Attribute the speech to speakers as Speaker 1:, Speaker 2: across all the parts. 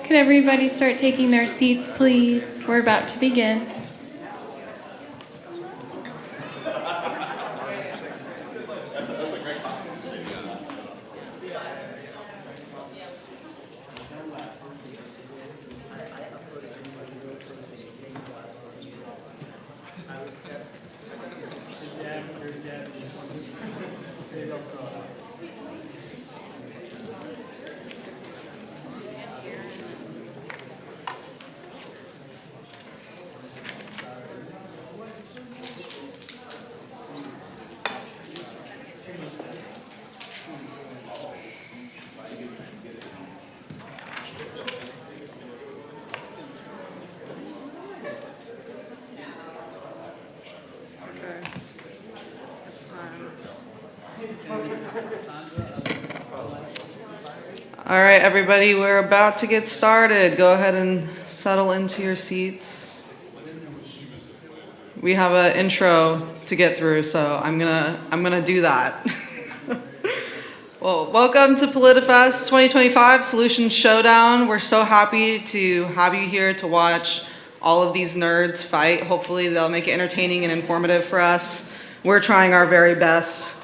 Speaker 1: Could everybody start taking their seats, please? We're about to begin.
Speaker 2: All right, everybody, we're about to get started. Go ahead and settle into your seats. We have an intro to get through, so I'm gonna do that. Well, welcome to Politifest 2025 Solutions Showdown. We're so happy to have you here to watch all of these nerds fight. Hopefully they'll make it entertaining and informative for us. We're trying our very best.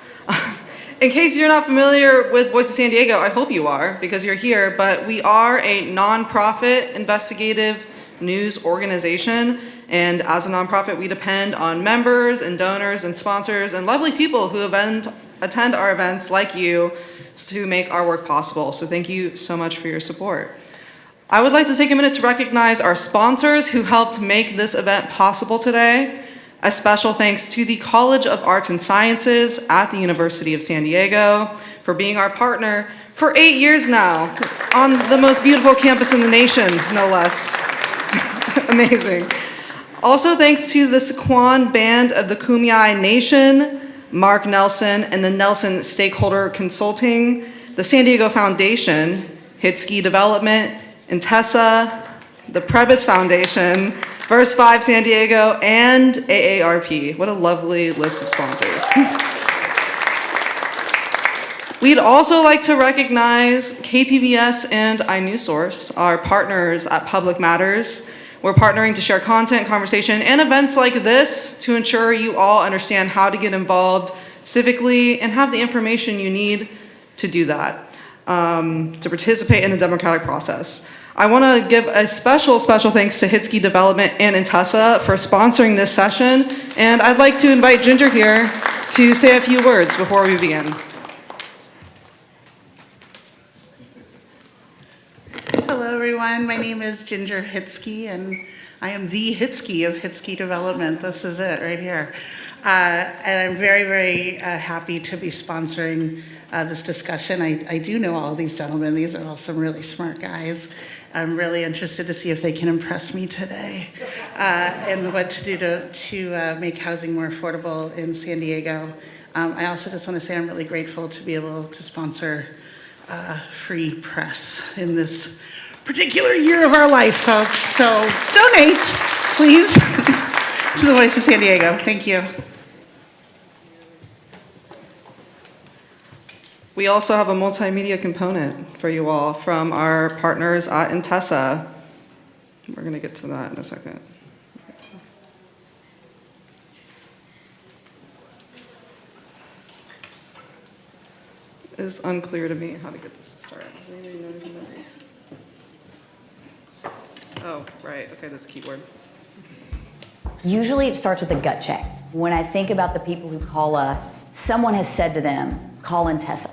Speaker 2: In case you're not familiar with Voice of San Diego, I hope you are because you're here, but we are a nonprofit investigative news organization, and as a nonprofit, we depend on members and donors and sponsors and lovely people who attend our events like you to make our work possible. So thank you so much for your support. I would like to take a minute to recognize our sponsors who helped make this event possible today. A special thanks to the College of Arts and Sciences at the University of San Diego for being our partner for 8 years now on the most beautiful campus in the nation, no less. Amazing. Also thanks to the Sequan Band of the Kumeyaay Nation, Mark Nelson and the Nelson Stakeholder Consulting, the San Diego Foundation, Hitski Development, Intessa, the Prebis Foundation, Verse 5 San Diego, and AARP. What a lovely list of sponsors. We'd also like to recognize KPBS and iNewsSource, our partners at Public Matters. We're partnering to share content, conversation, and events like this to ensure you all understand how to get involved civically and have the information you need to do that, to participate in the democratic process. I want to give a special thanks to Hitski Development and Intessa for sponsoring this session, and I'd like to invite Ginger here to say a few words before we begin.
Speaker 3: Hello, everyone. My name is Ginger Hitski, and I am the Hitski of Hitski Development. This is it right here. And I'm very, very happy to be sponsoring this discussion. I do know all of these gentlemen. These are all some really smart guys. I'm really interested to see if they can impress me today and what to do to make housing more affordable in San Diego. I also just want to say I'm really grateful to be able to sponsor free press in this particular year of our life, folks. So donate, please, to the Voice of San Diego. Thank you.
Speaker 2: We also have a multimedia component for you all from our partners at Intessa. We're going to get to that in a second. It's unclear to me how to get this to start. Does anybody know anything about these? Oh, right. Okay, that's a keyword.
Speaker 4: Usually it starts with a gut check. When I think about the people who call us, someone has said to them, call Intessa.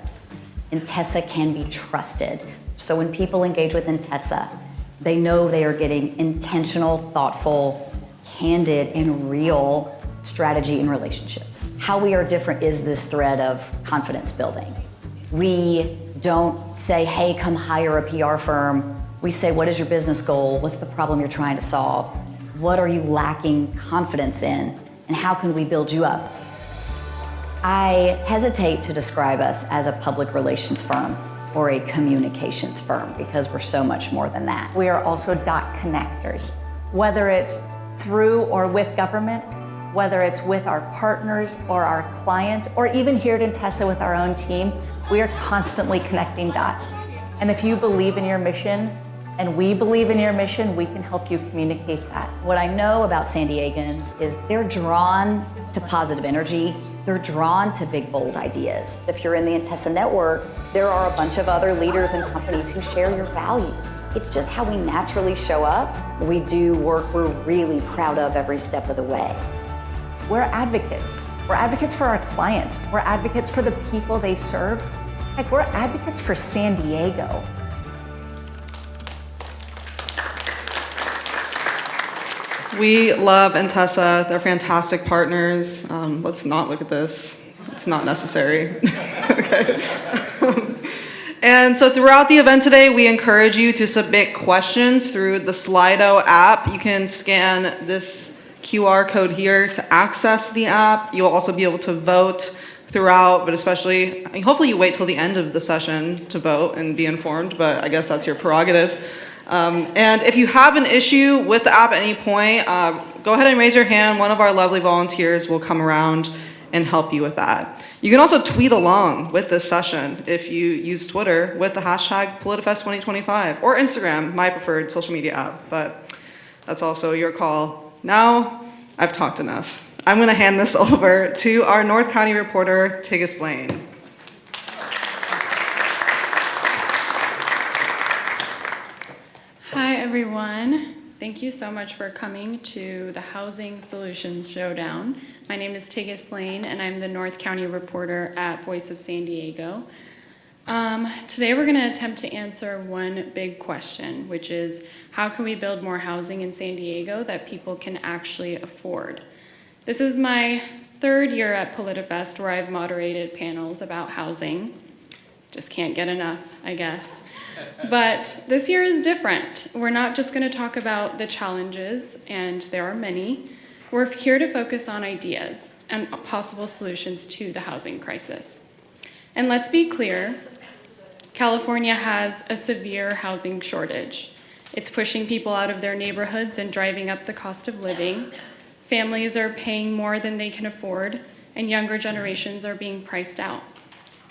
Speaker 4: Intessa can be trusted. So when people engage with Intessa, they know they are getting intentional, thoughtful, candid, and real strategy in relationships. How we are different is this thread of confidence building. We don't say, hey, come hire a PR firm. We say, what is your business goal? What's the problem you're trying to solve? What are you lacking confidence in? And how can we build you up? I hesitate to describe us as a public relations firm or a communications firm because we're so much more than that.
Speaker 5: We are also dot connectors, whether it's through or with government, whether it's with our partners or our clients, or even here at Intessa with our own team, we are constantly connecting dots. And if you believe in your mission, and we believe in your mission, we can help you communicate that.
Speaker 4: What I know about San Diegans is they're drawn to positive energy. They're drawn to big, bold ideas. If you're in the Intessa network, there are a bunch of other leaders and companies who share your values. It's just how we naturally show up. We do work we're really proud of every step of the way.
Speaker 5: We're advocates. We're advocates for our clients. We're advocates for the people they serve. Heck, we're advocates for San Diego.
Speaker 2: We love Intessa. They're fantastic partners. Let's not look at this. It's not necessary. Okay. And so throughout the event today, we encourage you to submit questions through the Slido app. You can scan this QR code here to access the app. You'll also be able to vote throughout, but especially, hopefully you wait till the end of the session to vote and be informed, but I guess that's your prerogative. And if you have an issue with the app at any point, go ahead and raise your hand. One of our lovely volunteers will come around and help you with that. You can also tweet along with this session if you use Twitter with the hashtag Politifest 2025 or Instagram, my preferred social media app, but that's also your call. Now, I've talked enough. I'm gonna hand this over to our North County reporter, Tigges Lane.
Speaker 1: Hi, everyone. Thank you so much for coming to the Housing Solutions Showdown. My name is Tigges Lane, and I'm the North County reporter at Voice of San Diego. Today, we're going to attempt to answer one big question, which is how can we build more housing in San Diego that people can actually afford? This is my third year at Politifest where I've moderated panels about housing. Just can't get enough, I guess. But this year is different. We're not just going to talk about the challenges, and there are many. We're here to focus on ideas and possible solutions to the housing crisis. And let's be clear, California has a severe housing shortage. It's pushing people out of their neighborhoods and driving up the cost of living. Families are paying more than they can afford, and younger generations are being priced out.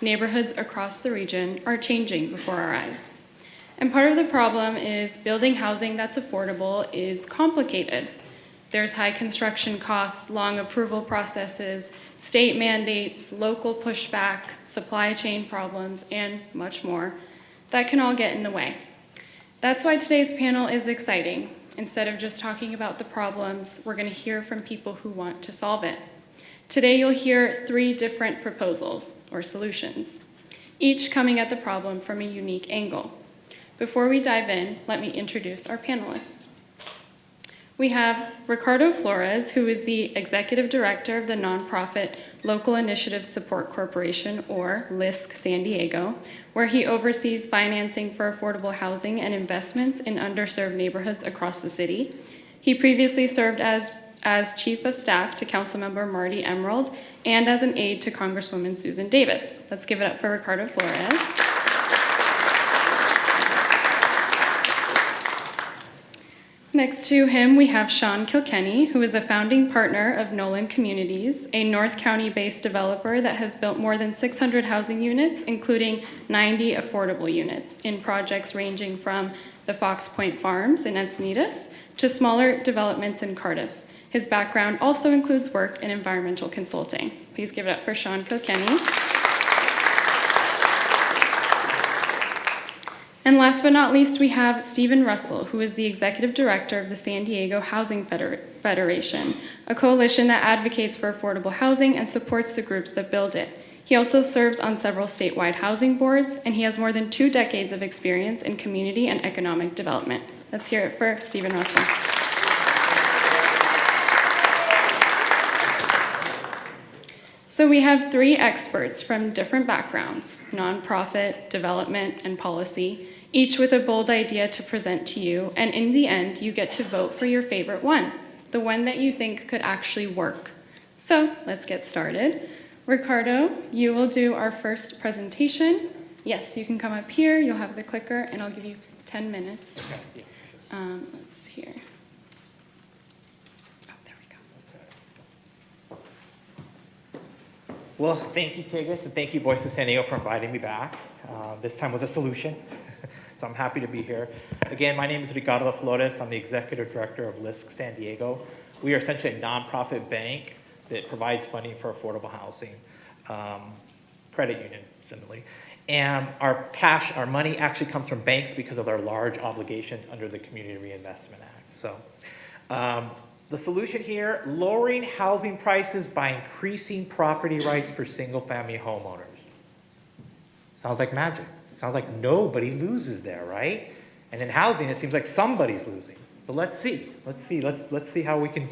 Speaker 1: Neighborhoods across the region are changing before our eyes. And part of the problem is building housing that's affordable is complicated. There's high construction costs, long approval processes, state mandates, local pushback, supply chain problems, and much more that can all get in the way. That's why today's panel is exciting. Instead of just talking about the problems, we're going to hear from people who want to solve it. Today, you'll hear 3 different proposals, or solutions, each coming at the problem from a unique angle. Before we dive in, let me introduce our panelists. We have Ricardo Flores, who is the Executive Director of the nonprofit Local Initiative Support Corporation, or LISC San Diego, where he oversees financing for affordable housing and investments in underserved neighborhoods across the city. He previously served as Chief of Staff to Councilmember Marty Emerald and as an aide to Congresswoman Susan Davis. Let's give it up for Ricardo Flores. Next to him, we have Sean Kilkenny, who is a founding partner of Nolan Communities, a North County-based developer that has built more than 600 housing units, including 90 affordable units in projects ranging from the Fox Point Farms in Encinitas to smaller developments in Cardiff. His background also includes work in environmental consulting. Please give it up for Sean Kilkenny. And last but not least, we have Stephen Russell, who is the Executive Director of the San Diego Housing Federation, a coalition that advocates for affordable housing and supports the groups that build it. He also serves on several statewide housing boards, and he has more than 2 decades of experience in community and economic development. Let's hear it for Stephen Russell. So we have 3 experts from different backgrounds, nonprofit, development, and policy, each with a bold idea to present to you, and in the end, you get to vote for your favorite one, the one that you think could actually work. So let's get started. Ricardo, you will do our first presentation. Yes, you can come up here, you'll have the clicker, and I'll give you 10 minutes. Let's see here.
Speaker 6: Well, thank you, Tigges, and thank you, Voice of San Diego, for inviting me back, this time with a solution. So I'm happy to be here. Again, my name is Ricardo Flores. I'm the Executive Director of LISC San Diego. We are essentially a nonprofit bank that provides funding for affordable housing, credit union, similarly. And our money actually comes from banks because of our large obligations under the Community Reinvestment Act. So the solution here, lowering housing prices by increasing property rights for single-family homeowners. Sounds like magic. Sounds like nobody loses there, right? And in housing, it seems like somebody's losing. But let's see how we can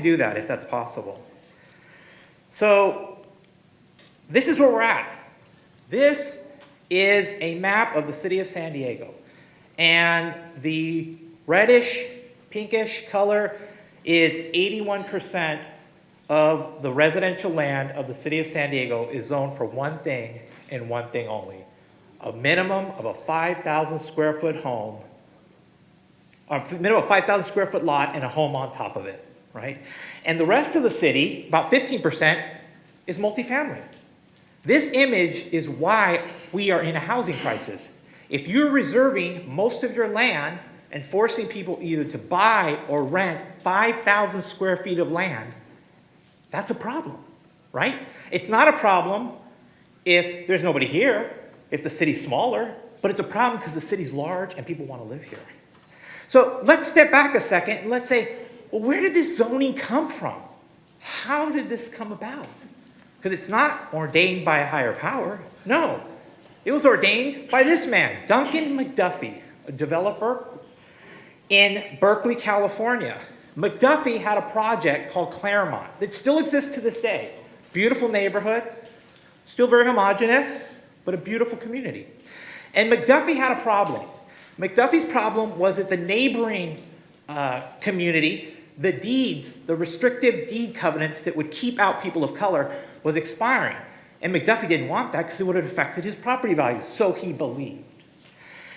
Speaker 6: do that if that's possible. So this is where we're at. This is a map of the city of San Diego. And the reddish, pinkish color is 81% of the residential land of the city of San Diego is zoned for one thing and one thing only. A minimum of a 5,000 square foot home, or minimum of 5,000 square foot lot and a home on top of it, right? And the rest of the city, about 15%, is multifamily. This image is why we are in a housing crisis. If you're reserving most of your land and forcing people either to buy or rent 5,000 square feet of land, that's a problem, right? It's not a problem if there's nobody here, if the city's smaller, but it's a problem because the city's large and people want to live here. So let's step back a second and let's say, well, where did this zoning come from? How did this come about? Because it's not ordained by a higher power. No, it was ordained by this man, Duncan McDuffie, a developer in Berkeley, California. McDuffie had a project called Claremont that still exists to this day. Beautiful neighborhood, still very homogeneous, but a beautiful community. And McDuffie had a problem. McDuffie's problem was that the neighboring community, the deeds, the restrictive deed covenants that would keep out people of color was expiring. And McDuffie didn't want that because it would have affected his property values, so he believed.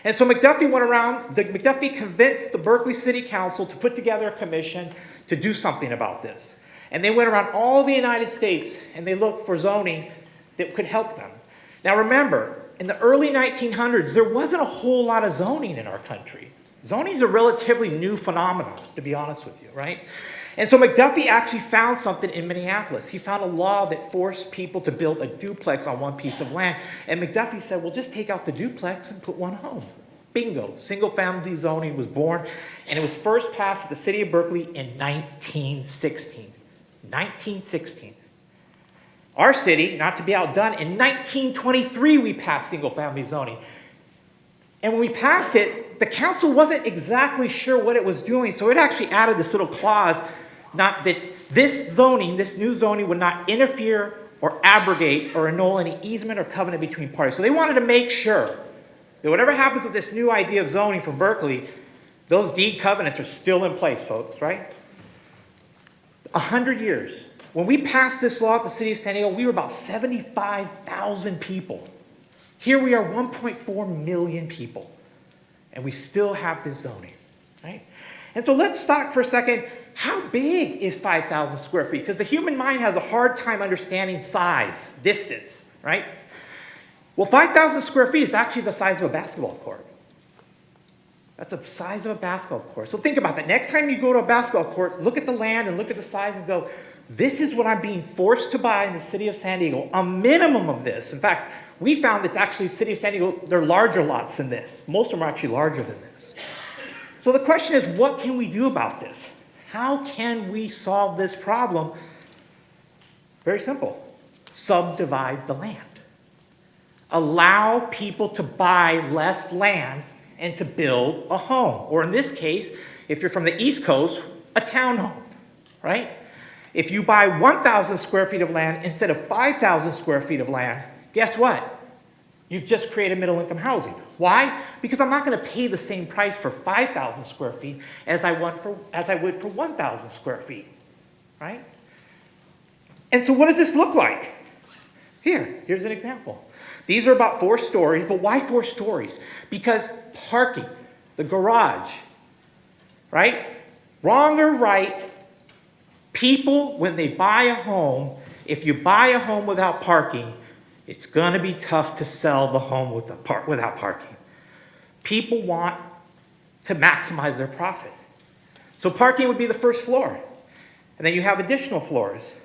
Speaker 6: And so McDuffie convinced the Berkeley City Council to put together a commission to do something about this. And they went around all the United States and they looked for zoning that could help them. Now remember, in the early 1900s, there wasn't a whole lot of zoning in our country. Zoning is a relatively new phenomenon, to be honest with you, right? And so McDuffie actually found something in Minneapolis. He found a law that forced people to build a duplex on one piece of land. And McDuffie said, well, just take out the duplex and put one home. Bingo, single-family zoning was born, and it was first passed at the city of Berkeley in 1916. 1916. Our city, not to be outdone, in 1923 we passed single-family zoning. And when we passed it, the council wasn't exactly sure what it was doing, so it actually added this little clause, not that this new zoning would not interfere or abrogate or annul any easement or covenant between parties. So they wanted to make sure that whatever happens with this new idea of zoning from Berkeley, those deed covenants are still in place, folks, right? 100 years. When we passed this law at the city of San Diego, we were about 75,000 people. Here we are 1.4 million people, and we still have this zoning, right? And so let's talk for a second, how big is 5,000 square feet? Because the human mind has a hard time understanding size, distance, right? Well, 5,000 square feet is actually the size of a basketball court. That's the size of a basketball court. So think about that. Next time you go to a basketball court, look at the land and look at the size and go, this is what I'm being forced to buy in the city of San Diego, a minimum of this. In fact, we found that actually the city of San Diego, there are larger lots than this. Most of them are actually larger than this. So the question is, what can we do about this? How can we solve this problem? Very simple. Subdivide the land. Allow people to buy less land and to build a home. Or in this case, if you're from the East Coast, a townhome, right? If you buy 1,000 square feet of land instead of 5,000 square feet of land, guess what? You've just created middle-income housing. Why? Because I'm not going to pay the same price for 5,000 square feet as I would for 1,000 square feet, right? And so what does this look like? Here's an example. These are about 4 stories, but why 4 stories? Because parking, the garage, right? Wrong or right, people, when they buy a home, if you buy a home without parking, it's going to be tough to sell the home without parking. People want to maximize their profit. So parking would be the first floor. And then you have additional floors.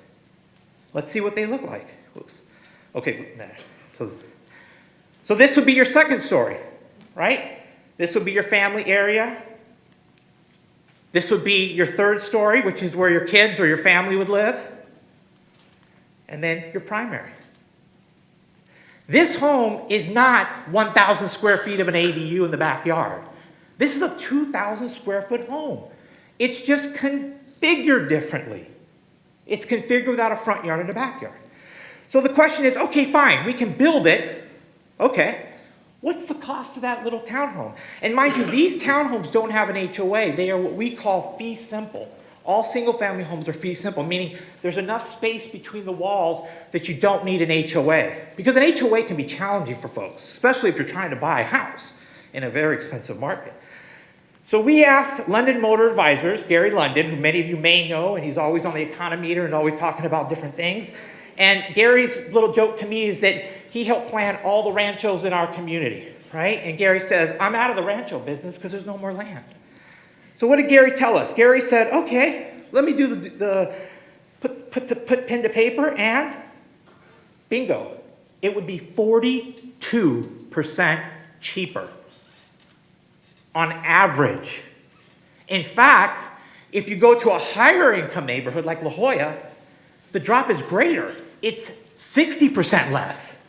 Speaker 6: Let's see what they look like. Oops. Okay, so this would be your second story, right? This would be your family area. This would be your third story, which is where your kids or your family would live. And then your primary. This home is not 1,000 square feet of an ADU in the backyard. This is a 2,000 square foot home. It's just configured differently. It's configured without a front yard and a backyard. So the question is, okay, fine, we can build it. Okay, what's the cost of that little townhome? And mind you, these townhomes don't have an HOA. They are what we call fee simple. All single-family homes are fee simple, meaning there's enough space between the walls that you don't need an HOA. Because an HOA can be challenging for folks, especially if you're trying to buy a house in a very expensive market. So we asked London Motor Advisors, Gary London, who many of you may know, and he's always on the Econometer and always talking about different things. And Gary's little joke to me is that he helped plan all the ranchos in our community, right? And Gary says, I'm out of the rancho business because there's no more land. So what did Gary tell us? Gary said, okay, let me do put pen to paper, and bingo. It would be 42% cheaper on average. In fact, if you go to a higher income neighborhood like La Jolla, the drop is greater. It's 60% less.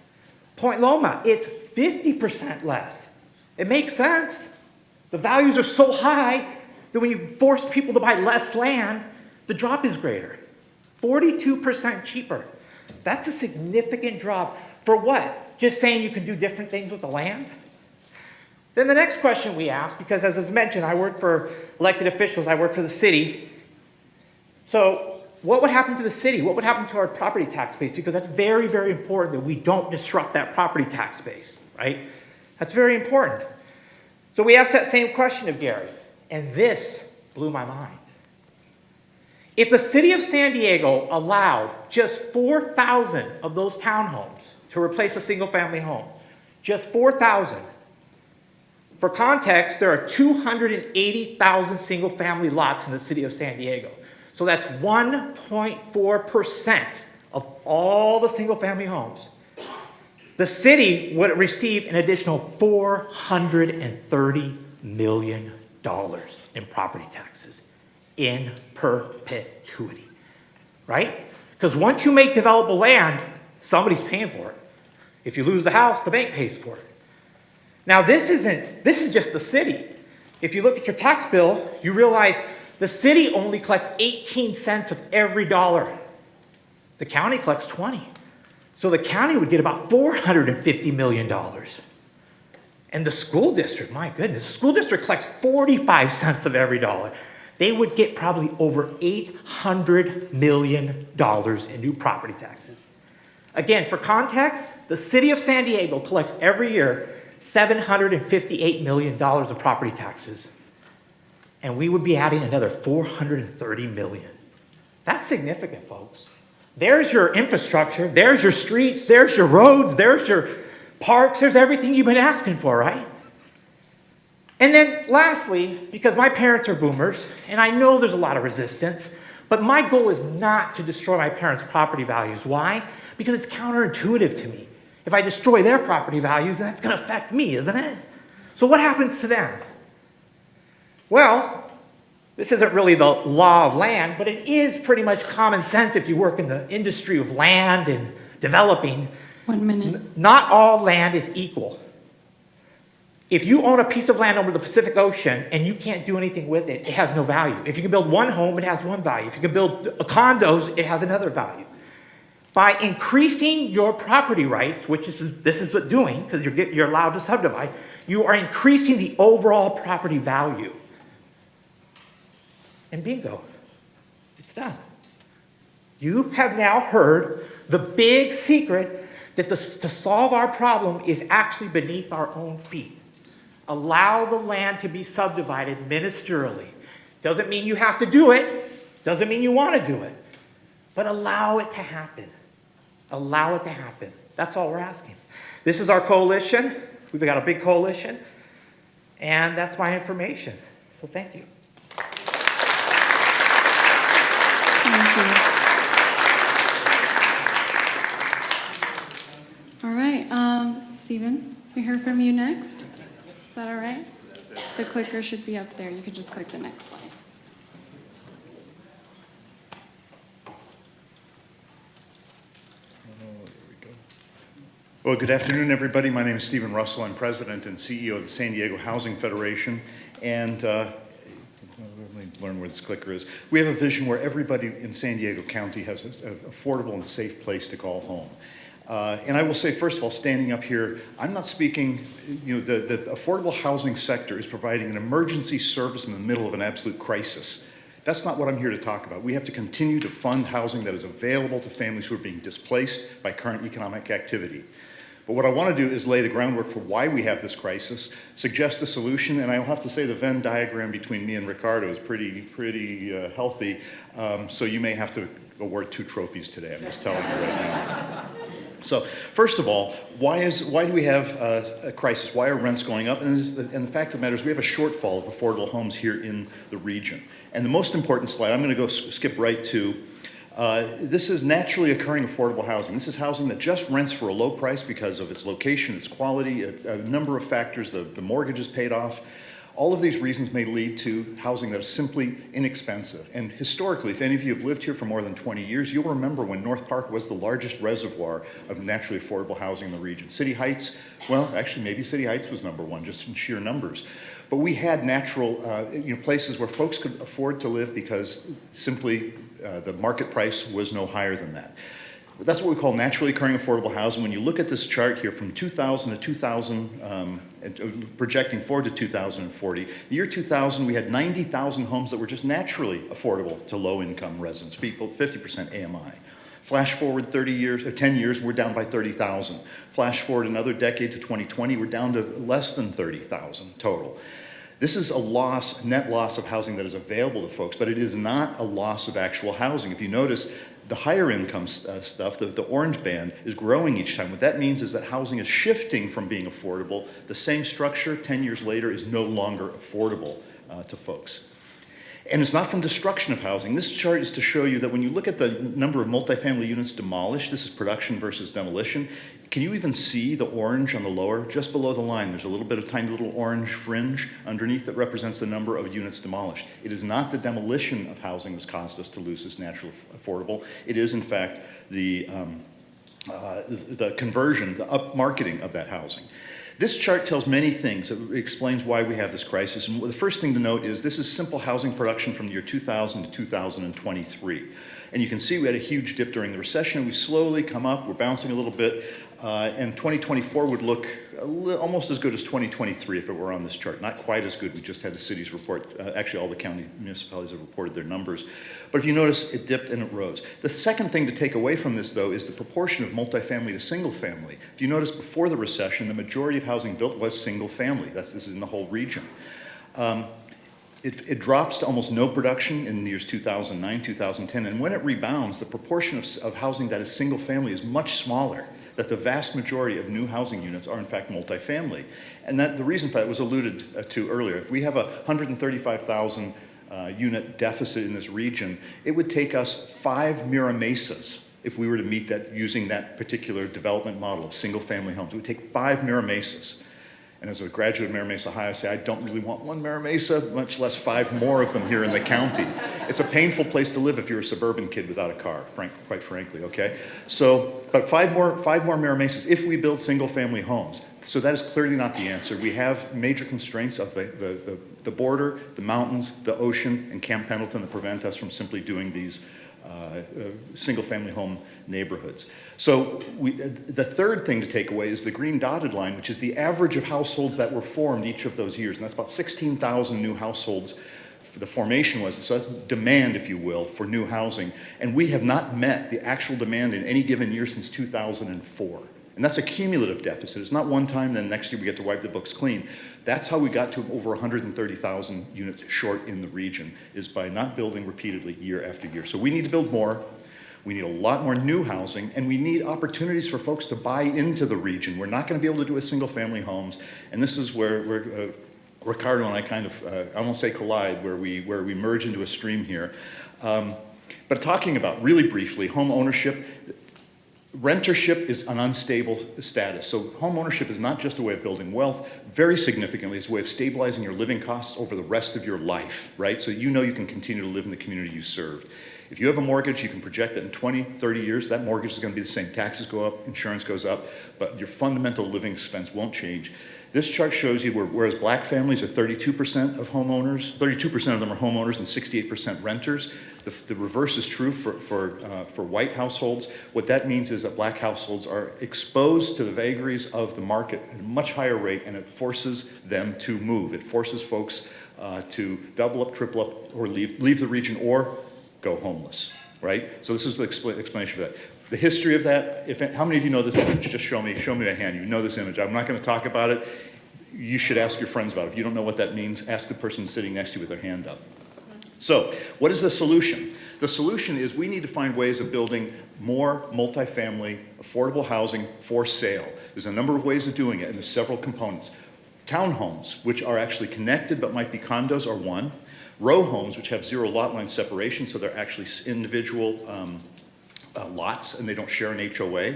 Speaker 6: Point Loma, it's 50% less. It makes sense. The values are so high that when you force people to buy less land, the drop is greater. 42% cheaper. That's a significant drop. For what? Just saying you can do different things with the land? Then the next question we asked, because as was mentioned, I work for elected officials, I work for the city. So what would happen to the city? What would happen to our property tax base? Because that's very, very important that we don't disrupt that property tax base, right? That's very important. So we asked that same question of Gary, and this blew my mind. If the city of San Diego allowed just 4,000 of those townhomes to replace a single-family home, just 4,000. For context, there are 280,000 single-family lots in the city of San Diego. So that's 1.4% of all the single-family homes. The city would receive an additional $430 million in property taxes in perpetuity, right? Because once you make developable land, somebody's paying for it. If you lose the house, the bank pays for it. Now this is just the city. If you look at your tax bill, you realize the city only collects 18 cents of every dollar. The county collects 20. So the county would get about $450 million. And the school district, my goodness, the school district collects 45 cents of every dollar. They would get probably over $800 million in new property taxes. Again, for context, the city of San Diego collects every year $758 million of property taxes. And we would be adding another $430 million. That's significant, folks. There's your infrastructure, there's your streets, there's your roads, there's your parks, there's everything you've been asking for, right? And then lastly, because my parents are boomers, and I know there's a lot of resistance, but my goal is not to destroy my parents' property values. Why? Because it's counterintuitive to me. If I destroy their property values, then that's going to affect me, isn't it? So what happens to them? Well, this isn't really the law of land, but it is pretty much common sense if you work in the industry of land and developing.
Speaker 1: 1 minute.
Speaker 6: Not all land is equal. If you own a piece of land over the Pacific Ocean and you can't do anything with it, it has no value. If you can build one home, it has one value. If you can build condos, it has another value. By increasing your property rights, which this is what doing, because you're allowed to subdivide, you are increasing the overall property value. And bingo, it's done. You have now heard the big secret that to solve our problem is actually beneath our own feet. Allow the land to be subdivided ministerially. Doesn't mean you have to do it. Doesn't mean you want to do it. But allow it to happen. Allow it to happen. That's all we're asking. This is our coalition. We've got a big coalition. And that's my information. So thank you.
Speaker 1: Thank you. All right, Stephen, we hear from you next. Is that all right? The clicker should be up there. You can just click the next slide.
Speaker 7: Well, good afternoon, everybody. My name is Stephen Russell. I'm president and CEO of the San Diego Housing Federation. And let me learn where this clicker is. We have a vision where everybody in San Diego County has an affordable and safe place to call home. And I will say, first of all, standing up here, I'm not speaking, the affordable housing sector is providing an emergency service in the middle of an absolute crisis. That's not what I'm here to talk about. We have to continue to fund housing that is available to families who are being displaced by current economic activity. But what I want to do is lay the groundwork for why we have this crisis, suggest a solution, and I'll have to say the Venn diagram between me and Ricardo is pretty healthy, so you may have to award 2 trophies today, I'm just telling you right now. So first of all, why do we have a crisis? Why are rents going up? And the fact of the matter is we have a shortfall of affordable homes here in the region. And the most important slide, I'm going to go skip right to, this is naturally occurring affordable housing. This is housing that just rents for a low price because of its location, its quality, a number of factors, the mortgage is paid off. All of these reasons may lead to housing that is simply inexpensive. And historically, if any of you have lived here for more than 20 years, you'll remember when North Park was the largest reservoir of naturally affordable housing in the region. City Heights, well, actually maybe City Heights was #1 just in sheer numbers. But we had natural places where folks could afford to live because simply the market price was no higher than that. That's what we call naturally occurring affordable housing. When you look at this chart here from 2000 to 2000, projecting forward to 2040, the year 2000 we had 90,000 homes that were just naturally affordable to low-income residents, people, 50% AMI. Flash forward 10 years, we're down by 30,000. Flash forward another decade to 2020, we're down to less than 30,000 total. This is a net loss of housing that is available to folks, but it is not a loss of actual housing. If you notice, the higher income stuff, the orange band, is growing each time. What that means is that housing is shifting from being affordable. The same structure 10 years later is no longer affordable to folks. And it's not from destruction of housing. This chart is to show you that when you look at the number of multifamily units demolished, this is production versus demolition, can you even see the orange on the lower? Just below the line, there's a little bit of tiny little orange fringe underneath that represents the number of units demolished. It is not the demolition of housing that's caused us to lose this natural affordable. It is, in fact, the conversion, the up-marketing of that housing. This chart tells many things. It explains why we have this crisis. And the first thing to note is this is simple housing production from the year 2000 to 2023. And you can see we had a huge dip during the recession. We slowly come up. We're bouncing a little bit. And 2024 would look almost as good as 2023 if it were on this chart. Not quite as good. We just had the cities report. Actually, all the county municipalities have reported their numbers. But if you notice, it dipped and it rose. The second thing to take away from this, though, is the proportion of multifamily to single family. If you notice, before the recession, the majority of housing built was single family. This is in the whole region. It drops to almost no production in the years 2009, 2010, and when it rebounds, the proportion of housing that is single family is much smaller, that the vast majority of new housing units are in fact multifamily. And that the reason for that was alluded to earlier. If we have a 135,000 unit deficit in this region, it would take us 5 Mira Mesas if we were to meet that using that particular development model of single family homes. It would take 5 Mira Mesas. And as a graduate of Mira Mesa High, I say I don't really want 1 Mira Mesa, much less 5 more of them here in the county. It's a painful place to live if you're a suburban kid without a car, quite frankly, okay? So, but 5 more Mira Mesas if we build single family homes. So that is clearly not the answer. We have major constraints of the border, the mountains, the ocean, and Camp Pendleton that prevent us from simply doing these single-family home neighborhoods. So the third thing to take away is the green dotted line, which is the average of households that were formed each of those years. And that's about 16,000 new households the formation was. So that's demand, if you will, for new housing. And we have not met the actual demand in any given year since 2004. And that's a cumulative deficit. It's not one time, then next year we get to wipe the books clean. That's how we got to over 130,000 units short in the region, is by not building repeatedly year after year. So we need to build more. We need a lot more new housing, and we need opportunities for folks to buy into the region. We're not going to be able to do it with single-family homes, and this is where Ricardo and I kind of, I won't say collide, where we merge into a stream here. But talking about, really briefly, home ownership, rentership is an unstable status. So home ownership is not just a way of building wealth, very significantly, it's a way of stabilizing your living costs over the rest of your life, right? So you know you can continue to live in the community you serve. If you have a mortgage, you can project that in 20, 30 years, that mortgage is going to be the same. Taxes go up, insurance goes up, but your fundamental living expense won't change. This chart shows you whereas black families are 32% of homeowners, 32% of them are homeowners and 68% renters. The reverse is true for white households. What that means is that black households are exposed to the vagaries of the market at a much higher rate, and it forces them to move. It forces folks to double up, triple up, or leave the region, or go homeless, right? So this is the explanation of that. The history of that, how many of you know this image? Just show me a hand. You know this image. I'm not going to talk about it. You should ask your friends about it. If you don't know what that means, ask the person sitting next to you with their hand up. So, what is the solution? The solution is we need to find ways of building more multifamily, affordable housing for sale. There's a number of ways of doing it, and there's several components. Townhomes, which are actually connected but might be condos, are one. Row homes, which have zero lot line separation, so they're actually individual lots, and they don't share an HOA.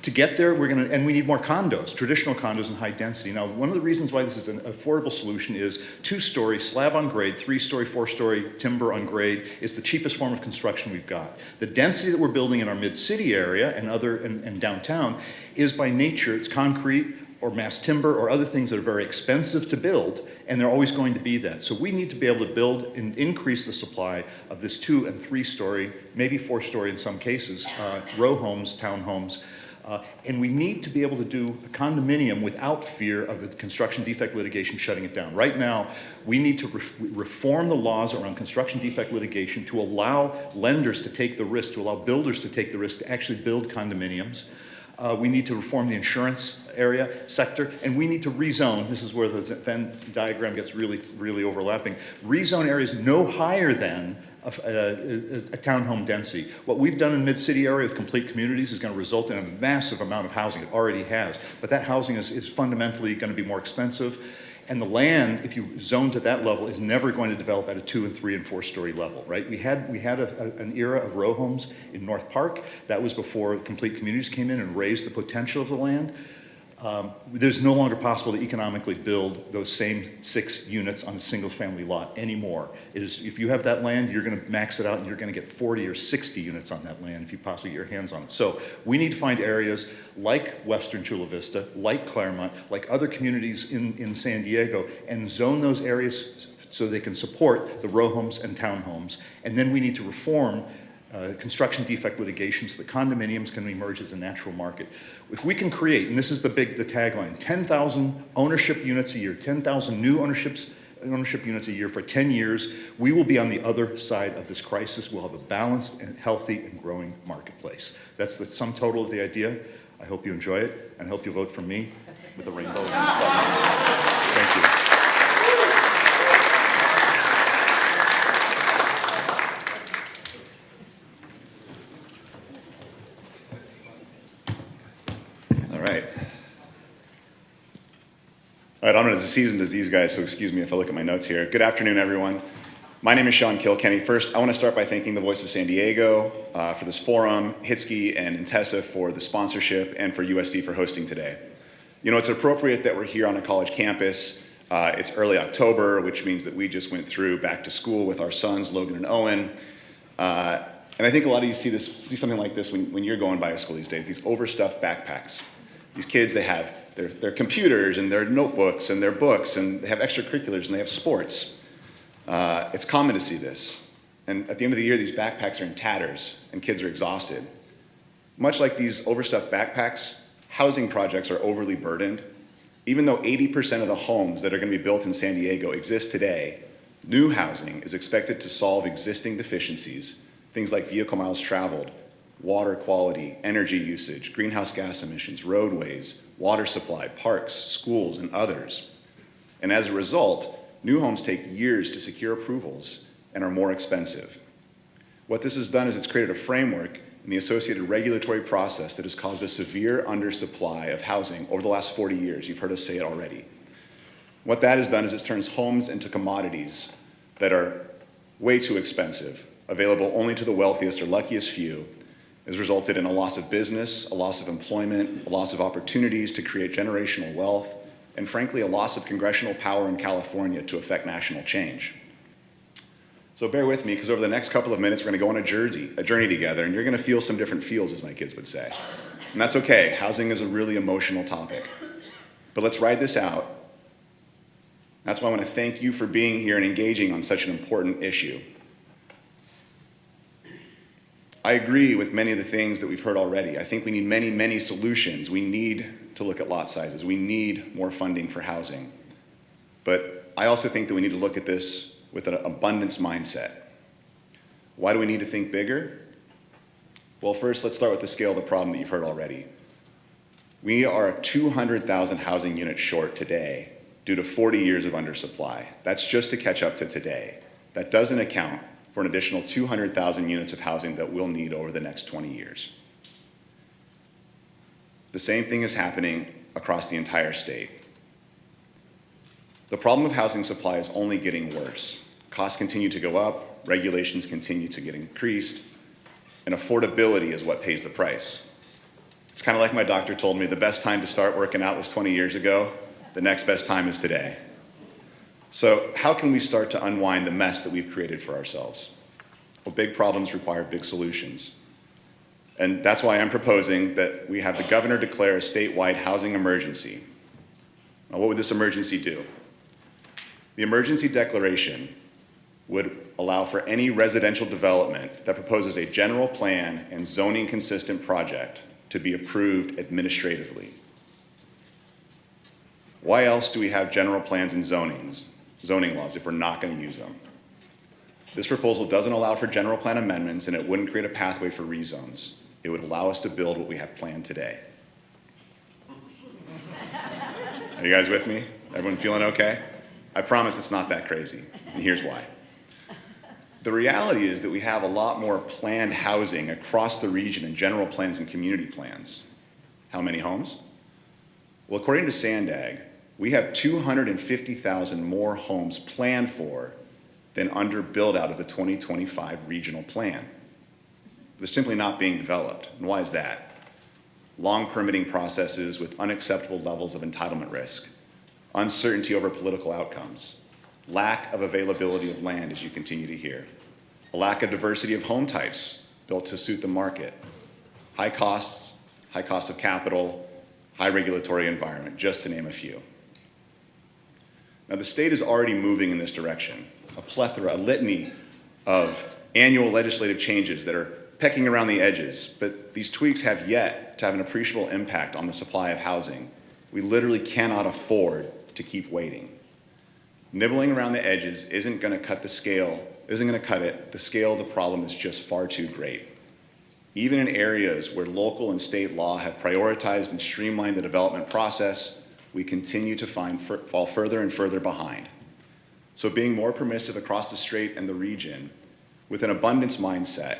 Speaker 7: To get there, we need more condos, traditional condos in high density. Now, one of the reasons why this is an affordable solution is 2-story, slab on grade, 3-story, 4-story, timber on grade is the cheapest form of construction we've got. The density that we're building in our mid-city area and downtown is by nature, it's concrete or mass timber or other things that are very expensive to build, and they're always going to be that. So we need to be able to build and increase the supply of this 2- and 3-story, maybe 4-story in some cases, row homes, townhomes. And we need to be able to do a condominium without fear of the construction defect litigation shutting it down. Right now, we need to reform the laws around construction defect litigation to allow lenders to take the risk, to allow builders to take the risk to actually build condominiums. We need to reform the insurance sector, and we need to rezone. This is where the Venn diagram gets really, really overlapping. Rezone areas no higher than a townhome density. What we've done in mid-city area with complete communities is going to result in a massive amount of housing. It already has, but that housing is fundamentally going to be more expensive. And the land, if you zone to that level, is never going to develop at a 2-, 3-, and 4-story level, right? We had an era of row homes in North Park. That was before complete communities came in and raised the potential of the land. There's no longer possible to economically build those same 6 units on a single family lot anymore. If you have that land, you're going to max it out and you're going to get 40 or 60 units on that land if you possibly get your hands on it. So we need to find areas like Western Chula Vista, like Claremont, like other communities in San Diego, and zone those areas so they can support the row homes and townhomes. And then we need to reform construction defect litigation so the condominiums can emerge as a natural market. If we can create, and this is the tagline, 10,000 ownership units a year, 10,000 new ownership units a year for 10 years, we will be on the other side of this crisis. We'll have a balanced and healthy and growing marketplace. That's the sum total of the idea. I hope you enjoy it, and I hope you vote for me with a rainbow. Thank you.
Speaker 8: All right, I'm not as seasoned as these guys, so excuse me if I look at my notes here. Good afternoon, everyone. My name is Sean Kilkenny. First, I want to start by thanking the Voice of San Diego for this forum, Hitsky and Intessa for the sponsorship, and for USD for hosting today. You know, it's appropriate that we're here on a college campus. It's early October, which means that we just went through back to school with our sons, Logan and Owen. And I think a lot of you see something like this when you're going by a school these days, these overstuffed backpacks. These kids, they have their computers and their notebooks and their books, and they have extracurriculars and they have sports. It's common to see this. And at the end of the year, these backpacks are in tatters and kids are exhausted. Much like these overstuffed backpacks, housing projects are overly burdened. Even though 80% of the homes that are going to be built in San Diego exist today, new housing is expected to solve existing deficiencies, things like vehicle miles traveled, water quality, energy usage, greenhouse gas emissions, roadways, water supply, parks, schools, and others. And as a result, new homes take years to secure approvals and are more expensive. What this has done is it's created a framework and the associated regulatory process that has caused a severe undersupply of housing over the last 40 years. You've heard us say it already. What that has done is it turns homes into commodities that are way too expensive, available only to the wealthiest or luckiest few, has resulted in a loss of business, a loss of employment, a loss of opportunities to create generational wealth, and frankly, a loss of congressional power in California to affect national change. So bear with me, because over the next couple of minutes, we're gonna go on a journey together, and you're gonna feel some different feels, as my kids would say. And that's okay. Housing is a really emotional topic. But let's ride this out. That's why I want to thank you for being here and engaging on such an important issue. I agree with many of the things that we've heard already. I think we need many, many solutions. We need to look at lot sizes. We need more funding for housing. But I also think that we need to look at this with an abundance mindset. Why do we need to think bigger? Well, first, let's start with the scale of the problem that you've heard already. We are 200,000 housing units short today due to 40 years of undersupply. That's just to catch up to today. That doesn't account for an additional 200,000 units of housing that we'll need over the next 20 years. The same thing is happening across the entire state. The problem of housing supply is only getting worse. Costs continue to go up, regulations continue to get increased, and affordability is what pays the price. It's kind of like my doctor told me, the best time to start working out was 20 years ago. The next best time is today. So how can we start to unwind the mess that we've created for ourselves? Well, big problems require big solutions. And that's why I'm proposing that we have the governor declare a statewide housing emergency. Now, what would this emergency do? The emergency declaration would allow for any residential development that proposes a general plan and zoning consistent project to be approved administratively. Why else do we have general plans and zoning laws if we're not going to use them? This proposal doesn't allow for general plan amendments, and it wouldn't create a pathway for rezones. It would allow us to build what we have planned today. Are you guys with me? Everyone feeling okay? I promise it's not that crazy, and here's why. The reality is that we have a lot more planned housing across the region in general plans and community plans. How many homes? Well, according to Sandag, we have 250,000 more homes planned for than under build-out of the 2025 regional plan. They're simply not being developed. And why is that? Long permitting processes with unacceptable levels of entitlement risk, uncertainty over political outcomes, lack of availability of land, as you continue to hear, a lack of diversity of home types built to suit the market, high costs of capital, high regulatory environment, just to name a few. Now, the state is already moving in this direction. A litany of annual legislative changes that are pecking around the edges, but these tweaks have yet to have an appreciable impact on the supply of housing. We literally cannot afford to keep waiting. Nibbling around the edges isn't going to cut the scale, The scale of the problem is just far too great. Even in areas where local and state law have prioritized and streamlined the development process, we continue to fall further and further behind. So being more permissive across the state and the region with an abundance mindset,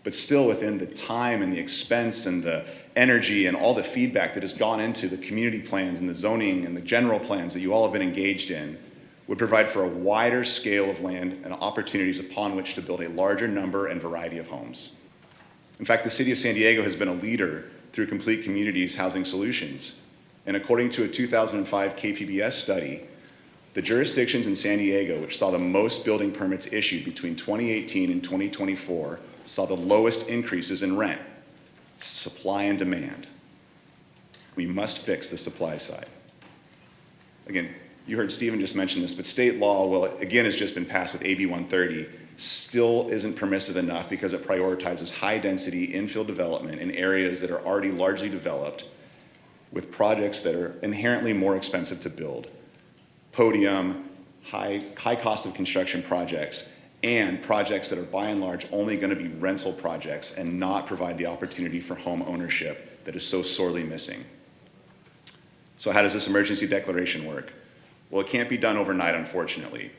Speaker 8: but still within the time and the expense and the energy and all the feedback that has gone into the community plans and the zoning and the general plans that you all have been engaged in, would provide for a wider scale of land and opportunities upon which to build a larger number and variety of homes. In fact, the city of San Diego has been a leader through Complete Communities Housing Solutions. And according to a 2005 KPBS study, the jurisdictions in San Diego, which saw the most building permits issued between 2018 and 2024, saw the lowest increases in rent. Supply and demand. We must fix the supply side. Again, you heard Stephen just mention this, but state law, well, again, has just been passed with AB 130, still isn't permissive enough because it prioritizes high-density infill development in areas that are already largely developed with projects that are inherently more expensive to build. Podium, high cost of construction projects, and projects that are by and large only going to be rental projects and not provide the opportunity for home ownership that is so sorely missing. So how does this emergency declaration work? Well, it can't be done overnight, unfortunately,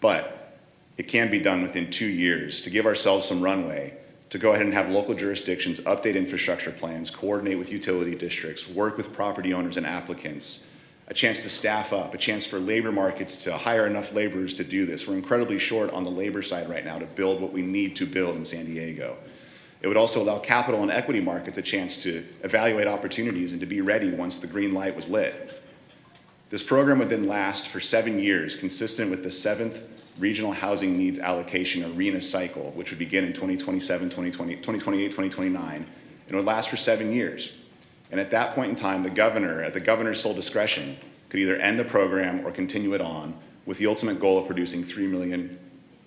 Speaker 8: but it can be done within 2 years to give ourselves some runway to go ahead and have local jurisdictions update infrastructure plans, coordinate with utility districts, work with property owners and applicants, a chance to staff up, a chance for labor markets to hire enough laborers to do this. We're incredibly short on the labor side right now to build what we need to build in San Diego. It would also allow capital and equity markets a chance to evaluate opportunities and to be ready once the green light was lit. This program would then last for 7 years, consistent with the 7th Regional Housing Needs Allocation Arena Cycle, which would begin in 2027, 2028, 2029, and it would last for 7 years. And at that point in time, the governor, at the governor's sole discretion, could either end the program or continue it on with the ultimate goal of producing 3 million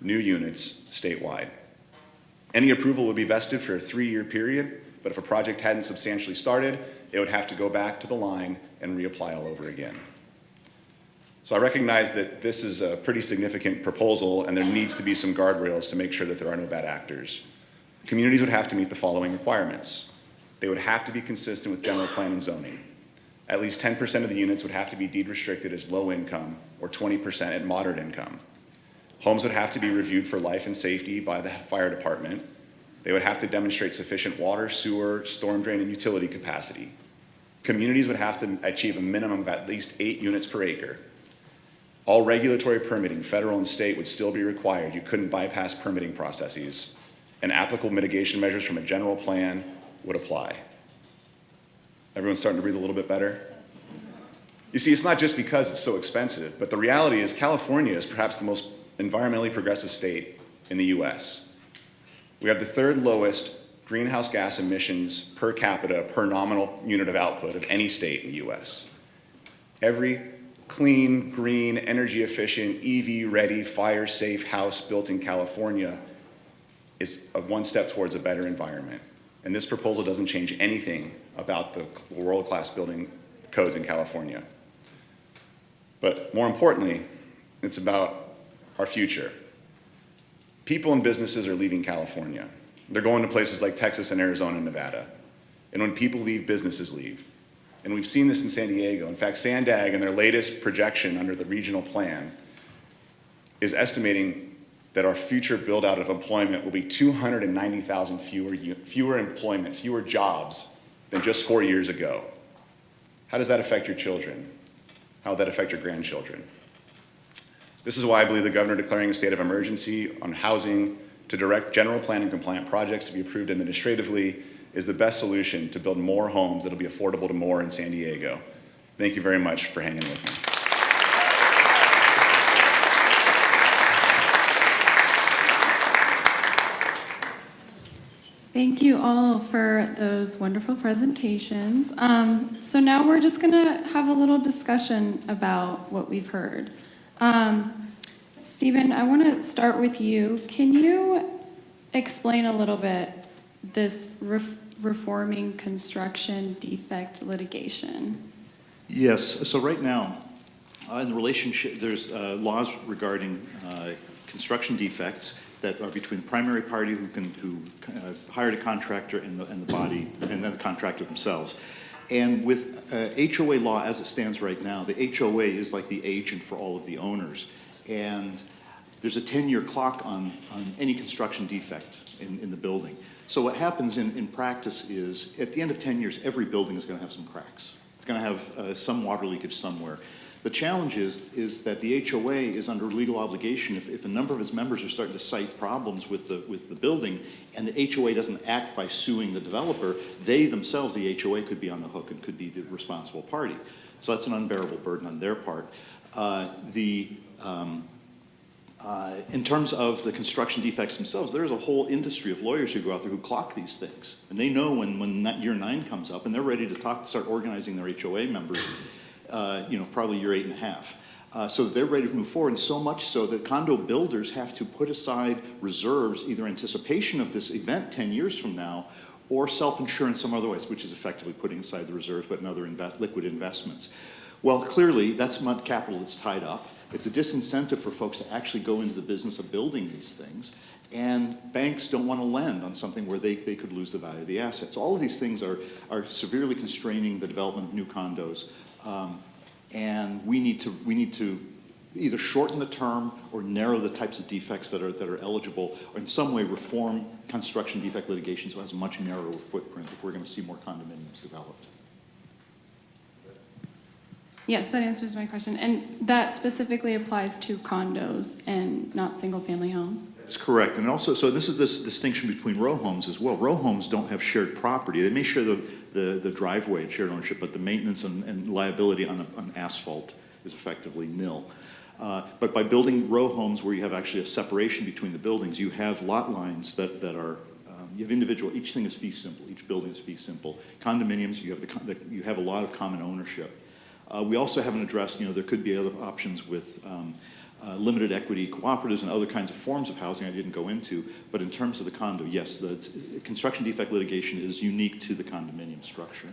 Speaker 8: new units statewide. Any approval would be vested for a 3-year period, but if a project hadn't substantially started, it would have to go back to the line and reapply all over again. So I recognize that this is a pretty significant proposal and there needs to be some guardrails to make sure that there are no bad actors. Communities would have to meet the following requirements. They would have to be consistent with general plan and zoning. At least 10% of the units would have to be deed restricted as low income or 20% at moderate income. Homes would have to be reviewed for life and safety by the fire department. They would have to demonstrate sufficient water, sewer, storm drain, and utility capacity. Communities would have to achieve a minimum of at least 8 units per acre. All regulatory permitting, federal and state, would still be required. You couldn't bypass permitting processes. And applicable mitigation measures from a general plan would apply. Everyone's starting to breathe a little bit better? You see, it's not just because it's so expensive, but the reality is California is perhaps the most environmentally progressive state in the US. We have the 3rd lowest greenhouse gas emissions per capita per nominal unit of output of any state in the US. Every clean, green, energy efficient, EV-ready, fire-safe house built in California is one step towards a better environment. And this proposal doesn't change anything about the world-class building codes in California. But more importantly, it's about our future. People and businesses are leaving California. They're going to places like Texas and Arizona and Nevada. And when people leave, businesses leave. And we've seen this in San Diego. In fact, Sandag, in their latest projection under the regional plan, is estimating that our future build-out of employment will be 290,000 fewer jobs than just 4 years ago. How does that affect your children? How would that affect your grandchildren? This is why I believe the governor declaring a state of emergency on housing to direct general plan and compliant projects to be approved administratively is the best solution to build more homes that will be affordable to more in San Diego. Thank you very much for hanging with me.
Speaker 1: Thank you all for those wonderful presentations. So now we're just going to have a little discussion about what we've heard. Stephen, I want to start with you. Can you explain a little bit this reforming construction defect litigation?
Speaker 9: Yes, so right now, in the relationship, there's laws regarding construction defects that are between the primary party who hired a contractor and the body, and then the contractor themselves. And with HOA law as it stands right now, the HOA is like the agent for all of the owners. And there's a 10-year clock on any construction defect in the building. So what happens in practice is, at the end of 10 years, every building is going to have some cracks. It's going to have some water leakage somewhere. The challenge is that the HOA is under legal obligation. If a number of its members are starting to cite problems with the building, and the HOA doesn't act by suing the developer, they themselves, the HOA, could be on the hook and could be the responsible party. So that's an unbearable burden on their part. In terms of the construction defects themselves, there's a whole industry of lawyers who go out there who clock these things. And they know when that year 9 comes up, and they're ready to start organizing their HOA members, probably year 8.5. So they're ready to move forward, and so much so that condo builders have to put aside reserves, either anticipation of this event 10 years from now, or self-insure in some other ways, which is effectively putting aside the reserves, but in other liquid investments. Well, clearly, that's not capital that's tied up. It's a disincentive for folks to actually go into the business of building these things. And banks don't want to lend on something where they could lose the value of the assets. All of these things are severely constraining the development of new condos. And we need to either shorten the term or narrow the types of defects that are eligible, or in some way reform construction defect litigation so it has a much narrower footprint if we're going to see more condominiums developed.
Speaker 1: Yes, that answers my question. And that specifically applies to condos and not single-family homes?
Speaker 9: That's correct. And also, so this is this distinction between row homes as well. Row homes don't have shared property. They may share the driveway and shared ownership, but the maintenance and liability on asphalt is effectively nil. But by building row homes where you have actually a separation between the buildings, you have lot lines that are, you have individual, each thing is fee simple, each building is fee simple. Condominiums, you have a lot of common ownership. We also haven't addressed, there could be other options with limited equity cooperatives and other kinds of forms of housing I didn't go into, but in terms of the condo, yes, the construction defect litigation is unique to the condominium structure.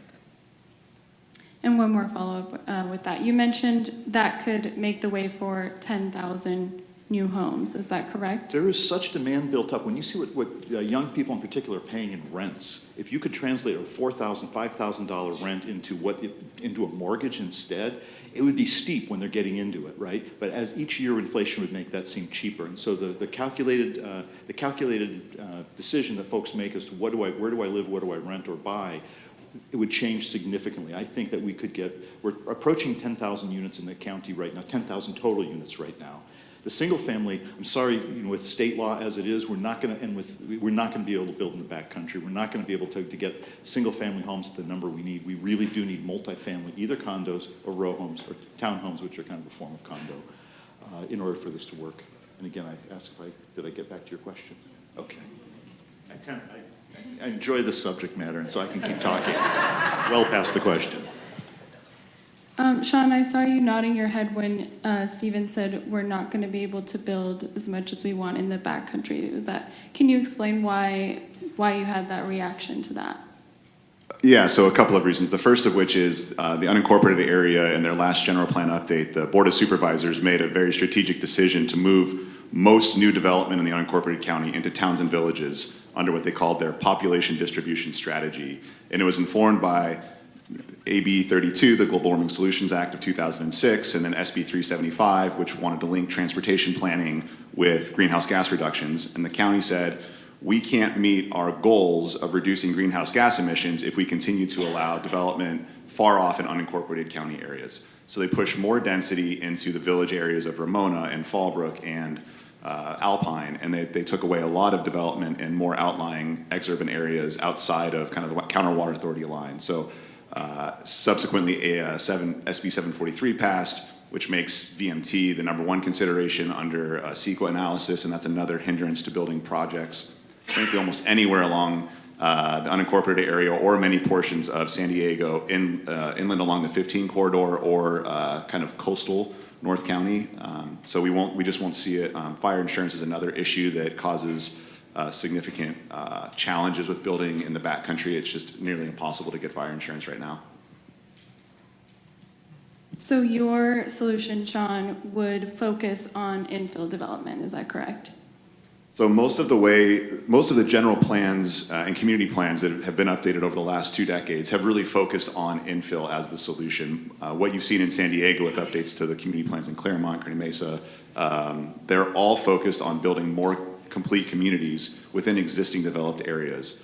Speaker 1: And one more follow-up with that. You mentioned that could make the way for 10,000 new homes. Is that correct?
Speaker 9: There is such demand built up. When you see what young people in particular are paying in rents, if you could translate a $4,000, $5,000 rent into a mortgage instead, it would be steep when they're getting into it, right? But as each year, inflation would make that seem cheaper. And so the calculated decision that folks make as to where do I live, what do I rent or buy, it would change significantly. I think that we're approaching 10,000 units in the county right now, 10,000 total units right now. The single family, I'm sorry, with state law as it is, we're not going to be able to build in the backcountry. We're not going to be able to get single family homes at the number we need. We really do need multifamily, either condos or row homes or townhomes, which are kind of a form of condo, in order for this to work. And again, I asked did I get back to your question? Okay. I enjoy this subject matter, and so I can keep talking well past the question.
Speaker 1: Sean, I saw you nodding your head when Stephen said we're not going to be able to build as much as we want in the backcountry. Can you explain why you had that reaction to that?
Speaker 8: Yeah, so a couple of reasons. The first of which is the unincorporated area in their last general plan update, the Board of Supervisors made a very strategic decision to move most new development in the unincorporated county into towns and villages under what they called their population distribution strategy. And it was informed by AB 32, the Global Warming Solutions Act of 2006, and then SB 375, which wanted to link transportation planning with greenhouse gas reductions. And the county said, we can't meet our goals of reducing greenhouse gas emissions if we continue to allow development far off in unincorporated county areas. So they pushed more density into the village areas of Ramona and Fallbrook and Alpine, and they took away a lot of development in more outlying exurban areas outside of kind of the Counter Water Authority line. So subsequently, SB 743 passed, which makes VMT the #1 consideration under CEQA analysis, and that's another hindrance to building projects. Frankly, almost anywhere along the unincorporated area or many portions of San Diego, inland along the 15 corridor or kind of coastal North County. So we just won't see it. Fire insurance is another issue that causes significant challenges with building in the backcountry. It's just nearly impossible to get fire insurance right now.
Speaker 1: So your solution, Sean, would focus on infill development, is that correct?
Speaker 8: So most of the general plans and community plans that have been updated over the last 2 decades have really focused on infill as the solution. What you've seen in San Diego with updates to the community plans in Claremont, Kearny Mesa, they're all focused on building more complete communities within existing developed areas.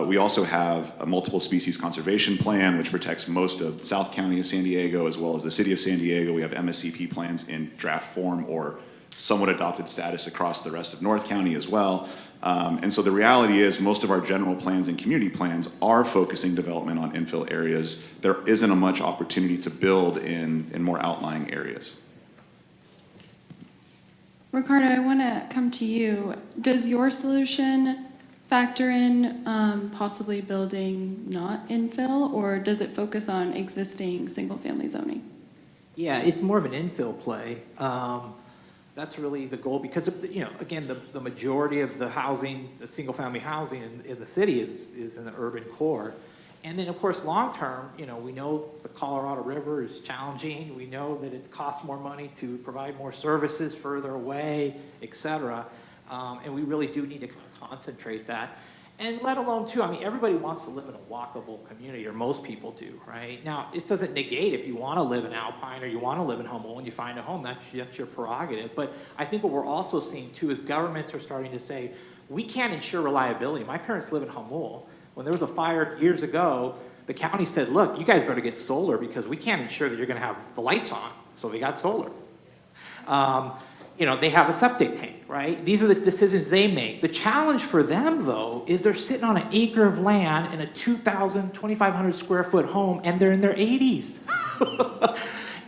Speaker 8: We also have a multiple species conservation plan, which protects most of South County of San Diego, as well as the city of San Diego. We have MSCP plans in draft form or somewhat adopted status across the rest of North County as well. And so the reality is most of our general plans and community plans are focusing development on infill areas. There isn't a much opportunity to build in more outlying areas.
Speaker 1: Ricardo, I want to come to you. Does your solution factor in possibly building not infill, or does it focus on existing single-family zoning?
Speaker 6: Yeah, it's more of an infill play. That's really the goal because, again, the majority of the housing, the single-family housing in the city is in the urban core. And then, of course, long-term, we know the Colorado River is challenging. We know that it costs more money to provide more services further away, et cetera. And we really do need to concentrate that. And let alone, too, everybody wants to live in a walkable community, or most people do, right? Now, this doesn't negate if you want to live in Alpine or you want to live in Humboldt and you find a home, that's your prerogative. But I think what we're also seeing, too, is governments are starting to say, we can't ensure reliability. My parents live in Humboldt. When there was a fire years ago, The county said, look, you guys better get solar because we can't ensure that you're gonna have the lights on, so they got solar. You know, they have a septic tank, right? These are the decisions they make. The challenge for them, though, is they're sitting on an acre of land in a 2,500 square foot home, and they're in their 80s.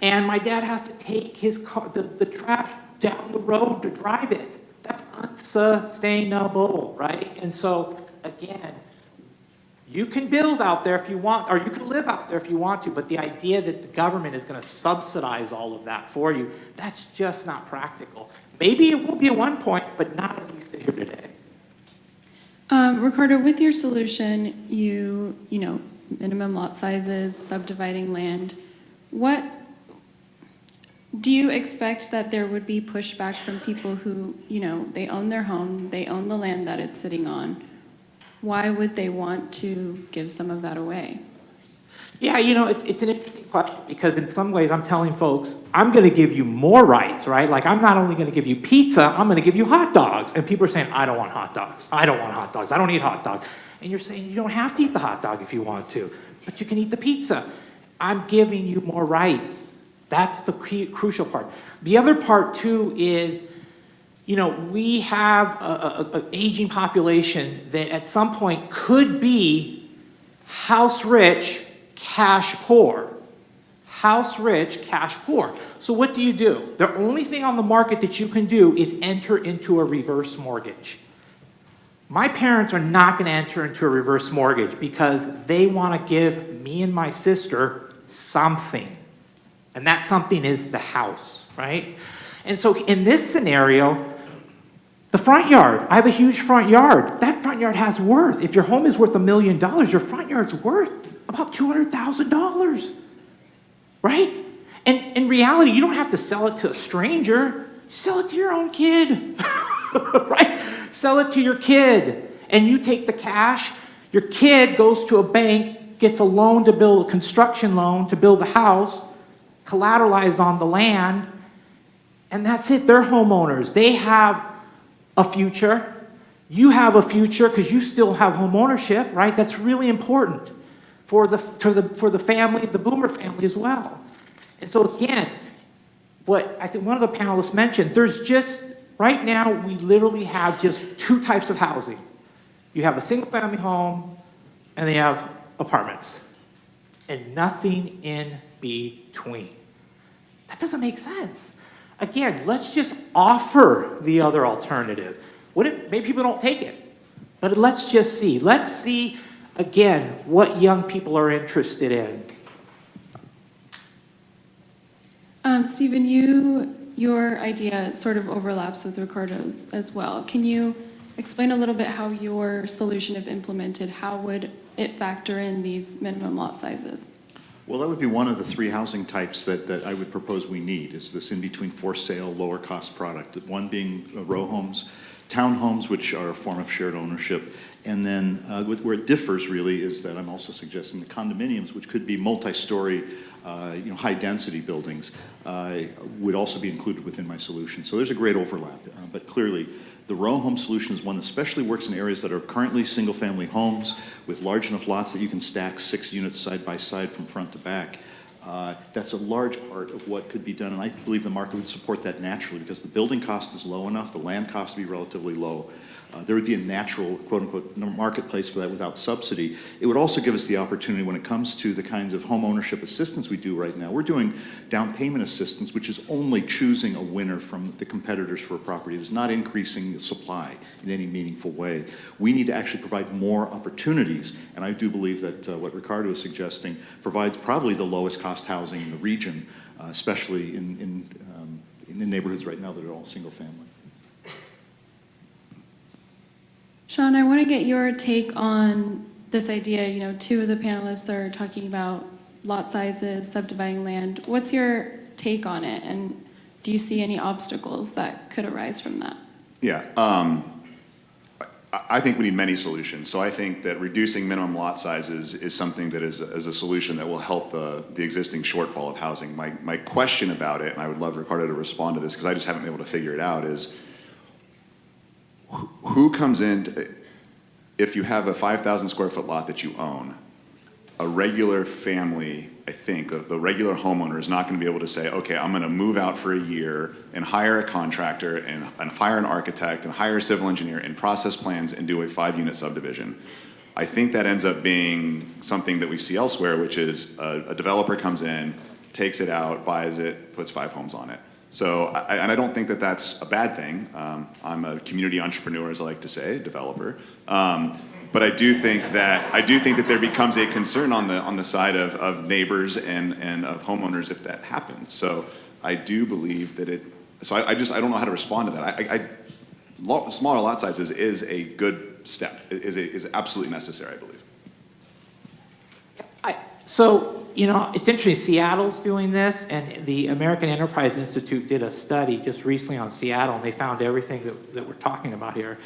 Speaker 6: And my dad has to take his car, the trash down the road to drive it. That's unsustainable, right? And so, again, you can build out there if you want, or you can live out there if you want to, but the idea that the government is going to subsidize all of that for you, that's just not practical. Maybe it will be at one point, but not as we sit here today.
Speaker 1: Ricardo, with your solution, you know, minimum lot sizes, subdividing land, what do you expect that there would be pushback from people who, you know, they own their home, they own the land that it's sitting on? Why would they want to give some of that away?
Speaker 6: Yeah, you know, it's an interesting question because in some ways I'm telling folks, I'm going to give you more rights, right? Like I'm not only going to give you pizza, I'm going to give you hot dogs. And people are saying, I don't want hot dogs. I don't want hot dogs. I don't eat hot dogs. And you're saying you don't have to eat the hot dog if you want to, but you can eat the pizza. I'm giving you more rights. That's the crucial part. The other part too is, you know, we have an aging population that at some point could be house rich, cash poor. House rich, cash poor. So what do? The only thing on the market that you can do is enter into a reverse mortgage. My parents are not going to enter into a reverse mortgage because they want to give me and my sister something. And that something is the house, right? And so in this scenario, the front yard, I have a huge front yard. That front yard has worth. If your home is worth $1 million, your front yard's worth about $200,000, right? And in reality, you don't have to sell it to a stranger. You sell it to your own kid, right? Sell it to your kid, and you take the cash. Your kid goes to a bank, gets a loan to build a construction loan to build a house, collateralized on the land, and that's it. They're homeowners. They have a future. You have a future because you still have home ownership, right? That's really important for the family, the boomer family as well. And so again, what I think one of the panelists mentioned, there's just, right now, we literally have just two types of housing. You have a single family home and they have apartments and nothing in between. That doesn't make sense. Again, let's just offer the other alternative. Maybe people don't take it, but let's just see. Let's see, again, what young people are interested in.
Speaker 1: Stephen, your idea sort of overlaps with Ricardo's as well. Can you explain a little bit how your solution, if implemented, how would it factor in these minimum lot sizes?
Speaker 9: Well, that would be one of the three housing types that I would propose we need, is this in-between for sale, lower cost product. One being row homes, townhomes, which are a form of shared ownership. And then where it differs really is that I'm also suggesting the condominiums, which could be multi-story, high-density buildings, would also be included within my solution. So there's a great overlap, but clearly the row home solution is one that especially works in areas that are currently single-family homes with large enough lots that you can stack 6 units side by side from front to back. That's a large part of what could be done, and I believe the market would support that naturally because the building cost is low enough, the land cost would be relatively low. There would be a natural, quote-unquote, marketplace for that without subsidy. It would also give us the opportunity when it comes to the kinds of home ownership assistance we do right now. We're doing down payment assistance, which is only choosing a winner from the competitors for a property. It is not increasing the supply in any meaningful way. We need to actually provide more opportunities, and I do believe that what Ricardo is suggesting provides probably the lowest cost housing in the region, especially in neighborhoods right now that are all single family.
Speaker 1: Sean, I want to get your take on this idea. Two of the panelists are talking about lot sizes, subdividing land. What's your take on it? And do you see any obstacles that could arise from that?
Speaker 8: Yeah, I think we need many solutions. So I think that reducing minimum lot sizes is something that is a solution that will help the existing shortfall of housing. My question about it, and I would love Ricardo to respond to this because I just haven't been able to figure it out, is who comes in, if you have a 5,000 square foot lot that you own, a regular family, I think, the regular homeowner is not going to be able to say, okay, I'm going to move out for a year and hire a contractor and hire an architect and hire a civil engineer and process plans and do a 5-unit subdivision. I think that ends up being something that we see elsewhere, which is a developer comes in, takes it out, buys it, puts 5 homes on it. So, and I don't think that that's a bad thing. I'm a community entrepreneur, as I like to say, developer. But I do think that there becomes a concern on the side of neighbors and of homeowners if that happens. So I do believe that I don't know how to respond to that. Smaller lot sizes is a good step. It is absolutely necessary, I believe.
Speaker 6: So, it's interesting, Seattle's doing this, and the American Enterprise Institute did a study just recently on Seattle, and they found everything that we're talking about here.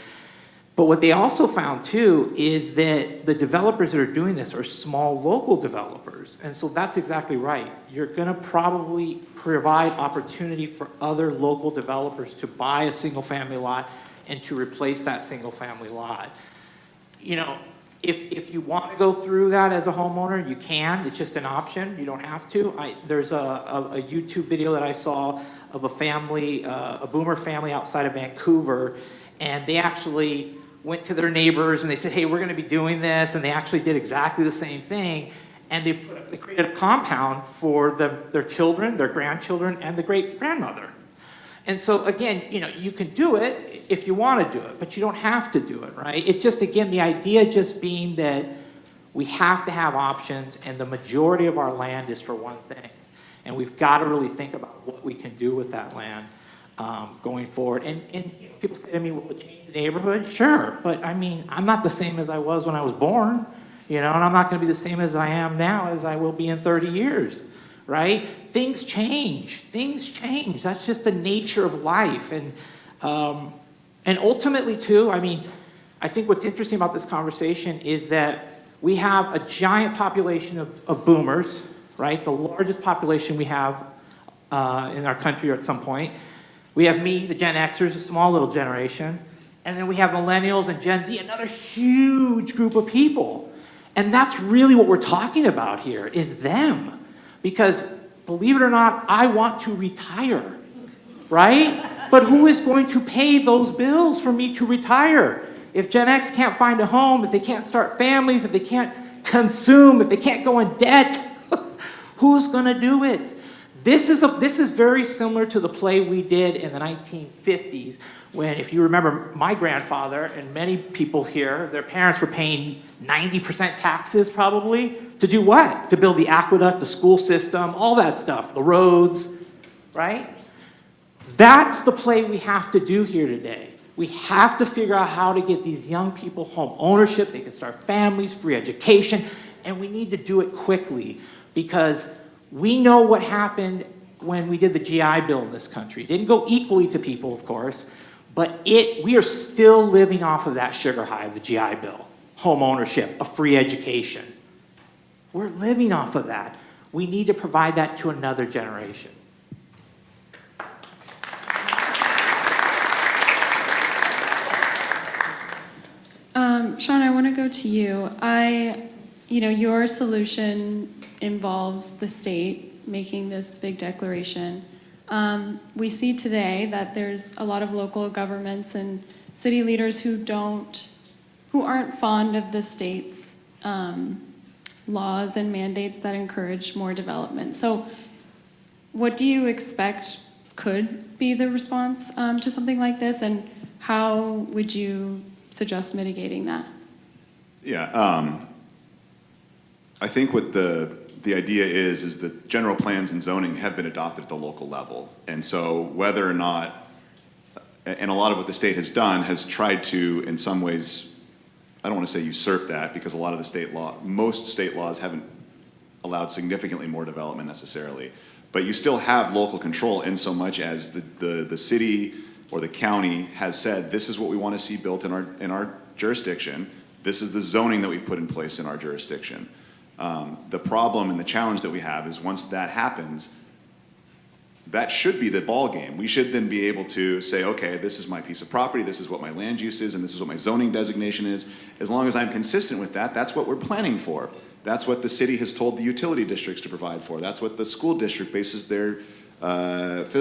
Speaker 6: But what they also found, too, is that the developers that are doing this are small local developers. And so that's exactly right. You're going to probably provide opportunity for other local developers to buy a single-family lot and to replace that single-family lot. If you want to go through that as a homeowner, you can. It's just an option. You don't have to. There's a YouTube video that I saw of a family, a boomer family outside of Vancouver, and they actually went to their neighbors and they said, hey, we're going to be doing this, and they actually did exactly the same thing, and they created a compound for their children, their grandchildren, and the great-grandmother. And so, again, you can do it if you want to do it, but you don't have to do it, right? It's just, again, the idea just being that we have to have options, and the majority of our land is for one thing. And we've got to really think about what we can do with that land going forward. And people say to me, will it change the neighborhood? Sure, but I'm not the same as I was when I was born, and I'm not going to be the same as I am now as I will be in 30 years. Right? Things change. That's just the nature of life. And ultimately, too, I think what's interesting about this conversation is that we have a giant population of boomers, right? The largest population we have in our country at some point. We have me, the Gen Xers, a small little generation. And then we have millennials and Gen Z, another huge group of people. And that's really what we're talking about here, is them. Because, believe it or not, I want to retire, right? But who is going to pay those bills for me to retire? If Gen X can't find a home, if they can't start families, if they can't consume, if they can't go in debt, who's going to do it? This is very similar to the play we did in the 1950s when, if you remember, my grandfather and many people here, their parents were paying 90% taxes probably to do what? To build the aqueduct, the school system, all that stuff, the roads, right? That's the play we have to do here today. We have to figure out how to get these young people home ownership, they can start families, free education, and we need to do it quickly because we know what happened when we did the GI Bill in this country. It didn't go equally to people, of course, but we are still living off of that sugar high of the GI Bill. Home ownership, a free education. We're living off of that. We need to provide that to another generation.
Speaker 1: Sean, I want to go to you. Your solution involves the state making this big declaration. We see today that there's a lot of local governments and city leaders who aren't fond of the state's laws and mandates that encourage more development. So what do you expect could be the response to something like this, and how would you suggest mitigating that?
Speaker 8: Yeah, I think what the idea is that general plans and zoning have been adopted at the local level. And so whether or not, and a lot of what the state has done has tried to, in some ways, I don't want to say usurp that, because a lot of the most state laws haven't allowed significantly more development necessarily. But you still have local control in so much as the city or the county has said, this is what we want to see built in our jurisdiction. This is the zoning that we've put in place in our jurisdiction. The problem and the challenge that we have is once that happens, That should be the ball game. We should then be able to say, okay, this is my piece of property, this is what my land use is, and this is what my zoning designation is. As long as I'm consistent with that, that's what we're planning for. That's what the city has told the utility districts to provide for. That's what the school district bases their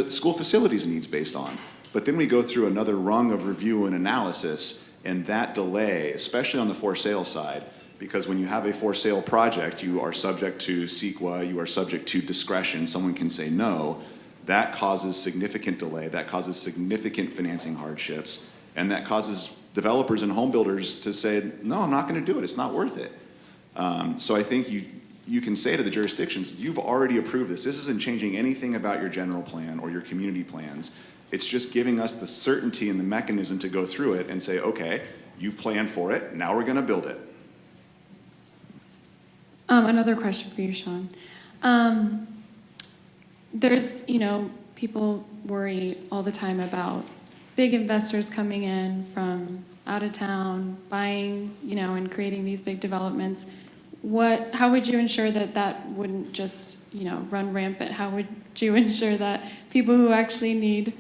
Speaker 8: school facilities needs based on. But then we go through another rung of review and analysis, and that delay, especially on the for sale side, because when you have a for sale project, you are subject to CEQA, you are subject to discretion, someone can say no. That causes significant delay, that causes significant financing hardships, and that causes developers and home builders to say, no, I'm not gonna do it, it's not worth it. So I think you can say to the jurisdictions, you've already approved this. This isn't changing anything about your general plan or your community plans. It's just giving us the certainty and the mechanism to go through it and say, okay, you've planned for it, now we're gonna build it.
Speaker 1: Another question for you, Sean. There's, people worry all the time about big investors coming in from out of town, buying, and creating these big developments. How would you ensure that that wouldn't just, run rampant? How would you ensure that people who actually need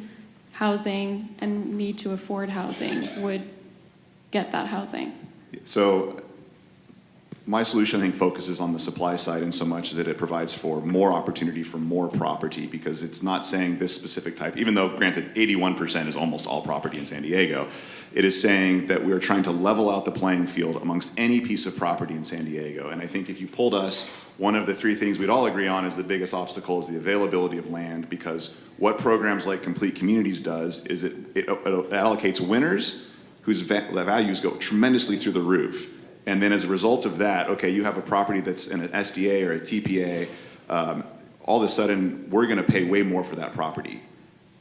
Speaker 1: housing and need to afford housing would get that housing?
Speaker 8: So my solution, I think, focuses on the supply side in so much that it provides for more opportunity for more property, because it's not saying this specific type, even though granted 81% is almost all property in San Diego, it is saying that we're trying to level out the playing field amongst any piece of property in San Diego. And I think if you polled us, one of the three things we'd all agree on is the biggest obstacle is the availability of land, because what programs like Complete Communities does is it allocates winners whose values go tremendously through the roof. And then as a result of that, okay, you have a property that's in an SDA or a TPA, all of a sudden we're gonna pay way more for that property.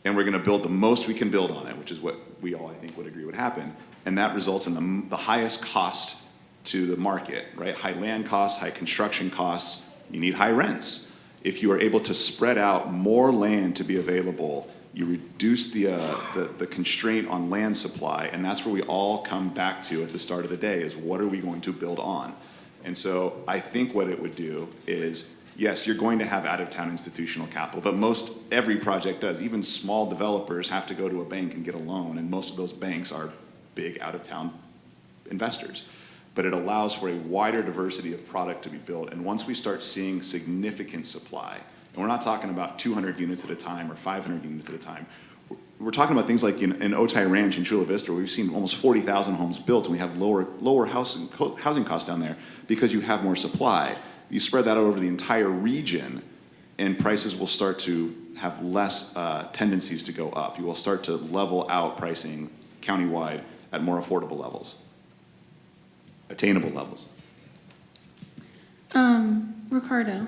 Speaker 8: And we're gonna build the most we can build on it, which is what we all, I think, would agree would happen. And that results in the highest cost to the market, right? High land costs, high construction costs, you need high rents. If you are able to spread out more land to be available, you reduce the constraint on land supply, and that's where we all come back to at the start of the day, is what are we going to build on? And so I think what it would do is, yes, you're going to have out-of-town institutional capital, but every project does. Even small developers have to go to a bank and get a loan, and most of those banks are big out-of-town investors. But it allows for a wider diversity of product to be built, and once we start seeing significant supply, and we're not talking about 200 units at a time or 500 units at a time. We're talking about things like in Otay Ranch in Chula Vista, where we've seen almost 40,000 homes built, and we have lower housing costs down there because you have more supply. You spread that out over the entire region, and prices will start to have less tendencies to go up. You will start to level out pricing countywide at more affordable levels, attainable levels.
Speaker 1: Ricardo,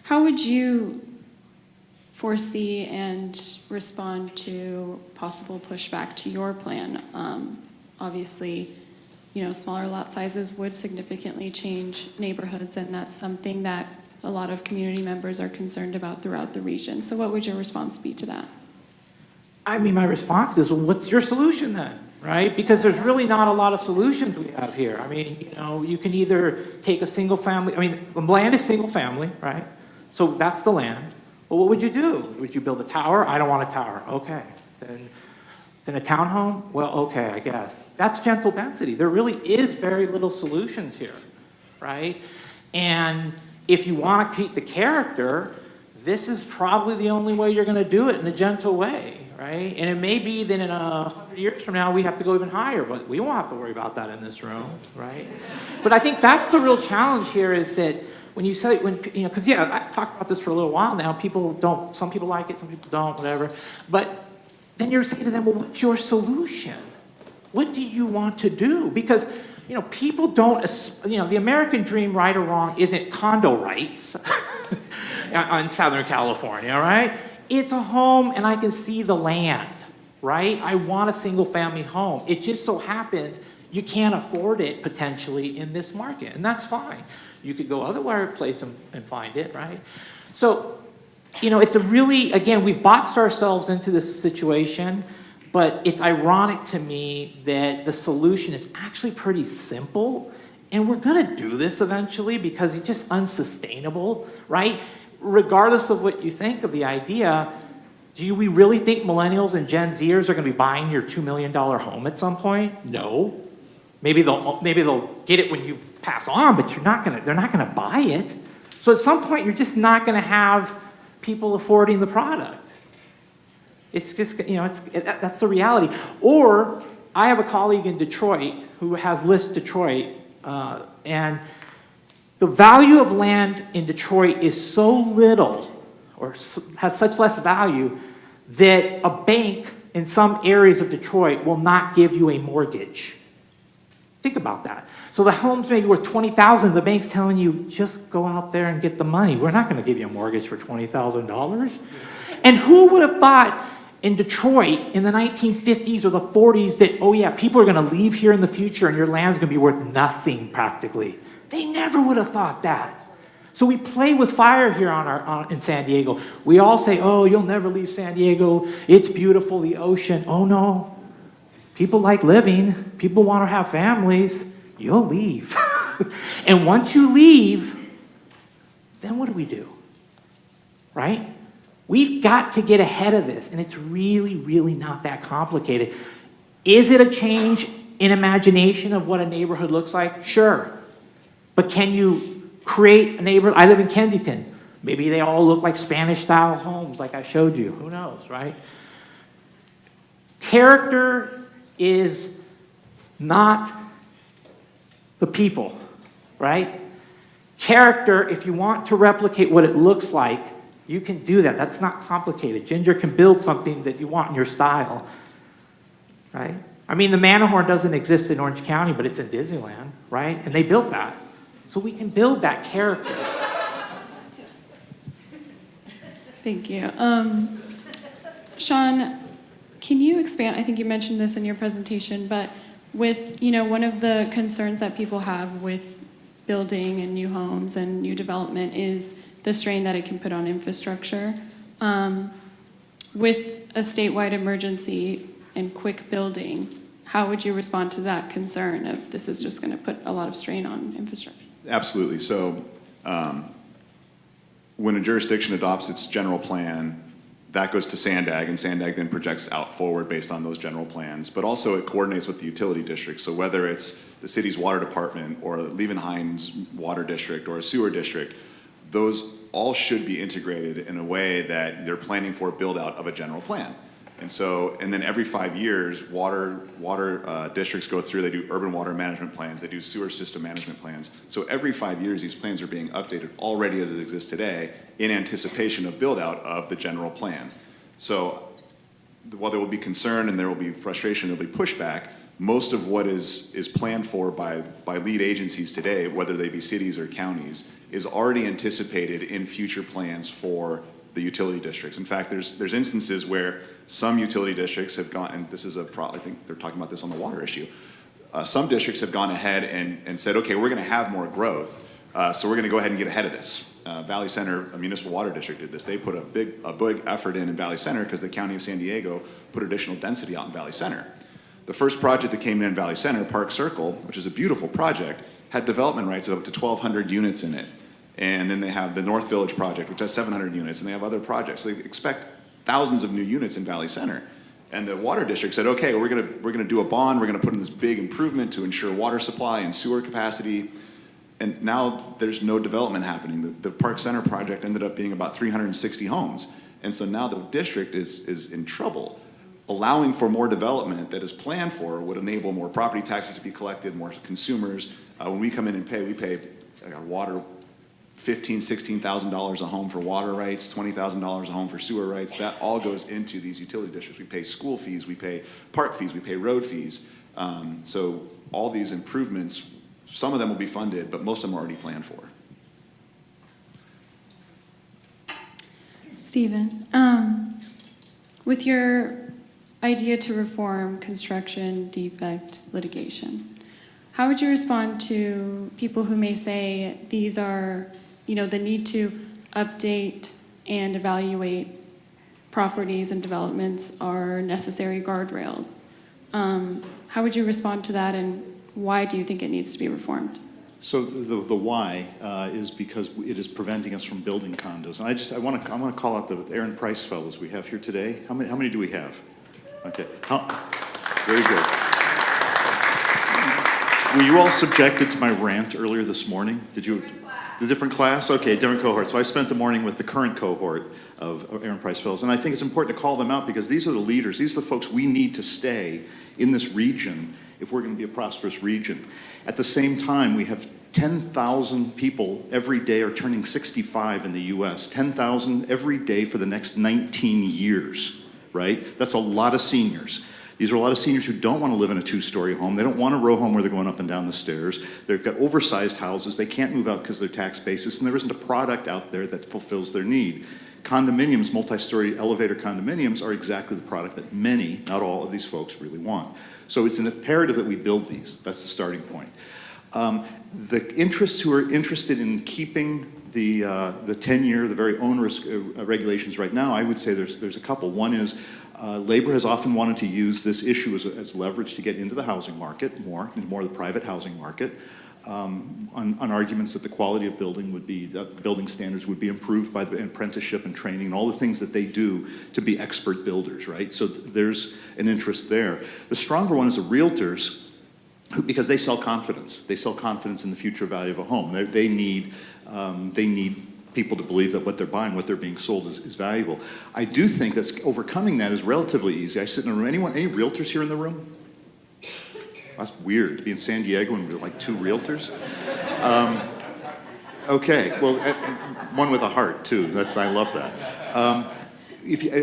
Speaker 1: how would you foresee and respond to possible pushback to your plan? Obviously, smaller lot sizes would significantly change neighborhoods, and that's something that a lot of community members are concerned about throughout the region. So what would your response be to that?
Speaker 6: I mean, my response is, well, what's your solution then, right? Because there's really not a lot of solutions we have here. I mean, you can either take a single family, the land is single family, right? So that's the land. Well, what would you do? Would you build a tower? I don't want a tower. Okay. Then a townhome? Well, okay, I guess. That's gentle density. There really is very little solutions here, right? And if you want to keep the character, this is probably the only way you're going to do it in a gentle way, right? And it may be that in 100 years from now, we have to go even higher, but we won't have to worry about that in this room, right? But I think that's the real challenge here, is that when you say, because I talked about this for a little while now, some people like it, some people don't, whatever. But then you're saying to them, well, what's your solution? What do you want to do? Because, people don't, the American dream, right or wrong, isn't condo rights in Southern California, right? It's a home and I can see the land, right? I want a single family home. It just so happens you can't afford it potentially in this market, and that's fine. You could go other place and find it, right? So, it's a really, again, we've boxed ourselves into this situation, but it's ironic to me that the solution is actually pretty simple, and we're gonna do this eventually because it's just unsustainable, right? Regardless of what you think of the idea, Do we really think millennials and Gen Zers are going to be buying your $2 million home at some point? No. Maybe they'll get it when you pass on, but they're not going to buy it. So at some point, you're just not going to have people affording the product. It's just, that's the reality. Or I have a colleague in Detroit who has List Detroit, and the value of land in Detroit is so little, or has such less value, that a bank in some areas of Detroit will not give you a mortgage. Think about that. So the home's maybe worth $20,000. The bank's telling you, just go out there and get the money. We're not going to give you a mortgage for $20,000. And who would have thought in Detroit in the 1950s or the 40s that, oh yeah, people are going to leave here in the future and your land's going to be worth nothing practically? They never would have thought that. So we play with fire here in San Diego. We all say, oh, you'll never leave San Diego. It's beautiful, the ocean. Oh no. People like living. People want to have families. You'll leave. And once you leave, then what do? Right? We've got to get ahead of this, and it's really, really not that complicated. Is it a change in imagination of what a neighborhood looks like? Sure. But can you create a neighborhood? I live in Kensington. Maybe they all look like Spanish-style homes like I showed you. Who knows, right? Character is not the people, right? Character, if you want to replicate what it looks like, you can do that. That's not complicated. Ginger can build something that you want in your style, right? I mean, the Matterhorn doesn't exist in Orange County, but it's in Disneyland, right? And they built that. So we can build that character.
Speaker 1: Thank you. Sean, can you expand? I think you mentioned this in your presentation, but with, one of the concerns that people have with building and new homes and new development is the strain that it can put on infrastructure. With a statewide emergency and quick building, how would you respond to that concern of this is just going to put a lot of strain on infrastructure?
Speaker 8: Absolutely. So when a jurisdiction adopts its general plan, that goes to SANDAG, and SANDAG then projects out forward based on those general plans. But also it coordinates with the utility district. So whether it's the city's water department or Liebenheim's water district or a sewer district, those all should be integrated in a way that they're planning for a build out of a general plan. And then every 5 years, water districts go through, they do urban water management plans, they do sewer system management plans. So every 5 years, these plans are being updated already as it exists today in anticipation of build out of the general plan. So while there will be concern and there will be frustration, there will be pushback, most of what is planned for by lead agencies today, whether they be cities or counties, is already anticipated in future plans for the utility districts. In fact, there's instances where some utility districts have gone, and this is I think they're talking about this on the water issue. Some districts have gone ahead and said, okay, we're going to have more growth, so we're going to go ahead and get ahead of this. Valley Center, a municipal water district, did this. They put a big effort in Valley Center because the County of San Diego put additional density out in Valley Center. The first project that came in Valley Center, Park Circle, which is a beautiful project, had development rights of up to 1,200 units in it. And then they have the North Village project, which has 700 units, and they have other projects. So they expect thousands of new units in Valley Center. And the water district said, okay, we're gonna do a bond, we're gonna put in this big improvement to ensure water supply and sewer capacity. And now there's no development happening. The Park Center project ended up being about 360 homes. And so now the district is in trouble. Allowing for more development that is planned for would enable more property taxes to be collected, more consumers. When we come in and pay, we pay water $15,000, $16,000 a home for water rights, $20,000 a home for sewer rights. That all goes into these utility districts. We pay school fees, we pay park fees, we pay road fees. So all these improvements, some of them will be funded, but most of them are already planned for.
Speaker 1: Stephen, with your idea to reform construction defect litigation, how would you respond to people who may say these are, the need to update and evaluate properties and developments are necessary guardrails? How would you respond to that, and why do you think it needs to be reformed?
Speaker 9: So the why is because it is preventing us from building condos. And I want to call out the Aaron Price fellows we have here today. How many do we have? Okay. Very good. Were you all subjected to my rant earlier this morning? Did you? The different class? Okay, different cohort. So I spent the morning with the current cohort of Aaron Price fellows, and I think it's important to call them out because these are the leaders. These are the folks we need to stay in this region if we're going to be a prosperous region. At the same time, we have 10,000 people every day are turning 65 in the US. 10,000 every day for the next 19 years, right? That's a lot of seniors. These are a lot of seniors who don't want to live in a two-story home. They don't want a row home where they're going up and down the stairs. They've got oversized houses. They can't move out because of their tax basis, and there isn't a product out there that fulfills their need. Condominiums, multi-story elevator condominiums, are exactly the product that many, not all, of these folks really want. So it's an imperative that we build these. That's the starting point. The interests who are interested in keeping the 10-year, the very onerous regulations right now, I would say there's a couple. One is labor has often wanted to use this issue as leverage to get into the housing market into more of the private housing market, on arguments that the quality of building would be, that building standards would be improved by the apprenticeship and training and all the things that they do to be expert builders, right? So there's an interest there. The stronger one is the realtors, because they sell confidence. They sell confidence in the future value of a home. They need people to believe that what they're buying, what they're being sold is valuable. I do think that's overcoming that is relatively easy. I sit in a room. Any realtors here in the room? That's weird to be in San Diego and we're like two realtors. Okay, well, one with a heart too. I love that.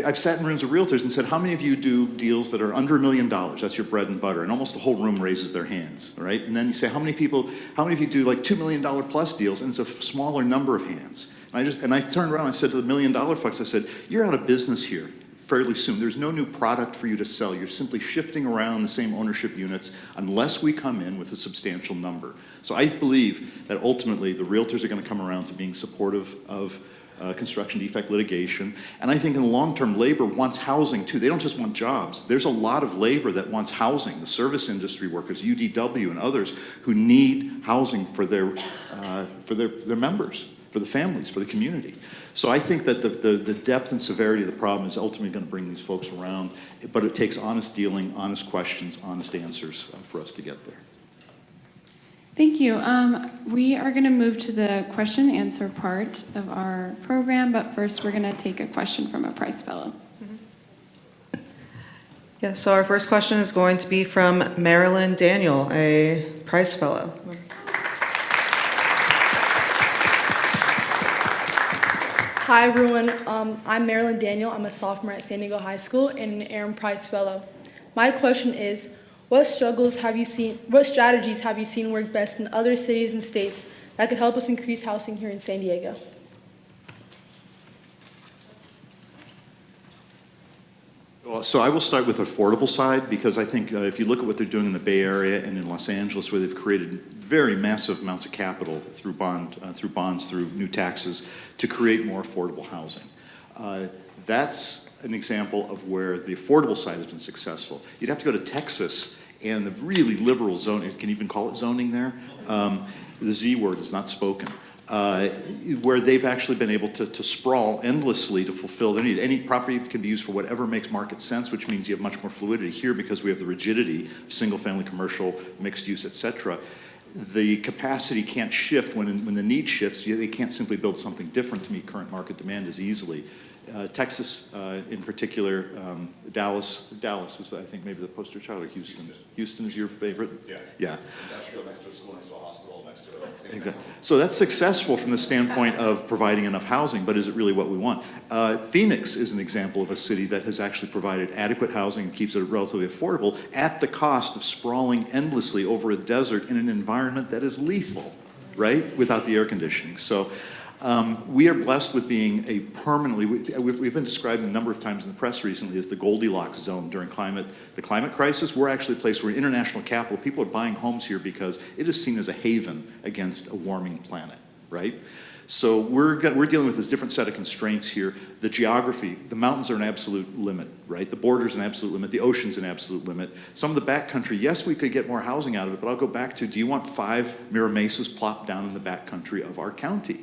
Speaker 9: I've sat in rooms of realtors and said, how many of you do deals that are under $1 million? That's your bread and butter. And almost the whole room raises their hands, right? And then you say, how many of you do like $2 million plus deals? And it's a smaller number of hands. And I turned around and I said to the $1 million folks, I said, you're out of business here fairly soon. There's no new product for you to sell. You're simply shifting around the same ownership units unless we come in with a substantial number. So I believe that ultimately the realtors are going to come around to being supportive of construction defect litigation. And I think in the long term, labor wants housing too. They don't just want jobs. There's a lot of labor that wants housing. The service industry workers, UDW and others, who need housing for their members, for the families, for the community. So I think that the depth and severity of the problem is ultimately going to bring these folks around, but it takes honest dealing, honest questions, honest answers for us to get there.
Speaker 1: Thank you. We are going to move to the question and answer part of our program, but first we're going to take a question from a Price Fellow.
Speaker 2: Yeah, so our first question is going to be from Marilyn Daniel, a Price Fellow.
Speaker 10: Hi everyone, I'm Marilyn Daniel. I'm a sophomore at San Diego High School and an Aaron Price Fellow. My question is, what strategies have you seen work best in other cities and states that could help us increase housing here in San Diego?
Speaker 9: Well, so I will start with the affordable side because I think if you look at what they're doing in the Bay Area and in Los Angeles, where they've created very massive amounts of capital through bonds, through new taxes, to create more affordable housing. That's an example of where the affordable side has been successful. You'd have to go to Texas and the really liberal zoning, can you even call it zoning there? The Z word is not spoken. Where they've actually been able to sprawl endlessly to fulfill their need. Any property can be used for whatever makes market sense, which means you have much more fluidity here because we have the rigidity of single-family, commercial, mixed use, et cetera. The capacity can't shift when the need shifts. They can't simply build something different to meet current market demand as easily. Texas, in particular, Dallas is, I think, maybe the poster child, or Houston. Houston is your favorite? Yeah.
Speaker 8: Industrial next to a school, next to a hospital, next to a...
Speaker 9: Exactly. So that's successful from the standpoint of providing enough housing, but is it really what we want? Phoenix is an example of a city that has actually provided adequate housing and keeps it relatively affordable at the cost of sprawling endlessly over a desert in an environment that is lethal, right? Without the air conditioning. So we are blessed with being a permanently, we've been described a number of times in the press recently as the Goldilocks zone during the climate crisis. We're actually a place where international capital, people are buying homes here because it is seen as a haven against a warming planet, right? So we're dealing with this different set of constraints here. The geography, the mountains are an absolute limit, right? The border's an absolute limit, the ocean's an absolute limit. Some of the backcountry, yes, we could get more housing out of it, but I'll go back to, do you want 5 Mira Mesas plopped down in the backcountry of our county?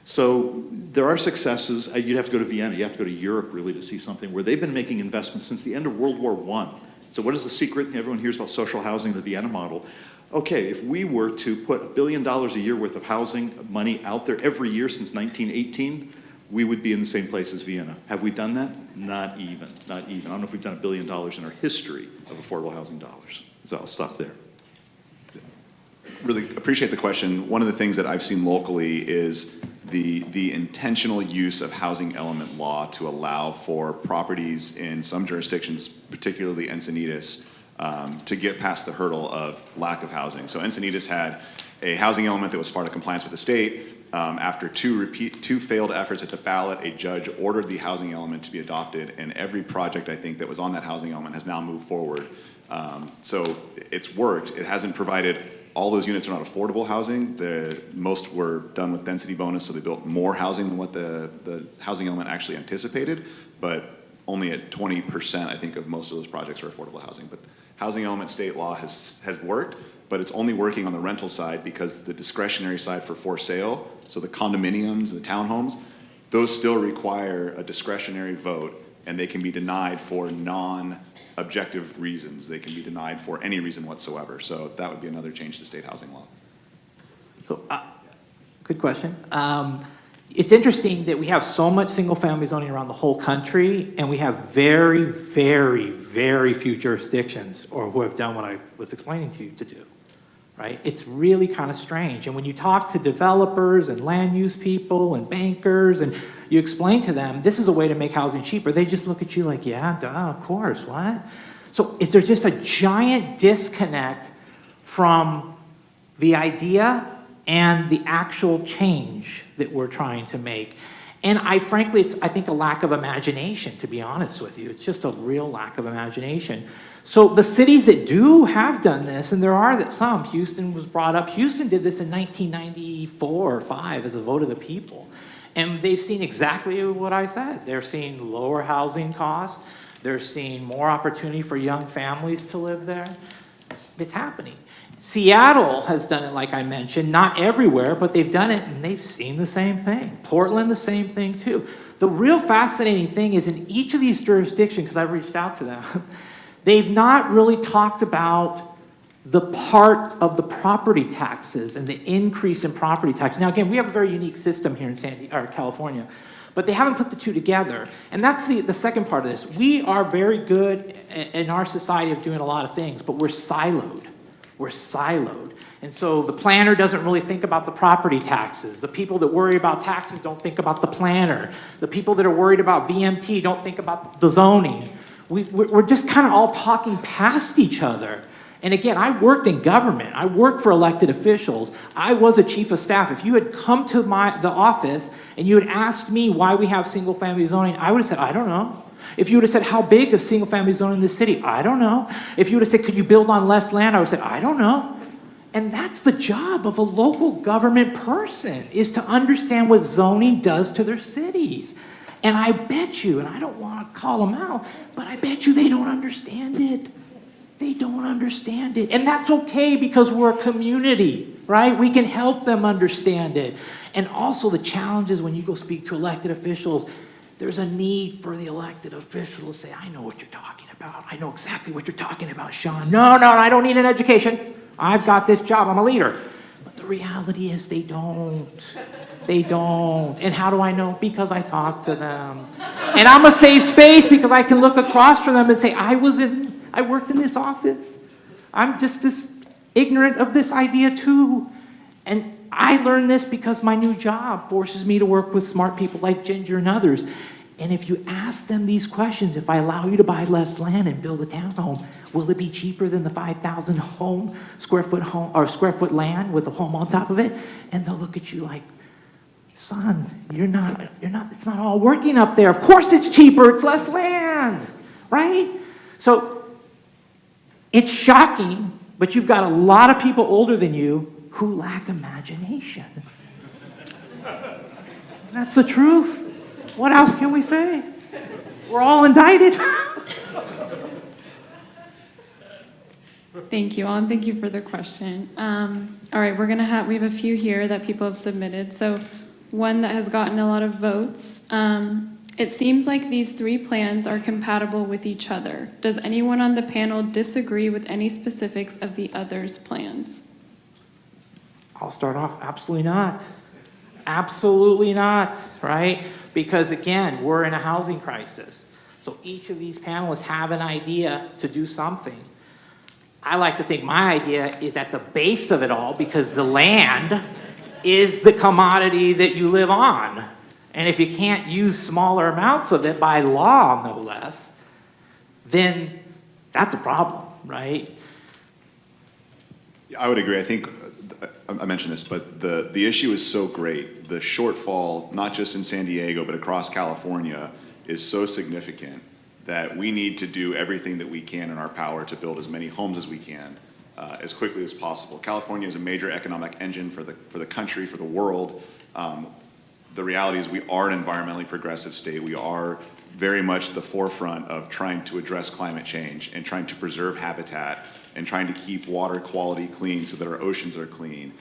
Speaker 9: So there are successes. You'd have to go to Vienna, you have to go to Europe really to see something where they've been making investments since the end of World War I. So what is the secret? Everyone hears about social housing, the Vienna model. Okay, if we were to put $1 billion a year worth of housing money out there every year since 1918, we would be in the same place as Vienna. Have we done that? Not even, not even. I don't know if we've done $1 billion in our history of affordable housing dollars. So I'll stop there.
Speaker 8: Really appreciate the question. One of the things that I've seen locally is the intentional use of housing element law to allow for properties in some jurisdictions, particularly Encinitas, to get past the hurdle of lack of housing. So Encinitas had a housing element that was far to compliance with the state. After two failed efforts at the ballot, a judge ordered the housing element to be adopted, and every project, I think, that was on that housing element has now moved forward. So it's worked. It hasn't provided, all those units are not affordable housing. Most were done with density bonus, so they built more housing than what the housing element actually anticipated, but only at 20%, I think, of most of those projects are affordable housing. But housing element state law has worked, but it's only working on the rental side because the discretionary side for sale, so the condominiums, the townhomes, those still require a discretionary vote, and they can be denied for non-objective reasons. They can be denied for any reason whatsoever. So that would be another change to state housing law.
Speaker 6: So, good question. It's interesting that we have so much single-family zoning around the whole country, and we have very, very, very few jurisdictions or who have done what I was explaining to you to do, right? It's really kind of strange. And when you talk to developers and land use people and bankers, and you explain to them, this is a way to make housing cheaper, they just look at you like, yeah, duh, of course, what? So is there just a giant disconnect from the idea and the actual change that we're trying to make? And frankly, it's, I think, a lack of imagination, to be honest with you. It's just a real lack of imagination. So the cities that do have done this, and there are some, Houston was brought up. Houston did this in 1994 or 5 as a vote of the people. And they've seen exactly what I said. They're seeing lower housing costs. They're seeing more opportunity for young families to live there. It's happening. Seattle has done it, like I mentioned, not everywhere, but they've done it and they've seen the same thing. Portland, the same thing too. The real fascinating thing is in each of these jurisdictions, because I've reached out to them, they've not really talked about the part of the property taxes and the increase in property taxes. Now again, we have a very unique system here in California, but they haven't put the two together. And that's the second part of this. We are very good in our society of doing a lot of things, but we're siloed. We're siloed. And so the planner doesn't really think about the property taxes. The people that worry about taxes don't think about the planner. The people that are worried about VMT don't think about the zoning. We're just kind of all talking past each other. And again, I worked in government. I worked for elected officials. I was a chief of staff. If you had come to the office and you had asked me why we have single family zoning, I would have said, I don't know. If you would have said, how big is single family zoning in the city? I don't know. If you would have said, could you build on less land? I would have said, I don't know. And that's the job of a local government person, is to understand what zoning does to their cities. And I bet you, and I don't want to call them out, but I bet you they don't understand it. They don't understand it. And that's okay because we're a community, right? We can help them understand it. And also the challenge is when you go speak to elected officials, there's a need for the elected official to say, I know what you're talking about. I know exactly what you're talking about, Sean. No, I don't need an education. I've got this job. I'm a leader. But the reality is they don't. They don't. And how do I know? Because I talk to them. And I'm a safe space because I can look across from them and say, I worked in this office. I'm just this ignorant of this idea too. And I learned this because my new job forces me to work with smart people like Ginger and others. And if you ask them these questions, if I allow you to buy less land and build a townhome, will it be cheaper than the 5,000 square foot land with a home on top of it? And they'll look at you like, son, it's not all working up there. Of course it's cheaper, it's less land, right? So it's shocking, but you've got a lot of people older than you who lack imagination.
Speaker 11: That's the truth. What else can we say? We're all indicted.
Speaker 1: Thank you all, and thank you for the question. All right, we have a few here that people have submitted. So one that has gotten a lot of votes. It seems like these three plans are compatible with each other. Does anyone on the panel disagree with any specifics of the other's plans?
Speaker 11: I'll start off, absolutely not. Absolutely not, right? Because again, we're in a housing crisis. So each of these panelists have an idea to do something. I like to think my idea is at the base of it all because the land is the commodity that you live on. And if you can't use smaller amounts of it by law, no less, then that's a problem, right?
Speaker 8: I would agree. I think I mentioned this, but the issue is so great. The shortfall, not just in San Diego, but across California, is so significant that we need to do everything that we can in our power to build as many homes as we can as quickly as possible. California is a major economic engine for the country, for the world. The reality is we are an environmentally progressive state. We are very much the forefront of trying to address climate change and trying to preserve habitat and trying to keep water quality clean so that our oceans are clean.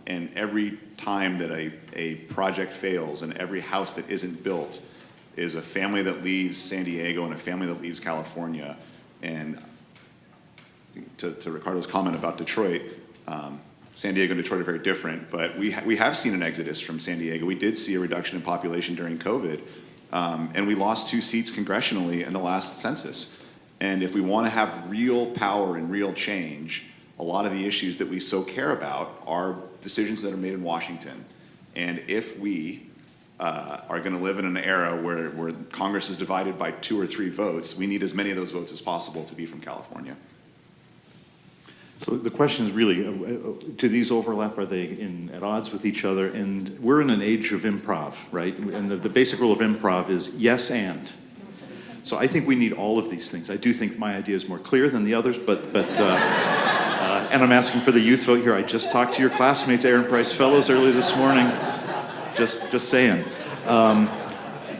Speaker 8: And every time that a project fails and every house that isn't built is a family that leaves San Diego and a family that leaves California. And to Ricardo's comment about Detroit, San Diego and Detroit are very different, but we have seen an exodus from San Diego. We did see a reduction in population during COVID, and we lost 2 seats congressionally in the last census. And if we want to have real power and real change, a lot of the issues that we so care about are decisions that are made in Washington. And if we are going to live in an era where Congress is divided by 2 or 3 votes, we need as many of those votes as possible to be from California.
Speaker 9: So the question is really, do these overlap? Are they at odds with each other? And we're in an age of improv, right? And the basic rule of improv is yes and. So I think we need all of these things. I do think my idea is more clear than the others, and I'm asking for the youth vote here. I just talked to your classmates, Aaron Price Fellows, early this morning. Just saying.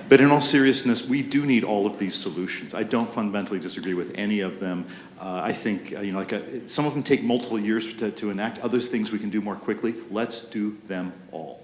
Speaker 9: But in all seriousness, we do need all of these solutions. I don't fundamentally disagree with any of them. I think, some of them take multiple years to enact. Other things we can do more quickly. Let's do them all.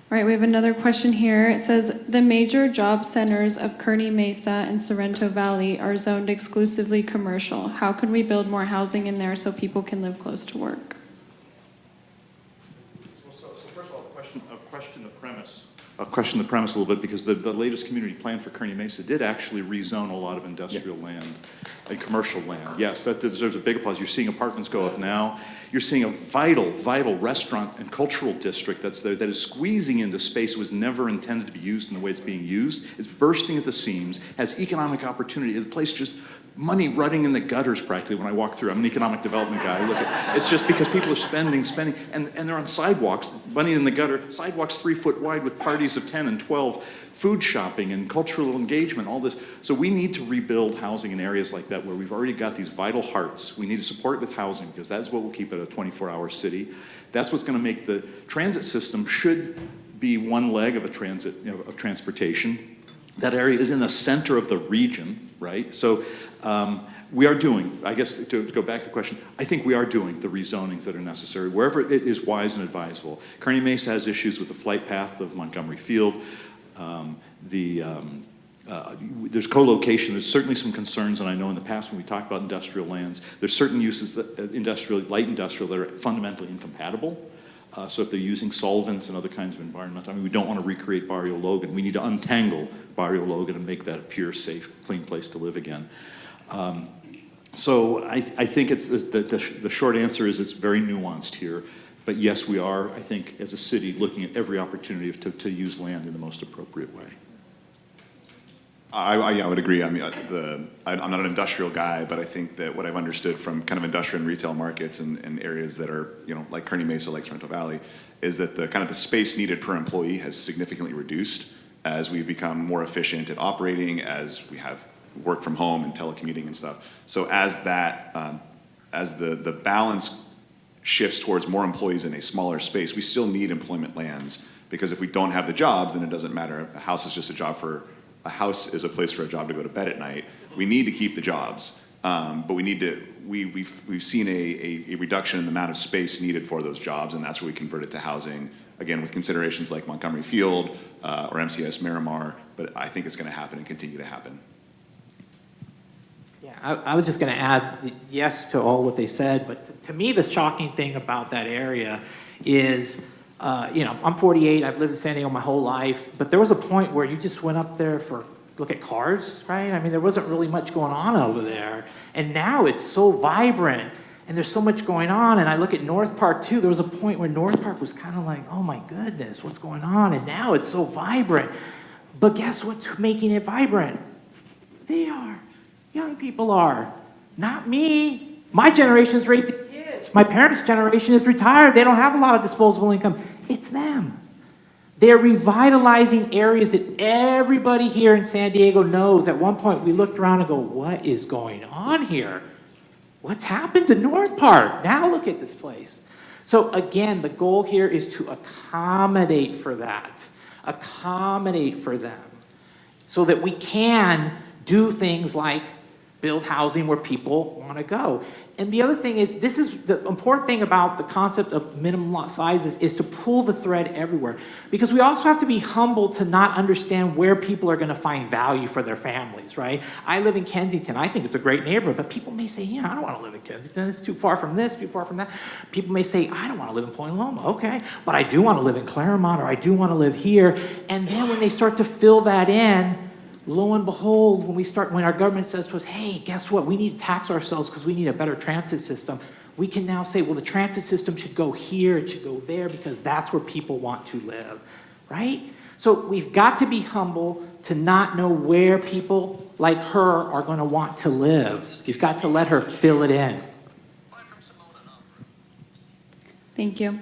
Speaker 1: All right, we have another question here. It says, the major job centers of Kearney Mesa and Sorrento Valley are zoned exclusively commercial. How can we build more housing in there so people can live close to work?
Speaker 9: So first of all, question the premise. I'll question the premise a little bit because the latest community plan for Kearney Mesa did actually rezone a lot of industrial land and commercial land. Yes, that deserves a big applause. You're seeing apartments go up now. You're seeing a vital restaurant and cultural district that's there that is squeezing into space that was never intended to be used in the way it's being used. It's bursting at the seams, has economic opportunity. The place just money running in the gutters practically when I walk through. I'm an economic development guy. It's just because people are spending, and they're on sidewalks, money in the gutter, sidewalks 3 foot wide with parties of 10 and 12, food shopping and cultural engagement, all this. So we need to rebuild housing in areas like that where we've already got these vital hearts. We need to support it with housing because that's what will keep it a 24-hour city. That's what's going to make the transit system should be one leg of a of transportation. That area is in the center of the region, right? So we are doing, I guess to go back to the question, I think we are doing the rezonings that are necessary wherever it is wise and advisable. Kearney Mesa has issues with the flight path of Montgomery Field. There's co-location. There's certainly some concerns, and I know in the past when we talked about industrial lands, there's certain uses that light industrial that are fundamentally incompatible. So if they're using solvents and other kinds of environment, we don't want to recreate Barrio Logan. We need to untangle Barrio Logan and make that a pure, safe, clean place to live again. So I think it's the short answer is it's very nuanced here. But yes, we are, I think, as a city, looking at every opportunity to use land in the most appropriate way.
Speaker 8: I would agree. I'm not an industrial guy, but I think that what I've understood from kind of industrial and retail markets and areas that are, like Kearney Mesa, like Sorrento Valley, is that the space needed per employee has significantly reduced as we've become more efficient at operating, as we have work from home and telecommuting and stuff. So as that, as the balance shifts towards more employees in a smaller space, we still need employment lands, because if we don't have the jobs, then it doesn't matter. A house is just a house is a place for a job to go to bed at night. We need to keep the jobs, but we need to, we've seen a reduction in the amount of space needed for those jobs, and that's where we convert it to housing, again, with considerations like Montgomery Field or MCS Miramar, but I think it's gonna happen and continue to happen.
Speaker 11: Yeah, I was just going to add yes to all what they said, but to me, the shocking thing about that area is, you know, I'm 48, I've lived in San Diego my whole life, but there was a point where you just went up there for look at cars, right? I mean, there wasn't really much going on over there, and now it's so vibrant, and there's so much going on, and I look at North Park too. There was a point where North Park was kind of like, oh my goodness, what's going on? And now it's so vibrant. But guess what's making it vibrant? They are. Young people are. Not me. My generation's raised the kids. My parents' generation is retired. They don't have a lot of disposable income. It's them. They're revitalizing areas that everybody here in San Diego knows. At one point, we looked around and go, what is going on here? What's happened to North Park? Now look at this place. So again, the goal here is to accommodate for that. Accommodate for them so that we can do things like build housing where people want to go. And the other thing is, this is the important thing about the concept of minimum lot sizes, is to pull the thread everywhere. Because we also have to be humble to not understand where people are going to find value for their families, right? I live in Kensington. I think it's a great neighborhood, but people may say, yeah, I don't want to live in Kensington. It's too far from this, too far from that. People may say, I don't want to live in Point Loma. Okay, but I do want to live in Claremont, or I do want to live here. And then when they start to fill that in, lo and behold, when our government says to us, hey, guess what? We need to tax ourselves because we need a better transit system. We can now say, well, the transit system should go here, it should go there, because that's where people want to live, right? So we've got to be humble to not know where people like her are going to want to live. You've got to let her fill it in.
Speaker 1: Thank you.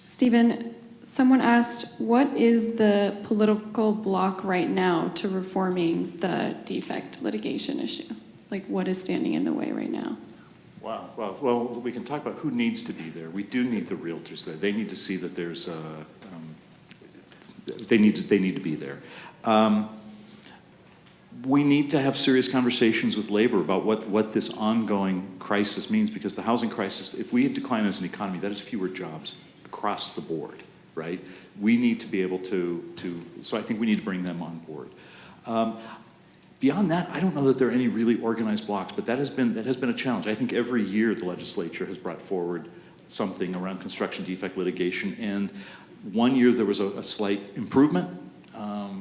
Speaker 1: Stephen, someone asked, what is the political bloc right now to reforming the defect litigation issue? Like, what is standing in the way right now?
Speaker 9: Wow. Well, we can talk about who needs to be there. We do need the realtors there. They need to see that there's they need to be there. We need to have serious conversations with labor about what this ongoing crisis means, because the housing crisis, if we decline as an economy, that is fewer jobs across the board, right? We need to be able so I think we need to bring them on board. Beyond that, I don't know that there are any really organized blocks, but that has been a challenge. I think every year the legislature has brought forward something around construction defect litigation, and one year there was a slight improvement,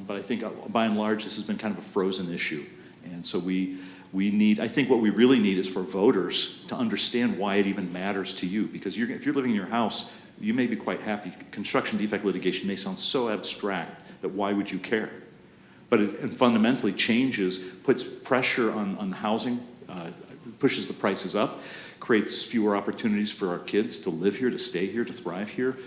Speaker 9: but I think by and large this has been kind of a frozen issue. And so we need, I think what we really need is for voters to understand why it even matters to you, because if you're living in your house, you may be quite happy. Construction defect litigation may sound so abstract that why would you care? But it fundamentally puts pressure on housing, pushes the prices up, creates fewer opportunities for our kids to live here, to stay here, to thrive here.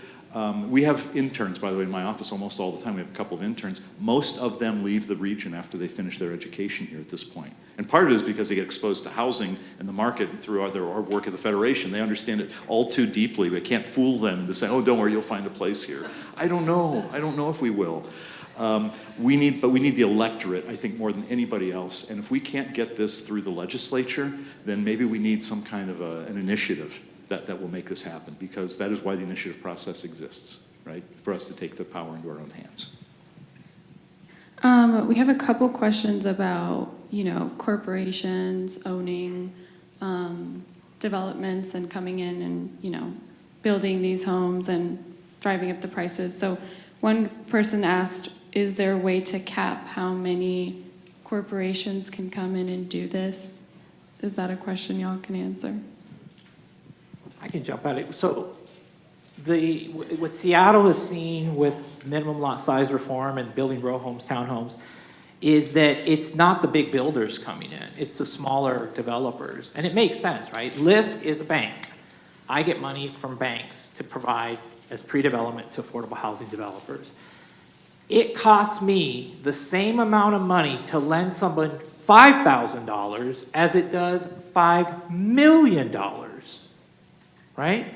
Speaker 9: We have interns, by the way, in my office almost all the time. We have a couple of interns. Most of them leave the region after they finish their education here at this point. And part of it is because they get exposed to housing and the market through their work at the Federation. They understand it all too deeply. We can't fool them into saying, oh, don't worry, you'll find a place here. I don't know. I don't know if we will. We need the electorate, I think, more than anybody else. And if we can't get this through the legislature, then maybe we need some kind of an initiative that will make this happen, because that is why the initiative process exists, right? For us to take the power into our own hands.
Speaker 1: We have a couple questions about, corporations owning developments and coming in and, building these homes and driving up the prices. So one person asked, is there a way to cap how many corporations can come in and do this? Is that a question y'all can answer?
Speaker 11: I can jump at it. So what Seattle has seen with minimum lot size reform and building row homes, townhomes, is that it's not the big builders coming in. It's the smaller developers. And it makes sense, right? LISC is a bank. I get money from banks to provide as pre-development to affordable housing developers. It costs me the same amount of money to lend someone $5,000 as it does $5 million, right?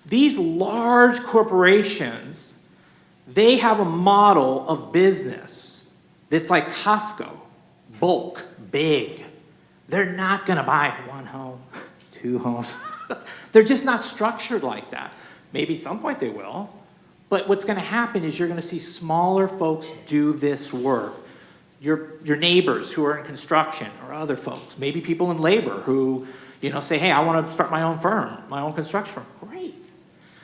Speaker 11: These large corporations, they have a model of business that's like Costco, bulk, big. They're not gonna buy one home, two homes. They're just not structured like that. Maybe at some point they will, but what's gonna happen is you're gonna see smaller folks do this work. Your neighbors who are in construction or other folks, maybe people in labor who, say, hey, I wanna start my own firm, my own construction firm, great.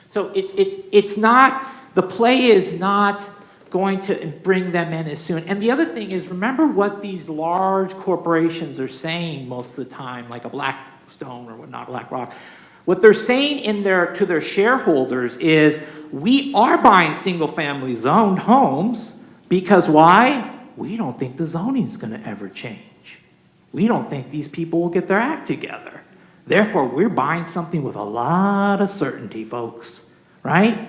Speaker 11: So it's not, the play is not going to bring them in as soon. And the other thing is, remember what these large corporations are saying most of the time, like a Blackstone or whatnot, BlackRock. What they're saying to their shareholders is, we are buying single-family zoned homes because why? We don't think the zoning is going to ever change. We don't think these people will get their act together. Therefore, we're buying something with a lot of certainty, folks, right?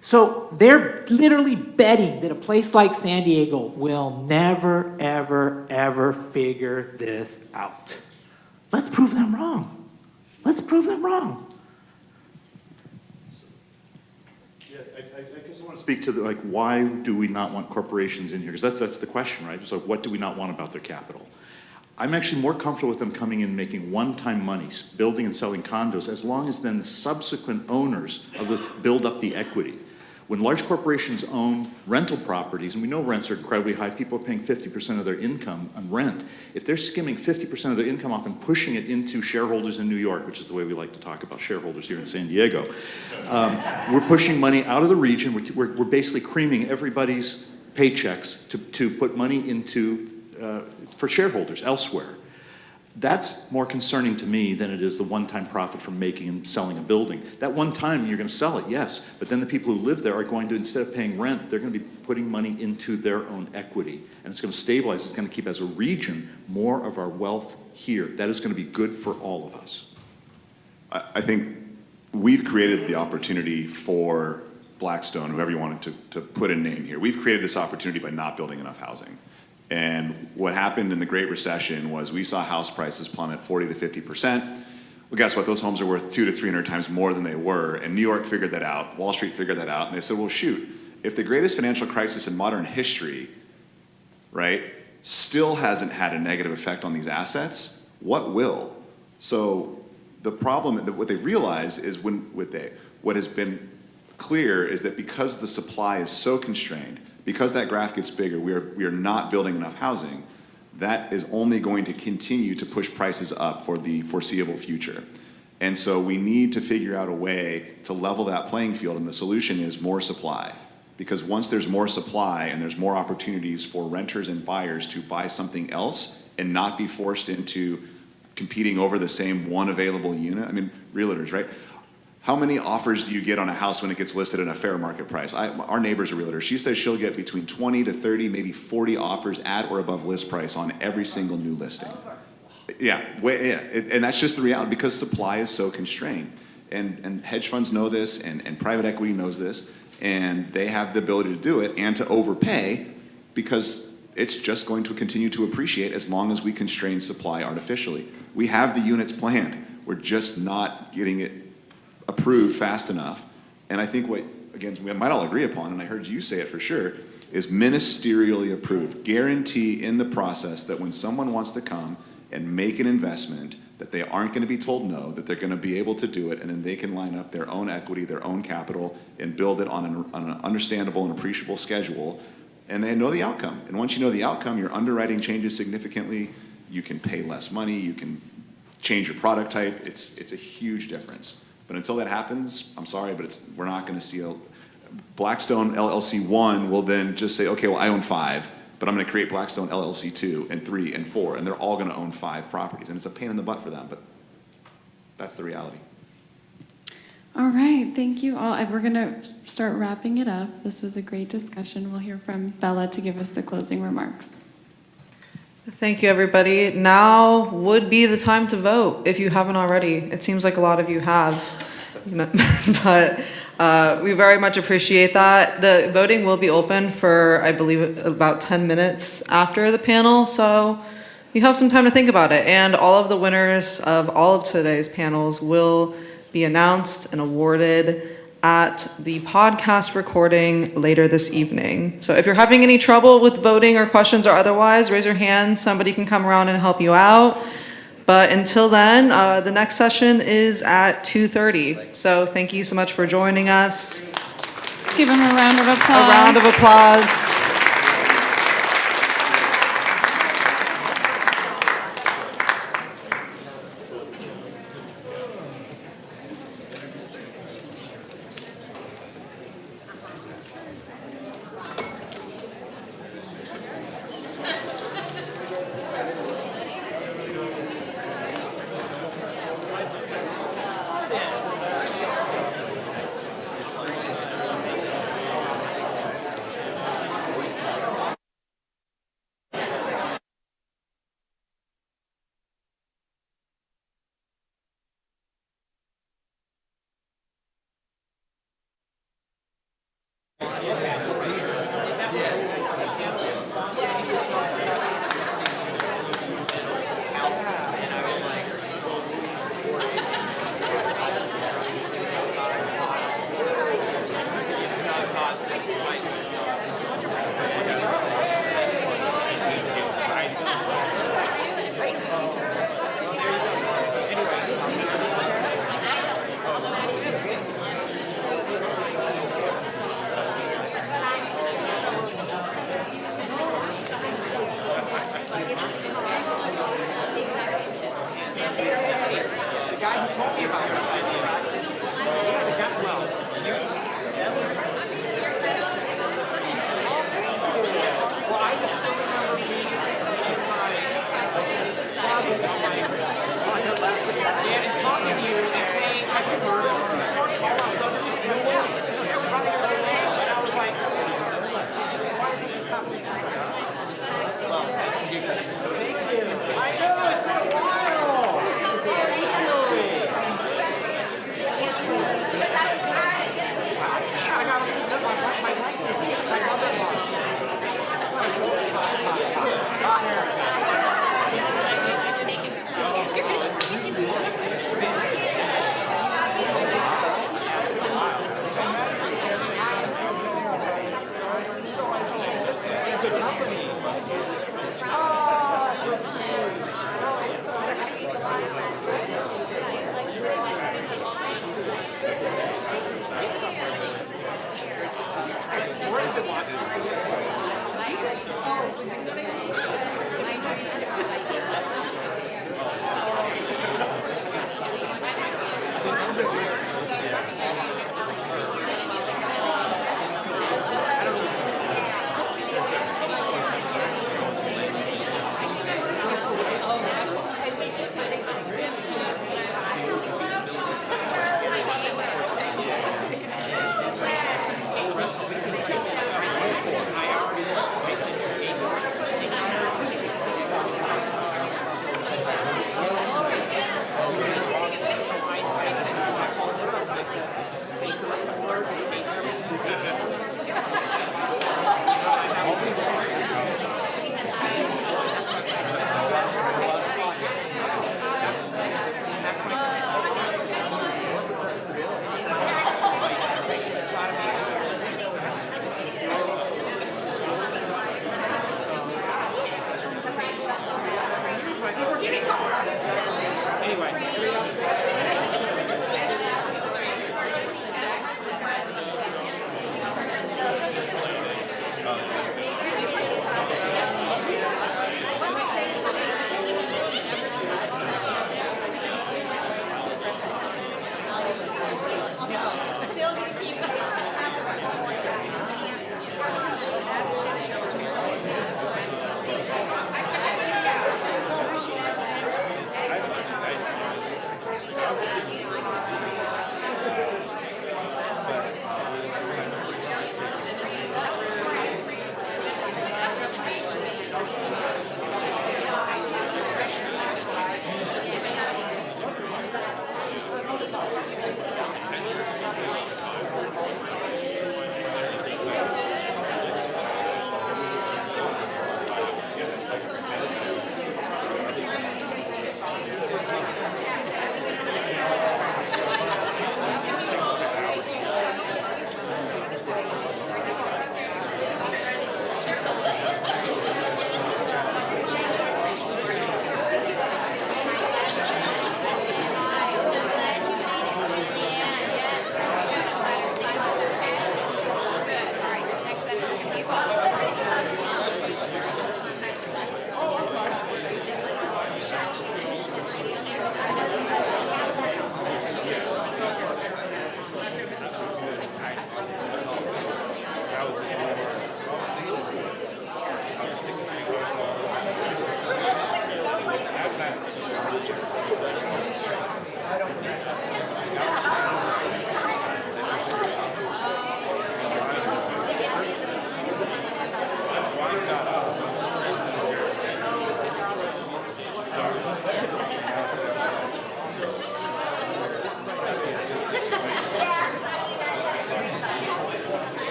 Speaker 11: So they're literally betting that a place like San Diego will never, ever, ever figure this out. Let's prove them wrong. Let's prove them wrong.
Speaker 9: Yeah, I guess I want to speak to why do we not want corporations in here? Because that's the question, right? So what do we not want about their capital? I'm actually more comfortable with them coming in making one-time money, building and selling condos, as long as then the subsequent owners build up the equity. When large corporations own rental properties, and we know rents are incredibly high, people are paying 50% of their income on rent. If they're skimming 50% of their income off and pushing it into shareholders in New York, which is the way we like to talk about shareholders here in San Diego, we're pushing money out of the region. We're basically creaming everybody's paychecks to put money into for shareholders elsewhere. That's more concerning to me than it is the one-time profit from making and selling a building. That one time you're going to sell it, yes, but then the people who live there are going to, instead of paying rent, they're going to be putting money into their own equity. And it's going to stabilize, it's going to keep, as a region, more of our wealth here. That is going to be good for all of us.
Speaker 8: I think we've created the opportunity for Blackstone, whoever you wanted to put a name here. We've created this opportunity by not building enough housing. And what happened in the Great Recession was we saw house prices plummet 40 to 50%. Well, guess what? Those homes are worth 200 to 300 times more than they were. And New York figured that out. Wall Street figured that out. And they said, well, shoot, if the greatest financial crisis in modern history, right, still hasn't had a negative effect on these assets, what will? So the problem, what they've realized is what has been clear is that because the supply is so constrained, because that graph gets bigger, we are not building enough housing. That is only going to continue to push prices up for the foreseeable future. And so we need to figure out a way to level that playing field, and the solution is more supply. Because once there's more supply and there's more opportunities for renters and buyers to buy something else and not be forced into competing over the same one available unit. I mean, realtors, right? How many offers do you get on a house when it gets listed at a fair market price? Our neighbor's a realtor. She says she'll get between 20 to 30, maybe 40 offers at or above list price on every single new listing. Yeah, and that's just the reality because supply is so constrained. And hedge funds know this, and private equity knows this, and they have the ability to do it and to overpay because it's just going to continue to appreciate as long as we constrain supply artificially. We have the units planned. We're just not getting it approved fast enough. And I think what, again, we might all agree upon, and I heard you say it for sure, is ministerially approved. Guarantee in the process that when someone wants to come and make an investment, that they aren't going to be told no, that they're going to be able to do it, and then they can line up their own equity, their own capital, and build it on an understandable and appreciable schedule, and they know the outcome. And once you know the outcome, your underwriting changes significantly, you can pay less money, you can change your product type, it's a huge difference. But until that happens, I'm sorry, but we're not going to see Blackstone LLC 1 will then just say, okay, well, I own 5, but I'm going to create Blackstone LLC 2 and 3 and 4, and they're all going to own 5 properties. And it's a pain in the butt for them, but that's the reality.
Speaker 1: All right, thank you all. We're going to start wrapping it up. This was a great discussion. We'll hear from Bella to give us the closing remarks.
Speaker 2: Thank you, everybody. Now would be the time to vote if you haven't already. It seems like a lot of you have, but We very much appreciate that. The voting will be open for, I believe, about 10 minutes after the panel, so you have some time to think about it. And all of the winners of all of today's panels will be announced and awarded at the podcast recording later this evening. So if you're having any trouble with voting or questions or otherwise, raise your hand. Somebody can come around and help you out. But until then, the next session is at 2:30. So thank you so much for joining us.
Speaker 1: Let's give them a round of applause.
Speaker 2: A round of applause.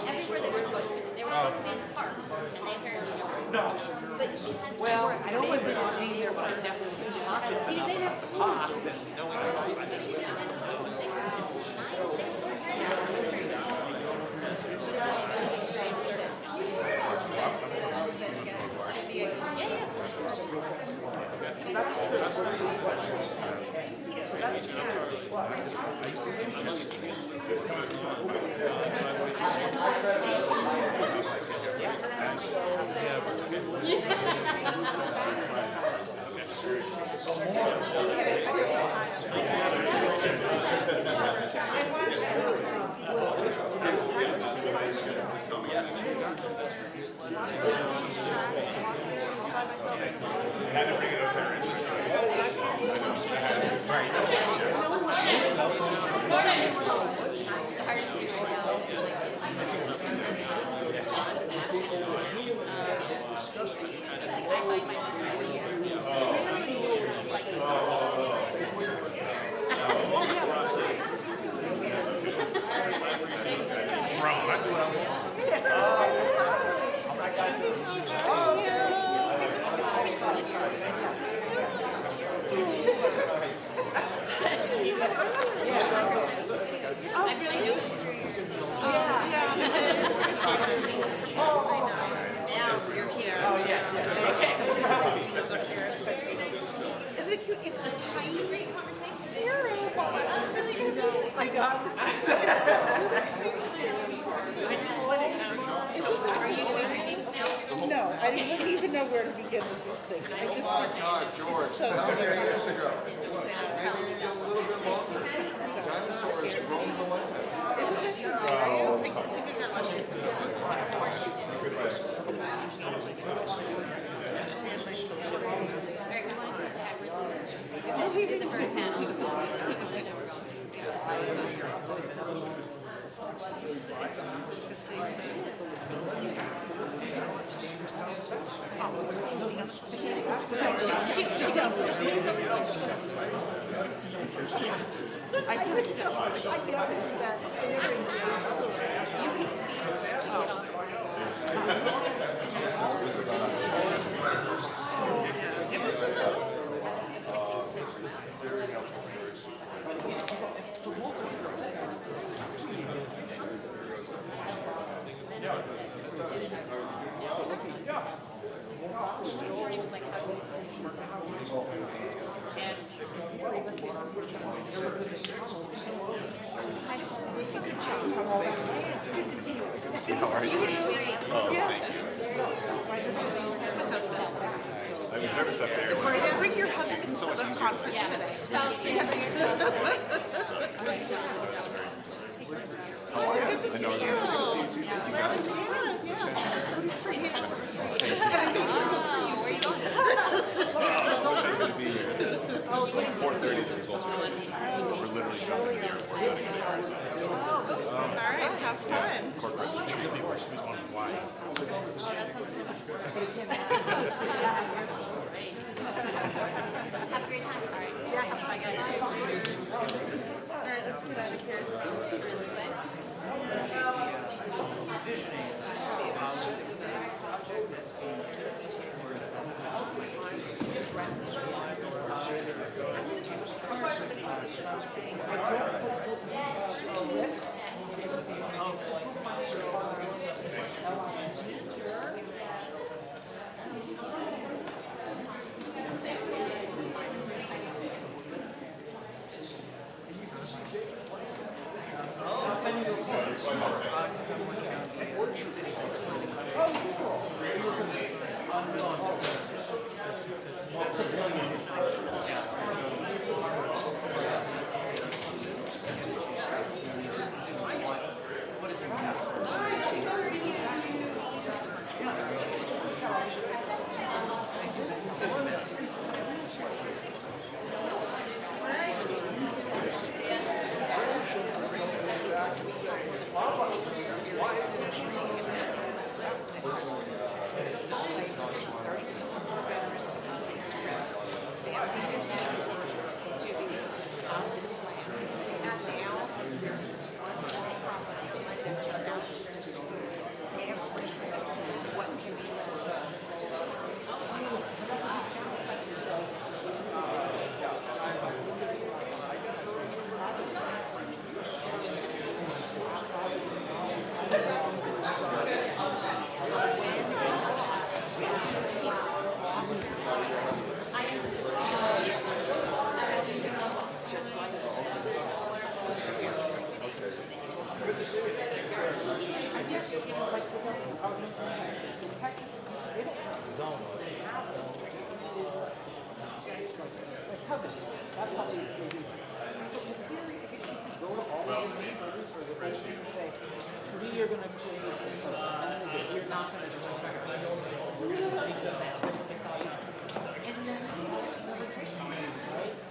Speaker 12: Everywhere they weren't supposed to be. They were supposed to be in the park, and they apparently weren't.
Speaker 13: No.
Speaker 12: But she has.
Speaker 13: Well, I don't want to be there, but I definitely was conscious enough of the cost and knowing
Speaker 3: No, I wouldn't even know where to begin with these things. I just. Oh my God, George, so 1,000 years ago. Maybe a little bit longer. Dinosaurs roamed the land. Isn't that hilarious? I think I got
Speaker 12: We did the first panel.
Speaker 8: How are you? Oh, I was nervous up there.
Speaker 3: Bring your husband to the conference today.
Speaker 8: How are you? Good to see you. Good to see you too. Thank you guys.
Speaker 12: Where you going?
Speaker 8: I wish I could be here. It's like 4:30, the results are going. We're literally dropping to the airport. Gotta get to Arizona. So,
Speaker 3: All right, have fun.
Speaker 8: corporate.
Speaker 12: Oh, that sounds so much fun. Have a great time. All right. Yeah. Bye, guys.
Speaker 3: All right, let's get out of here.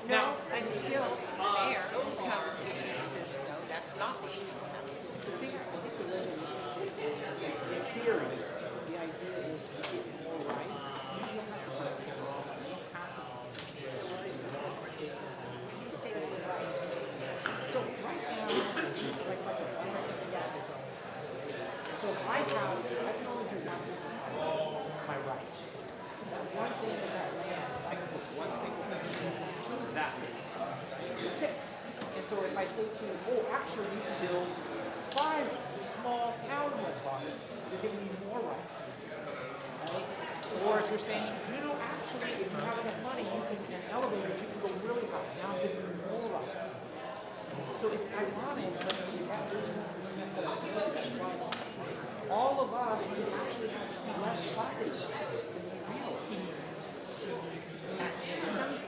Speaker 13: No, until there comes and says, no, that's not what's going to happen.
Speaker 11: In theory, the idea is to get more right. You have to
Speaker 13: You say the rights.
Speaker 11: So right now, so if I can only do one thing, my right. One thing in that land, I can put one single thing in, that's it. That's it. And so if I say to you, oh, actually you can build 5 small townhouse boxes, you're giving me more rights. Right? Or if you're saying, you know, actually, if you have enough money, you can, in elevators, you can go really high. Now I'm giving you more rights. So it's ironic when you have all of us actually have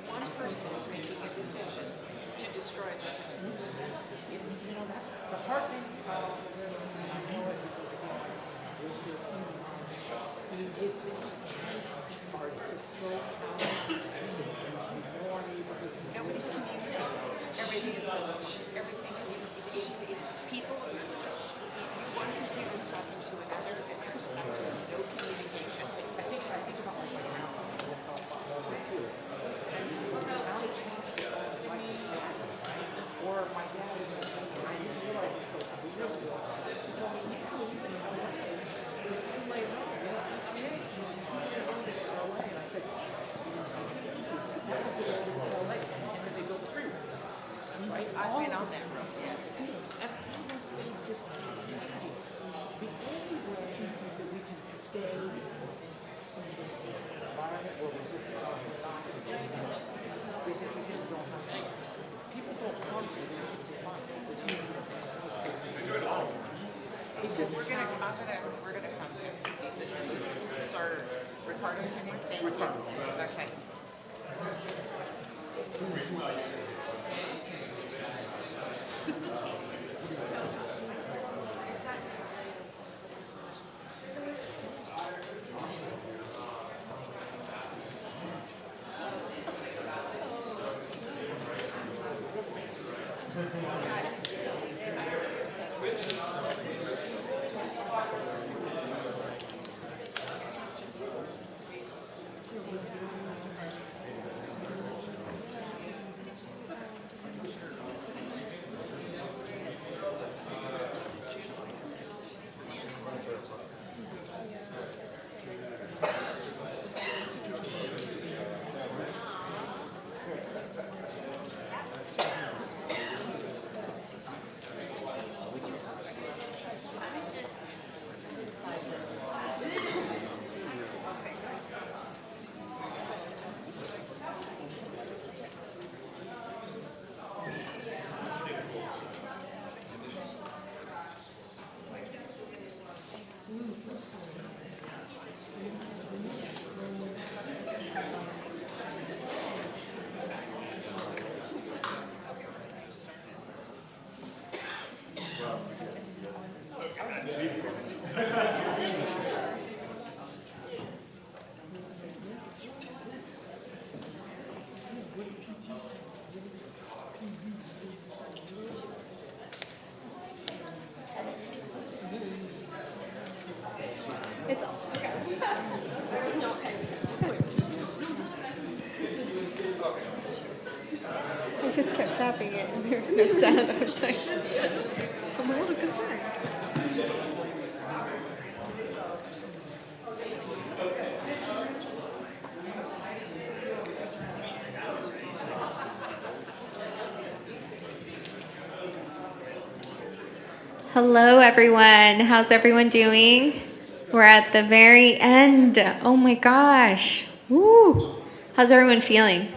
Speaker 13: One person is making a decision to destroy the others.
Speaker 11: The hard thing is the change part is just so
Speaker 13: Nobody's communicating. Everything is done. Everything. People, one computer's talking to another, and there's absolutely no communication.
Speaker 11: I think about like my mouth. Or my dad, I didn't realize this until a couple years ago. He told me, you know, you've been in LA. It's too late. And I said, that was the old LA. And then they built the freeway. Right?
Speaker 13: I've been on that road, yes.
Speaker 11: And all those things just change. The only way that we can stay in an environment where we just not because we just don't have that. People don't come to the United States Fund.
Speaker 13: It's just, we're gonna come to, this is absurd. Ricardo's your name? Thank you.
Speaker 11: Ricardo.
Speaker 13: Okay.
Speaker 10: It's off. I just kept tapping it and there was no sound. I was like, I'm a little concerned.
Speaker 14: Hello, everyone. How's everyone doing? We're at the very end. Oh my gosh. Woo. How's everyone feeling?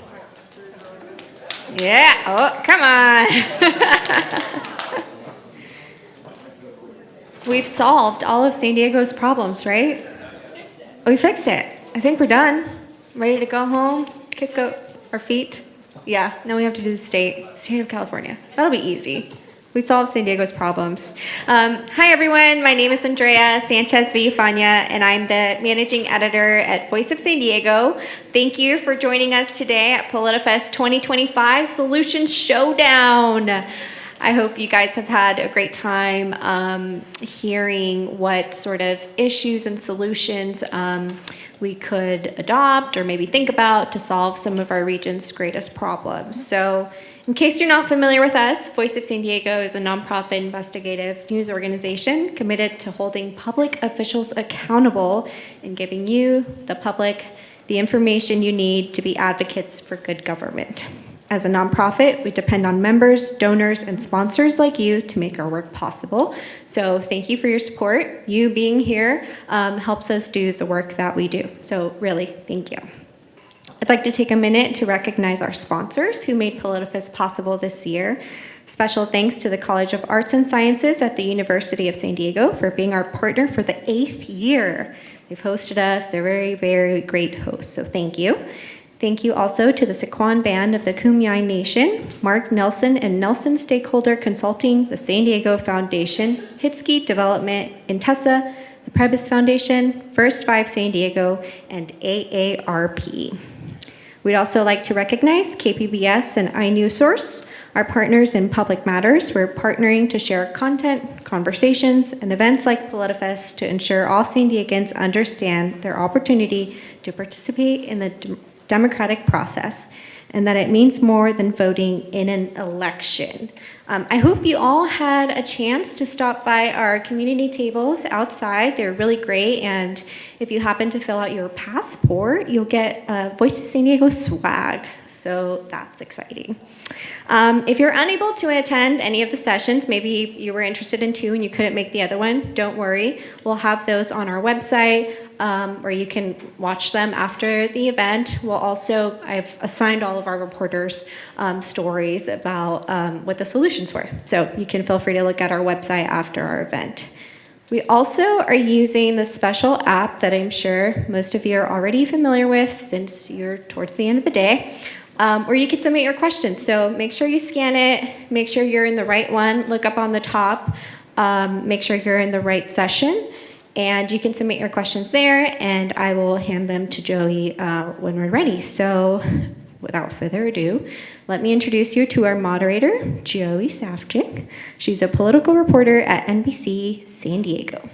Speaker 14: Yeah. Oh, come on. We've solved all of San Diego's problems, right? We fixed it. I think we're done. Ready to go home? Kick up our feet? Yeah. Now we have to do the state of California. That'll be easy. We solved San Diego's problems. Hi, everyone. My name is Andrea Sanchez Villafana, and I'm the managing editor at Voice of San Diego. Thank you for joining us today at Politifest 2025 Solutions Showdown. I hope you guys have had a great time hearing what sort of issues and solutions we could adopt or maybe think about to solve some of our region's greatest problems. So, in case you're not familiar with us, Voice of San Diego is a nonprofit investigative news organization committed to holding public officials accountable and giving you, the public, the information you need to be advocates for good government. As a nonprofit, we depend on members, donors, and sponsors like you to make our work possible. So thank you for your support. You being here helps us do the work that we do. So really, thank you. I'd I'd like to take a minute to recognize our sponsors who made Politifest possible this year. Special thanks to the College of Arts and Sciences at the University of San Diego for being our partner for the 8th year. They've hosted us. They're very, very great hosts, so thank you. Thank you also to the Sequan Band of the Kumeyaay Nation, Mark Nelson and Nelson Stakeholder Consulting, the San Diego Foundation, Hitsky Development, Intessa, the Prebis Foundation, First 5 San Diego, and AARP. We'd also like to recognize KPBS and iNewsSource, our partners in public matters. We're partnering to share content, conversations, and events like Politifest to ensure all San Diegans understand their opportunity to participate in the democratic process, and that it means more than voting in an election. I hope you all had a chance to stop by our community tables outside. They're really great, and if you happen to fill out your passport, you'll get a Voice of San Diego swag, so that's exciting. If you're unable to attend any of the sessions, maybe you were interested in 2 and you couldn't make the other one, don't worry. We'll have those on our website, where you can watch them after the event. I've assigned all of our reporters stories about what the solutions were. So you can feel free to look at our website after our event. We also are using the special app that I'm sure most of you are already familiar with since you're towards the end of the day, where you can submit your questions. So make sure you scan it, make sure you're in the right one, look up on the top, make sure you're in the right session, and you can submit your questions there, and I will hand them to Joey when we're ready. So without further ado, let me introduce you to our moderator, Joey Safchik. She's a political reporter at NBC San Diego.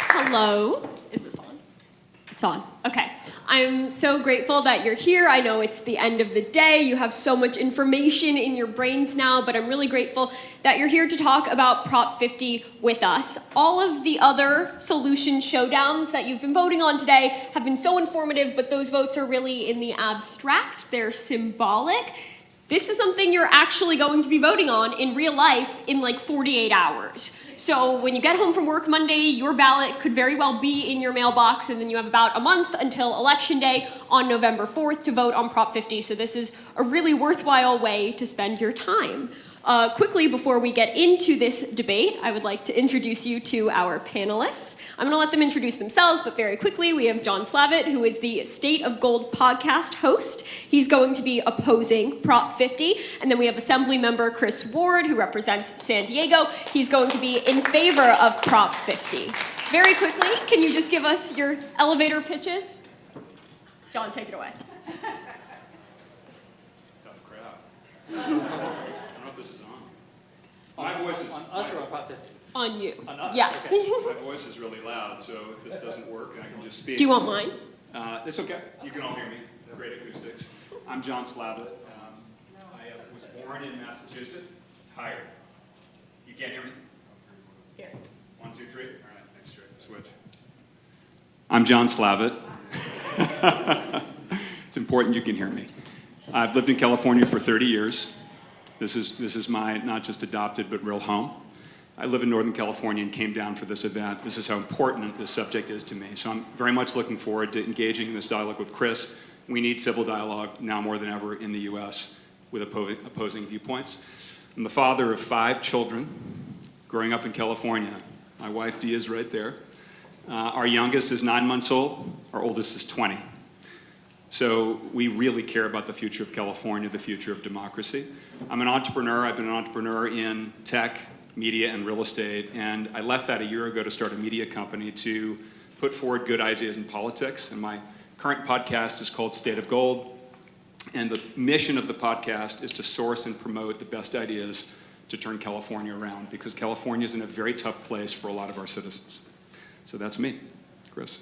Speaker 15: Hello. Is this on? It's on. Okay. I'm so grateful that you're here. I know it's the end of the day. You have so much information in your brains now, but I'm really grateful that you're here to talk about Prop 50 with us. All of the other Solutions Showdowns that you've been voting on today have been so informative, but those votes are really in the abstract. They're symbolic. This is something you're actually going to be voting on in real life in like 48 hours. So when you get home from work Monday, your ballot could very well be in your mailbox, and then you have about a month until Election Day on November 4th to vote on Prop 50. So this is a really worthwhile way to spend your time. Quickly, before we get into this debate, I would like to introduce you to our panelists. I'm going to let them introduce themselves, but very quickly, we have John Slavitt, who is the State of Gold podcast host. He's going to be opposing Prop 50. And then we have Assembly Member Chris Ward, who represents San Diego. He's going to be in favor of Prop 50. Very quickly, can you just give us your elevator pitches? John, take it away.
Speaker 16: Tough crowd. This is on. My voice is on us or on Prop 50?
Speaker 15: On you.
Speaker 16: On us?
Speaker 15: Yes.
Speaker 16: Okay. My voice is really loud, so if this doesn't work, I can just speak.
Speaker 15: Do you want mine?
Speaker 16: It's okay. You can all hear me. Great acoustics. I'm John Slavitt. I was born in Massachusetts. Higher. You can't hear me?
Speaker 15: Here.
Speaker 16: 1, 2, 3. All right. Next switch. I'm John Slavitt. It's important you can hear me. I've lived in California for 30 years. This is my not just adopted but real home. I live in Northern California and came down for this event. This is how important this subject is to me. So I'm very much looking forward to engaging in this dialogue with Chris. We need civil dialogue now more than ever in the U.S. with opposing viewpoints. I'm the father of 5 children growing up in California. My wife Dee is right there. Our youngest is 9 months old. Our oldest is 20. So we really care about the future of California, the future of democracy. I'm an entrepreneur. I've been an entrepreneur in tech, media, and real estate, and I left that a year ago to start a media company to put forward good ideas in politics. And my current podcast is called State of Gold, and the mission of the podcast is to source and promote the best ideas to turn California around, because California is in a very tough place for a lot of our citizens. So that's me, Chris.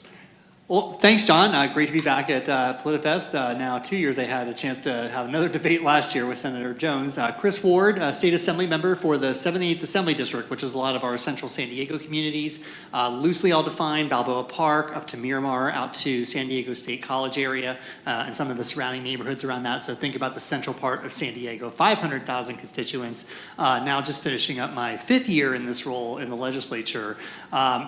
Speaker 17: Well, thanks, John. Great to be back at Politifest. Now 2 years, I had a chance to have another debate last year with Senator Jones. Chris Ward, State Assembly member for the 78th Assembly District, which is a lot of our central San Diego communities. Loosely all defined, Balboa Park, up to Miramar, out to San Diego State College area, and some of the surrounding neighborhoods around that. So think about the central part of San Diego, 500,000 constituents. Now just finishing up my 5th year in this role in the legislature.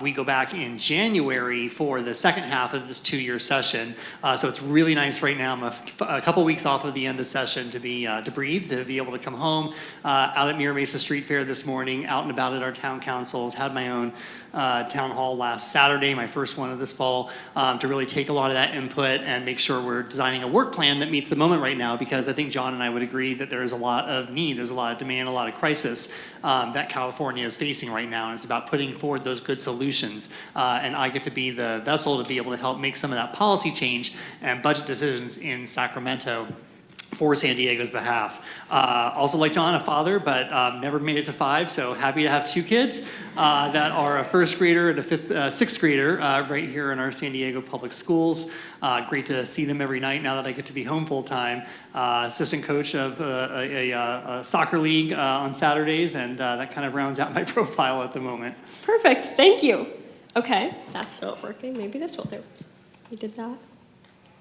Speaker 17: We go back in January for the second half of this 2-year session. So it's really nice right now. I'm a couple weeks off of the end of session to be to breathe, to be able to come home. Out at Mira Mesa Street Fair this morning, out and about at our town councils, had my own town hall last Saturday, my first one of this fall, to really take a lot of that input and make sure we're designing a work plan that meets the moment right now, because I think John and I would agree that there is a lot of need, there's a lot of demand, a lot of crisis that California is facing right now, and it's about putting forward those good solutions. And I get to be the vessel to be able to help make some of that policy change and budget decisions in Sacramento for San Diego's behalf. Also like John, a father, but never made it to 5, so happy to have 2 kids that are a 1st grader and a 6th grader right here in our San Diego public schools. Great to see them every night now that I get to be home full time. Assistant coach of a soccer league on Saturdays, and that kind of rounds out my profile at the moment.
Speaker 15: Perfect, thank you. Okay, that's not working. Maybe this will do. We did that.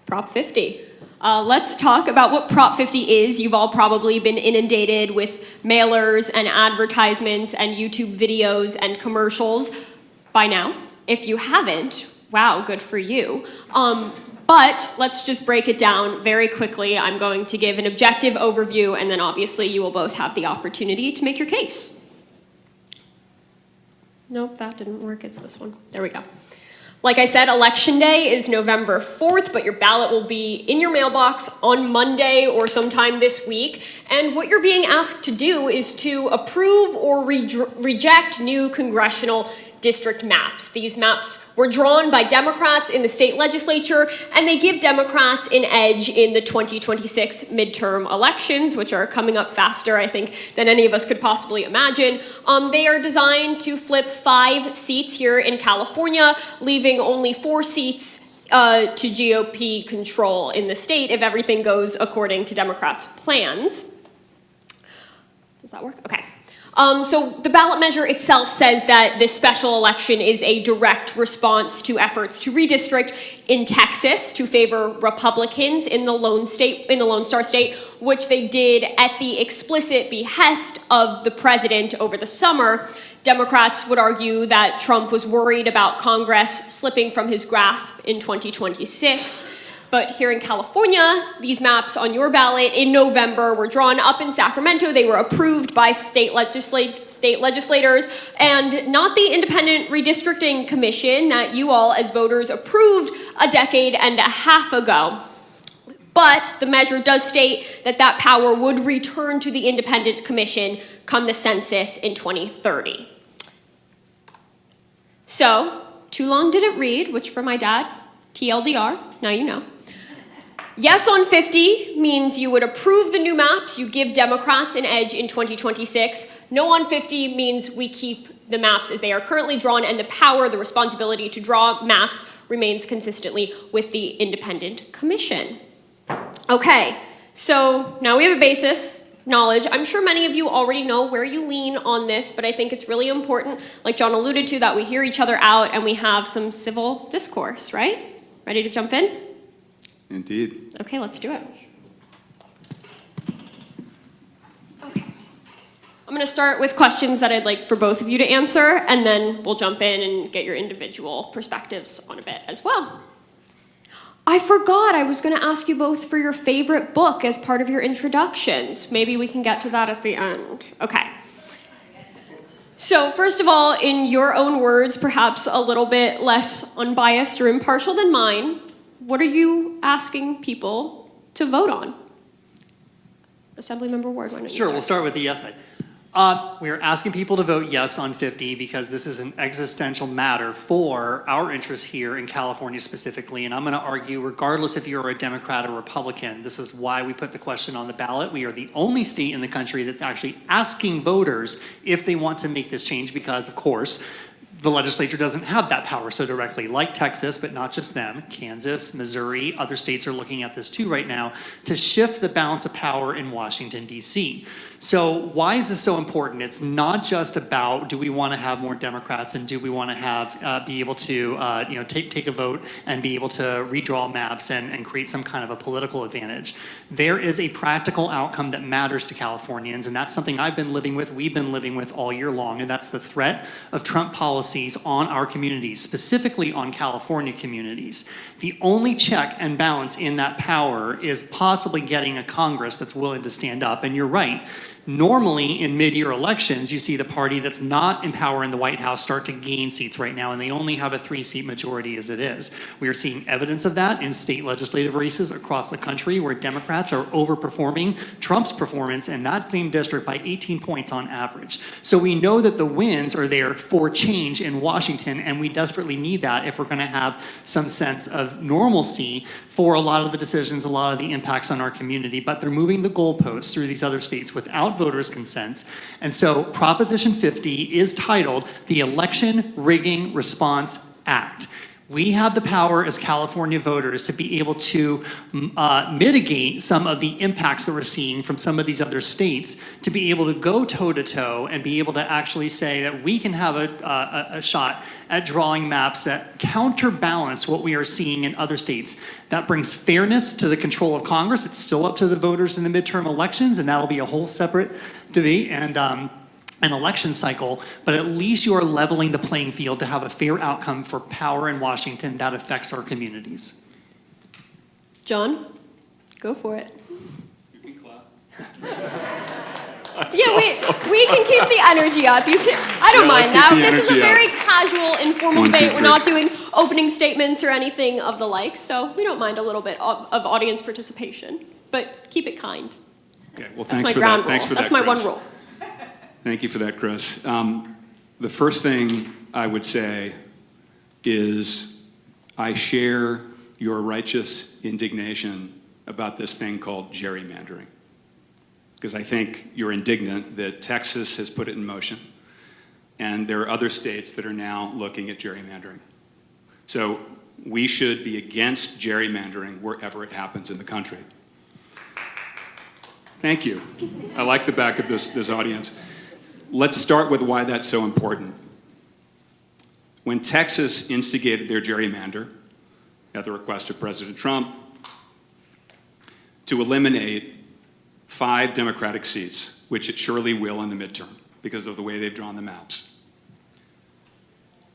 Speaker 15: Prop 50. Let's talk about what Prop 50 is. You've all probably been inundated with mailers and advertisements and YouTube videos and commercials by now. If you haven't, wow, good for you. But let's just break it down very quickly. I'm going to give an objective overview, and then obviously you will both have the opportunity to make your case. Nope, that didn't work. It's this one. There we go. Like I said, Election Day is November 4th, but your ballot will be in your mailbox on Monday or sometime this week. And what you're being asked to do is to approve or reject new congressional district maps. These maps were drawn by Democrats in the state legislature, and they give Democrats an edge in the 2026 midterm elections, which are coming up faster, I think, than any of us could possibly imagine. They are designed to flip 5 seats here in California, leaving only 4 seats to GOP control in the state if everything goes according to Democrats' plans. Does that work? Okay. So the ballot measure itself says that this special election is a direct response to efforts to redistrict in Texas to favor Republicans in the Lone Star State, which they did at the explicit behest of the president over the summer. Democrats would argue that Trump was worried about Congress slipping from his grasp in 2026. But here in California, these maps on your ballot in November were drawn up in Sacramento. They were approved by state legislators, and not the Independent Redistricting Commission that you all as voters approved a decade and a half ago. But the measure does state that that power would return to the Independent Commission come the census in 2030. So, too long did it read, which for my dad, TLDR, now you know. Yes on 50 means you would approve the new maps, you give Democrats an edge in 2026. No on 50 means we keep the maps as they are currently drawn, and the power, the responsibility to draw maps remains consistently with the Independent Commission. Okay, so now we have a basis, knowledge. I'm sure many of you already know where you lean on this, but I think it's really important, like John alluded to, that we hear each other out and we have some civil discourse, right? Ready to jump in?
Speaker 18: Indeed.
Speaker 15: Okay, let's do it. Okay. I'm going to start with questions that I'd like for both of you to answer, and then we'll jump in and get your individual perspectives on a bit as well. I forgot I was going to ask you both for your favorite book as part of your introductions. Maybe we can get to that at the end. Okay. So first of all, in your own words, perhaps a little bit less unbiased or impartial than mine, what are you asking people to vote on? Assemblymember Ward, why don't you
Speaker 17: Sure, we'll start with the yes side. We are asking people to vote yes on 50 because this is an existential matter for our interests here in California specifically. And I'm going to argue, regardless if you're a Democrat or Republican, this is why we put the question on the ballot. We are the only state in the country that's actually asking voters if they want to make this change because, of course, The legislature doesn't have that power so directly, like Texas, but not just them. Kansas, Missouri, other states are looking at this too right now to shift the balance of power in Washington, D.C. So why is this so important? It's not just about do we want to have more Democrats and do we want to have be able to take a vote and be able to redraw maps and create some kind of a political advantage. There is a practical outcome that matters to Californians, and that's something I've been living with, we've been living with all year long, and that's the threat of Trump policies on our communities, specifically on California communities. The only check and balance in that power is possibly getting a Congress that's willing to stand up. And you're right. Normally, in mid-year elections, you see the party that's not in power in the White House start to gain seats right now, and they only have a 3-seat majority as it is. We are seeing evidence of that in state legislative races across the country where Democrats are overperforming Trump's performance in that same district by 18 points on average. So we know that the wins are there for change in Washington, and we desperately need that if we're going to have some sense of normalcy for a lot of the decisions, a lot of the impacts on our community. But they're moving the goalposts through these other states without voters' consent. And so Proposition 50 is titled the Election Rigging Response Act. We have the power as California voters to be able to mitigate some of the impacts that we're seeing from some of these other states, to be able to go toe-to-toe and be able to actually say that we can have a shot at drawing maps that counterbalance what we are seeing in other states. That brings fairness to the control of Congress. It's still up to the voters in the midterm elections, and that'll be a whole separate debate and an election cycle, but at least you are leveling the playing field to have a fair outcome for power in Washington that affects our communities.
Speaker 15: John, go for it. Yeah, we can keep the energy up. You can. I don't mind now. This is a very casual, informal debate. We're not doing opening statements or anything of the like, so we don't mind a little bit of audience participation, but keep it kind.
Speaker 16: Okay, well,
Speaker 15: That's
Speaker 16: thanks
Speaker 15: my
Speaker 16: for
Speaker 15: ground
Speaker 16: that. Thanks
Speaker 15: rule.
Speaker 16: for
Speaker 15: That's
Speaker 16: that,
Speaker 15: my
Speaker 16: Chris.
Speaker 15: one rule.
Speaker 16: Thank you for that, Chris. The first thing I would say is I share your righteous indignation about this thing called gerrymandering, because I think you're indignant that Texas has put it in motion, and there are other states that are now looking at gerrymandering. So we should be against gerrymandering wherever it happens in the country. Thank you. I like the back of this audience. Let's start with why that's so important. When Texas instigated their gerrymander, at the request of President Trump, to eliminate 5 Democratic seats, which it surely will in the midterm because of the way they've drawn the maps,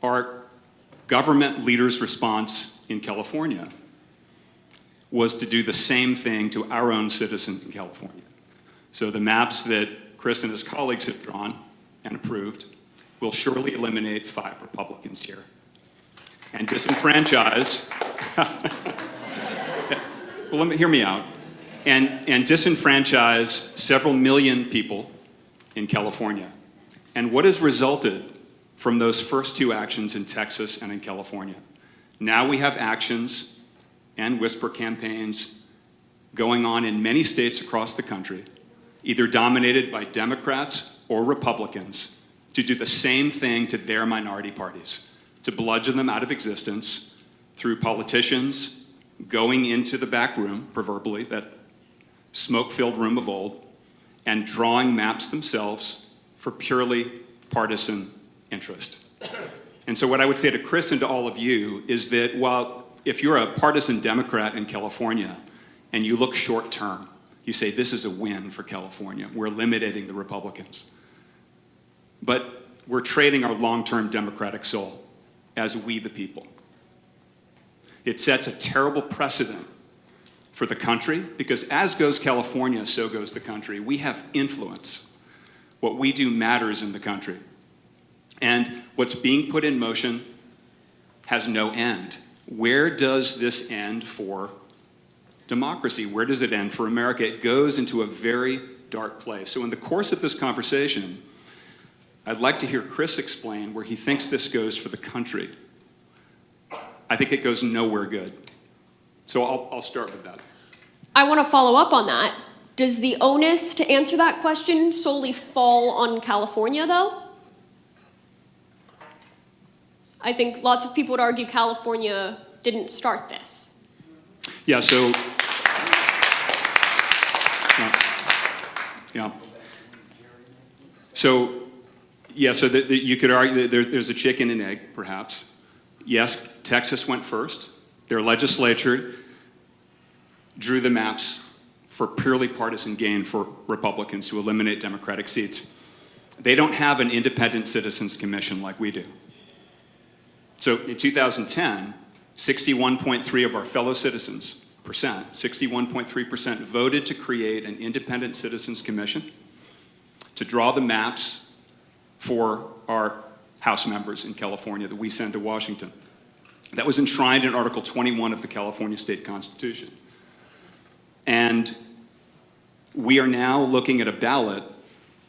Speaker 16: our government leader's response in California was to do the same thing to our own citizens in California. So the maps that Chris and his colleagues have drawn and approved will surely eliminate 5 Republicans here and disenfranchise, well, hear me out, and disenfranchise several million people in California. And what has resulted from those first 2 actions in Texas and in California? Now we have actions and whisper campaigns going on in many states across the country, either dominated by Democrats or Republicans, to do the same thing to their minority parties, to bludgeon them out of existence through politicians going into the back room, proverbially, that smoke-filled room of old, and drawing maps themselves for purely partisan interest. And so what I would say to Chris and to all of you is that while if you're a partisan Democrat in California and you look short-term, you say, this is a win for California. We're eliminating the Republicans. But we're trading our long-term democratic soul as we the people. It sets a terrible precedent for the country because as goes California, so goes the country. We have influence. What we do matters in the country. And what's being put in motion has no end. Where does this end for democracy? Where does it end for America? It goes into a very dark place. So in the course of this conversation, I'd like to hear Chris explain where he thinks this goes for the country. I think it goes nowhere good. So I'll start with that.
Speaker 15: I want to follow up on that. Does the onus to answer that question solely fall on California, though? I think lots of people would argue California didn't start this.
Speaker 16: Yeah, so, yeah. So, yeah, so you could argue that there's a chicken and egg, perhaps. Yes, Texas went first. Their legislature drew the maps for purely partisan gain for Republicans to eliminate Democratic seats. They don't have an independent citizens commission like we do. So in 2010, 61.3% of our fellow citizens, 61.3% voted to create an independent citizens commission to draw the maps for our House members in California that we send to Washington. That was enshrined in Article 21 of the California State Constitution. And we are now looking at a ballot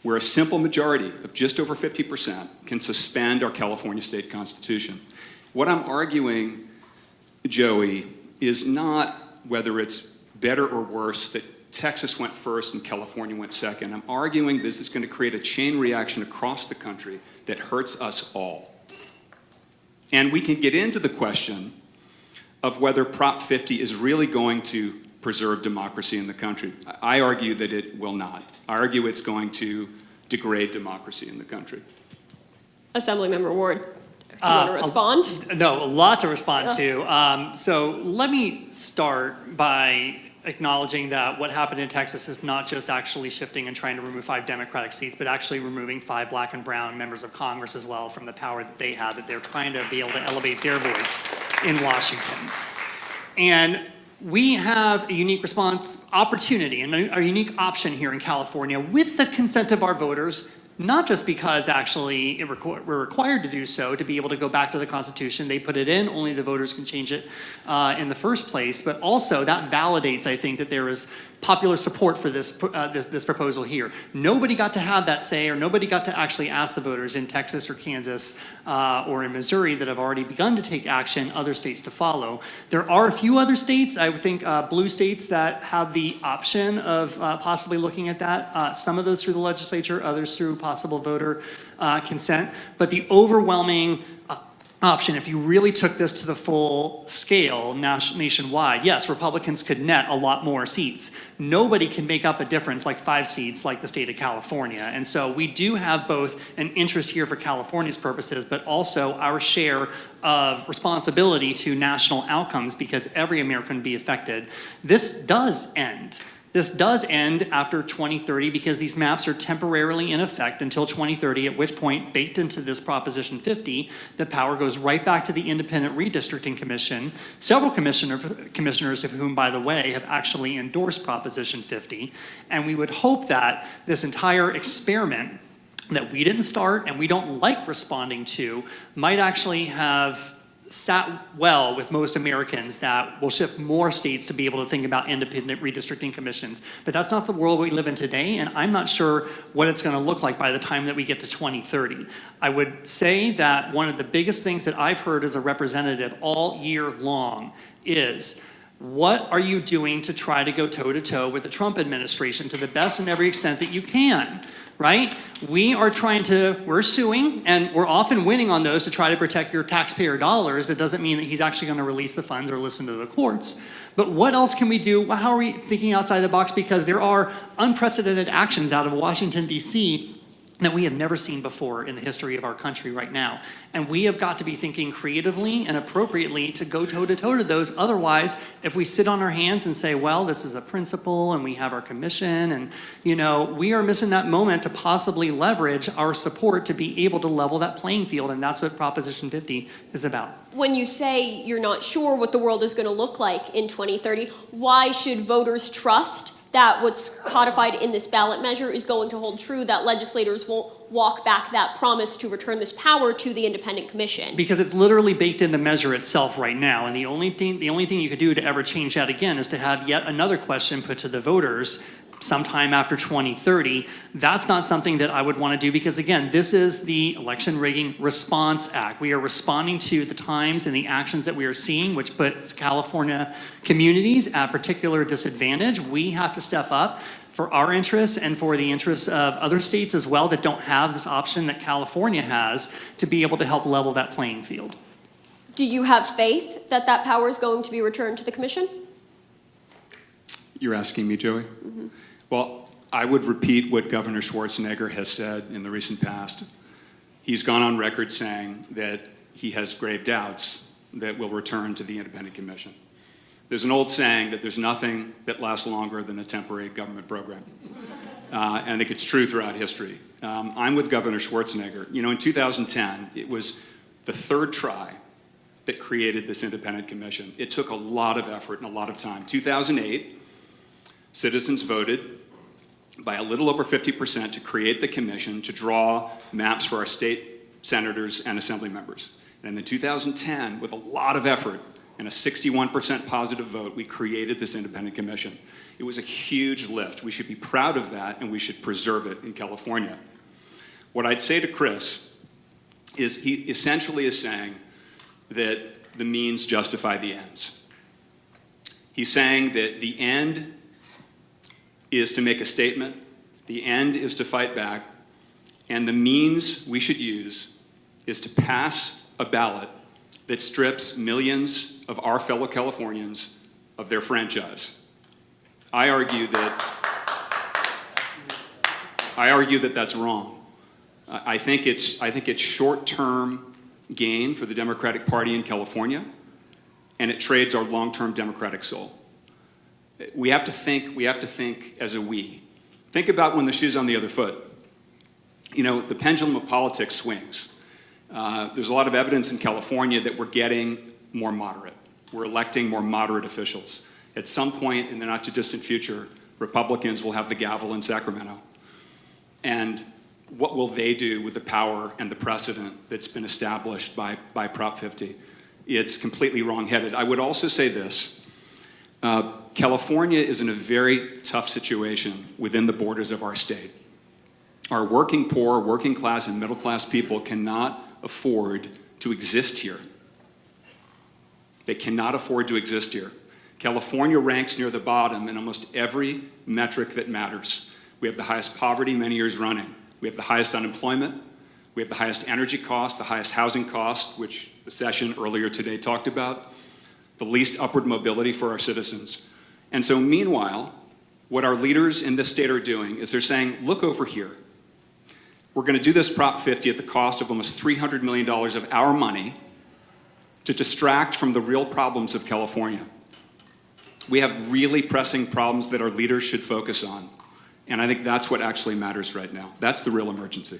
Speaker 16: where a simple majority of just over 50% can suspend our California State Constitution. What I'm arguing, Joey, is not whether it's better or worse that Texas went first and California went second. I'm arguing this is going to create a chain reaction across the country that hurts us all. And we can get into the question of whether Prop 50 is really going to preserve democracy in the country. I argue that it will not. I argue it's going to degrade democracy in the country.
Speaker 15: Assemblymember Ward, do you want to respond?
Speaker 17: No, a lot to respond to. So let me start by acknowledging that what happened in Texas is not just actually shifting and trying to remove 5 Democratic seats, but actually removing 5 black and brown members of Congress as well from the power that they had, that they're trying to be able to elevate their voice in Washington. And we have a unique opportunity and a unique option here in California with the consent of our voters, not just because actually we're required to do so to be able to go back to the Constitution. They put it in, only the voters can change it in the first place, but also that validates, I think, that there is popular support for this proposal here. Nobody got to have that say, or nobody got to actually ask the voters in Texas or Kansas or in Missouri that have already begun to take action, other states to follow. There are a few other states, I would think blue states, that have the option of possibly looking at that. Some of those through the legislature, others through possible voter consent. But the overwhelming option, if you really took this to the full scale nationwide, yes, Republicans could net a lot more seats. Nobody can make up a difference like 5 seats like the state of California. And so we do have both an interest here for California's purposes, but also our share of responsibility to national outcomes because every American would be affected. This does end. This does end after 2030 because these maps are temporarily in effect until 2030, at which point, baked into this Proposition 50, the power goes right back to the Independent Redistricting Commission, several commissioners of whom, by the way, have actually endorsed Proposition 50. And we would hope that this entire experiment that we didn't start and we don't like responding to might actually have sat well with most Americans, that will shift more states to be able to think about independent redistricting commissions. But that's not the world we live in today, and I'm not sure what it's going to look like by the time that we get to 2030. I would say that one of the biggest things that I've heard as a representative all year long is, what are you doing to try to go toe-to-toe with the Trump administration to the best and every extent that you can? Right? We're suing, and we're often winning on those to try to protect your taxpayer dollars. That doesn't mean that he's actually going to release the funds or listen to the courts. But what else can we do? Well, how are we thinking outside the box? Because there are unprecedented actions out of Washington, D.C. that we have never seen before in the history of our country right now. And we have got to be thinking creatively and appropriately to go toe-to-toe to those. Otherwise, if we sit on our hands and say, well, this is a principle and we have our commission, and we are missing that moment to possibly leverage our support to be able to level that playing field. And that's what Proposition 50 is about.
Speaker 15: When you say you're not sure what the world is going to look like in 2030, why should voters trust that what's codified in this ballot measure is going to hold true, that legislators won't walk back that promise to return this power to the independent commission?
Speaker 17: Because it's literally baked in the measure itself right now, and the only thing you could do to ever change that again is to have yet another question put to the voters sometime after 2030. That's not something that I would want to do because, again, this is the Election Rigging Response Act. We are responding to the times and the actions that we are seeing, which puts California communities at particular disadvantage. We have to step up. for our interests and for the interests of other states as well that don't have this option that California has to be able to help level that playing field.
Speaker 15: Do you have faith that that power is going to be returned to the commission?
Speaker 16: You're asking me, Joey?
Speaker 15: Mm-hmm.
Speaker 16: Well, I would repeat what Governor Schwarzenegger has said in the recent past. He's gone on record saying that he has grave doubts that we'll return to the independent commission. There's an old saying that there's nothing that lasts longer than a temporary government program. And I think it's true throughout history. I'm with Governor Schwarzenegger. You know, in 2010, it was the third try that created this independent commission. It took a lot of effort and a lot of time. 2008, citizens voted by a little over 50% to create the commission to draw maps for our state senators and assembly members. And in 2010, with a lot of effort and a 61% positive vote, we created this independent commission. It was a huge lift. We should be proud of that, and we should preserve it in California. What I'd say to Chris is he essentially is saying that the means justify the ends. He's saying that the end is to make a statement, the end is to fight back, and the means we should use is to pass a ballot that strips millions of our fellow Californians of their franchise. I argue that that's wrong. I think it's short-term gain for the Democratic Party in California, and it trades our long-term democratic soul. We have to think as a we. Think about when the shoe's on the other foot. You know, the pendulum of politics swings. There's a lot of evidence in California that we're getting more moderate. We're electing more moderate officials. At some point in the not too distant future, Republicans will have the gavel in Sacramento. And what will they do with the power and the precedent that's been established by Prop 50? It's completely wrong-headed. I would also say this. California is in a very tough situation within the borders of our state. Our working poor, working class, and middle class people cannot afford to exist here. They cannot afford to exist here. California ranks near the bottom in almost every metric that matters. We have the highest poverty many years running. We have the highest unemployment. We have the highest energy cost, the highest housing cost, which the session earlier today talked about, the least upward mobility for our citizens. And so meanwhile, what our leaders in this state are doing is they're saying, look over here. We're going to do this Prop 50 at the cost of almost $300 million of our money to distract from the real problems of California. We have really pressing problems that our leaders should focus on. And I think that's what actually matters right now. That's the real emergency.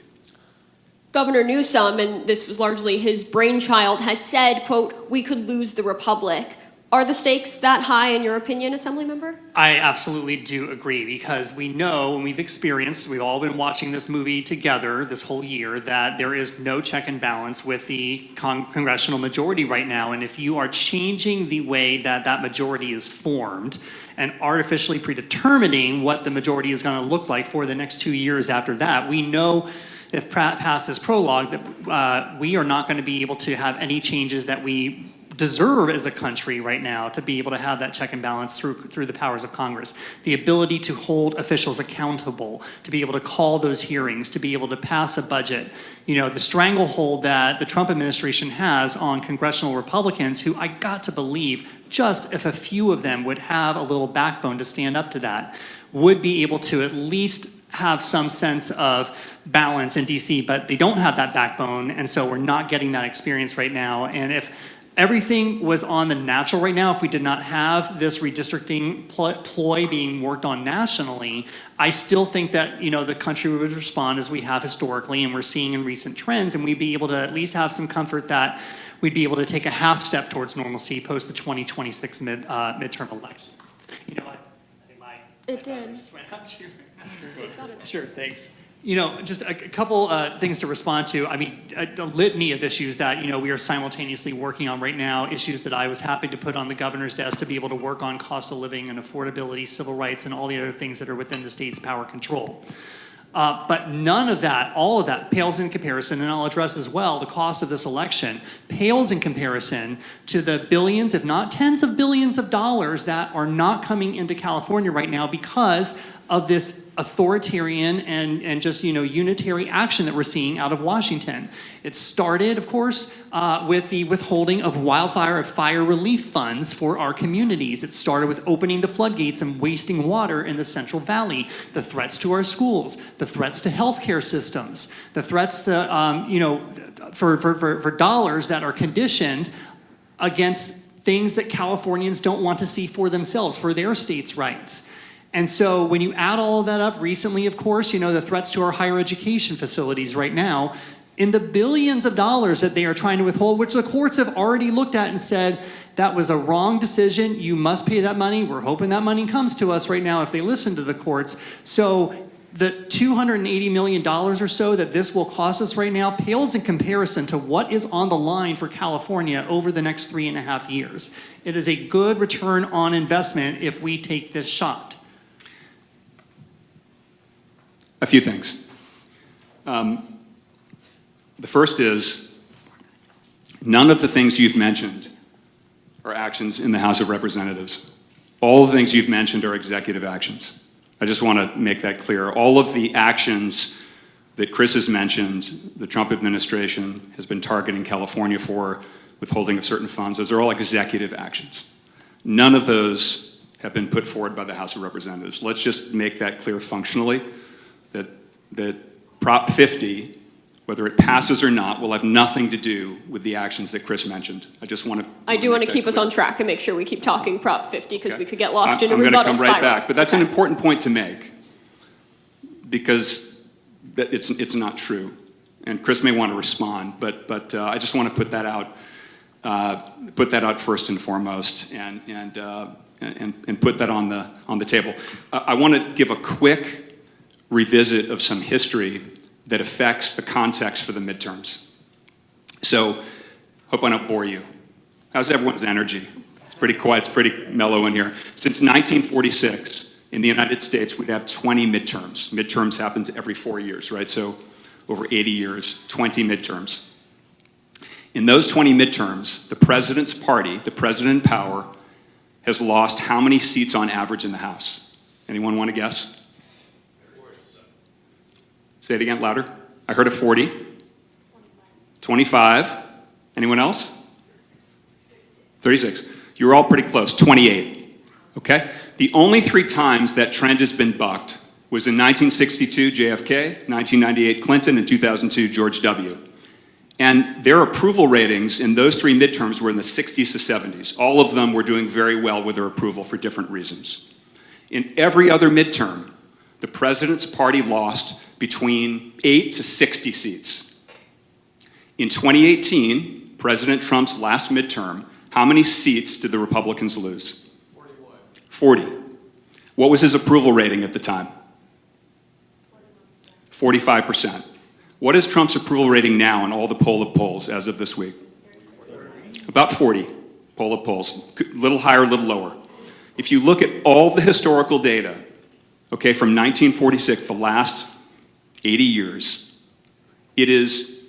Speaker 15: Governor Newsom, and this was largely his brainchild, has said, quote, we could lose the republic. Are the stakes that high in your opinion, Assemblymember?
Speaker 17: I absolutely do agree, because we know and we've experienced, we've all been watching this movie together this whole year, that there is no check and balance with the congressional majority right now. And if you are changing the way that that majority is formed and artificially predetermining what the majority is going to look like for the next 2 years after that, we know, if past this prologue, that we are not going to be able to have any changes that we deserve as a country right now to be able to have that check and balance through the powers of Congress. The ability to hold officials accountable, to be able to call those hearings, to be able to pass a budget. You know, the stranglehold that the Trump administration has on congressional Republicans, who I got to believe, just if a few of them would have a little backbone to stand up to that, would be able to at least have some sense of balance in DC, but they don't have that backbone, and so we're not getting that experience right now. And if everything was on the natural right now, if we did not have this redistricting ploy being worked on nationally, I still think that, you know, the country would respond as we have historically and we're seeing in recent trends, and we'd be able to at least have some comfort that we'd be able to take a half step towards normalcy post the 2026 midterm elections. You know, I think
Speaker 15: it did.
Speaker 17: Just went out to you. Sure, thanks. You know, just a couple things to respond to. I mean, a litany of issues that, you know, we are simultaneously working on right now, issues that I was happy to put on the governor's desk to be able to work on: cost of living and affordability, civil rights, and all the other things that are within the state's power control. But none of that, all of that pales in comparison, and I'll address as well the cost of this election, pales in comparison to the billions, if not tens of billions of dollars that are not coming into California right now because of this authoritarian and just, unitary action that we're seeing out of Washington. It started, of course, with the withholding of fire relief funds for our communities. It started with opening the floodgates and wasting water in the Central Valley, the threats to our schools, the threats to healthcare systems, the threats to, for dollars that are conditioned against things that Californians don't want to see for themselves, for their states' rights. And so when you add all of that up, recently, of course, the threats to our higher education facilities right now, in the billions of dollars that they are trying to withhold, which the courts have already looked at and said, that was a wrong decision, you must pay that money. We're hoping that money comes to us right now if they listen to the courts. So the $280 million or so that this will cost us right now pales in comparison to what is on the line for California over the next 3.5 years. It is a good return on investment if we take this shot.
Speaker 16: A few things. The first is, none of the things you've mentioned are actions in the House of Representatives. All the things you've mentioned are executive actions. I just want to make that clear. All of the actions that Chris has mentioned, the Trump administration has been targeting California for, withholding of certain funds, those are all executive actions. None of those have been put forward by the House of Representatives. Let's just make that clear functionally. That Prop 50, whether it passes or not, will have nothing to do with the actions that Chris mentioned. I just want to.
Speaker 15: I do want to keep us on track and make sure we keep talking Prop 50 because we could get lost in a
Speaker 16: I'm going to
Speaker 15: rebuttal
Speaker 16: come right
Speaker 15: spiral.
Speaker 16: back, but that's an important point to make because it's not true, and Chris may want to respond, but I just want to put that out first and foremost, and put that on the table. I want to give a quick revisit of some history that affects the context for the midterms. So, hope I don't bore you. How's everyone's energy? It's pretty quiet, it's pretty mellow in here. Since 1946, in the United States, we'd have 20 midterms. Midterms happens every 4 years, right? So, over 80 years, 20 midterms. In those 20 midterms, the president's party, the president in power, has lost how many seats on average in the House? Anyone want to guess? Say it again, louder. I heard a 40. 25. Anyone else? 36. You were all pretty close. 28. Okay? The only 3 times that trend has been bucked was in 1962, JFK, 1998, Clinton, and 2002, George W. And their approval ratings in those 3 midterms were in the 60s to 70s. All of them were doing very well with their approval for different reasons. In every other midterm, the president's party lost between 8 to 60 seats. In 2018, President Trump's last midterm, how many seats did the Republicans lose? 40. What was his approval rating at the time? 45%. What is Trump's approval rating now in all the poll of polls as of this week? About 40 poll of polls. A little higher, a little lower. If you look at all the historical data, okay, from 1946, the last 80 years, it is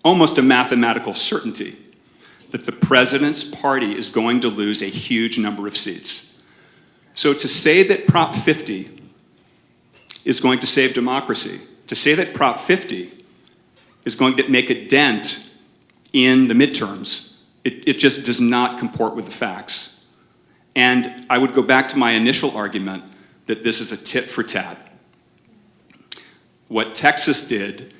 Speaker 16: almost a mathematical certainty that the president's party is going to lose a huge number of seats. So to say that Prop 50 is going to save democracy, to say that Prop 50 is going to make a dent in the midterms, it just does not comport with the facts. And I would go back to my initial argument that this is a tit for tat. What Texas did,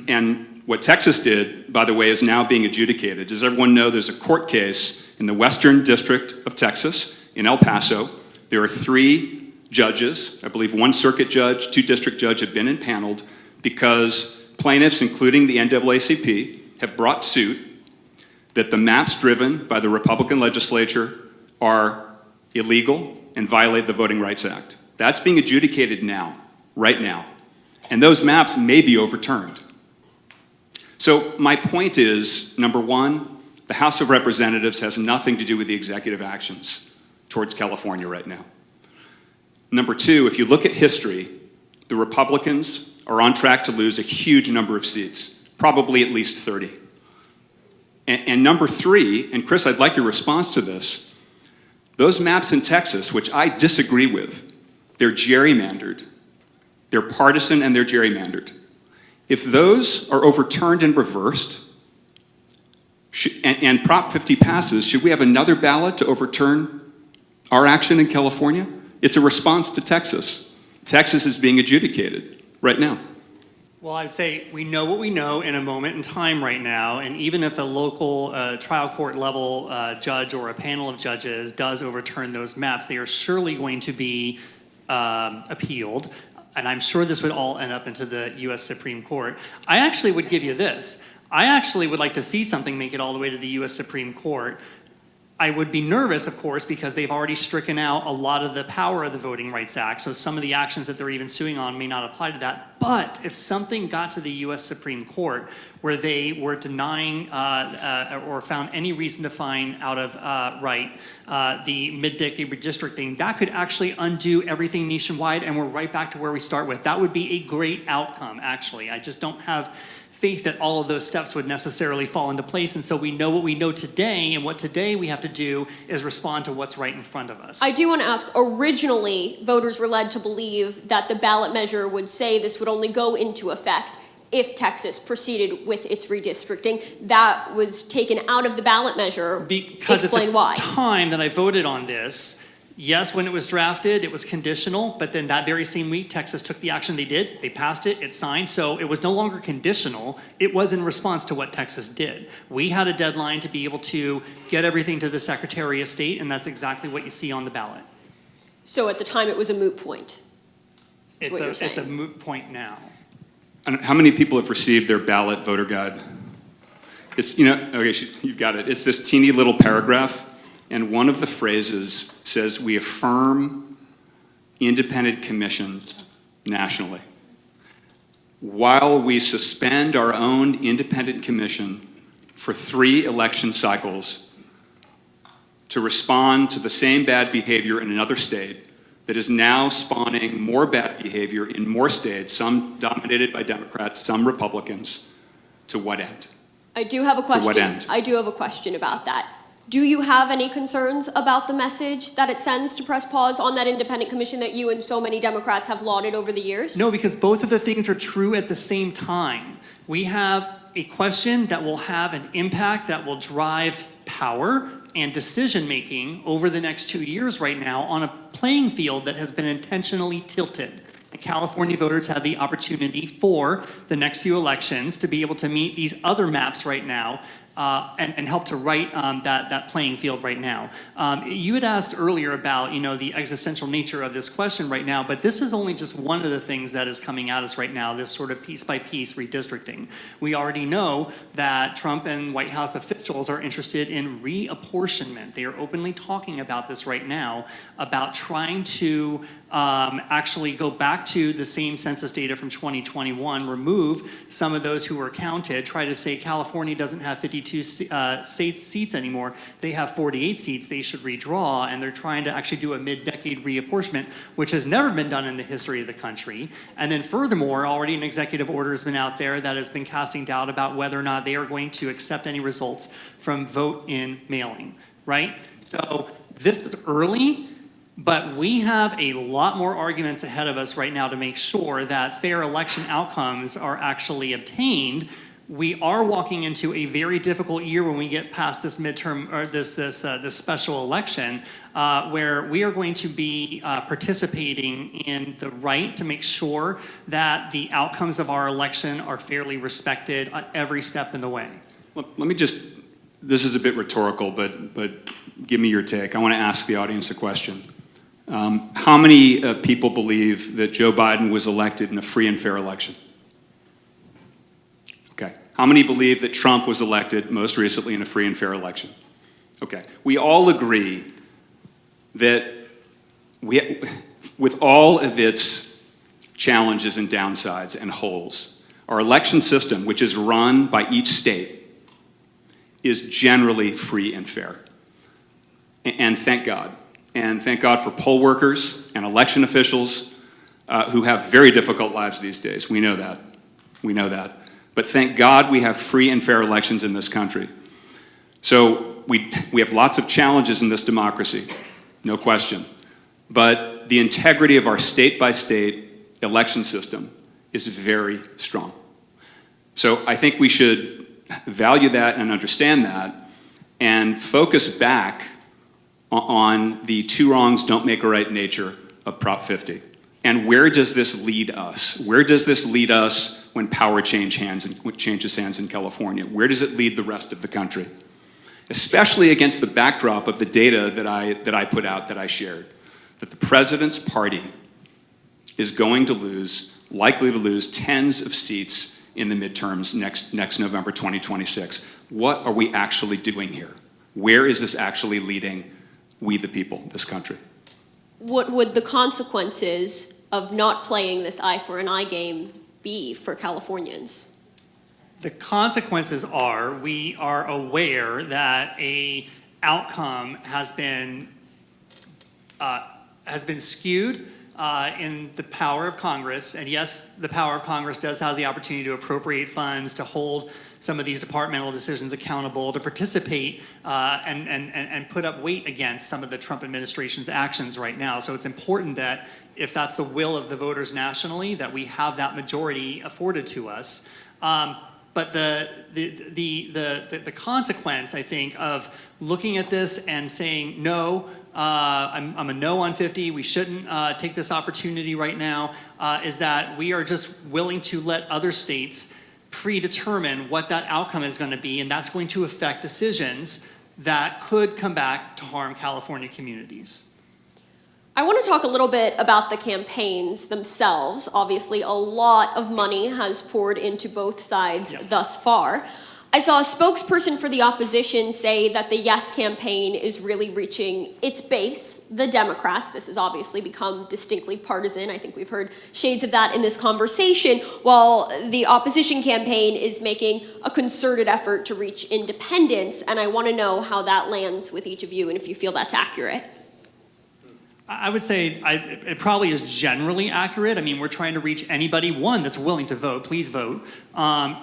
Speaker 16: and what Texas did, by the way, is now being adjudicated. Does everyone know there's a court case in the Western District of Texas, in El Paso? There are 3 judges, I believe 1 circuit judge, 2 district judge have been impaneled because plaintiffs, including the NAACP, have brought suit that the maps driven by the Republican legislature are illegal and violate the Voting Rights Act. That's being adjudicated now, right now. And those maps may be overturned. So my point is, number 1, the House of Representatives has nothing to do with the executive actions towards California right now. Number 2, if you look at history, The Republicans are on track to lose a huge number of seats, probably at least 30. And number three, and Chris, I'd like your response to this, those maps in Texas, which I disagree with, they're gerrymandered. They're partisan and they're gerrymandered. If those are overturned and reversed, and Prop 50 passes, should we have another ballot to overturn our action in California? It's a response to Texas. Texas is being adjudicated right now.
Speaker 17: Well, I'd say we know what we know in a moment in time right now, and even if a local trial court level judge or a panel of judges does overturn those maps, they are surely going to be appealed, and I'm sure this would all end up into the U.S. Supreme Court. I actually would give you this. I actually would like to see something make it all the way to the U.S. Supreme Court. I would be nervous, of course, because they've already stricken out a lot of the power of the Voting Rights Act, so some of the actions that they're even suing on may not apply to that. But if something got to the U.S. Supreme Court where they were denying or found any reason to find out of the mid-decade redistricting, that could actually undo everything nationwide, and we're right back to where we start with. That would be a great outcome, actually. I just don't have faith that all of those steps would necessarily fall into place, and so we know what we know today, and what today we have to do is respond to what's right in front of us.
Speaker 15: I do want to ask, originally, voters were led to believe that the ballot measure would say this would only go into effect if Texas proceeded with its redistricting. That was taken out of the ballot measure.
Speaker 17: Because
Speaker 15: Explain
Speaker 17: at the
Speaker 15: why.
Speaker 17: time that I voted on this, yes, when it was drafted, it was conditional, but then that very same week, Texas took the action they did. They passed it, it's signed, so it was no longer conditional. It was in response to what Texas did. We had a deadline to be able to get everything to the Secretary of State, and that's exactly what you see on the ballot.
Speaker 15: So at the time, it was a moot point.
Speaker 17: It's a moot point now.
Speaker 16: And how many people have received their ballot voter guide? It's, okay, you've got it. It's this teeny little paragraph. And one of the phrases says, we affirm independent commissions nationally. While we suspend our own independent commission for 3 election cycles to respond to the same bad behavior in another state that is now spawning more bad behavior in more states, some dominated by Democrats, some Republicans, to what end?
Speaker 15: I do have a question.
Speaker 16: To what end?
Speaker 15: I do have a question about that. Do you have any concerns about the message that it sends to press pause on that independent commission that you and so many Democrats have lauded over the years?
Speaker 17: No, because both of the things are true at the same time. We have a question that will have an impact that will drive power and decision-making over the next 2 years right now on a playing field that has been intentionally tilted. And California voters have the opportunity for the next few elections to be able to meet these other maps right now and help to right that playing field right now. You had asked earlier about the existential nature of this question right now, but this is only just one of the things that is coming at us right now, this sort of piece by piece redistricting. We already know that Trump and White House officials are interested in reapportionment. They are openly talking about this right now, about trying to actually go back to the same census data from 2021, remove some of those who were counted, try to say California doesn't have 52 seats anymore. They have 48 seats. They should redraw, and they're trying to actually do a mid-decade reapportionment, which has never been done in the history of the country. And then furthermore, already an executive order has been out there that has been casting doubt about whether or not they are going to accept any results from vote-in mailing, right? So this is early, but we have a lot more arguments ahead of us right now to make sure that fair election outcomes are actually obtained. We are walking into a very difficult year when we get past this midterm or this special election, where we are going to be participating in the right to make sure that the outcomes of our election are fairly respected at every step in the way.
Speaker 16: Let me just, this is a bit rhetorical, but give me your take. I want to ask the audience a question. How many people believe that Joe Biden was elected in a free and fair election? Okay. How many believe that Trump was elected most recently in a free and fair election? Okay. We all agree that with all of its challenges and downsides and holes, our election system, which is run by each state, is generally free and fair. And thank God. And thank God for poll workers and election officials who have very difficult lives these days. We know that. We know that. But thank God we have free and fair elections in this country. So we have lots of challenges in this democracy, no question. But the integrity of our state-by-state election system is very strong. So I think we should value that and understand that and focus back on the two wrongs don't make a right nature of Prop 50. And where does this lead us? Where does this lead us when power changes hands in California? Where does it lead the rest of the country? Especially against the backdrop of the data that I put out, that I shared, that the president's party is going to lose, likely to lose, tens of seats in the midterms next November 2026. What are we actually doing here? Where is this actually leading we the people, this country?
Speaker 15: What would the consequences of not playing this eye for an eye game be for Californians?
Speaker 17: The consequences are, we are aware that a outcome has been skewed in the power of Congress. And yes, the power of Congress does have the opportunity to appropriate funds, to hold some of these departmental decisions accountable, to participate and put up weight against some of the Trump administration's actions right now. So it's important that if that's the will of the voters nationally, that we have that majority afforded to us. But the consequence, I think, of looking at this and saying, no, I'm a no on 50, we shouldn't take this opportunity right now, is that we are just willing to let other states predetermine what that outcome is going to be, and that's going to affect decisions that could come back to harm California communities.
Speaker 15: I want to talk a little bit about the campaigns themselves. Obviously, a lot of money has poured into both sides thus far. I saw a spokesperson for the opposition say that the Yes campaign is really reaching its base, the Democrats. This has obviously become distinctly partisan. I think we've heard shades of that in this conversation, while the opposition campaign is making a concerted effort to reach independents. And I want to know how that lands with each of you and if you feel that's accurate.
Speaker 17: I would say it probably is generally accurate. I mean, we're trying to reach anybody, one, that's willing to vote, please vote.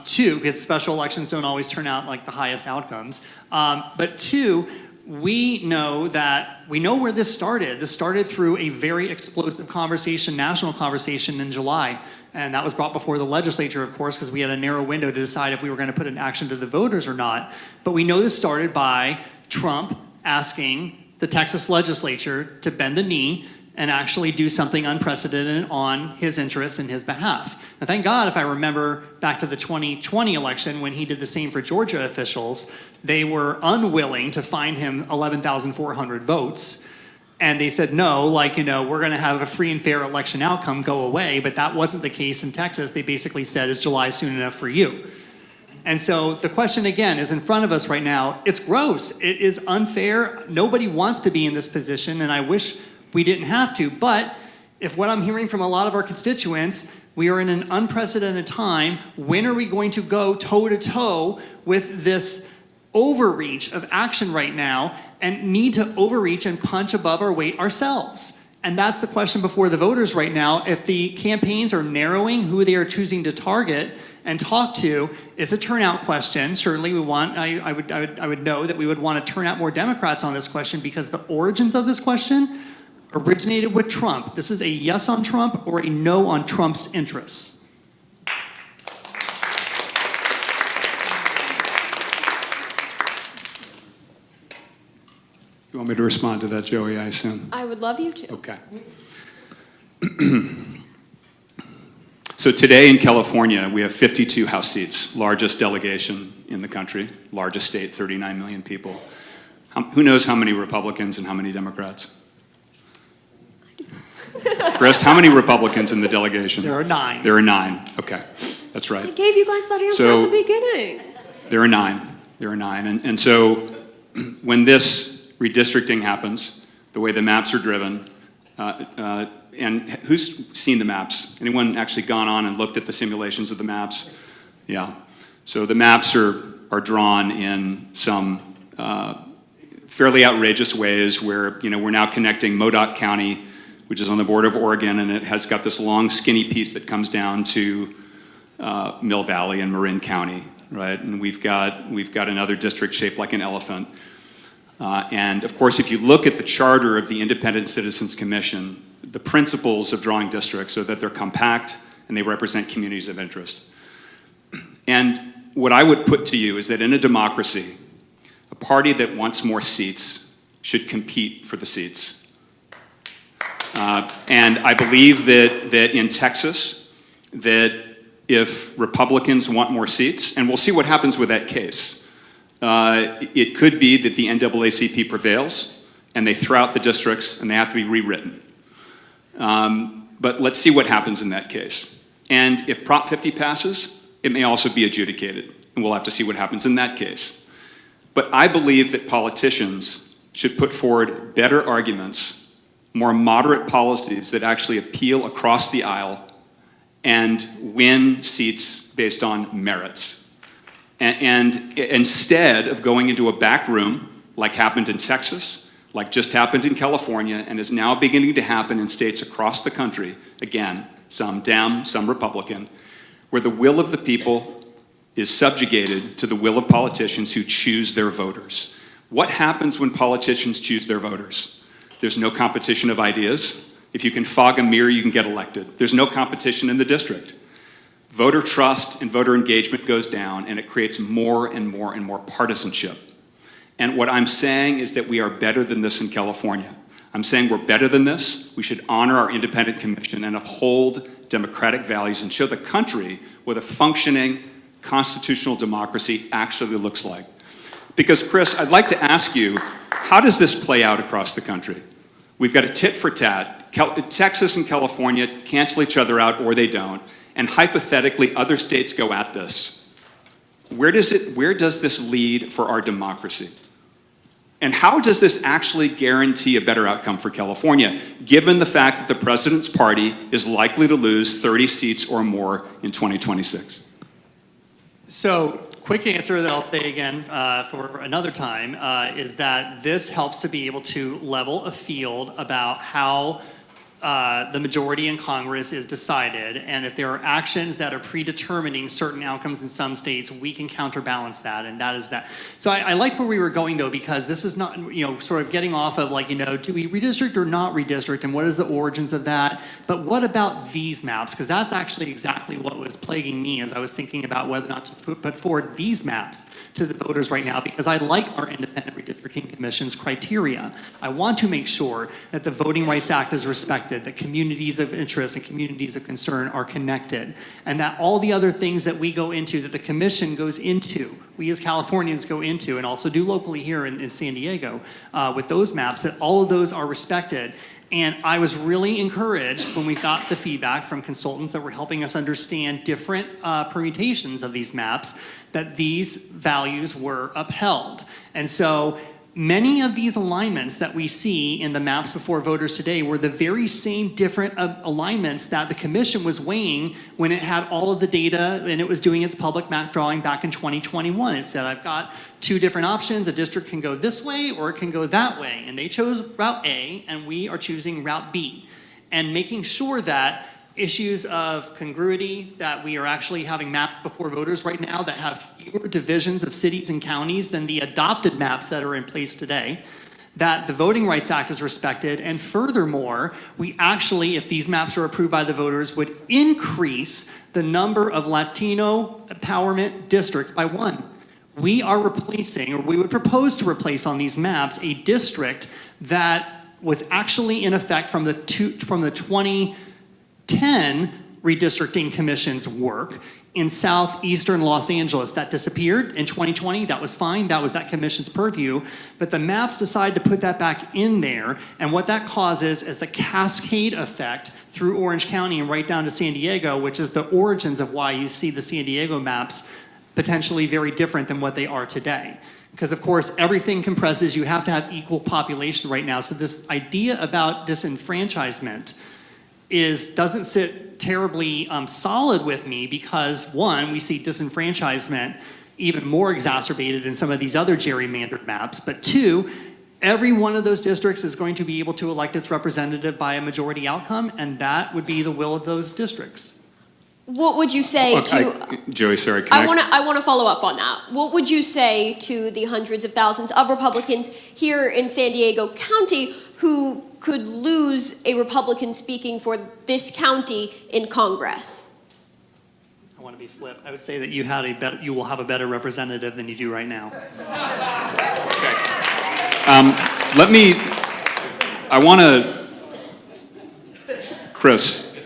Speaker 17: Two, because special elections don't always turn out like the highest outcomes. But two, we know where this started. This started through a very explosive conversation, national conversation in July. And that was brought before the legislature, of course, because we had a narrow window to decide if we were going to put an action to the voters or not. But we know this started by Trump asking the Texas legislature to bend the knee and actually do something unprecedented on his interests and his behalf. Now, thank God, if I remember back to the 2020 election when he did the same for Georgia officials, they were unwilling to find him 11,400 votes. And they said, no, we're going to have a free and fair election outcome, go away. But that wasn't the case in Texas. They basically said, is July soon enough for you? And so the question, again, is in front of us right now. It's gross. It is unfair. Nobody wants to be in this position, and I wish we didn't have to. But if what I'm hearing from a lot of our constituents, we are in an unprecedented time, when are we going to go toe-to-toe with this overreach of action right now and need to overreach and punch above our weight ourselves? And that's the question before the voters right now. If the campaigns are narrowing who they are choosing to target and talk to, it's a turnout question. Certainly I would know that we would want to turn out more Democrats on this question because the origins of this question originated with Trump. This is a yes on Trump or a no on Trump's interests.
Speaker 16: You want me to respond to that, Joey, I assume?
Speaker 15: I would love you to.
Speaker 16: Okay. So today in California, we have 52 House seats, largest delegation in the country, largest state, 39 million people. Who knows how many Republicans and how many Democrats? Chris, how many Republicans in the delegation?
Speaker 17: There are 9.
Speaker 16: There are 9, okay, that's right.
Speaker 15: I gave you guys that answer at the beginning.
Speaker 16: There are 9, and so when this redistricting happens, the way the maps are driven, and who's seen the maps? Anyone actually gone on and looked at the simulations of the maps? Yeah. So the maps are drawn in some fairly outrageous ways where, we're now connecting Modoc County which is on the border of Oregon, and it has got this long skinny piece that comes down to Mill Valley and Marin County, right? And we've got another district shaped like an elephant. And of course, if you look at the charter of the Independent Citizens Commission, the principles of drawing districts are that they're compact and they represent communities of interest. And what I would put to you is that in a democracy, a party that wants more seats should compete for the seats. And I believe that in Texas, that if Republicans want more seats, and we'll see what happens with that case, it could be that the NAACP prevails and they throw out the districts and they have to be rewritten. But let's see what happens in that case. And if Prop 50 passes, it may also be adjudicated, and we'll have to see what happens in that case. But I believe that politicians should put forward better arguments, more moderate policies that actually appeal across the aisle and win seats based on merits. And instead of going into a back room, like happened in Texas, like just happened in California, and is now beginning to happen in states across the country, again, some Dem, some Republican, where the will of the people is subjugated to the will of politicians who choose their voters. What happens when politicians choose their voters? There's no competition of ideas. If you can fog a mirror, you can get elected. There's no competition in the district. Voter trust and voter engagement goes down, and it creates more and more and more partisanship. And what I'm saying is that we are better than this in California. I'm saying we're better than this. We should honor our independent commission and uphold democratic values and show the country what a functioning constitutional democracy actually looks like. Because, Chris, I'd like to ask you, how does this play out across the country? We've got a tit for tat. Texas and California cancel each other out, or they don't. And hypothetically, other states go at this. Where does this lead for our democracy? And how does this actually guarantee a better outcome for California, given the fact that the president's party is likely to lose 30 seats or more in 2026?
Speaker 17: So, quick answer that I'll say again for another time is that this helps to be able to level a field about how the majority in Congress is decided, and if there are actions that are predetermining certain outcomes in some states, we can counterbalance that, and that is that. So I like where we were going, though, because this is not, sort of getting off of, like, do we redistrict or not redistrict, and what is the origins of that? But what about these maps? Because that's actually exactly what was plaguing me as I was thinking about whether or not to put forward these maps to the voters right now, because I like our Independent Redistricting Commission's criteria. I want to make sure that the Voting Rights Act is respected, that communities of interest and communities of concern are connected, and that all the other things that we go into, that the commission goes into, we as Californians go into, and also do locally here in San Diego with those maps, that all of those are respected. And I was really encouraged when we got the feedback from consultants that were helping us understand different permutations of these maps, that these values were upheld. And so many of these alignments that we see in the maps before voters today were the very same different alignments that the commission was weighing when it had all of the data and it was doing its public map drawing back in 2021. It said, I've got two different options. A district can go this way or it can go that way. And they chose Route A, and we are choosing Route B. And making sure that issues of congruity, that we are actually having maps before voters right now that have fewer divisions of cities and counties than the adopted maps that are in place today, that the Voting Rights Act is respected, and furthermore, we actually, if these maps are approved by the voters, would increase the number of Latino empowerment districts by 1. We are replacing, or we would propose to replace on these maps, a district that was actually in effect from the 2010 redistricting commission's work in southeastern Los Angeles. That disappeared in 2020. That was fine. That was that commission's purview. But the maps decided to put that back in there. And what that causes is a cascade effect through Orange County and right down to San Diego, which is the origins of why you see the San Diego maps potentially very different than what they are today. Because, of course, everything compresses. You have to have equal population right now. So this idea about disenfranchisement doesn't sit terribly solid with me, because 1, we see disenfranchisement even more exacerbated in some of these other gerrymandered maps, but 2, Every one of those districts is going to be able to elect its representative by a majority outcome, and that would be the will of those districts.
Speaker 15: What would you say to...
Speaker 16: Joey, sorry.
Speaker 15: I want to follow up on that. What would you say to the hundreds of thousands of Republicans here in San Diego County who could lose a Republican speaking for this county in Congress?
Speaker 17: I want to be flip. I would say that you will have a better representative than you do right now.
Speaker 16: I want to, Chris,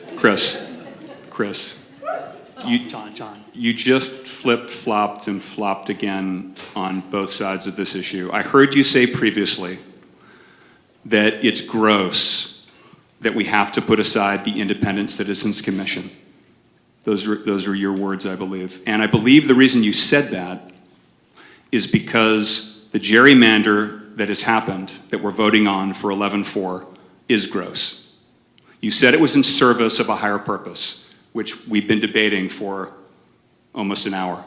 Speaker 17: John.
Speaker 16: You just flip-flopped and flopped again on both sides of this issue. I heard you say previously that it's gross that we have to put aside the Independent Citizens Commission. Those are your words, I believe. And I believe the reason you said that is because the gerrymander that has happened, that we're voting on for 11-4, is gross. You said it was in service of a higher purpose, which we've been debating for almost an hour.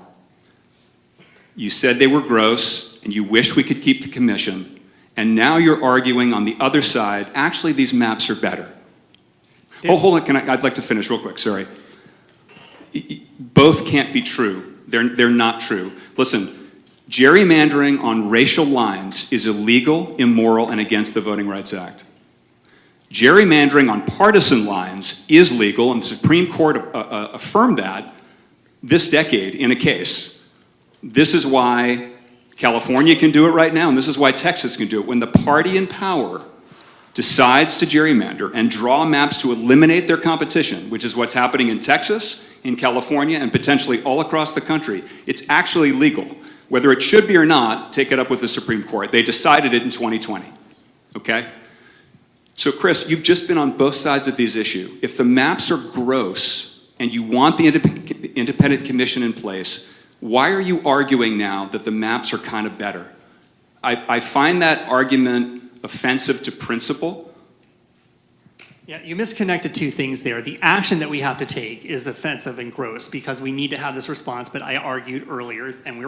Speaker 16: You said they were gross, and you wished we could keep the commission, and now you're arguing on the other side, actually these maps are better. Oh, hold on, I'd like to finish real quick, sorry. Both can't be true. They're not true. Listen, gerrymandering on racial lines is illegal, immoral, and against the Voting Rights Act. Gerrymandering on partisan lines is legal, and the Supreme Court affirmed that this decade in a case. This is why California can do it right now, and this is why Texas can do it. When the party in power decides to gerrymander and draw maps to eliminate their competition, which is what's happening in Texas, in California, and potentially all across the country, it's actually legal. Whether it should be or not, take it up with the Supreme Court. They decided it in 2020, okay? So Chris, you've just been on both sides of these issues. If the maps are gross and you want the independent commission in place, why are you arguing now that the maps are kind of better? I find that argument offensive to principle.
Speaker 17: Yeah, you misconnected two things there. The action that we have to take is offensive and gross because we need to have this response, but I argued earlier, and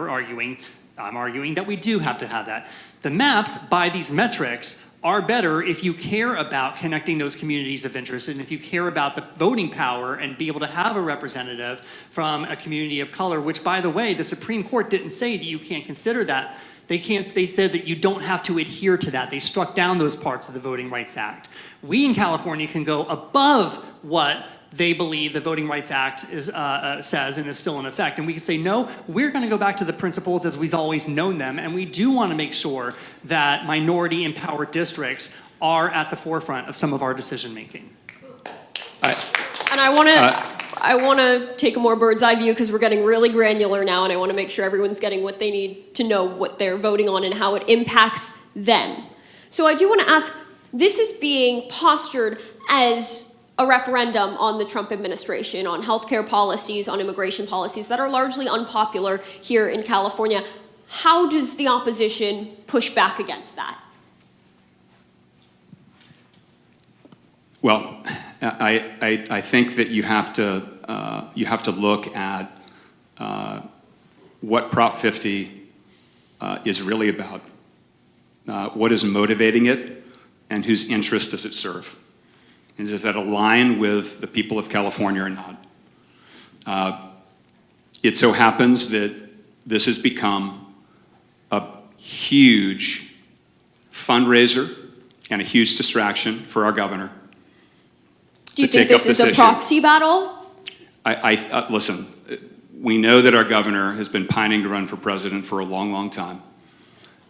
Speaker 17: I'm arguing that we do have to have that. The maps, by these metrics, are better if you care about connecting those communities of interest and if you care about the voting power and be able to have a representative from a community of color, which, by the way, the Supreme Court didn't say that you can't consider that. They said that you don't have to adhere to that. They struck down those parts of the Voting Rights Act. We in California can go above what they believe the Voting Rights Act says and is still in effect. And we can say, no, we're going to go back to the principles as we've always known them. And we do want to make sure that minority empowered districts are at the forefront of some of our decision making.
Speaker 15: And I want to take a more bird's eye view because we're getting really granular now, and I want to make sure everyone's getting what they need to know what they're voting on and how it impacts them. So I do want to ask, this is being postured as a referendum on the Trump administration, on healthcare policies, on immigration policies that are largely unpopular here in California. How does the opposition push back against that?
Speaker 16: Well, I think that you have to look at what Prop 50 is really about, what is motivating it, and whose interest does it serve, and does that align with the people of California or not? It so happens that this has become a huge fundraiser and a huge distraction for our governor.
Speaker 15: Do you think this is a proxy battle?
Speaker 16: Listen, we know that our governor has been pining to run for president for a long, long time.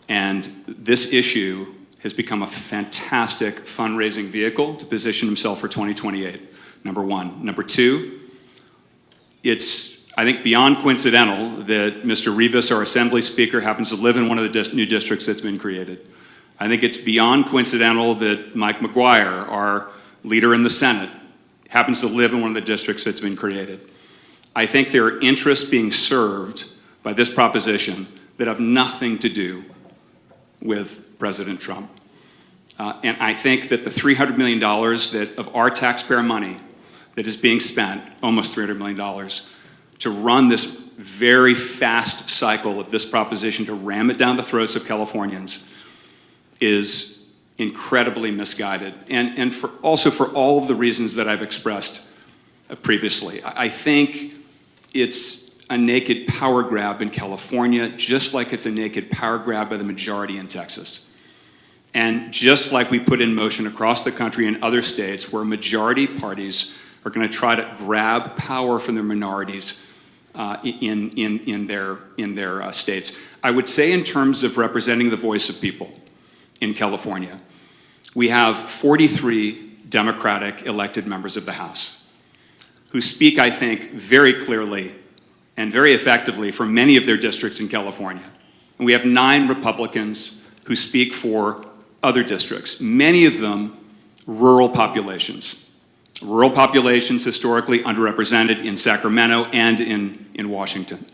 Speaker 16: And this issue has become a fantastic fundraising vehicle to position himself for 2028, number one. Number two, it's, I think, beyond coincidental that Mr. Rivas, our Assembly Speaker, happens to live in one of the new districts that's been created. I think it's beyond coincidental that Mike McGuire, our leader in the Senate, happens to live in one of the districts that's been created. I think there are interests being served by this proposition that have nothing to do with President Trump. And I think that the $300 million of our taxpayer money that is being spent, almost $300 million, to run this very fast cycle of this proposition, to ram it down the throats of Californians, is incredibly misguided. And also for all of the reasons that I've expressed previously. I think it's a naked power grab in California, just like it's a naked power grab by the majority in Texas. And just like we put in motion across the country in other states where majority parties are going to try to grab power from their minorities in their states. I would say in terms of representing the voice of people in California, we have 43 Democratic elected members of the House who speak, I think, very clearly and very effectively for many of their districts in California. And we have 9 Republicans who speak for other districts, many of them rural populations. Rural populations historically underrepresented in Sacramento and in Washington.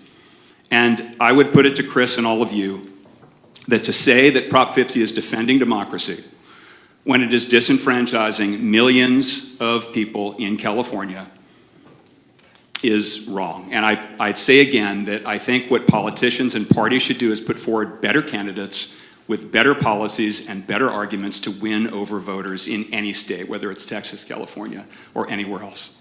Speaker 16: And I would put it to Chris and all of you that to say that Prop 50 is defending democracy when it is disenfranchising millions of people in California is wrong. And I'd say again that I think what politicians and parties should do is put forward better candidates with better policies and better arguments to win over voters in any state, whether it's Texas, California, or anywhere else.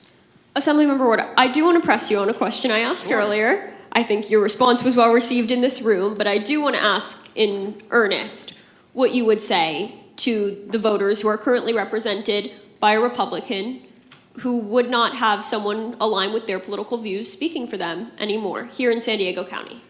Speaker 15: Assemblymember Ward, I do want to press you on a question I asked earlier. I think your response was well received in this room, but I do want to ask in earnest what you would say to the voters who are currently represented by a Republican who would not have someone align with their political views speaking for them anymore here in San Diego County.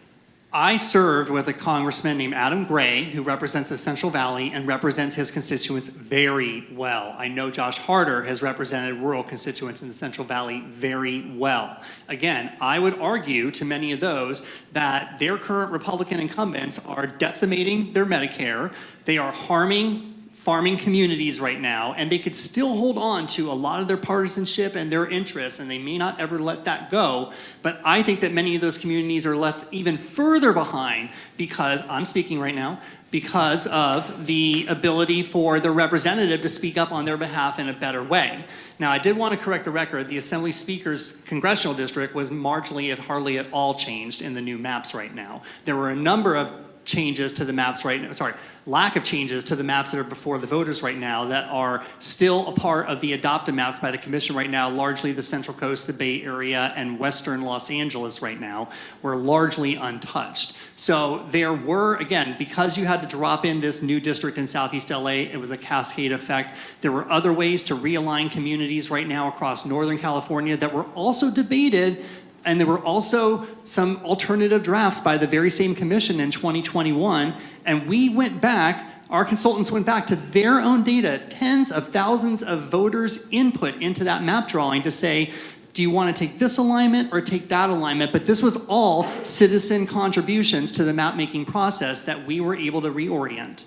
Speaker 17: I served with a congressman named Adam Gray, who represents the Central Valley and represents his constituents very well. I know Josh Harder has represented rural constituents in the Central Valley very well. Again, I would argue to many of those that their current Republican incumbents are decimating their Medicare, they are harming farming communities right now, and they could still hold on to a lot of their partisanship and their interests, and they may not ever let that go. But I think that many of those communities are left even further behind because, I'm speaking right now, because of the ability for the representative to speak up on their behalf in a better way. Now, I did want to correct the record. The Assembly Speaker's congressional district was marginally, if hardly at all, changed in the new maps right now. There were a number of changes to the maps right now, lack of changes to the maps that are before the voters right now that are still a part of the adopted maps by the commission right now, largely the Central Coast, the Bay Area, and Western Los Angeles right now were largely untouched. So there were, again, because you had to drop in this new district in Southeast LA, it was a cascade effect. There were other ways to realign communities right now across Northern California that were also debated. And there were also some alternative drafts by the very same commission in 2021. And we went back, our consultants went back to their own data, tens of thousands of voters' input into that map drawing to say, do you want to take this alignment or take that alignment? But this was all citizen contributions to the map-making process that we were able to reorient.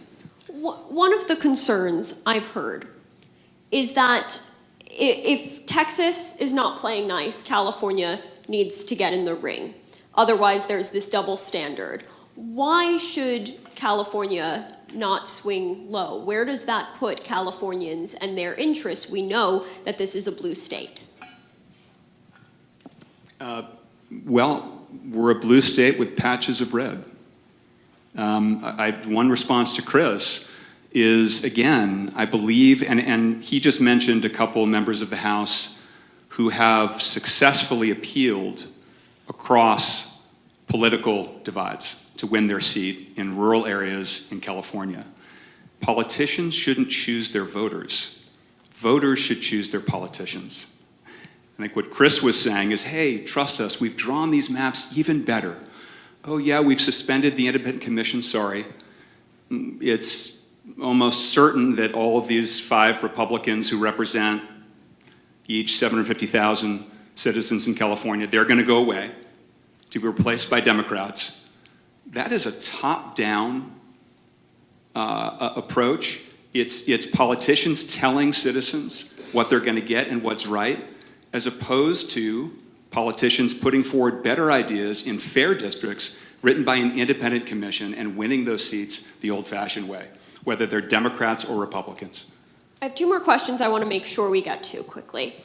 Speaker 15: One of the concerns I've heard is that if Texas is not playing nice, California needs to get in the ring. Otherwise, there's this double standard. Why should California not swing low? Where does that put Californians and their interests? We know that this is a blue state.
Speaker 16: Well, we're a blue state with patches of red. One response to Chris is, again, I believe, and he just mentioned a couple members of the House who have successfully appealed across political divides to win their seat in rural areas in California. Politicians shouldn't choose their voters. Voters should choose their politicians. I think what Chris was saying is, hey, trust us, we've drawn these maps even better. Oh yeah, we've suspended the independent commission, sorry. It's almost certain that all of these 5 Republicans who represent each 750,000 citizens in California, they're going to go away to be replaced by Democrats. That is a top-down approach. It's politicians telling citizens what they're going to get and what's right, as opposed to politicians putting forward better ideas in fair districts written by an independent commission and winning those seats the old-fashioned way, whether they're Democrats or Republicans.
Speaker 15: I have 2 more questions I want to make sure we get to quickly.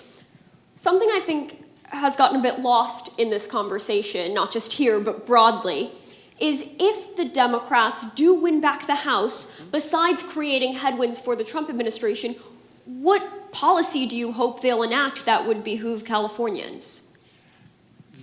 Speaker 15: Something I think has gotten a bit lost in this conversation, not just here, but broadly, is if the Democrats do win back the House, besides creating headwinds for the Trump administration, what policy do you hope they'll enact that would behoove Californians?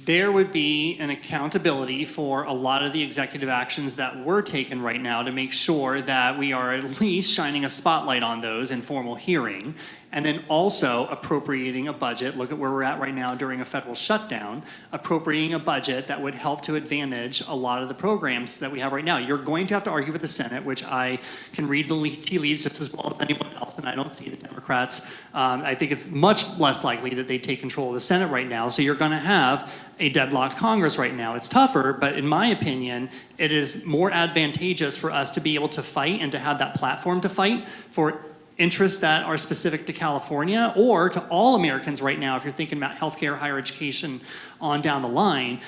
Speaker 17: There would be an accountability for a lot of the executive actions that were taken right now to make sure that we are at least shining a spotlight on those in formal hearing, and then also appropriating a budget. Look at where we're at right now during a federal shutdown, appropriating a budget that would help to advantage a lot of the programs that we have right now. You're going to have to argue with the Senate, which I can read the tea leaves just as well as anyone else, and I don't see the Democrats. I think it's much less likely that they take control of the Senate right now, so you're going to have a deadlocked Congress right now. It's tougher, but in my opinion, it is more advantageous for us to be able to fight and to have that platform to fight for interests that are specific to California or to all Americans right now, if you're thinking about healthcare, higher education, on down the line,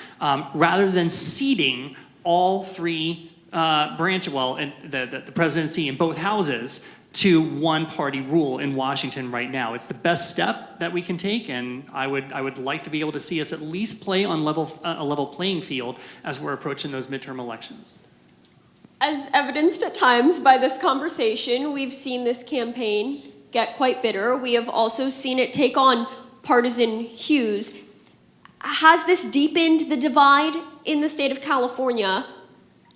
Speaker 17: rather than ceding all three the presidency in both houses to one-party rule in Washington right now. It's the best step that we can take, and I would like to be able to see us at least play on a level playing field as we're approaching those midterm elections.
Speaker 15: As evidenced at times by this conversation, we've seen this campaign get quite bitter. We have also seen it take on partisan hues. Has this deepened the divide in the state of California?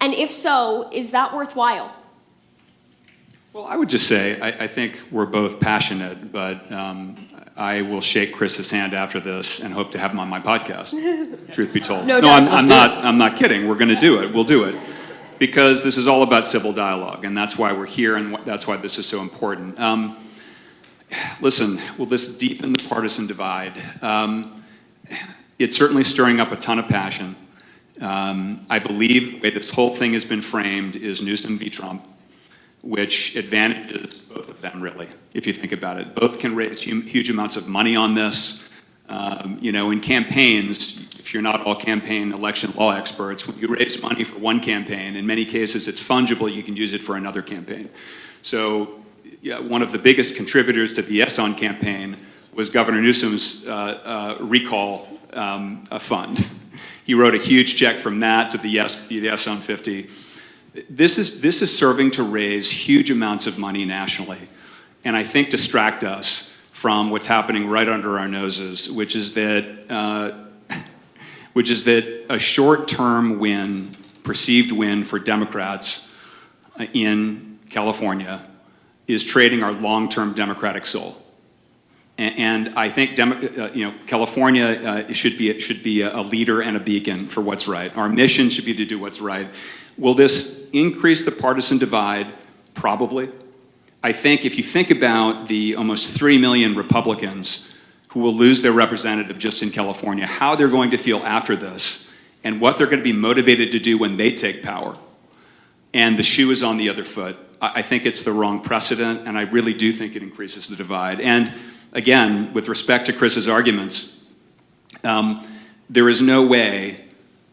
Speaker 15: And if so, is that worthwhile?
Speaker 16: Well, I would just say, I think we're both passionate, but I will shake Chris's hand after this and hope to have him on my podcast, truth be told.
Speaker 15: No,
Speaker 16: I'm not kidding. We're going to do it. We'll do it. Because this is all about civil dialogue, and that's why we're here, and that's why this is so important. Listen, will this deepen the partisan divide? It's certainly stirring up a ton of passion. I believe the way this whole thing has been framed is Newsom v. Trump, which advantages both of them, really, if you think about it. Both can raise huge amounts of money on this. In campaigns, if you're not all campaign election law experts, when you raise money for one campaign, in many cases it's fungible, you can use it for another campaign. So one of the biggest contributors to the Yes On campaign was Governor Newsom's recall fund. He wrote a huge check from that to the Yes On 50. This is serving to raise huge amounts of money nationally, and I think distract us from what's happening right under our noses, which is that a short-term win, perceived win for Democrats in California is trading our long-term democratic soul. And I think California should be a leader and a beacon for what's right. Our mission should be to do what's right. Will this increase the partisan divide? Probably. I think if you think about the almost 3 million Republicans who will lose their representative just in California, how they're going to feel after this, and what they're going to be motivated to do when they take power, and the shoe is on the other foot, I think it's the wrong precedent, and I really do think it increases the divide. And again, with respect to Chris's arguments, there is no way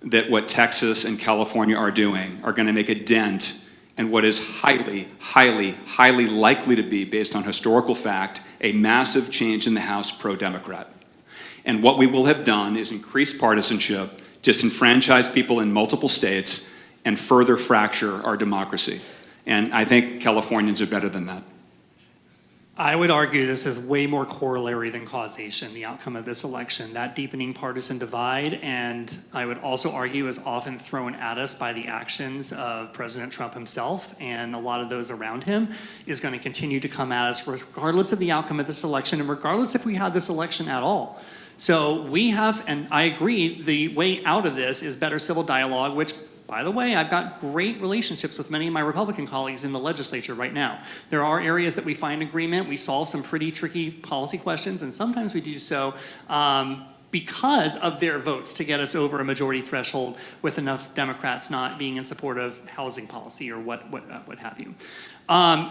Speaker 16: that what Texas and California are doing are going to make a dent in what is highly, highly, highly likely to be, based on historical fact, a massive change in the House pro-Democrat. And what we will have done is increase partisanship, disenfranchise people in multiple states, and further fracture our democracy. And I think Californians are better than that.
Speaker 17: I would argue this is way more corollary than causation, the outcome of this election, that deepening partisan divide, and I would also argue is often thrown at us by the actions of President Trump himself, and a lot of those around him is going to continue to come at us regardless of the outcome of this election, and regardless if we had this election at all. So we have, and I agree, the way out of this is better civil dialogue, which, by the way, I've got great relationships with many of my Republican colleagues in the legislature right now. There are areas that we find agreement. We solve some pretty tricky policy questions, and sometimes we do so because of their votes to get us over a majority threshold, with enough Democrats not being in support of housing policy or what have you.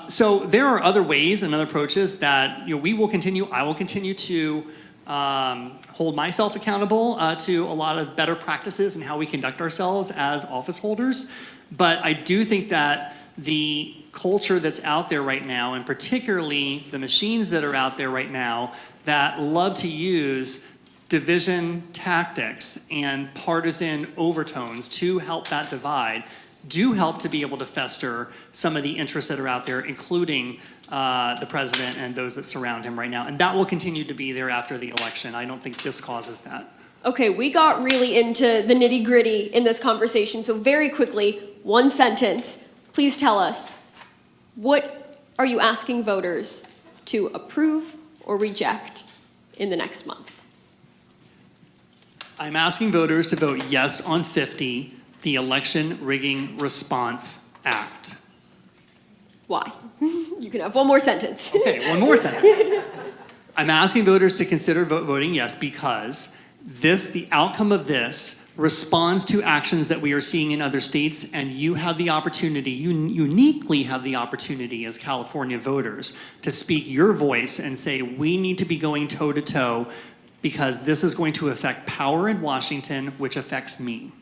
Speaker 17: So there are other ways and other approaches that we will continue. I will continue to hold myself accountable to a lot of better practices and how we conduct ourselves as office holders. But I do think that the culture that's out there right now, and particularly the machines that are out there right now that love to use division tactics and partisan overtones to help that divide do help to be able to fester some of the interests that are out there, including the president and those that surround him right now. And that will continue to be there after the election. I don't think this causes that.
Speaker 15: Okay, we got really into the nitty-gritty in this conversation, so very quickly, one sentence. Please tell us, what are you asking voters to approve or reject in the next month?
Speaker 17: I'm asking voters to vote yes on 50, the Election Rigging Response Act.
Speaker 15: Why? You can have one more sentence.
Speaker 17: Okay, one more sentence. I'm asking voters to consider voting yes because the outcome of this responds to actions that we are seeing in other states, and you have the opportunity, you uniquely have the opportunity as California voters to speak your voice and say, we need to be going toe-to-toe because this is going to affect power in Washington, which affects me.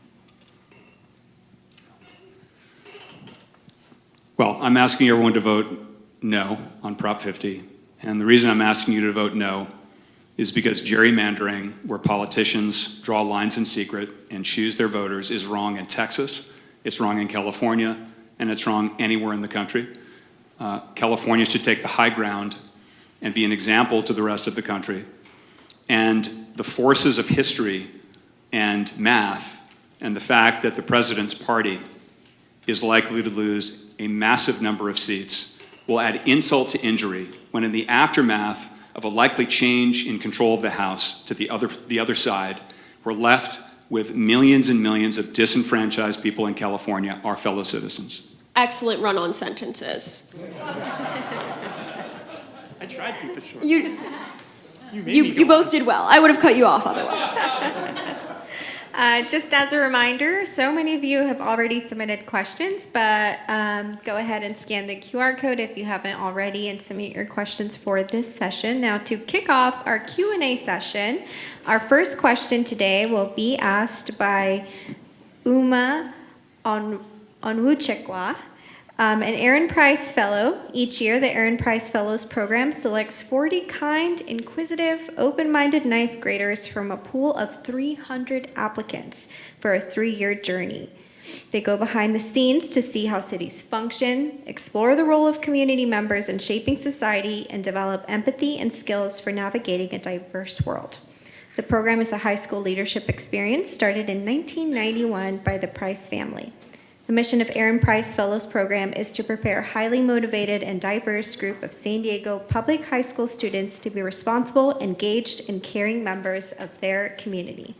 Speaker 16: Well, I'm asking everyone to vote no on Prop 50. And the reason I'm asking you to vote no is because gerrymandering, where politicians draw lines in secret and choose their voters, is wrong in Texas, it's wrong in California, and it's wrong anywhere in the country. California should take the high ground and be an example to the rest of the country. And the forces of history and math and the fact that the president's party is likely to lose a massive number of seats will add insult to injury when in the aftermath of a likely change in control of the House to the other side, we're left with millions and millions of disenfranchised people in California, our fellow citizens.
Speaker 15: Excellent run-on sentences.
Speaker 17: I tried to keep it short.
Speaker 15: You both did well. I would have cut you off otherwise.
Speaker 14: Just as a reminder, so many of you have already submitted questions, but go ahead and scan the QR code if you haven't already and submit your questions for this session. Now, to kick off our Q&A session, our first question today will be asked by Uma Onwuchekwa, an Aaron Price Fellow. Each year, the Aaron Price Fellows program selects 40 kind, inquisitive, open-minded ninth graders from a pool of 300 applicants for a 3-year journey. They go behind the scenes to see how cities function, explore the role of community members in shaping society, and develop empathy and skills for navigating a diverse world. The program is a high school leadership experience started in 1991 by the Price family. The mission of Aaron Price Fellows Program is to prepare a highly motivated and diverse group of San Diego public high school students to be responsible, engaged, and caring members of their community.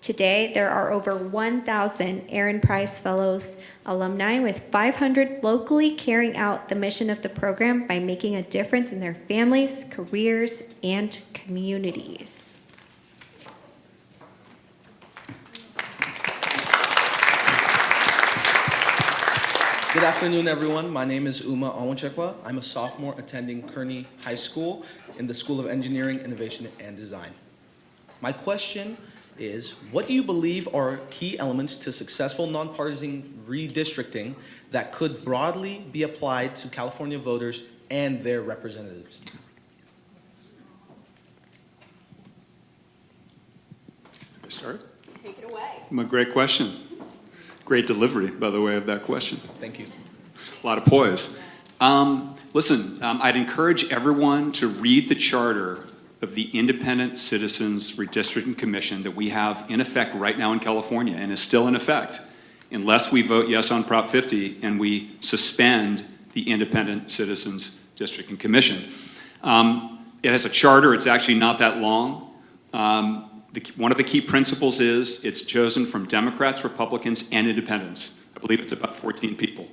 Speaker 14: Today, there are over 1,000 Aaron Price Fellows alumni, with 500 locally carrying out the mission of the program by making a difference in their families, careers, and communities.
Speaker 19: Good afternoon, everyone. My name is Uma Onwuchekwa. I'm a sophomore attending Kearney High School in the School of Engineering, Innovation, and Design. My question is, what do you believe are key elements to successful nonpartisan redistricting that could broadly be applied to California voters and their representatives?
Speaker 16: Can I start?
Speaker 15: Take it away.
Speaker 16: A great question. Great delivery, by the way, of that question.
Speaker 19: Thank you.
Speaker 16: A lot of poise. Listen, I'd encourage everyone to read the charter of the Independent Citizens Redistricting Commission that we have in effect right now in California and is still in effect unless we vote yes on Prop 50 and we suspend the Independent Citizens Districting Commission. It has a charter. It's actually not that long. One of the key principles is it's chosen from Democrats, Republicans, and Independents. I believe it's about 14 people.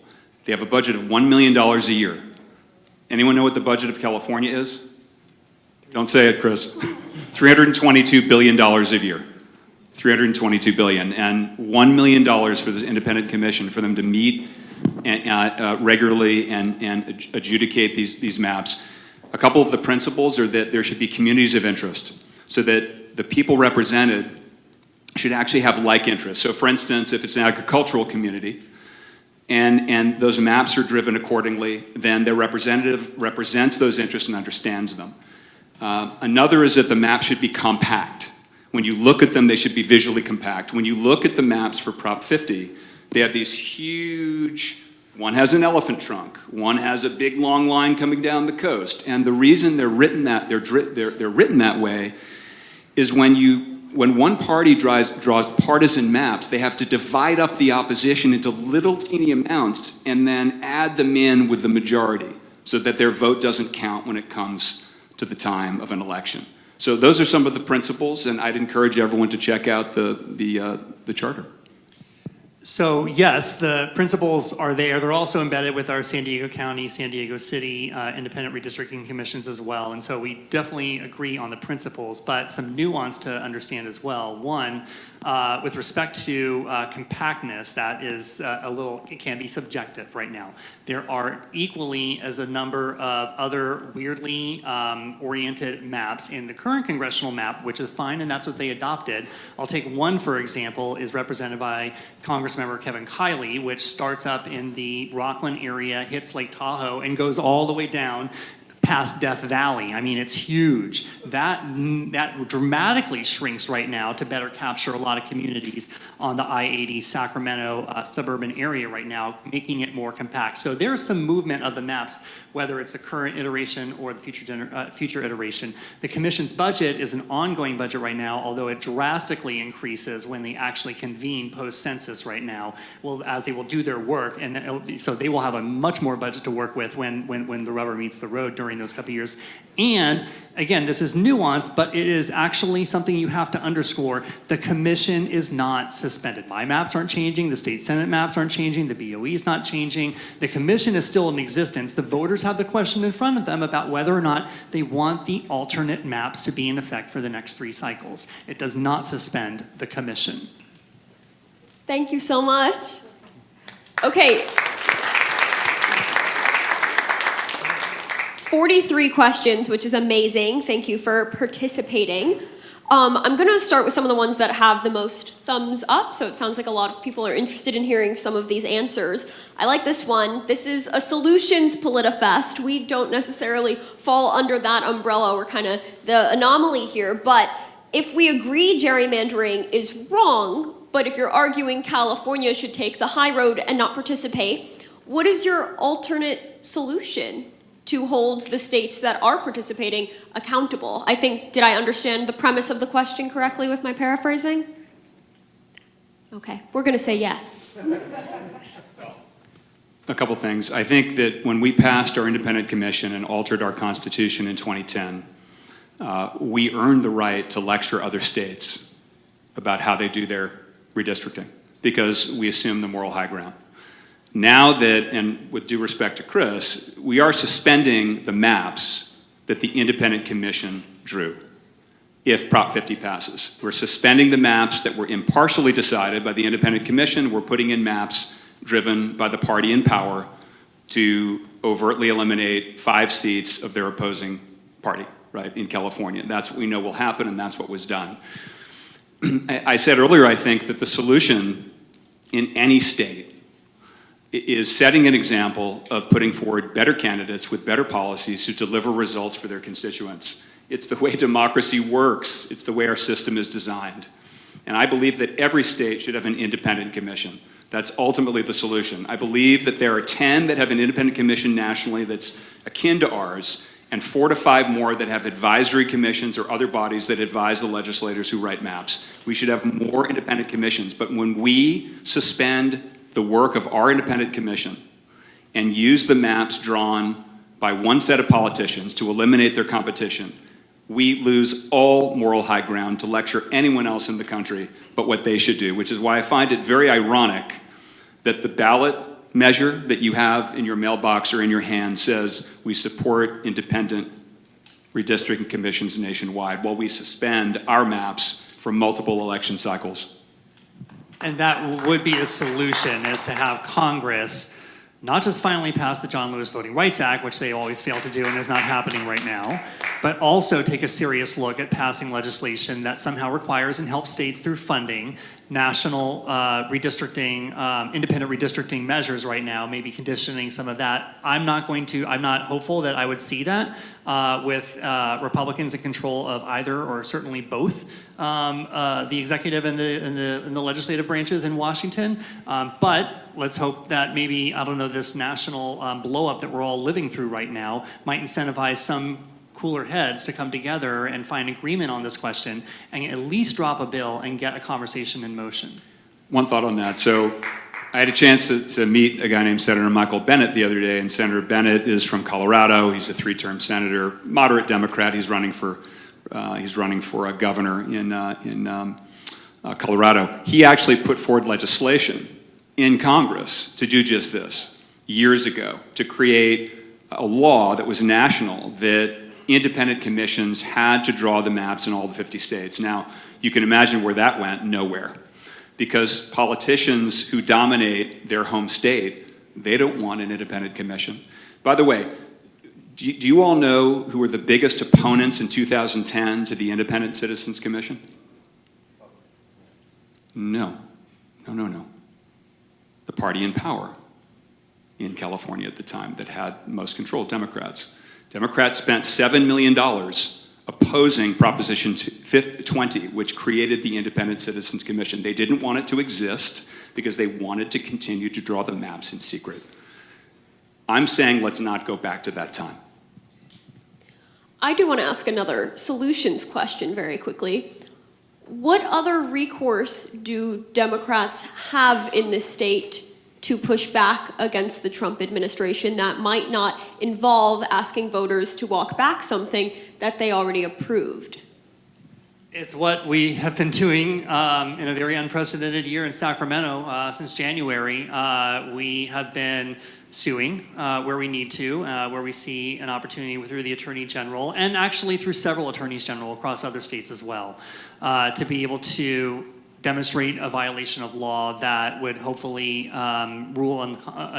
Speaker 16: They have a budget of $1 million a year. Anyone know what the budget of California is? Don't say it, Chris. $322 billion a year. $322 billion. And $1 million for this independent commission for them to meet regularly and adjudicate these maps. A couple of the principles are that there should be communities of interest so that the people represented should actually have like interests. So for instance, if it's an agricultural community and those maps are driven accordingly, then their representative represents those interests and understands them. Another is that the map should be compact. When you look at them, they should be visually compact. When you look at the maps for Prop 50, they have these huge, one has an elephant trunk, one has a big long line coming down the coast. And the reason they're written that way is when one party draws partisan maps, they have to divide up the opposition into little teeny amounts and then add them in with the majority so that their vote doesn't count when it comes to the time of an election. So those are some of the principles, and I'd encourage everyone to check out the charter.
Speaker 17: So yes, the principles are there. They're also embedded with our San Diego County, San Diego City independent redistricting commissions as well. And so we definitely agree on the principles, but some nuance to understand as well. One, with respect to compactness, that is it can be subjective right now. There are equally as a number of other weirdly oriented maps in the current congressional map, which is fine, and that's what they adopted. I'll take one, for example, is represented by Congressmember Kevin Kiley, which starts up in the Rockland area, hits Lake Tahoe, and goes all the way down past Death Valley. I mean, it's huge. That dramatically shrinks right now to better capture a lot of communities on the I-80 Sacramento suburban area right now, making it more compact. So there's some movement of the maps, whether it's the current iteration or the future iteration. The commission's budget is an ongoing budget right now, although it drastically increases when they actually convene post-census right now, as they will do their work, and so they will have a much more budget to work with when the rubber meets the road during those couple of years. And again, this is nuanced, but it is actually something you have to underscore. The commission is not suspended. My maps aren't changing. The state senate maps aren't changing. The BOE is not changing. The commission is still in existence. The voters have the question in front of them about whether or not they want the alternate maps to be in effect for the next 3 cycles. It does not suspend the commission.
Speaker 15: Thank you so much. Okay. 43 questions, which is amazing. Thank you for participating. I'm going to start with some of the ones that have the most thumbs up, so it sounds like a lot of people are interested in hearing some of these answers. I like this one. This is a solutions Politifest. We don't necessarily fall under that umbrella. We're kind of the anomaly here, but if we agree gerrymandering is wrong, but if you're arguing California should take the high road and not participate, what is your alternate solution to hold the states that are participating accountable? I think, did I understand the premise of the question correctly with my paraphrasing? Okay, we're going to say yes.
Speaker 16: A couple things. I think that when we passed our independent commission and altered our constitution in 2010, we earned the right to lecture other states about how they do their redistricting because we assume the moral high ground. Now that, and with due respect to Chris, we are suspending the maps that the independent commission drew if Prop 50 passes. We're suspending the maps that were impartially decided by the independent commission. We're putting in maps driven by the party in power to overtly eliminate 5 seats of their opposing party, right, in California. That's what we know will happen, and that's what was done. I said earlier, I think that the solution in any state is setting an example of putting forward better candidates with better policies who deliver results for their constituents. It's the way democracy works. It's the way our system is designed. And I believe that every state should have an independent commission. That's ultimately the solution. I believe that there are 10 that have an independent commission nationally that's akin to ours, and 4 to 5 more that have advisory commissions or other bodies that advise the legislators who write maps. We should have more independent commissions. But when we suspend the work of our independent commission and use the maps drawn by one set of politicians to eliminate their competition, we lose all moral high ground to lecture anyone else in the country but what they should do, which is why I find it very ironic that the ballot measure that you have in your mailbox or in your hand says we support independent redistricting commissions nationwide while we suspend our maps for multiple election cycles.
Speaker 17: And that would be a solution, is to have Congress not just finally pass the John Lewis Voting Rights Act, which they always fail to do and is not happening right now, but also take a serious look at passing legislation that somehow requires and helps states through funding national redistricting, independent redistricting measures right now, maybe conditioning some of that. I'm not hopeful that I would see that with Republicans in control of either or certainly both the executive and the legislative branches in Washington. But let's hope that maybe, I don't know, this national blow up that we're all living through right now might incentivize some cooler heads to come together and find agreement on this question and at least drop a bill and get a conversation in motion.
Speaker 16: One thought on that. So I had a chance to meet a guy named Senator Michael Bennet the other day, and Senator Bennet is from Colorado. He's a 3-term senator, moderate Democrat. He's running for a governor in Colorado. He actually put forward legislation in Congress to do just this years ago, to create a law that was national, that independent commissions had to draw the maps in all the 50 states. Now, you can imagine where that went: nowhere. Because politicians who dominate their home state, they don't want an independent commission. By the way, do you all know who were the biggest opponents in 2010 to the Independent Citizens Commission? No. The party in power in California at the time that had most control, Democrats. Democrats spent $7 million opposing Proposition 20, which created the Independent Citizens Commission. They didn't want it to exist because they wanted to continue to draw the maps in secret. I'm saying let's not go back to that time.
Speaker 15: I do want to ask another solutions question very quickly. What other recourse do Democrats have in this state to push back against the Trump administration that might not involve asking voters to walk back something that they already approved?
Speaker 17: It's what we have been doing in a very unprecedented year in Sacramento since January. We have been suing where we need to, where we see an opportunity through the Attorney General, and actually through several Attorneys General across other states as well, to be able to demonstrate a violation of law that would hopefully rule on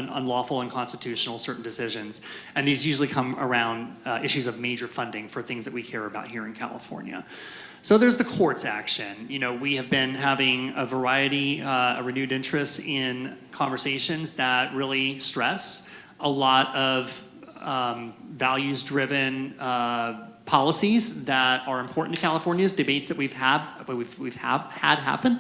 Speaker 17: unlawful and unconstitutional certain decisions. And these usually come around issues of major funding for things that we care about here in California. So there's the courts action. You know, we have been having a variety, a renewed interest in conversations that really stress a lot of values-driven policies that are important to California's debates that we've had happen.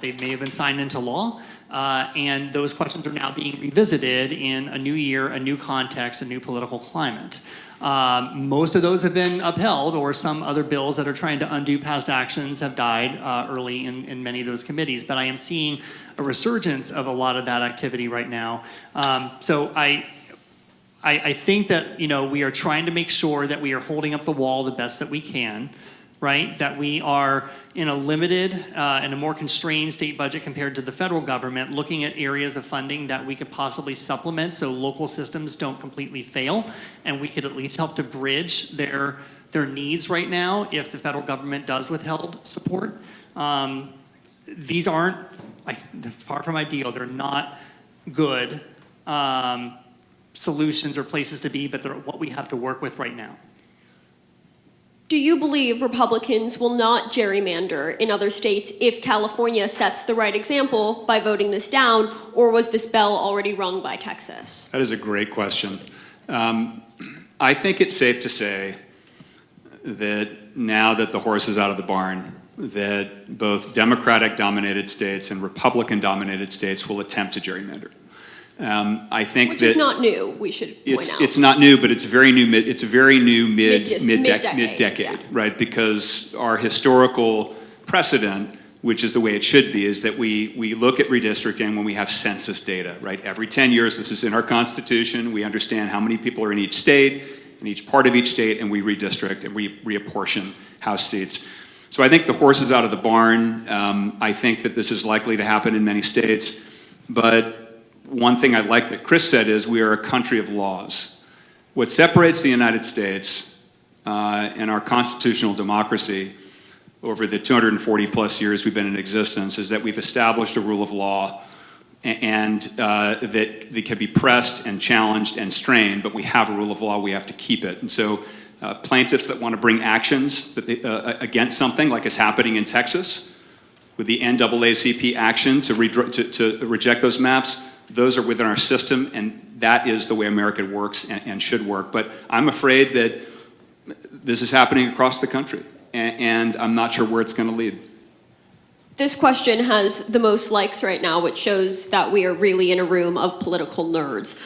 Speaker 17: They may have been signed into law, and those questions are now being revisited in a new year, a new context, a new political climate. Most of those have been upheld, or some other bills that are trying to undo past actions have died early in many of those committees. But I am seeing a resurgence of a lot of that activity right now. So I think that, you know, we are trying to make sure that we are holding up the wall the best that we can, right? That we are in a limited and a more constrained state budget compared to the federal government, looking at areas of funding that we could possibly supplement so local systems don't completely fail, and we could at least help to bridge their needs right now if the federal government does withhold support. These aren't, far from ideal, they're not good solutions or places to be, but they're what we have to work with right now.
Speaker 15: Do you believe Republicans will not gerrymander in other states if California sets the right example by voting this down, or was this bell already rung by Texas?
Speaker 16: That is a great question. I think it's safe to say that now that the horse is out of the barn, that both Democratic-dominated states and Republican-dominated states will attempt to gerrymander. I think
Speaker 15: Which
Speaker 16: that
Speaker 15: is not new, we should point out.
Speaker 16: It's not new, but it's very new. It's a very new
Speaker 15: Mid-decade,
Speaker 16: mid-decade,
Speaker 15: yeah.
Speaker 16: right? Because our historical precedent, which is the way it should be, is that we look at redistricting when we have census data, right? Every 10 years, this is in our Constitution. We understand how many people are in each state, in each part of each state, and we redistrict and we reapportion House seats. So I think the horse is out of the barn. I think that this is likely to happen in many states, but one thing I like that Chris said is we are a country of laws. What separates the United States and our constitutional democracy over the 240 plus years we've been in existence is that we've established a rule of law and that can be pressed and challenged and strained, but we have a rule of law, we have to keep it. And so plaintiffs that want to bring actions that against something like is happening in Texas with the NAACP action to reject those maps. Those are within our system, and that is the way America works and should work. But I'm afraid that this is happening across the country, and I'm not sure where it's going to lead.
Speaker 15: This question has the most likes right now, which shows that we are really in a room of political nerds.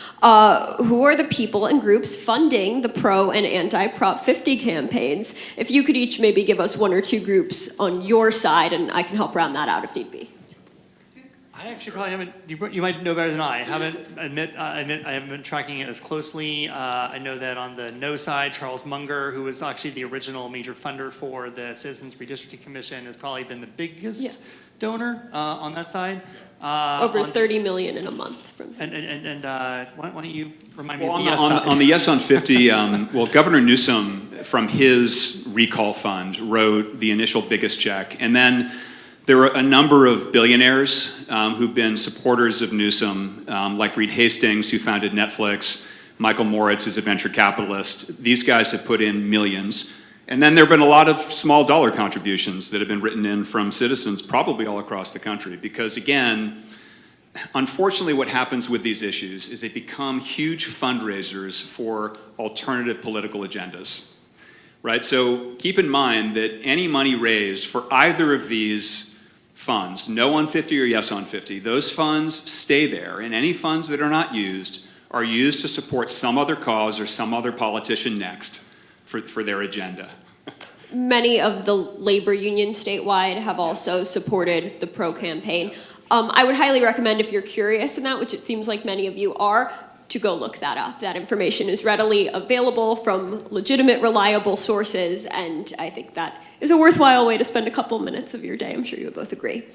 Speaker 15: Who are the people and groups funding the pro and anti-Prop 50 campaigns? If you could each maybe give us one or two groups on your side, and I can help round that out if need be.
Speaker 17: I actually probably haven't, you might know better than I admit I haven't been tracking it as closely. I know that on the no side, Charles Munger, who was actually the original major funder for the Citizens Redistricting Commission, has probably been the biggest donor on that side.
Speaker 15: Over 30 million in a month.
Speaker 17: Why don't you remind me
Speaker 16: Well,
Speaker 17: of the yes side?
Speaker 16: on the Yes on 50, well, Governor Newsom, from his recall fund, wrote the initial biggest check. And then there were a number of billionaires who've been supporters of Newsom, like Reed Hastings, who founded Netflix, Michael Moritz is a venture capitalist. These guys have put in millions. And then there have been a lot of small dollar contributions that have been written in from citizens probably all across the country. Because again, unfortunately what happens with these issues is they become huge fundraisers for alternative political agendas. Right, so keep in mind that any money raised for either of these funds, no on 50 or yes on 50, those funds stay there, and any funds that are not used are used to support some other cause or some other politician next for their agenda.
Speaker 15: Many of the labor unions statewide have also supported the pro campaign. I would highly recommend, if you're curious in that, which it seems like many of you are, to go look that up. That information is readily available from legitimate, reliable sources, and I think that is a worthwhile way to spend a couple minutes of your day. I'm sure you would both agree.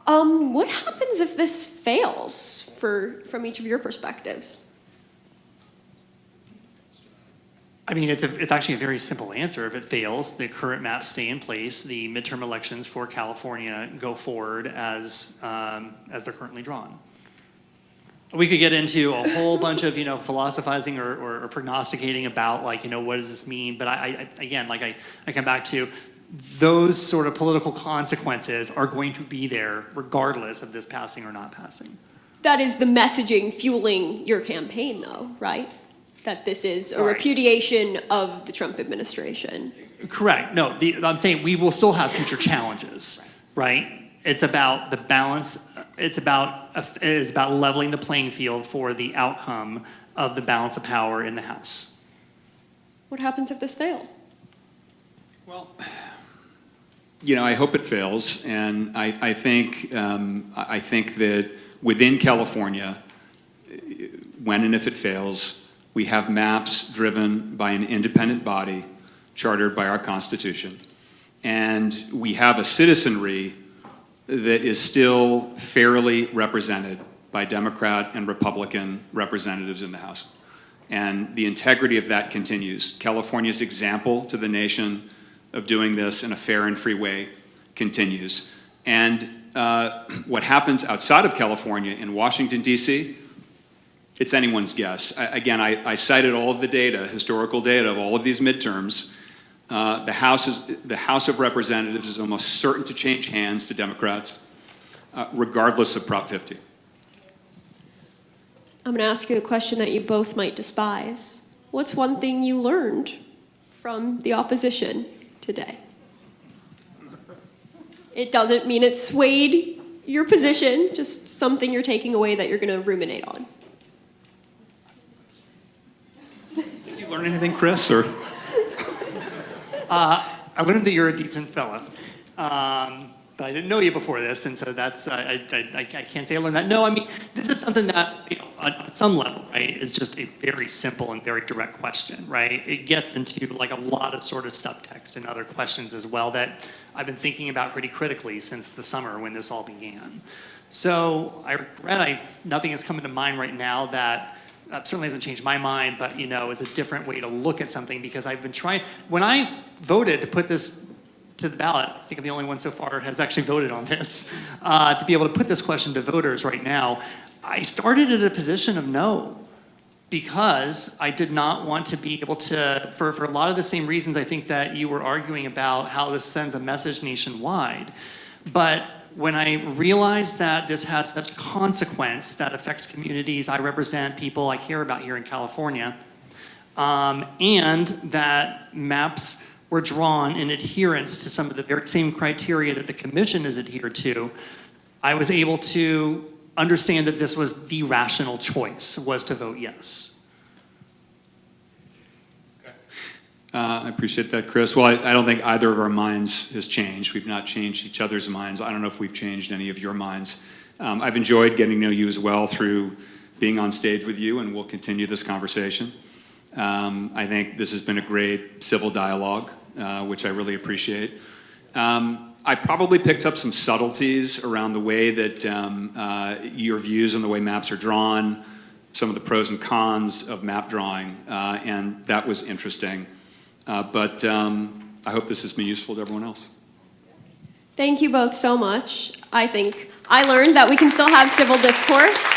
Speaker 15: What happens if this fails from each of your perspectives?
Speaker 17: I mean, it's actually a very simple answer. If it fails, the current maps stay in place. The midterm elections for California go forward as they're currently drawn. We could get into a whole bunch of, philosophizing or prognosticating about, what does this mean? But I come back to those sort of political consequences are going to be there regardless of this passing or not passing.
Speaker 15: That is the messaging fueling your campaign, though, right? That this is a repudiation of the Trump administration.
Speaker 17: Correct. No, I'm saying we will still have future challenges, right? It's about the balance. It's about leveling the playing field for the outcome of the balance of power in the House.
Speaker 15: What happens if this fails?
Speaker 16: Well, I hope it fails, and I think that within California, when and if it fails, we have maps driven by an independent body chartered by our Constitution, and we have a citizenry that is still fairly represented by Democrat and Republican representatives in the House. And the integrity of that continues. California's example to the nation of doing this in a fair and free way continues. And what happens outside of California in Washington, D.C., it's anyone's guess. I cited all of the data, historical data of all of these midterms. The House of Representatives is almost certain to change hands to Democrats, regardless of Prop 50.
Speaker 15: I'm going to ask you a question that you both might despise. What's one thing you learned from the opposition today? It doesn't mean it swayed your position, just something you're taking away that you're going to ruminate on.
Speaker 9: Did you learn anything, Chris, or?
Speaker 17: I learned that you're a decent fella, but I didn't know you before this, and so that's I can't say I learned that. No, I mean, this is something that on some level, right, is just a very simple and very direct question, right? It gets into like a lot of sort of subtext and other questions as well that I've been thinking about pretty critically since the summer when this all began. So I regret nothing is coming to mind right now that certainly hasn't changed my mind, but it's a different way to look at something because I've been trying. When I voted to put this to the ballot, I think I'm the only one so far that has actually voted on this, to be able to put this question to voters right now, I started at a position of no, because I did not want to be able to, for a lot of the same reasons I think that you were arguing about how this sends a message nationwide. But when I realized that this has such consequence that affects communities I represent, people I care about here in California, and that maps were drawn in adherence to some of the very same criteria that the commission is adhered to, I was able to understand that this was the rational choice, was to vote yes.
Speaker 16: I appreciate that, Chris. Well, I don't think either of our minds has changed. We've not changed each other's minds. I don't know if we've changed any of your minds. I've enjoyed getting to know you as well through being on stage with you, and we'll continue this conversation. I think this has been a great civil dialogue, which I really appreciate. I probably picked up some subtleties around the way that your views on the way maps are drawn, some of the pros and cons of map drawing, and that was interesting. But I hope this has been useful to everyone else.
Speaker 15: Thank you both so much. I think I learned that we can still have civil discourse.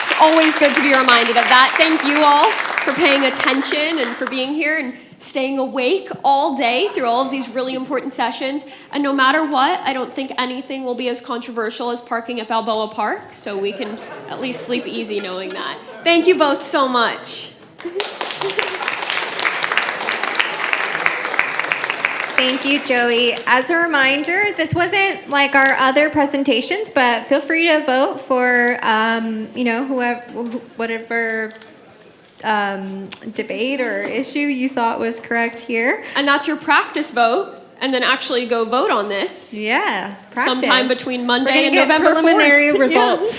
Speaker 15: It's always good to be reminded of that. Thank you all for paying attention and for being here and staying awake all day through all of these really important sessions. And no matter what, I don't think anything will be as controversial as parking at Balboa Park, so we can at least sleep easy knowing that. Thank you both so much.
Speaker 14: Thank you, Joey. As a reminder, this wasn't like our other presentations, but feel free to vote for, whatever debate or issue you thought was correct here.
Speaker 15: And that's your practice vote, and then actually go vote on this.
Speaker 14: Yeah, practice.
Speaker 15: Sometime between Monday and
Speaker 14: We're gonna
Speaker 15: November
Speaker 14: get preliminary
Speaker 15: 4th.
Speaker 14: results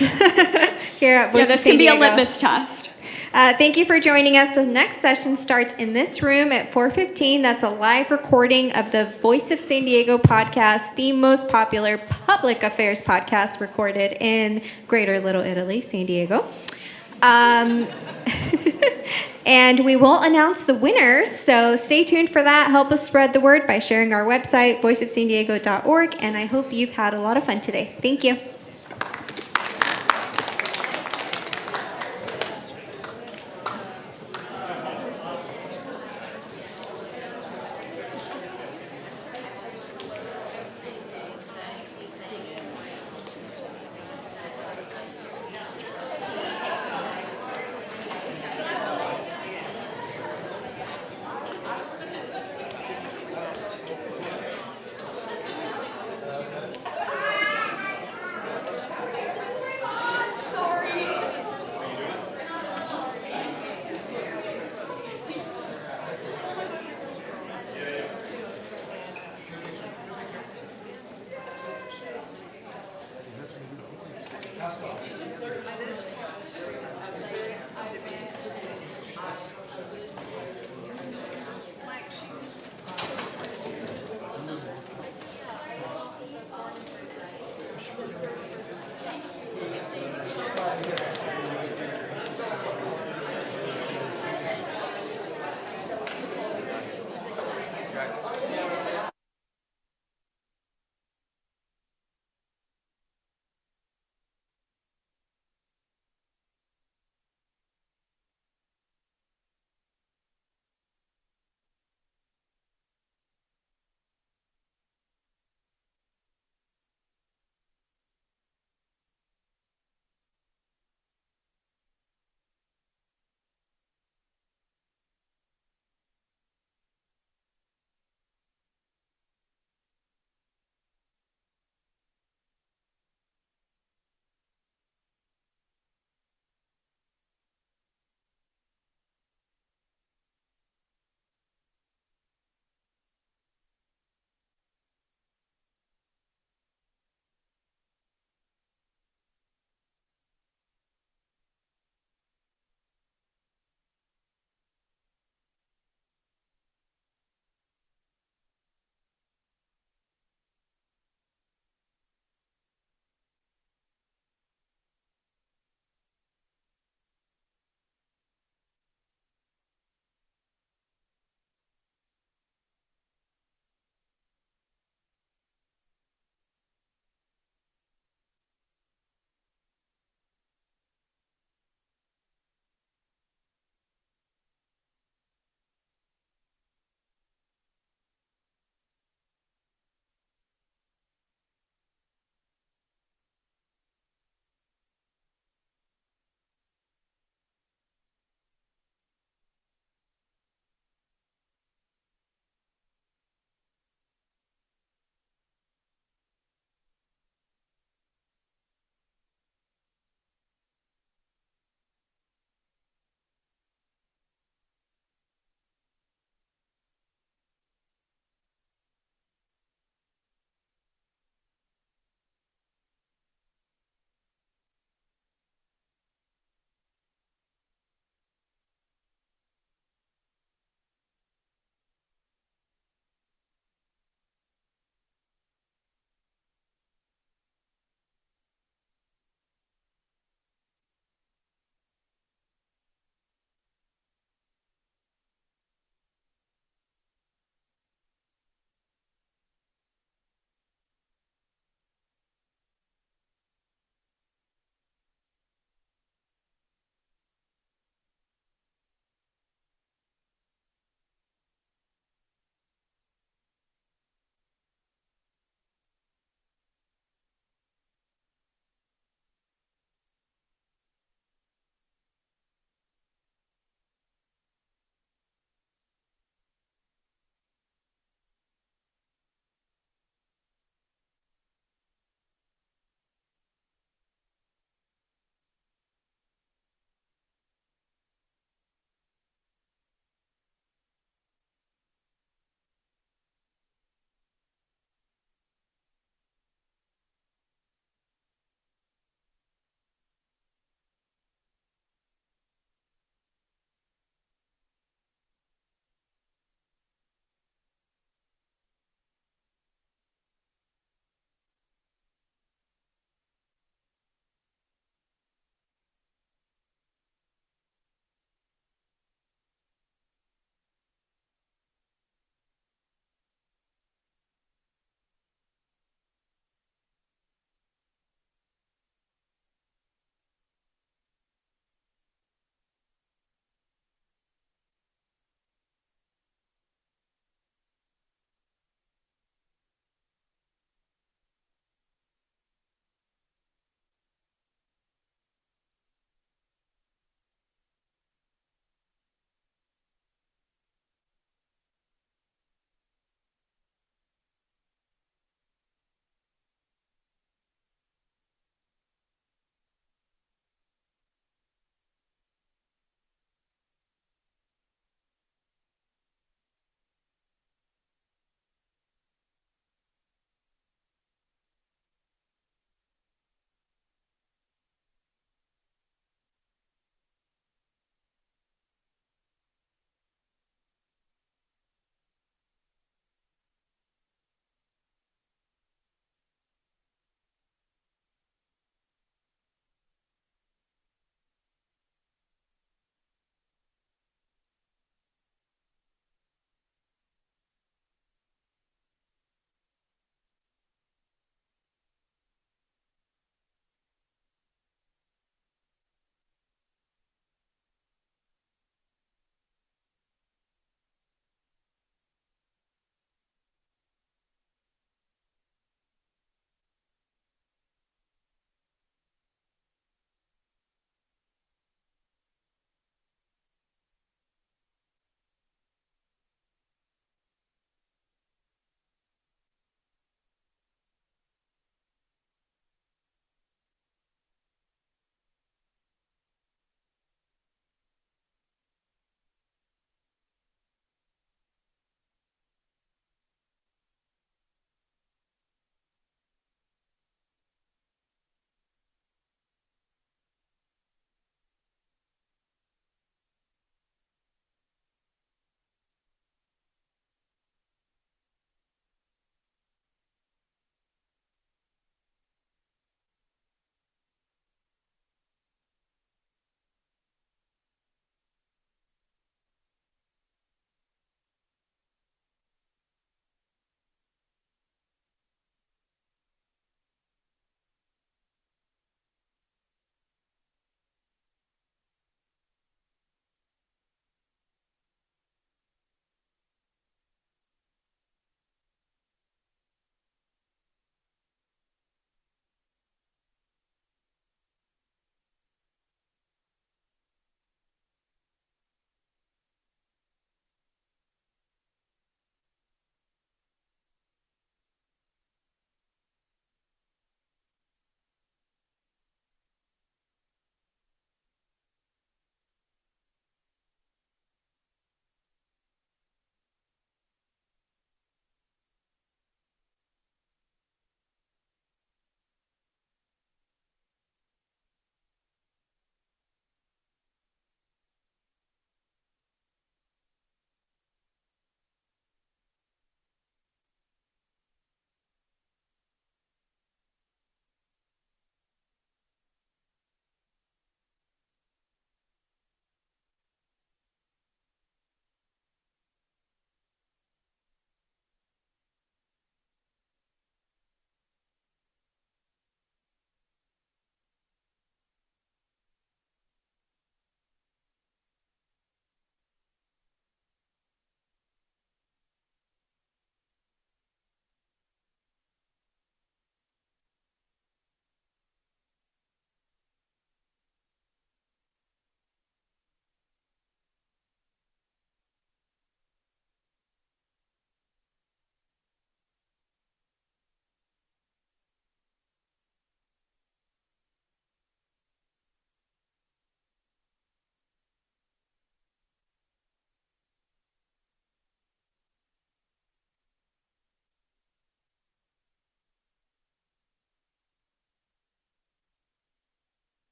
Speaker 14: here at Voice of
Speaker 15: this
Speaker 14: San
Speaker 15: can be a
Speaker 14: Diego.
Speaker 15: litmus test.
Speaker 14: Thank you for joining us. The next session starts in this room at 4:15. That's a live recording of the Voice of San Diego podcast, the most popular public affairs podcast recorded in Greater Little Italy, San Diego. And we will announce the winners, so stay tuned for that. Help us spread the word by sharing our website, voiceofsandiego.org, and I hope you've had a lot of fun today. Thank you.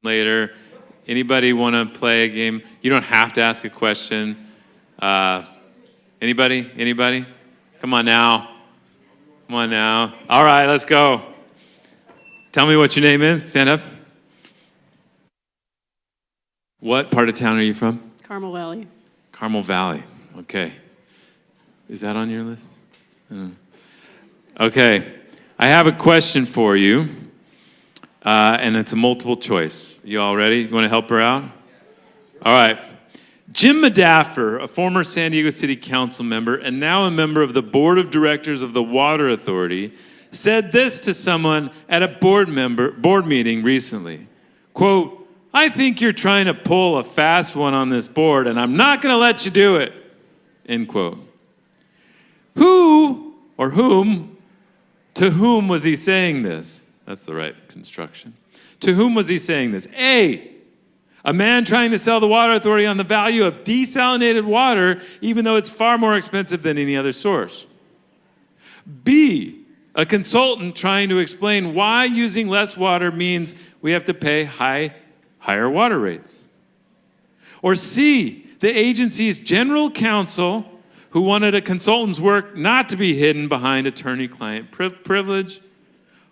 Speaker 20: later. Anybody want to play a game? You don't have to ask a question. Anybody? Anybody? Come on now. Come on now. All right, let's go. Tell me what your name is. Stand up. What part of town are you from?
Speaker 21: Carmel Valley.
Speaker 20: Carmel Valley. Okay. Is that on your list? Okay. I have a question for you, and it's a multiple choice. You all ready? You want to help her out? All right. Jim Madaffer, a former San Diego City Council member and now a member of the Board of Directors of the Water Authority, said this to someone at a board meeting recently. Quote, "I think you're trying to pull a fast one on this board, and I'm not going to let you do it." End quote. Who or whom, to whom was he saying this? That's the right construction. To whom was he saying this? A man trying to sell the Water Authority on the value of desalinated water, even though it's far more expensive than any other source. B, a consultant trying to explain why using less water means we have to pay higher water rates. Or C, the agency's general counsel who wanted a consultant's work not to be hidden behind attorney-client privilege.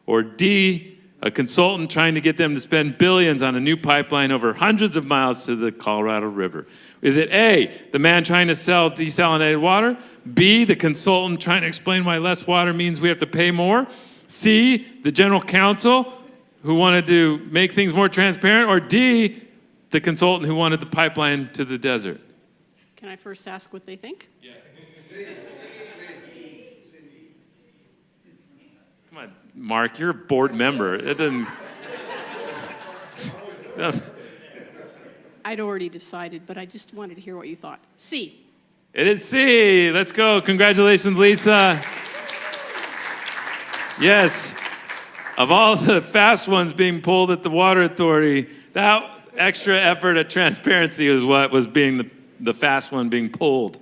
Speaker 20: Or D, a consultant trying to get them to spend billions on a new pipeline over hundreds of miles to the Colorado River. Is it A, the man trying to sell desalinated water? B, the consultant trying to explain why less water means we have to pay more? C, the general counsel who wanted to make things more transparent? Or D, the consultant who wanted the pipeline to the desert?
Speaker 21: Can I first ask what they think?
Speaker 20: Yes. Come on, Mark, you're a board member. It doesn't...
Speaker 21: I'd already decided, but I just wanted to hear what you thought. C.
Speaker 20: It is C. Let's go. Congratulations, Lisa. Yes. Of all the fast ones being pulled at the Water Authority, that extra effort at transparency was what was being the fast one being pulled.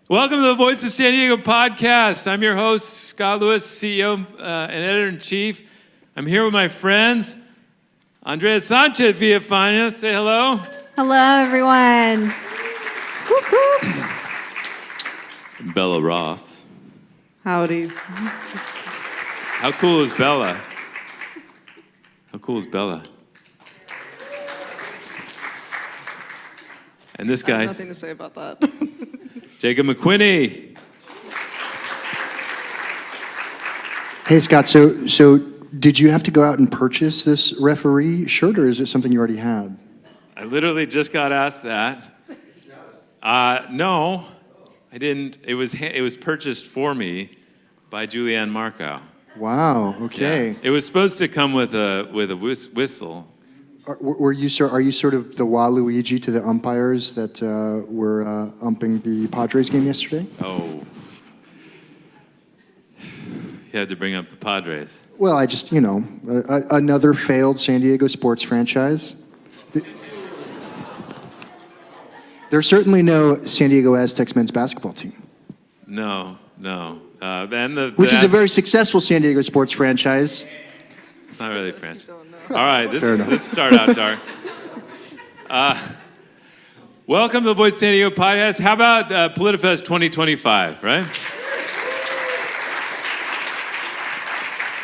Speaker 20: Welcome to the Voice of San Diego podcast. I'm your host, Scott Lewis, CEO and Editor-in-Chief. I'm here with my friends, Andrea Sanchez Villafana. Say hello.
Speaker 14: Hello, everyone.
Speaker 20: Bella Ross.
Speaker 2: Howdy.
Speaker 20: How cool is Bella? How cool is Bella? And this guy.
Speaker 2: I have nothing to say about that.
Speaker 20: Jacob McQuinney.
Speaker 22: Hey, Scott, so did you have to go out and purchase this referee shirt, or is it something you already had?
Speaker 20: I literally just got asked that. No, I didn't. It was purchased for me by Julianne Markow.
Speaker 22: Wow, okay.
Speaker 20: Yeah. It was supposed to come with a whistle.
Speaker 22: Are you sort of the Waluigi to the umpires that were umping the Padres game yesterday?
Speaker 20: Oh. You had to bring up the Padres.
Speaker 22: Well, I just, another failed San Diego sports franchise. There's certainly no San Diego Aztecs men's basketball team.
Speaker 20: No.
Speaker 22: Which is a very successful San Diego sports franchise.
Speaker 20: It's not really French. All right, this start out dark. Welcome to the Voice of San Diego podcast. How about Politifest 2025, right?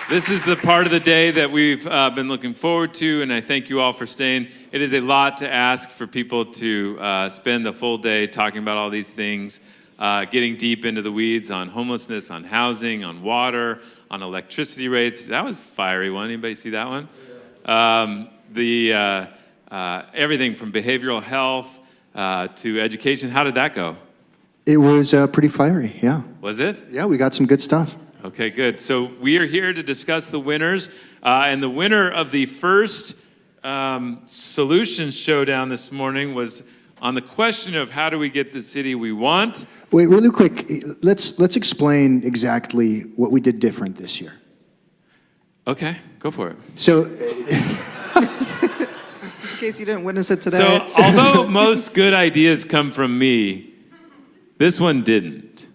Speaker 20: This is the part of the day that we've been looking forward to, and I thank you all for staying. It is a lot to ask for people to spend the full day talking about all these things, getting deep into the weeds on homelessness, on housing, on water, on electricity rates. That was a fiery one. Anybody see that one? Everything from behavioral health to education. How did that go?
Speaker 22: It was pretty fiery, yeah.
Speaker 20: Was it?
Speaker 22: Yeah, we got some good stuff.
Speaker 20: Okay, good. So we are here to discuss the winners. And the winner of the first Solutions Showdown this morning was on the question of how do we get the city we want.
Speaker 22: Wait, really quick. Let's explain exactly what we did different this year.
Speaker 20: Okay, go for it.
Speaker 22: So,
Speaker 2: In case you didn't witness it today.
Speaker 20: So, although most good ideas come from me, this one didn't.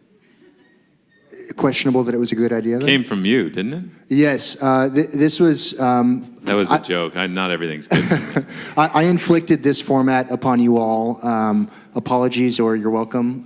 Speaker 22: Questionable that it was a good idea, though?
Speaker 20: Came from you, didn't it?
Speaker 22: Yes. This was...
Speaker 20: That That was a joke. Not everything's good.
Speaker 22: I inflicted this format upon you all. Apologies or you're welcome.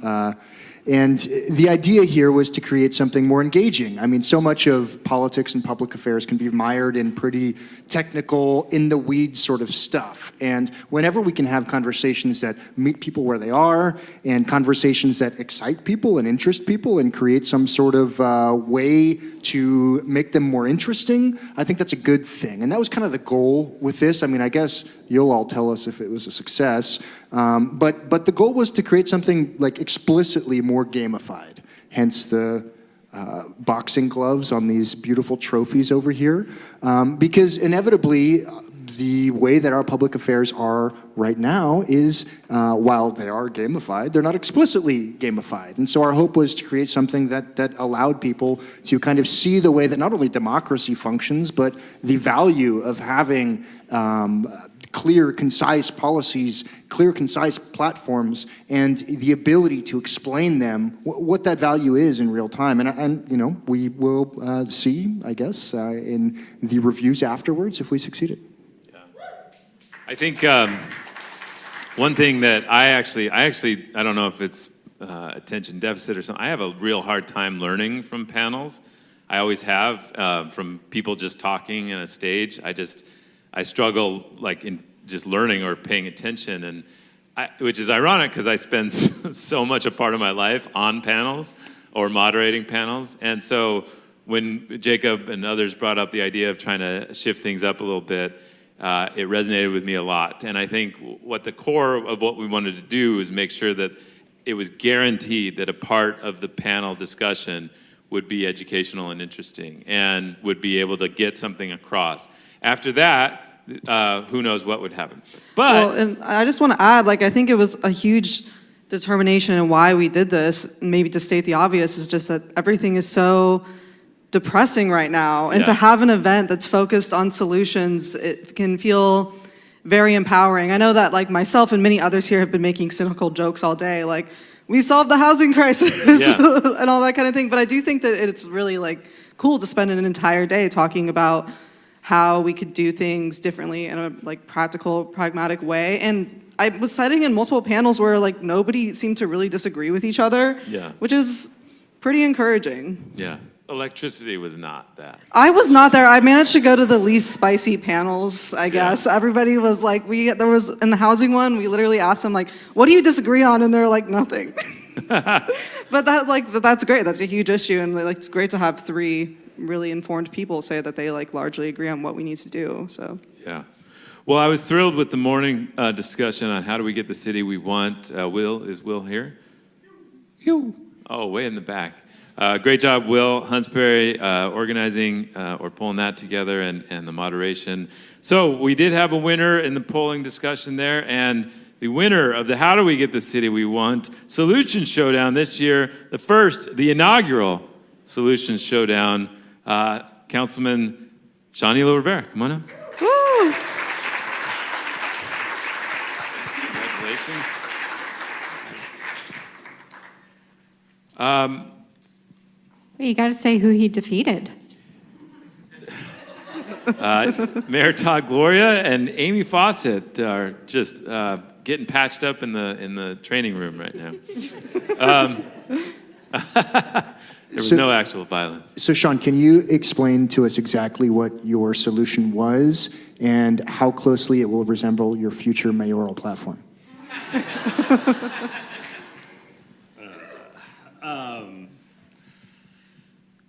Speaker 22: And the idea here was to create something more engaging. I mean, so much of politics and public affairs can be mired in pretty technical, in-the-weeds sort of stuff. And whenever we can have conversations that meet people where they are, and conversations that excite people and interest people and create some sort of way to make them more interesting, I think that's a good thing. And that was kind of the goal with this. I mean, I guess you'll all tell us if it was a success. But the goal was to create something like explicitly more gamified, hence the boxing gloves on these beautiful trophies over here. Because inevitably, the way that our public affairs are right now is, while they are gamified, they're not explicitly gamified. And so our hope was to create something that allowed people to kind of see the way that not only democracy functions, but the value of having clear, concise policies, clear, concise platforms, and the ability to explain them, what that value is in real time. And you know, we will see, I guess, in the reviews afterwards if we succeeded.
Speaker 20: I think one thing that I don't know if it's attention deficit or something. I have a real hard time learning from panels. I always have, from people just talking on a stage. I struggle like in just learning or paying attention, and which is ironic because I spend so much a part of my life on panels or moderating panels. And so when Jacob and others brought up the idea of trying to shift things up a little bit, it resonated with me a lot. And I think what the core of what we wanted to do is make sure that it was guaranteed that a part of the panel discussion would be educational and interesting and would be able to get something across. After that, who knows what would happen. But
Speaker 4: well, and I just want to add, like, I think it was a huge determination in why we did this. Maybe to state the obvious is just that everything is so depressing right now, and to have an event that's focused on solutions, it can feel very empowering. I know that, like, myself and many others here have been making cynical jokes all day, like, we solved the housing crisis and all that kind of thing. But I do think that it's really, like, cool to spend an entire day talking about how we could do things differently in a, like, practical, pragmatic way. And I was sitting in multiple panels where, like, nobody seemed to really disagree with each other, which is pretty encouraging.
Speaker 20: Yeah, electricity was not that.
Speaker 4: I was not there. I managed to go to the least spicy panels, I guess. Everybody was like, there was, in the housing one, we literally asked them, like, what do you disagree on? And they're like, nothing. But that's great. That's a huge issue. And, like, it's great to have three really informed people say that they, like, largely agree on what we need to do, so.
Speaker 20: Yeah. Well, I was thrilled with the morning discussion on how do we get the city we want. Is Will here? Oh, way in the back. Great job, Will Huntsberry, organizing or pulling that together and the moderation. So we did have a winner in the polling discussion there, and the winner of the How Do We Get the City We Want Solutions Showdown this year, the inaugural Solutions Showdown, Councilman Shawnee Rivera. Come on up.
Speaker 4: Woo!
Speaker 20: Congratulations.
Speaker 14: You got to say who he defeated.
Speaker 20: Mayor Todd Gloria and Amy Fawcett are just getting patched up in the training room right now. There was no actual violence.
Speaker 22: So Sean, can you explain to us exactly what your solution was and how closely it will resemble your future mayoral platform?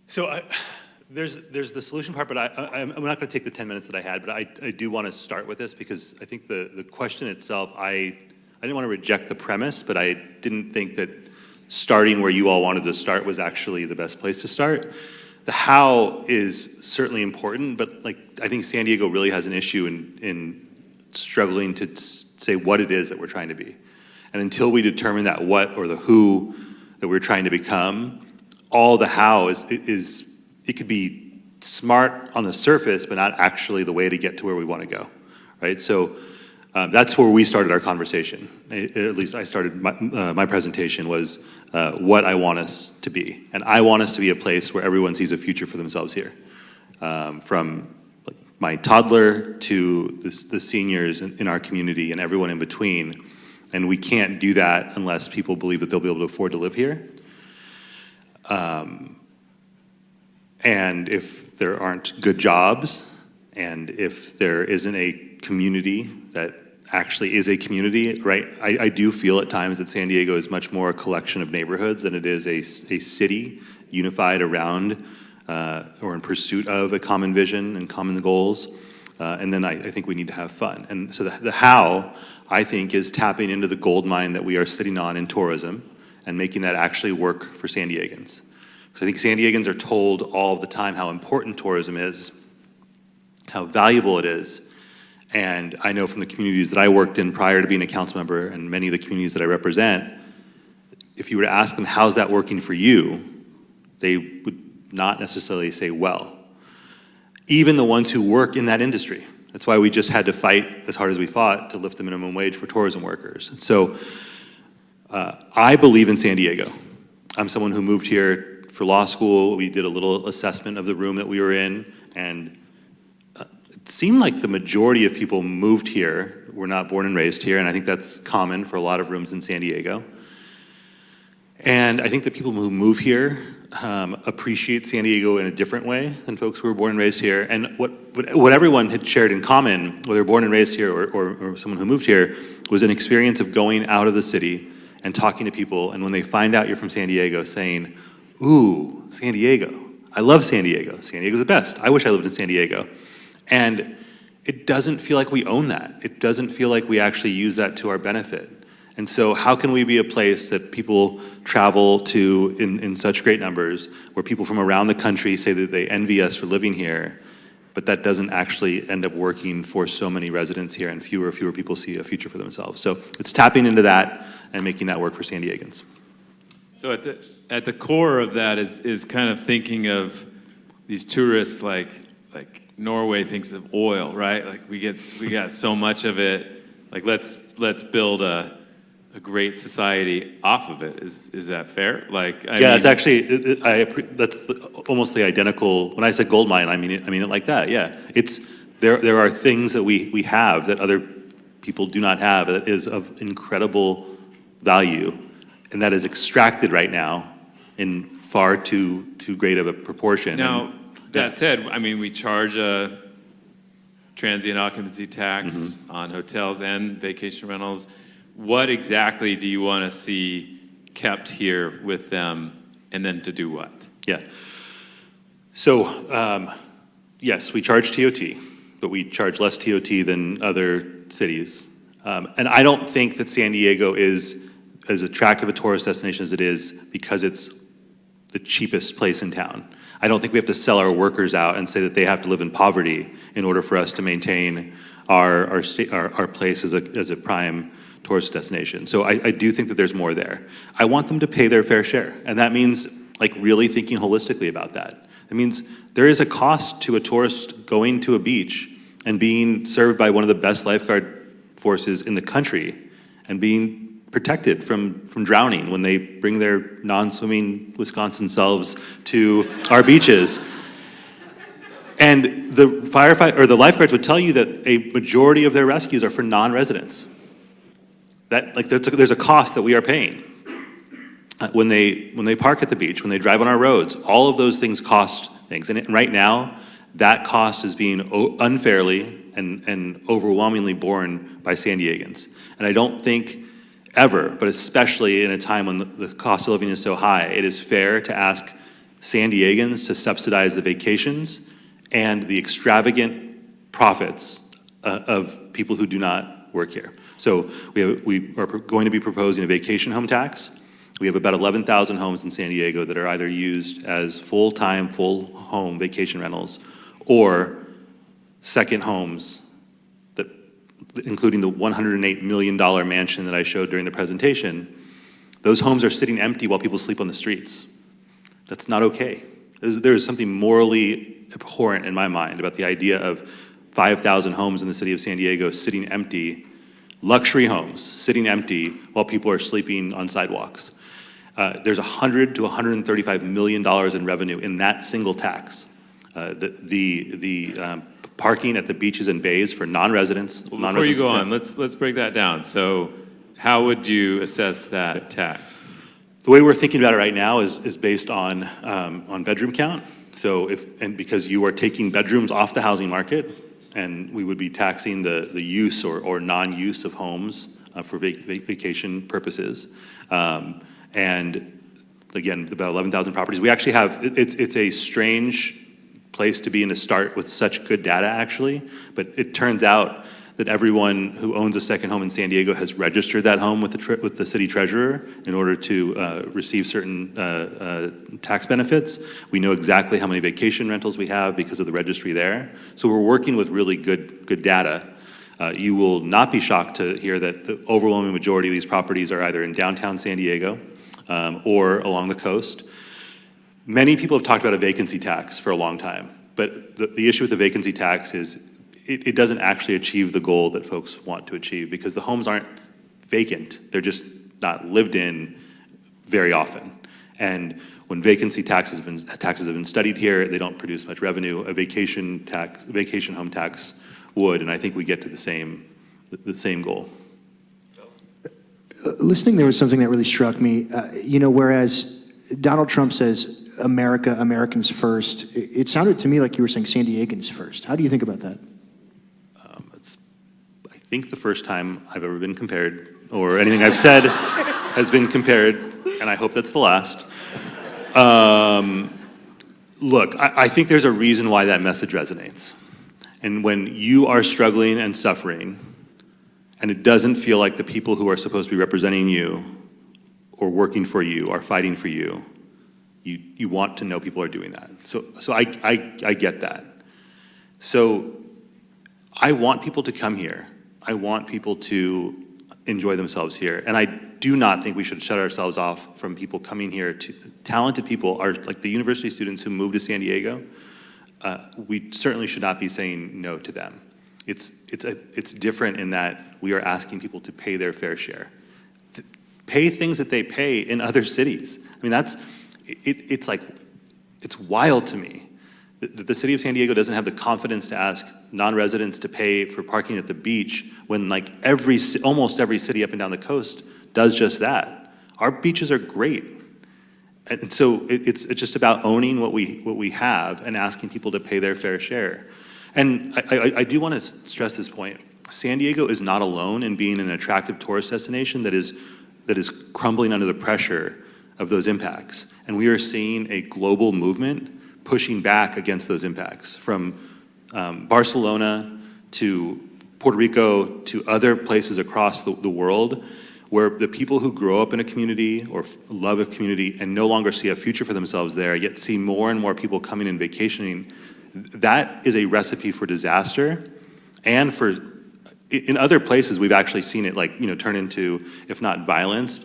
Speaker 9: So there's the solution part, but I'm not going to take the 10 minutes that I had, but I do want to start with this because I think the question itself, I didn't want to reject the premise, but I didn't think that starting where you all wanted to start was actually the best place to start. The how is certainly important, but, like, I think San Diego really has an issue in struggling to say what it is that we're trying to be. And until we determine that what or the who that we're trying to become, all the how is it could be smart on the surface, but not actually the way to get to where we want to go, right? So that's where we started our conversation. At least I started my presentation was what I want us to be. And I want us to be a place where everyone sees a future for themselves here. From, like,
Speaker 5: my toddler to the seniors in our community and everyone in between. And we can't do that unless people believe that they'll be able to afford to live here. And if there aren't good jobs, and if there isn't a community that actually is a community, right? I do feel at times that San Diego is much more a collection of neighborhoods than it is a city unified around or in pursuit of a common vision and common goals. And then I think we need to have fun. And so the how, I think, is tapping into the gold mine that we are sitting on in tourism and making that actually work for San Diegans. Because I think San Diegans are told all of the time how important tourism is, how valuable it is. And I know from the communities that I worked in prior to being a council member and many of the communities that I represent, if you were to ask them, how's that working for you? They would not necessarily say, well. Even the ones who work in that industry. That's why we just had to fight as hard as we fought to lift the minimum wage for tourism workers. And so I believe in San Diego. I'm someone who moved here for law school. We did a little assessment of the room that we were in, and it seemed like the majority of people moved here were not born and raised here, and I think that's common for a lot of rooms in San Diego. And I think that people who move here appreciate San Diego in a different way than folks who were born and raised here. And what everyone had shared in common, whether born and raised here or someone who moved here, was an experience of going out of the city and talking to people, and when they find out you're from San Diego, saying, ooh, San Diego. I love San Diego. San Diego's the best. I wish I lived in San Diego. And it doesn't feel like we own that. It doesn't feel like we actually use that to our benefit. And so how can we be a place that people travel to in such great numbers, where people from around the country say that they envy us for living here, but that doesn't actually end up working for so many residents here, and fewer people see a future for themselves. So it's tapping into that and making that work for San Diegans.
Speaker 20: So at the core of that is kind of thinking of these tourists like Norway thinks of oil, right? Like we got so much of it. Like let's build a great society off of it. Is that fair? Like I mean,
Speaker 5: it's actually that's almost the identical. When I said gold mine, I mean it like that. Yeah, it's there are things that we have that other people do not have that is of incredible value, and that is extracted right now in far too great of a proportion.
Speaker 20: Now, that said, I mean, we charge a transient occupancy tax on hotels and vacation rentals. What exactly do you want to see kept here with them, and then to do what?
Speaker 5: Yeah. So, yes, we charge TOT, but we charge less TOT than other cities. And I don't think that San Diego is as attractive a tourist destination as it is because it's the cheapest place in town. I don't think we have to sell our workers out and say that they have to live in poverty in order for us to maintain our place as a prime tourist destination. So I do think that there's more there. I want them to pay their fair share, and that means like really thinking holistically about that. It means there is a cost to a tourist going to a beach and being served by one of the best lifeguard forces in the country and being protected from drowning when they bring their non-swimming Wisconsin selves to our beaches. And the the lifeguards would tell you that a majority of their rescues are for non-residents. That like there's a cost that we are paying when they park at the beach, when they drive on our roads. All of those things cost things, and right now that cost is being unfairly and overwhelmingly borne by San Diegans. And I don't think ever, but especially in a time when the cost of living is so high, it is fair to ask San Diegans to subsidize the vacations and the extravagant profits of people who do not work here. So we are going to be proposing a vacation home tax. We have about 11,000 homes in San Diego that are either used as full-time, full home vacation rentals or second homes, that, including the $108 million mansion that I showed during the presentation. Those homes are sitting empty while people sleep on the streets. That's not okay. There is something morally abhorrent in my mind about the idea of 5,000 homes in the city of San Diego sitting empty, luxury homes sitting empty while people are sleeping on sidewalks. There's $100 to $135 million in revenue in that single tax. The parking at the beaches and bays for non-residents.
Speaker 20: Before you go on, let's break that down. So how would you assess that tax?
Speaker 5: The way we're thinking about it right now is based on bedroom count. So because you are taking bedrooms off the housing market, and we would be taxing the use or non-use of homes for vacation purposes. And again, about 11,000 properties. We actually have, it's a strange place to be in to start with such good data actually, but it turns out that everyone who owns a second home in San Diego has registered that home with the city treasurer in order to receive certain tax benefits. We know exactly how many vacation rentals we have because of the registry there. So we're working with really good data. You will not be shocked to hear that the overwhelming majority of these properties are either in downtown San Diego or along the coast. Many people have talked about a vacancy tax for a long time, but the issue with the vacancy tax is it doesn't actually achieve the goal that folks want to achieve because the homes aren't vacant. They're just not lived in very often. And when vacancy taxes have been studied here, they don't produce much revenue. A vacation home tax would, and I think we get to the same goal.
Speaker 22: Listening, there was something that really struck me. Whereas Donald Trump says, America, Americans first, it sounded to me like you were saying San Diegans first. How do you think about that?
Speaker 5: I think the first time I've ever been compared, or anything I've said has been compared, and I hope that's the last. Look, I think there's a reason why that message resonates. And when you are struggling and suffering, and it doesn't feel like the people who are supposed to be representing you or working for you are fighting for you, you want to know people are doing that. So I get that. So I want people to come here. I want people to enjoy themselves here. And I do not think we should shut ourselves off from people coming here. Talented people are like the university students who moved to San Diego. We certainly should not be saying no to them. It's different in that we are asking people to pay their fair share. Pay things that they pay in other cities. I mean, it's wild to me. The city of San Diego doesn't have the confidence to ask non-residents to pay for parking at the beach when almost every city up and down the coast does just that. Our beaches are great. And so it's just about owning what we have and asking people to pay their fair share. And I do want to stress this point. San Diego is not alone in being an attractive tourist destination that is crumbling under the pressure of those impacts. And we are seeing a global movement pushing back against those impacts, from Barcelona to Puerto Rico to other places across the world, where the people who grow up in a community or love a community and no longer see a future for themselves there, yet see more and more people coming and vacationing, that is a recipe for disaster. And in other places, we've actually seen it turn into, if not violence,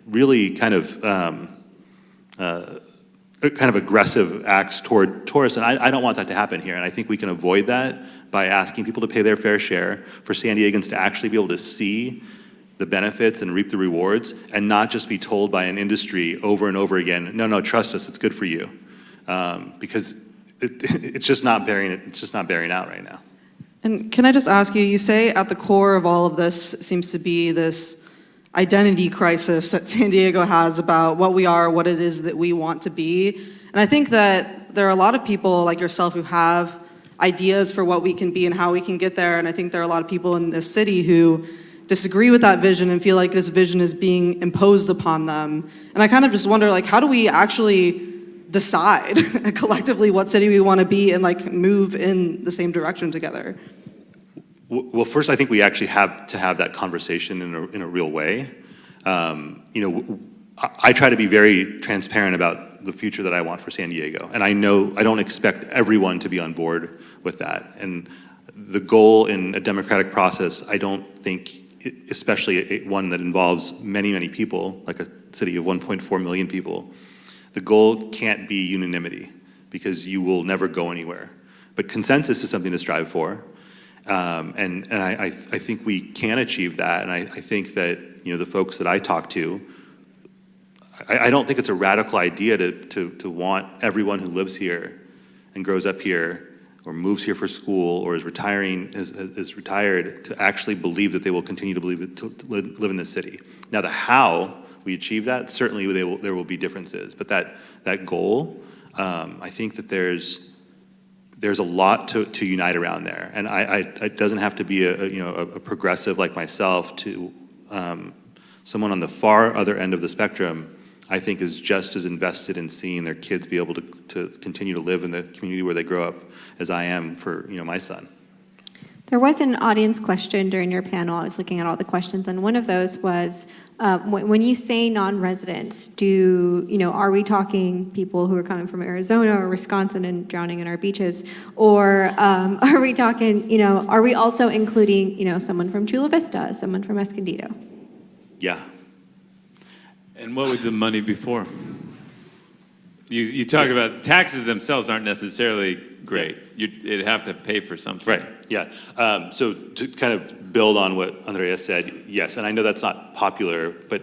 Speaker 5: really kind of aggressive acts toward tourists, and I don't want that to happen here, and I think we can avoid that by asking people to pay their fair share, for San Diegans to actually be able to see the benefits and reap the rewards, and not just be told by an industry over and over again, no, trust us, it's good for you, because it's just not bearing out right now.
Speaker 4: And can I just ask you, you say at the core of all of this seems to be this identity crisis that San Diego has about what we are, what it is that we want to be. And I think that there are a lot of people like yourself who have ideas for what we can be and how we can get there. And I think there are a lot of people in this city who disagree with that vision and feel like this vision is being imposed upon them. And I kind of just wonder, how do we actually decide collectively what city we want to be and move in the same direction together?
Speaker 5: Well, first, I think we actually have to have that conversation in a real way. I try to be very transparent about the future that I want for San Diego, and I know I don't expect everyone to be on board with that. And the goal in a democratic process, I don't think, especially one that involves many, many people, like a city of 1.4 million people, the goal can't be unanimity, because you will never go anywhere. But consensus is something to strive for. And I think we can achieve that, and I think that the folks that I talk to, I don't think it's a radical idea to want everyone who lives here and grows up here or moves here for school or is retiring, is retired, to actually believe that they will continue to believe it, to live in this city. Now, the how we achieve that, certainly there will be differences, but that goal, I think that there's a lot to unite around there, and it doesn't have to be a progressive like myself. To someone on the far other end of the spectrum, I think is just as invested in seeing their kids be able to continue to live in the community where they grow up as I am for my son.
Speaker 14: There was an audience question during your panel. I was looking at all the questions, and one of those was, when you say non-residents, are we talking people who are coming from Arizona or Wisconsin and drowning in our beaches, or are we talking, are we also including, someone from Chula Vista, someone from Escondido?
Speaker 5: Yeah.
Speaker 20: And what would the money be for? You talk about taxes themselves aren't necessarily great. You'd have to pay for something.
Speaker 5: Right, yeah. So to kind of build on what Andrea said, yes, and I know that's not popular, but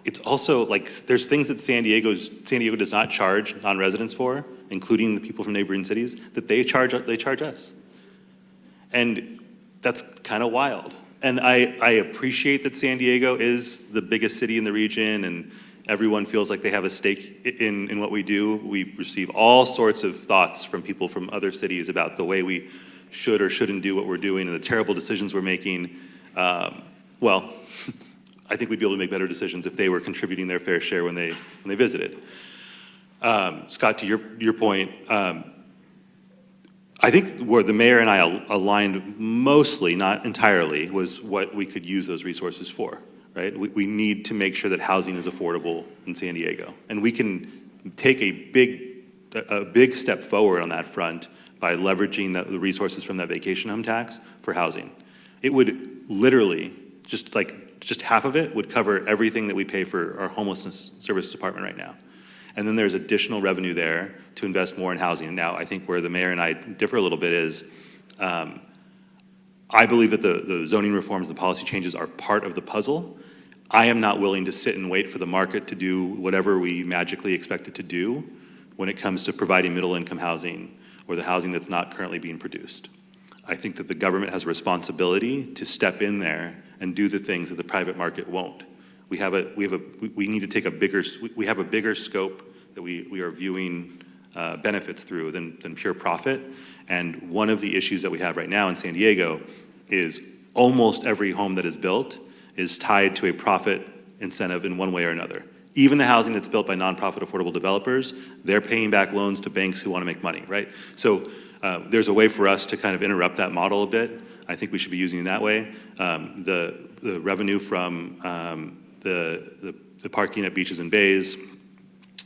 Speaker 5: it's also like there's things that San Diego does not charge non-residents for, including the people from neighboring cities, that they charge us. And that's kind of wild. And I appreciate that San Diego is the biggest city in the region and everyone feels like they have a stake in what we do. We receive all sorts of thoughts from people from other cities about the way we should or shouldn't do what we're doing and the terrible decisions we're making. Well, I think we'd be able to make better decisions if they were contributing their fair share when they visited. Scott, to your point, I think where the mayor and I aligned mostly, not entirely, was what we could use those resources for, right? We need to make sure that housing is affordable in San Diego. And we can take a big step forward on that front by leveraging the resources from that vacation home tax for housing. It would literally, just half of it would cover everything that we pay for our homelessness service department right now. And then there's additional revenue there to invest more in housing. Now, I think where the mayor and I differ a little bit is, I believe that the zoning reforms, the policy changes are part of the puzzle. I am not willing to sit and wait for the market to do whatever we magically expect it to do when it comes to providing middle-income housing or the housing that's not currently being produced. I think that the government has a responsibility to step in there and do the things that the private market won't. We need to take a bigger scope that we are viewing benefits through than pure profit. And one of the issues that we have right now in San Diego is almost every home that is built is tied to a profit incentive in one way or another. Even the housing that's built by nonprofit affordable developers, they're paying back loans to banks who want to make money, right? So there's a way for us to kind of interrupt that model a bit. I think we should be using it that way. The revenue from the parking at beaches and bays,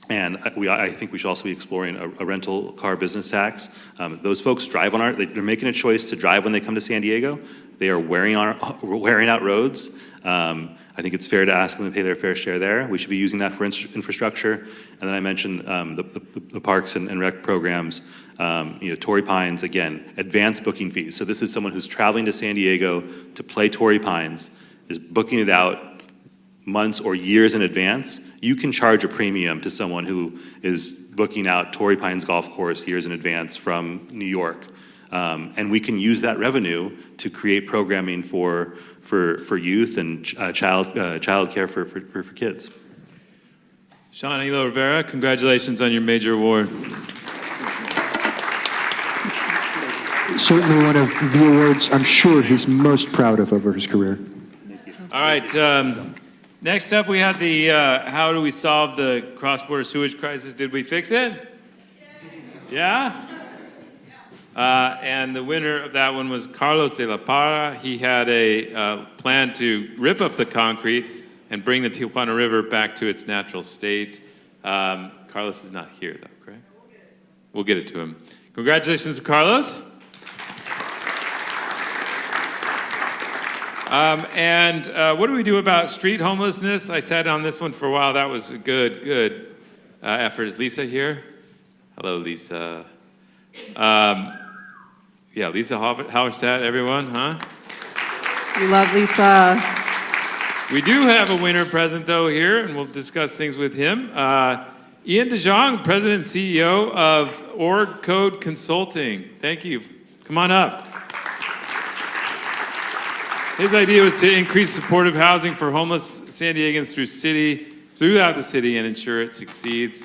Speaker 5: and I think we should also be exploring a rental car business tax. Those folks drive on they're making a choice to drive when they come to San Diego. They are wearing out roads. I think it's fair to ask them to pay their fair share there. We should be using that for infrastructure. And then I mentioned the parks and rec programs. Torrey Pines, again, advanced booking fees. So this is someone who's traveling to San Diego to play Torrey Pines, is booking it out months or years in advance. You can charge a premium to someone who is booking out Torrey Pines Golf Course years in advance from New York. And we can use that revenue to create programming for youth and child care for kids.
Speaker 20: Sean Elo Rivera, congratulations on your major award.
Speaker 22: Certainly one of the awards I'm sure he's most proud of over his career.
Speaker 20: All right, next up we have the how do we solve the cross-border sewage crisis? Did we fix it? Yeah? And the winner of that one was Carlos de la Parra. He had a plan to rip up the concrete and bring the Tijuana River back to its natural state. Carlos is not here, though, correct? We'll get it to him. Congratulations to Carlos. And what do we do about street homelessness? I sat on this one for a while. That was a good effort. Is Lisa here? Hello, Lisa. Yeah, Lisa Halverstadt, everyone, huh?
Speaker 4: We love Lisa.
Speaker 20: We do have a winner present, though, here, and we'll discuss things with him. Ian DeJong, President and CEO of Org Code Consulting. Thank you. Come on up. His idea was to increase supportive housing for homeless San Diegans throughout the city and ensure it succeeds.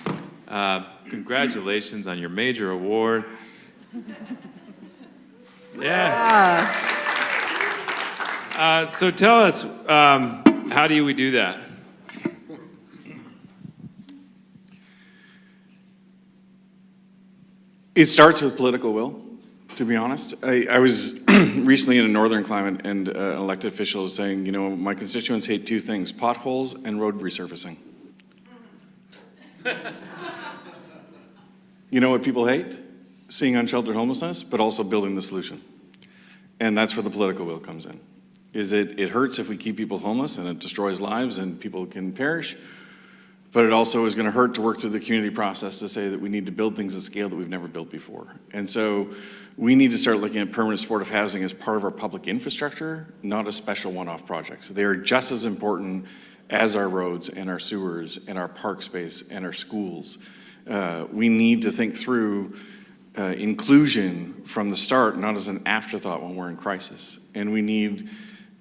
Speaker 20: Congratulations on your major award. Yeah. So tell us, how do we do that?
Speaker 6: It starts with political will, to be honest. I was recently in a northern climate, and an elected official was saying, you know, my constituents hate two things, potholes and road resurfacing. You know what people hate? Seeing unsheltered homelessness, but also building the solution. And that's where the political will comes in. It hurts if we keep people homeless, and it destroys lives, and people can perish. But it also is going to hurt to work through the community process to say that we need to build things at scale that we've never built before. And so we need to start looking at permanent supportive housing as part of our public infrastructure, not a special one-off project. So they are just as important as our roads and our sewers and our park space and our schools. We need to think through inclusion from the start, not as an afterthought when we're in crisis. And we need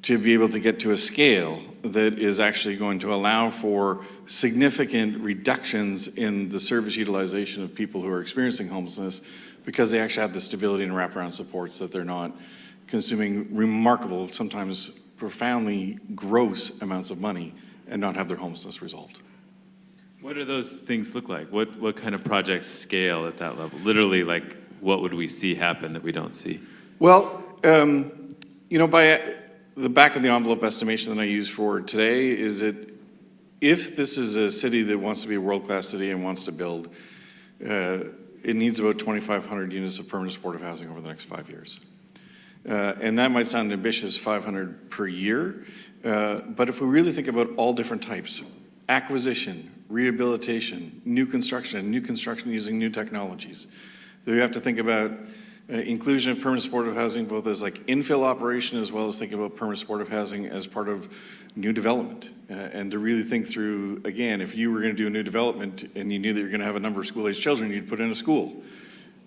Speaker 6: to be able to get to a scale that is actually going to allow for significant reductions in the service utilization of people who are experiencing homelessness, because they actually have the stability and wraparound supports that they're not consuming remarkable, sometimes profoundly gross amounts of money and not have their homelessness resolved.
Speaker 20: What do those things look like? What kind of projects scale at that level? Literally, like, what would we see happen that we don't see?
Speaker 6: Well, you know, by the back of the envelope estimation that I use for today is that if this is a city that wants to be a world-class city and wants to build, it needs about 2,500 units of permanent supportive housing over the next 5 years. And that might sound ambitious, 500 per year, but if we really think about all different types, acquisition, rehabilitation, new construction using new technologies, so you have to think about inclusion of permanent supportive housing both as like infill operation as well as thinking about permanent supportive housing as part of new development. And to really think through, again, if you were going to do a new development and you knew that you're going to have a number of school-aged children, you'd put in a school.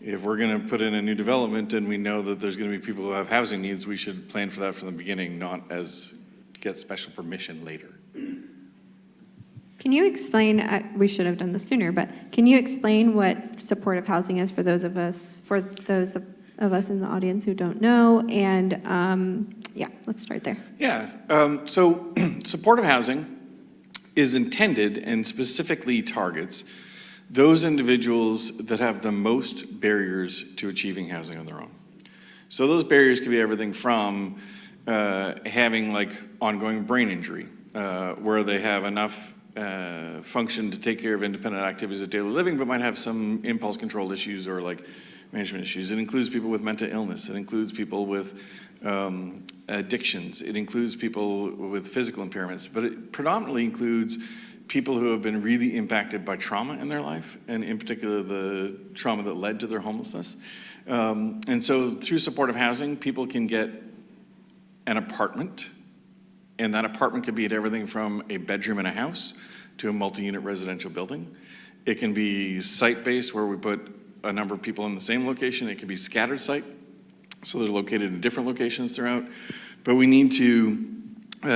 Speaker 6: If we're going to put in a new development and we know that there's going to be people who have housing needs, we should plan for that from the beginning, not as get special permission later.
Speaker 14: Can you explain, we should have done this sooner, but can you explain what supportive housing is for those of us in the audience who don't know? And yeah, let's start there.
Speaker 6: Yeah, so supportive housing is intended and specifically targets those individuals that have the most barriers to achieving housing on their own. So those barriers could be everything from having like ongoing brain injury, where they have enough function to take care of independent activities of daily living, but might have some impulse control issues or like management issues. It includes people with mental illness. It includes people with addictions. It includes people with physical impairments, but it predominantly includes people who have been really impacted by trauma in their life, and in particular the trauma that led to their homelessness. And so through supportive housing, people can get an apartment, and that apartment could be at everything from a bedroom in a house to a multi-unit residential building. It can be site-based, where we put a number of people in the same location. It can be scattered site, so they're located in different locations throughout. But we need to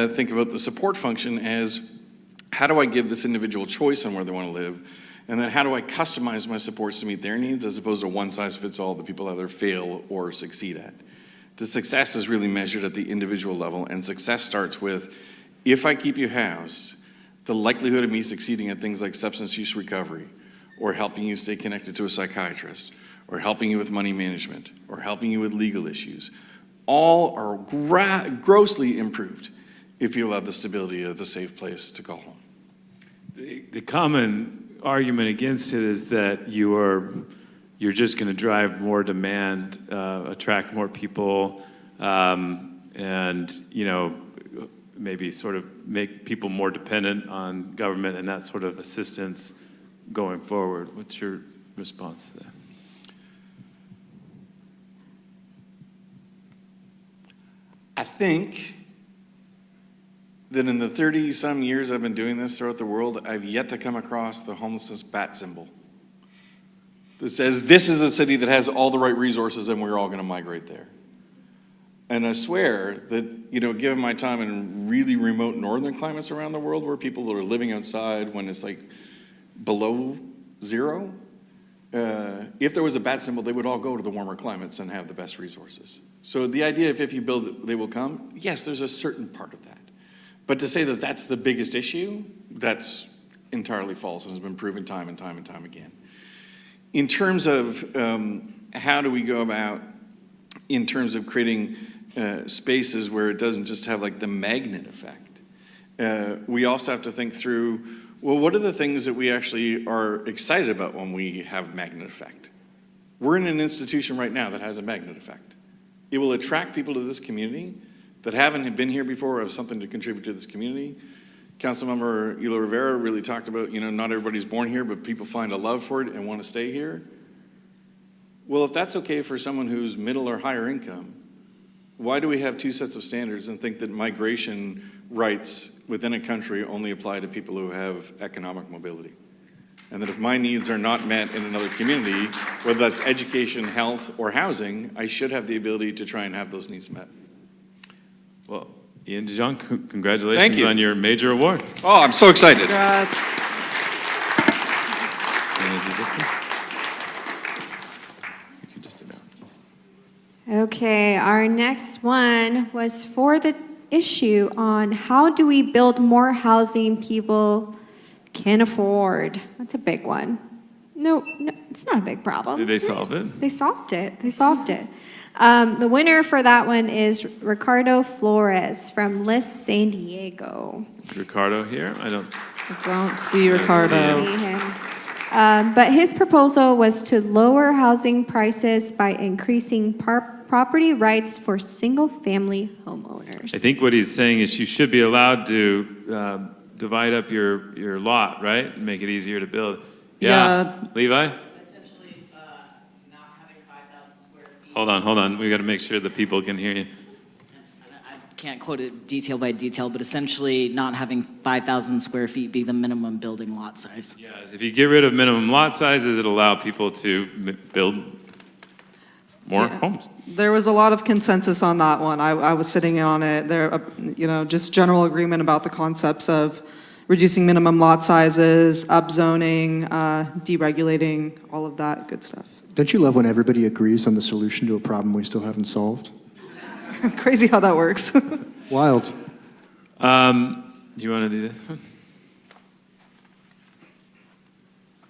Speaker 6: think about the support function as, how do I give this individual choice on where they want to live? And then how do I customize my supports to meet their needs, as opposed to one size fits all that people either fail or succeed at? The success is really measured at the individual level, and success starts with, if I keep you housed, the likelihood of me succeeding at things like substance use recovery, or helping you stay connected to a psychiatrist, or helping you with money management, or helping you with legal issues, all are grossly improved if you have the stability of a safe place to call home.
Speaker 20: The common argument against it is that you're just going to drive more demand, attract more people, and maybe sort of make people more dependent on government and that sort of assistance going forward. What's your response to that?
Speaker 6: I think that in the 30-some years I've been doing this throughout the world, I've yet to come across the homelessness bat symbol that says this is a city that has all the right resources and we're all going to migrate there. And I swear that, you know, given my time in really remote northern climates around the world where people are living outside when it's like below zero, if there was a bat symbol, they would all go to the warmer climates and have the best resources. So the idea of if you build, they will come, yes, there's a certain part of that. But to say that that's the biggest issue, that's entirely false and has been proven time and time and time again. In terms of how do we go about, in terms of creating spaces where it doesn't just have like the magnet effect, we also have to think through, well, what are the things that we actually are excited about when we have magnet effect? We're in an institution right now that has a magnet effect. It will attract people to this community that haven't been here before or have something to contribute to this community. Councilmember Elo Rivera really talked about, you know, not everybody's born here, but people find a love for it and want to stay here. Well, if that's okay for someone who's middle or higher income, why do we have two sets of standards and think that migration rights within a country only apply to people who have economic mobility? And that if my needs are not met in another community, whether that's education, health, or housing, I should have the ability to try and have those needs met.
Speaker 20: Well, Ian DeJong, congratulations
Speaker 6: Thank you.
Speaker 20: on your major award.
Speaker 6: Oh, I'm so excited.
Speaker 2: Congrats.
Speaker 20: You wanna do this one? You can just announce it.
Speaker 14: Okay, our next one was for the issue on how do we build more housing people can afford. That's a big one. No, it's not a big problem.
Speaker 20: Did they solve it?
Speaker 14: They solved it. The winner for that one is Ricardo Flores from List San Diego.
Speaker 20: Is Ricardo here? I don't
Speaker 2: see Ricardo.
Speaker 14: See him. But his proposal was to lower housing prices by increasing property rights for single-family homeowners.
Speaker 20: I think what he's saying is you should be allowed to divide up your lot, right? And make it easier to build. Yeah. Levi? Hold on. We got to make sure the people can hear you.
Speaker 1: Can't quote it detail by detail, but essentially not having 5,000 square feet be the minimum building lot size.
Speaker 20: Yes, if you get rid of minimum lot sizes, it'll allow people to build more homes.
Speaker 4: There was a lot of consensus on that one. I was sitting in on it. There, you know, just general agreement about the concepts of reducing minimum lot sizes, upzoning, deregulating, all of that good stuff.
Speaker 22: Don't you love when everybody agrees on the solution to a problem we still haven't solved?
Speaker 4: Crazy how that works.
Speaker 22: Wild.
Speaker 20: You want to do this one?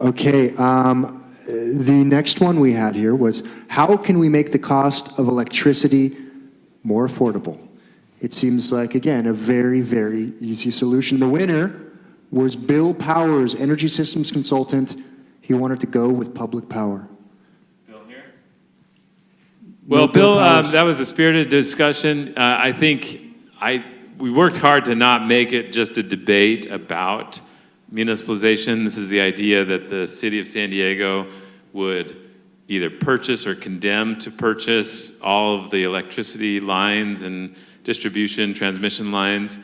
Speaker 22: Okay, the next one we had here was, how can we make the cost of electricity more affordable? It seems like, again, a very, very easy solution. The winner was Bill Powers, energy systems consultant. He wanted to go with public power.
Speaker 20: Well, Bill, that was a spirited discussion. I think we worked hard to not make it just a debate about municipalization. This is the idea that the city of San Diego would either purchase or condemn to purchase all of the electricity lines and distribution, transmission lines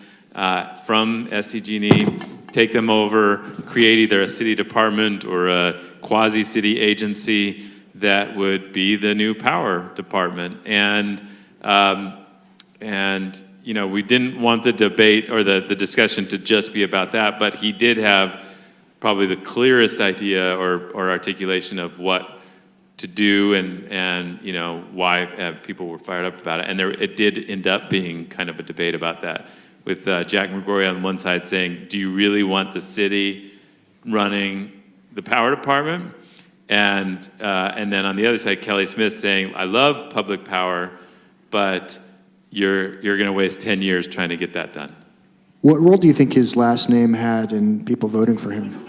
Speaker 20: from SDG&E, take them over, create either a city department or a quasi-city agency that would be the new power department. And you know, we didn't want the debate or the discussion to just be about that, but he did have probably the clearest idea or articulation of what to do and you know, why people were fired up about it. And it did end up being kind of a debate about that, with Jack McGrory on one side saying, do you really want the city running the power department? And then on the other side, Kelly Smith saying, I love public power, but you're going to waste 10 years trying to get that done.
Speaker 22: What role do you think his last name had in people voting for him?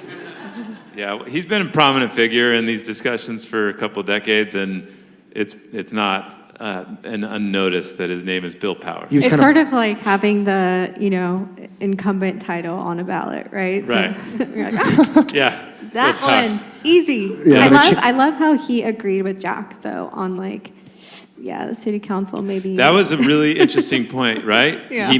Speaker 20: Yeah, he's been a prominent figure in these discussions for a couple of decades, and it's not an unnoticed that his name is Bill Power.
Speaker 14: It's sort of like having the, you know, incumbent title on a ballot, right?
Speaker 20: Right.
Speaker 14: You're like,
Speaker 20: yeah.
Speaker 14: that one, easy.
Speaker 22: Yeah,
Speaker 14: I love how he agreed with Jack, though, on like, yeah, the city council maybe.
Speaker 20: That was a really interesting point, right?
Speaker 14: Yeah.
Speaker 20: He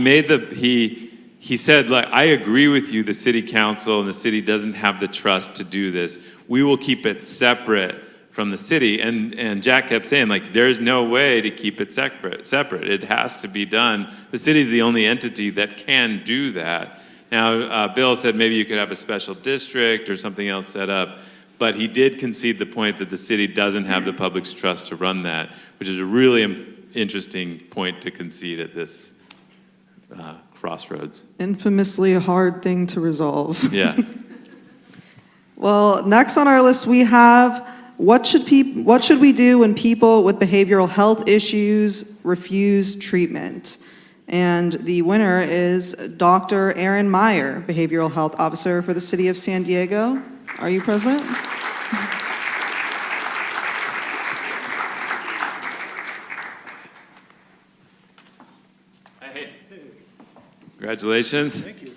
Speaker 20: he said, like, I agree with you, the city council and the city doesn't have the trust to do this. We will keep it separate from the city. And Jack kept saying, like, there's no way to keep it separate. It has to be done. The city's the only entity that can do that. Now, Bill said maybe you could have a special district or something else set up, but he did concede the point that the city doesn't have the public's trust to run that, which is a really interesting point to concede at this crossroads.
Speaker 4: Infamously a hard thing to resolve.
Speaker 20: Yeah.
Speaker 4: Well, next on our list we have what should we do when people with behavioral health issues refuse treatment? And the winner is Dr. Erin Meyer, Behavioral Health Officer for the City of San Diego. Are you present?
Speaker 20: Hey. Congratulations.
Speaker 7: Thank you.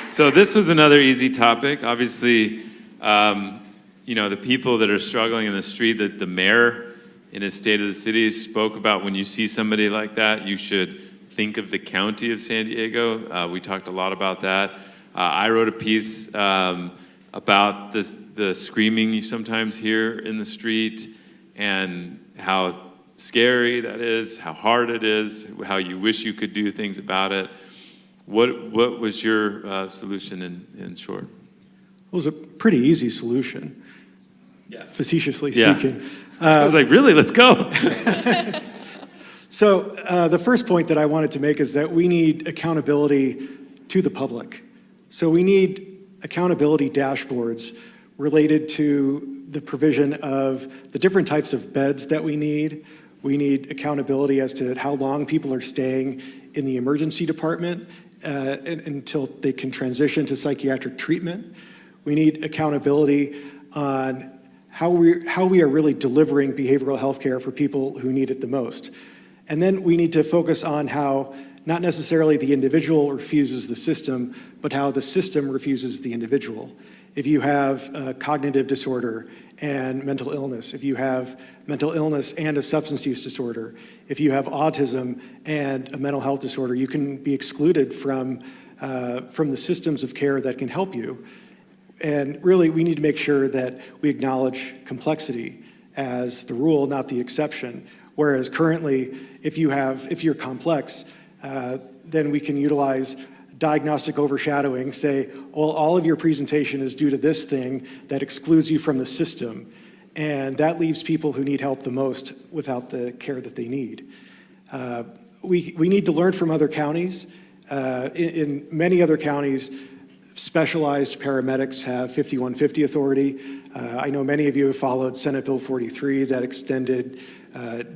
Speaker 20: So this was another easy topic. Obviously, the people that are struggling in the street, that the mayor in his State of the City spoke about, when you see somebody like that, you should think of the county of San Diego. We talked a lot about that. I wrote a piece about the screaming you sometimes hear in the street and how scary that is, how hard it is, how you wish you could do things about it. What was your solution in short?
Speaker 7: It was a pretty easy solution, facetiously speaking.
Speaker 20: I was like, really? Let's go.
Speaker 7: So the first point that I wanted to make is that we need accountability to the public. So we need accountability dashboards related to the provision of the different types of beds that we need. We need accountability as to how long people are staying in the emergency department until they can transition to psychiatric treatment. We need accountability on how we are really delivering behavioral health care for people who need it the most. And then we need to focus on how not necessarily the individual refuses the system, but how the system refuses the individual. If you have a cognitive disorder and mental illness, if you have mental illness and a substance use disorder, if you have autism and a mental health disorder, you can be excluded from the systems of care that can help you. And really, we need to make sure that we acknowledge complexity as the rule, not the exception. Whereas currently, if you're complex, then we can utilize diagnostic overshadowing, say, well, all of your presentation is due to this thing that excludes you from the system. And that leaves people who need help the most without the care that they need. We need to learn from other counties. In many other counties, specialized paramedics have 5150 authority. I know many of you have followed Senate Bill 43 that extended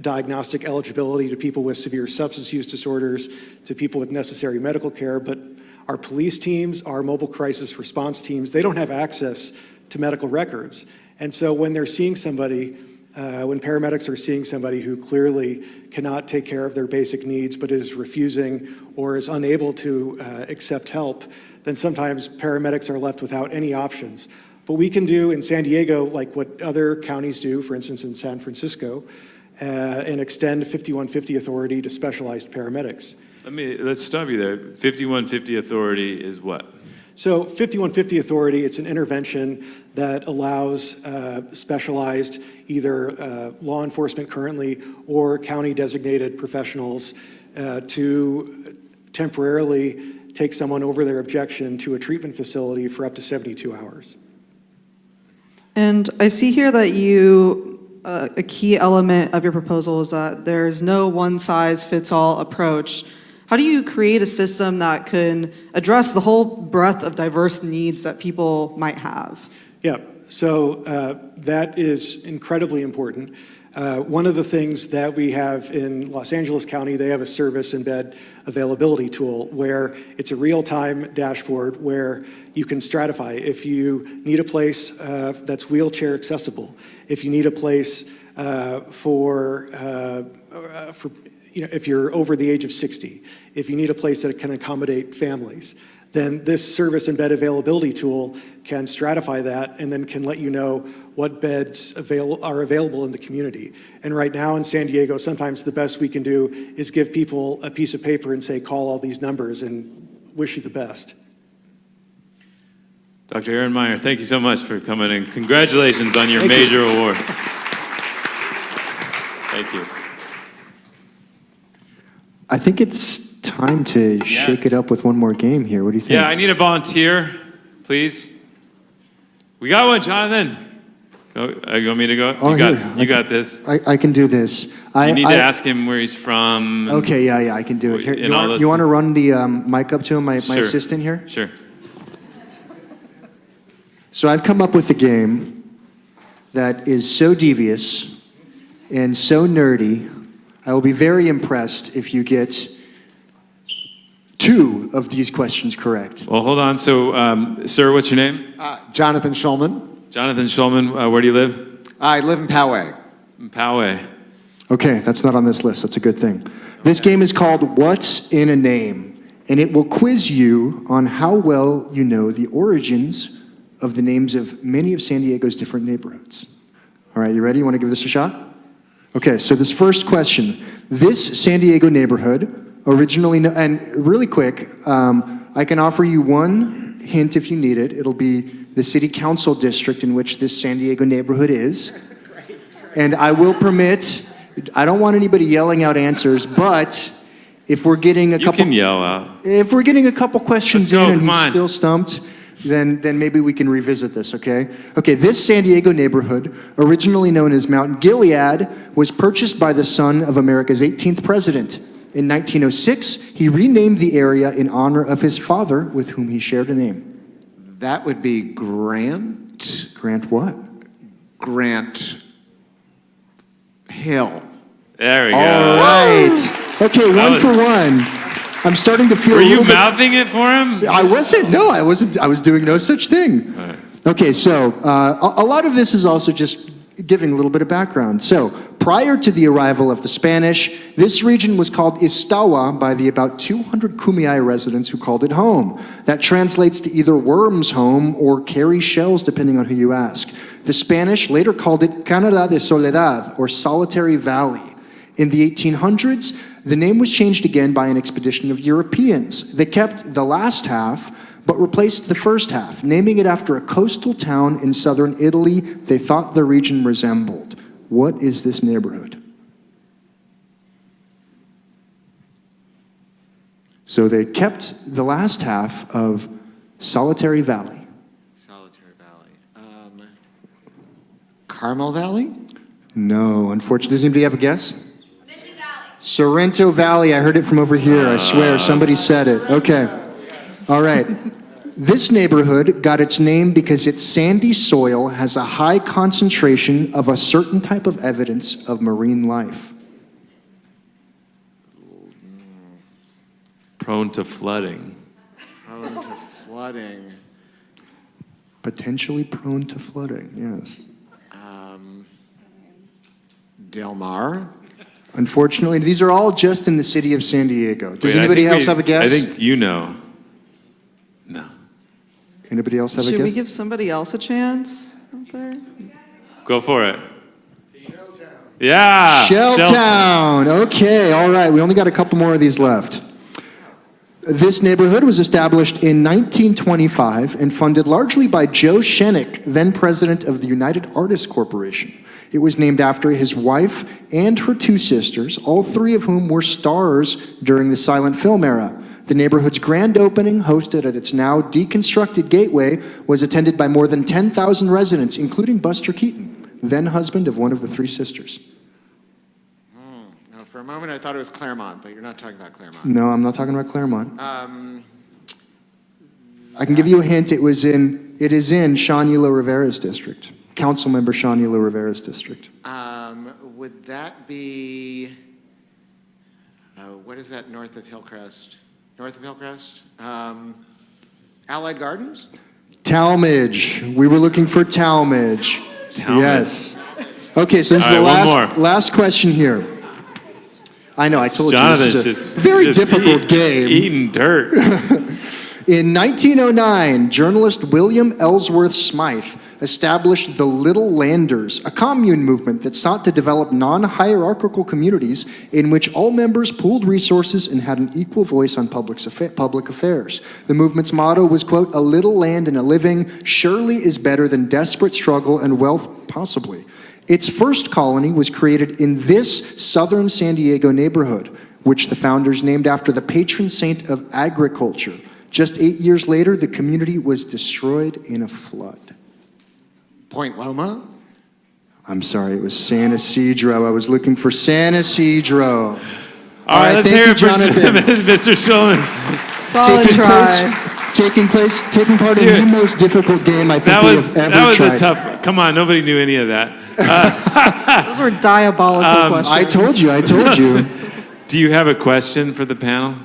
Speaker 7: diagnostic eligibility to people with severe substance use disorders, to people with necessary medical care, but our police teams, our mobile crisis response teams, they don't have access to medical records. And so when they're seeing somebody, when paramedics are seeing somebody who clearly cannot take care of their basic needs but is refusing or is unable to accept help, then sometimes paramedics are left without any options. But we can do in San Diego, like what other counties do, for instance in San Francisco, and extend 5150 authority to specialized paramedics.
Speaker 20: Let's stop you there. 5150 authority is what?
Speaker 7: So 5150 authority, it's an intervention that allows specialized either law enforcement currently or county designated professionals to temporarily take someone over their objection to a treatment facility for up to 72 hours.
Speaker 4: And I see here that a key element of your proposal is that there's no one-size-fits-all approach. How do you create a system that can address the whole breadth of diverse needs that people might have?
Speaker 7: Yeah, so that is incredibly important. One of the things that we have in Los Angeles County, they have a service and bed availability tool where it's a real-time dashboard where you can stratify. If you need a place that's wheelchair accessible, if you need a place if you're over the age of 60, if you need a place that can accommodate families, then this service and bed availability tool can stratify that and then can let you know what beds are available in the community. And right now in San Diego, sometimes the best we can do is give people a piece of paper and say, call all these numbers and wish you the best.
Speaker 20: Dr. Aaron Meyer, thank you so much for coming and congratulations on your major award. Thank you.
Speaker 22: I think it's time to shake it up with one more game here. What do you think?
Speaker 20: Yeah, I need a volunteer, please. We got one, Jonathan. Go, you want me to go?
Speaker 22: Oh,
Speaker 20: You got this.
Speaker 22: I can do this.
Speaker 20: You need to ask him where he's from.
Speaker 22: Okay, yeah, I can do it. Here,
Speaker 20: and all those
Speaker 22: you want to run the mic up to him, my
Speaker 20: Sure.
Speaker 22: assistant here?
Speaker 20: Sure.
Speaker 22: So I've come up with a game that is so devious and so nerdy, I will be very impressed if you get 2 of these questions correct.
Speaker 20: Well, hold on. So, sir, what's your name?
Speaker 8: Jonathan Schulman.
Speaker 20: Jonathan Schulman. Where do you live?
Speaker 8: I live in Poway.
Speaker 20: In Poway.
Speaker 22: Okay, that's not on this list. That's a good thing. This game is called What's in a Name, and it will quiz you on how well you know the origins of the names of many of San Diego's different neighborhoods. All right, you ready? You want to give this a shot? Okay, so this first question. This San Diego neighborhood, originally, and really quick, I can offer you one hint if you need it. It'll be the city council district in which this San Diego neighborhood is. And I will permit, I don't want anybody yelling out answers, but if we're getting a couple...
Speaker 20: You can yell out.
Speaker 22: If we're getting a couple questions
Speaker 20: Let's go,
Speaker 22: in and
Speaker 20: come
Speaker 22: he's
Speaker 20: on.
Speaker 22: still stumped, then maybe we can revisit this, okay? Okay, this San Diego neighborhood, originally known as Mount Gilead, was purchased by the son of America's 18th president. In 1906, he renamed the area in honor of his father, with whom he shared a name.
Speaker 8: That would be Grant.
Speaker 22: Grant what?
Speaker 8: Grant Hill.
Speaker 20: There we go.
Speaker 22: All right. Okay, one for one. I'm starting to feel
Speaker 20: Were
Speaker 22: a
Speaker 20: you
Speaker 22: little bit...
Speaker 20: mouthing it for him?
Speaker 22: I wasn't. No, I wasn't. I was doing no such thing.
Speaker 20: All right.
Speaker 22: Okay, so a lot of this is also just giving a little bit of background. So prior to the arrival of the Spanish, this region was called Istawa by the about 200 Kumeyaay residents who called it home. That translates to either worm's home or carry shells, depending on who you ask. The Spanish later called it Canada de Soledad, or Solitary Valley. In the 1800s, the name was changed again by an expedition of Europeans. They kept the last half, but replaced the first half, naming it after a coastal town in southern Italy they thought the region resembled. What is this neighborhood? So they kept the last half of Solitary Valley.
Speaker 8: Solitary Valley. Carmel Valley?
Speaker 22: No, unfortunately. Does anybody have a guess? Sorrento Valley. I heard it from over here. I swear, somebody said it. Okay. All right. This neighborhood got its name because its sandy soil has a high concentration of a certain type of evidence of marine life.
Speaker 20: Prone to flooding.
Speaker 8: Prone to flooding.
Speaker 22: Potentially prone to flooding, yes.
Speaker 8: Del Mar?
Speaker 22: Unfortunately, these are all just in the city of San Diego. Does
Speaker 20: Wait,
Speaker 22: anybody else have a guess?
Speaker 20: I think you know. No.
Speaker 22: Anybody else have a
Speaker 4: Should
Speaker 22: guess?
Speaker 4: we give somebody else a chance out there?
Speaker 20: Go for it. Yeah.
Speaker 22: Shelltown. Okay, all right. We only got a couple more of these left. This neighborhood was established in 1925 and funded largely by Joe Shenick, then president of the United Artists Corporation. It was named after his wife and her 2 sisters, all 3 of whom were stars during the silent film era. The neighborhood's grand opening, hosted at its now deconstructed gateway, was attended by more than 10,000 residents, including Buster Keaton, then husband of one of the 3 sisters.
Speaker 8: No, for a moment I thought it was Claremont, but you're not talking about Claremont.
Speaker 22: No, I'm not talking about Claremont. I can give you a hint. It is in Sean Yulo Rivera's district. Councilmember Sean Yulo Rivera's district.
Speaker 8: Would that be, what is that north of Hillcrest? North of Hillcrest? Allied Gardens?
Speaker 22: Talmadge. We were looking for Talmadge. Yes. Okay, so this is
Speaker 20: All
Speaker 22: the
Speaker 20: right,
Speaker 22: last question here. I know, I told
Speaker 20: Jonathan's
Speaker 22: you this is
Speaker 20: just
Speaker 22: a very
Speaker 20: just
Speaker 22: difficult game.
Speaker 20: Eating dirt.
Speaker 22: In 1909, journalist William Ellsworth Smythe established the Little Landers, a commune movement that sought to develop non-hierarchical communities in which all members pooled resources and had an equal voice on public affairs. The movement's motto was, quote, "A little land and a living surely is better than desperate struggle and wealth possibly." Its first colony was created in this southern San Diego neighborhood, which the founders named after the patron saint of agriculture. Just 8 years later, the community was destroyed in a flood.
Speaker 8: Point Loma?
Speaker 22: I'm sorry, it was San Isidro. I was looking for San Isidro.
Speaker 20: All right, let's
Speaker 22: thank
Speaker 20: hear
Speaker 22: you,
Speaker 20: it for
Speaker 22: Jonathan.
Speaker 20: Mr. Schulman.
Speaker 4: Solid try.
Speaker 22: Taking part in the most difficult game I think we have ever tried.
Speaker 20: A tough. Come on, nobody knew any of that.
Speaker 4: Those were diabolical questions.
Speaker 22: I told you.
Speaker 20: Do you have a question for the panel?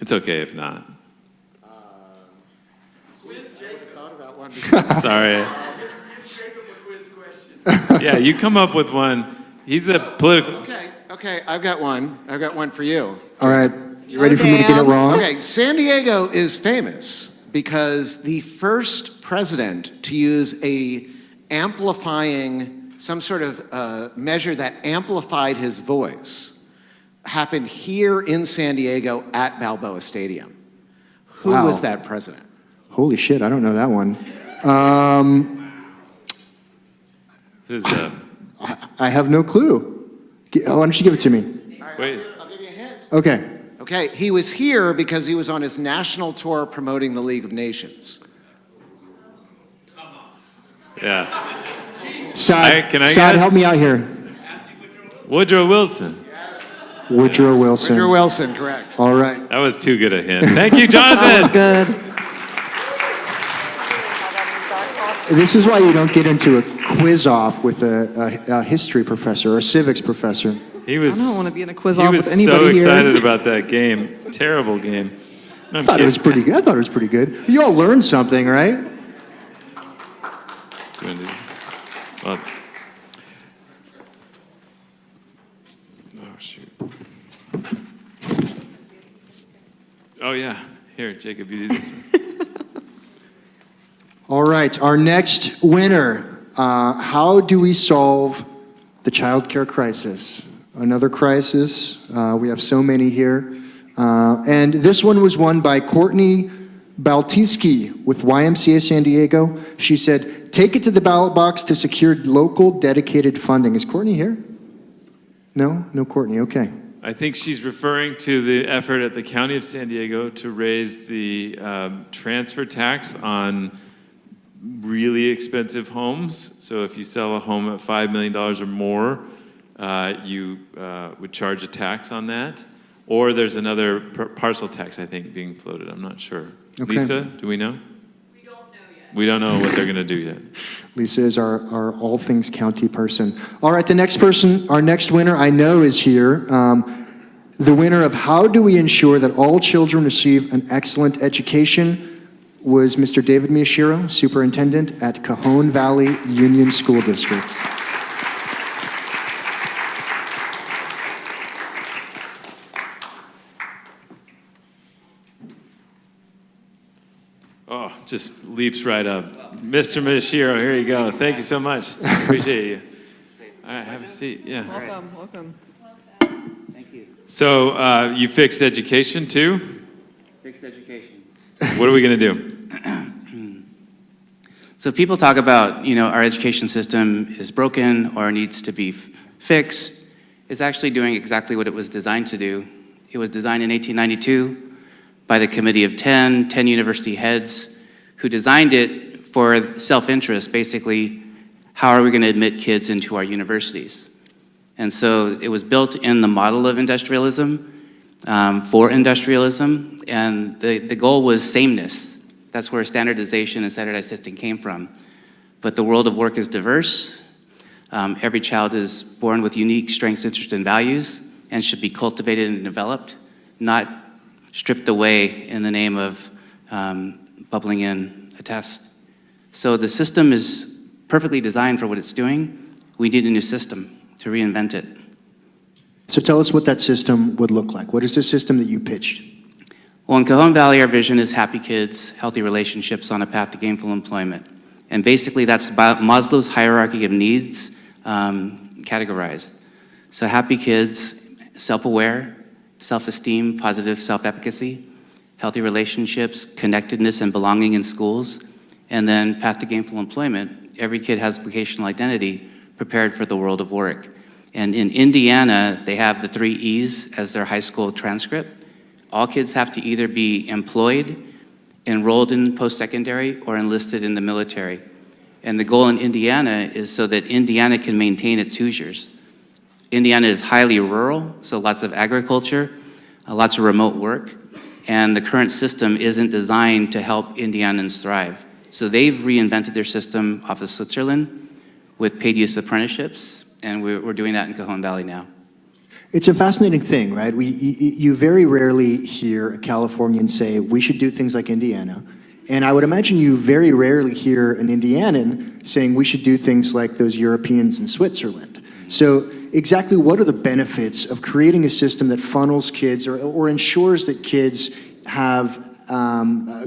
Speaker 20: It's okay if not. Sorry. Yeah, you come up with one. He's the political.
Speaker 8: Okay, I've got one. I've got one for you.
Speaker 22: All right, you ready for me to get it wrong?
Speaker 8: Okay, San Diego is famous because the first president to use some sort of measure that amplified his voice happened here in San Diego at Balboa Stadium. Who was that president?
Speaker 22: Holy shit, I don't know that one. I have no clue. Why don't you give it to me?
Speaker 20: Wait.
Speaker 8: I'll give you a hint.
Speaker 22: Okay.
Speaker 8: Okay, he was here because he was on his national tour promoting the League of Nations.
Speaker 20: Yeah.
Speaker 22: Sad,
Speaker 20: can I
Speaker 22: Sad,
Speaker 20: guess?
Speaker 22: help me out here.
Speaker 20: Woodrow Wilson.
Speaker 22: Woodrow Wilson.
Speaker 8: Woodrow Wilson, correct.
Speaker 22: All right.
Speaker 20: That was too good a hint. Thank you, Jonathan.
Speaker 4: That was good.
Speaker 22: This is why you don't get into a quiz-off with a history professor or a civics professor.
Speaker 20: He was.
Speaker 4: I don't want to be in a quiz-off with
Speaker 20: He was so
Speaker 4: anybody here.
Speaker 20: excited about that game. Terrible game.
Speaker 22: I thought it was pretty good. You all learned something, right?
Speaker 20: Well, oh, shoot. Oh, yeah. Here, Jacob, you do this one.
Speaker 22: All right, our next winner. How do we solve the childcare crisis? Another crisis. We have so many here. And this one was won by Courtney Baltiski with YMCA San Diego. She said, "Take it to the ballot box to secure local dedicated funding." Is Courtney here? No Courtney, okay.
Speaker 20: I think she's referring to the effort at the County of San Diego to raise the transfer tax on really expensive homes. So if you sell a home at $5 million or more, you would charge a tax on that. Or there's another parcel tax, I think, being floated. I'm not sure.
Speaker 22: Okay.
Speaker 20: Lisa, do we know? We don't know yet. We don't know what they're going to do yet.
Speaker 22: Lisa is our all things county person. All right, the next person, our next winner I know is here. The winner of How Do We Ensure That All Children Receive an Excellent Education was Mr. David Miyashiro, superintendent at Cajon Valley Union School District.
Speaker 20: Oh, just leaps right up. Mr. Miyashiro, here you go. Thank you so much. Appreciate you. All right, have a seat. Yeah.
Speaker 4: Welcome.
Speaker 3: Thank you.
Speaker 20: So you fixed education too?
Speaker 3: Fixed education.
Speaker 20: What are we going to do?
Speaker 3: So people talk about, our education system is broken or needs to be fixed. It's actually doing exactly what it was designed to do. It was designed in 1892 by the Committee of 10 university heads who designed it for self-interest, basically, how are we going to admit kids into our universities? And so it was built in the model of industrialism, for industrialism, and the goal was sameness. That's where standardization and standardized testing came from. But the world of work is diverse. Every child is born with unique strengths, interests, and values, and should be cultivated and developed, not stripped away in the name of bubbling in a test. So the system is perfectly designed for what it's doing. We need a new system to reinvent it.
Speaker 22: So tell us what that system would look like. What is the system that you pitched?
Speaker 3: Well, in Cajon Valley, our vision is happy kids, healthy relationships on a path to gainful employment. And basically, that's about Maslow's hierarchy of needs categorized. So happy kids, self-aware, self-esteem, positive self-efficacy, healthy relationships, connectedness and belonging in schools, and then path to gainful employment. Every kid has vocational identity prepared for the world of work. And in Indiana, they have the 3 E's as their high school transcript. All kids have to either be employed, enrolled in post-secondary, or enlisted in the military. And the goal in Indiana is so that Indiana can maintain its Hoosiers. Indiana is highly rural, so lots of agriculture, lots of remote work, and the current system isn't designed to help Indianans thrive. So they've reinvented their system off of Switzerland with paid youth apprenticeships, and we're doing that in Cajon Valley now.
Speaker 22: It's a fascinating thing, right? You very rarely hear a Californian say, we should do things like Indiana. And I would imagine you very rarely hear an Indianan saying we should do things like those Europeans in Switzerland. So exactly what are the benefits of creating a system that funnels kids or ensures that kids have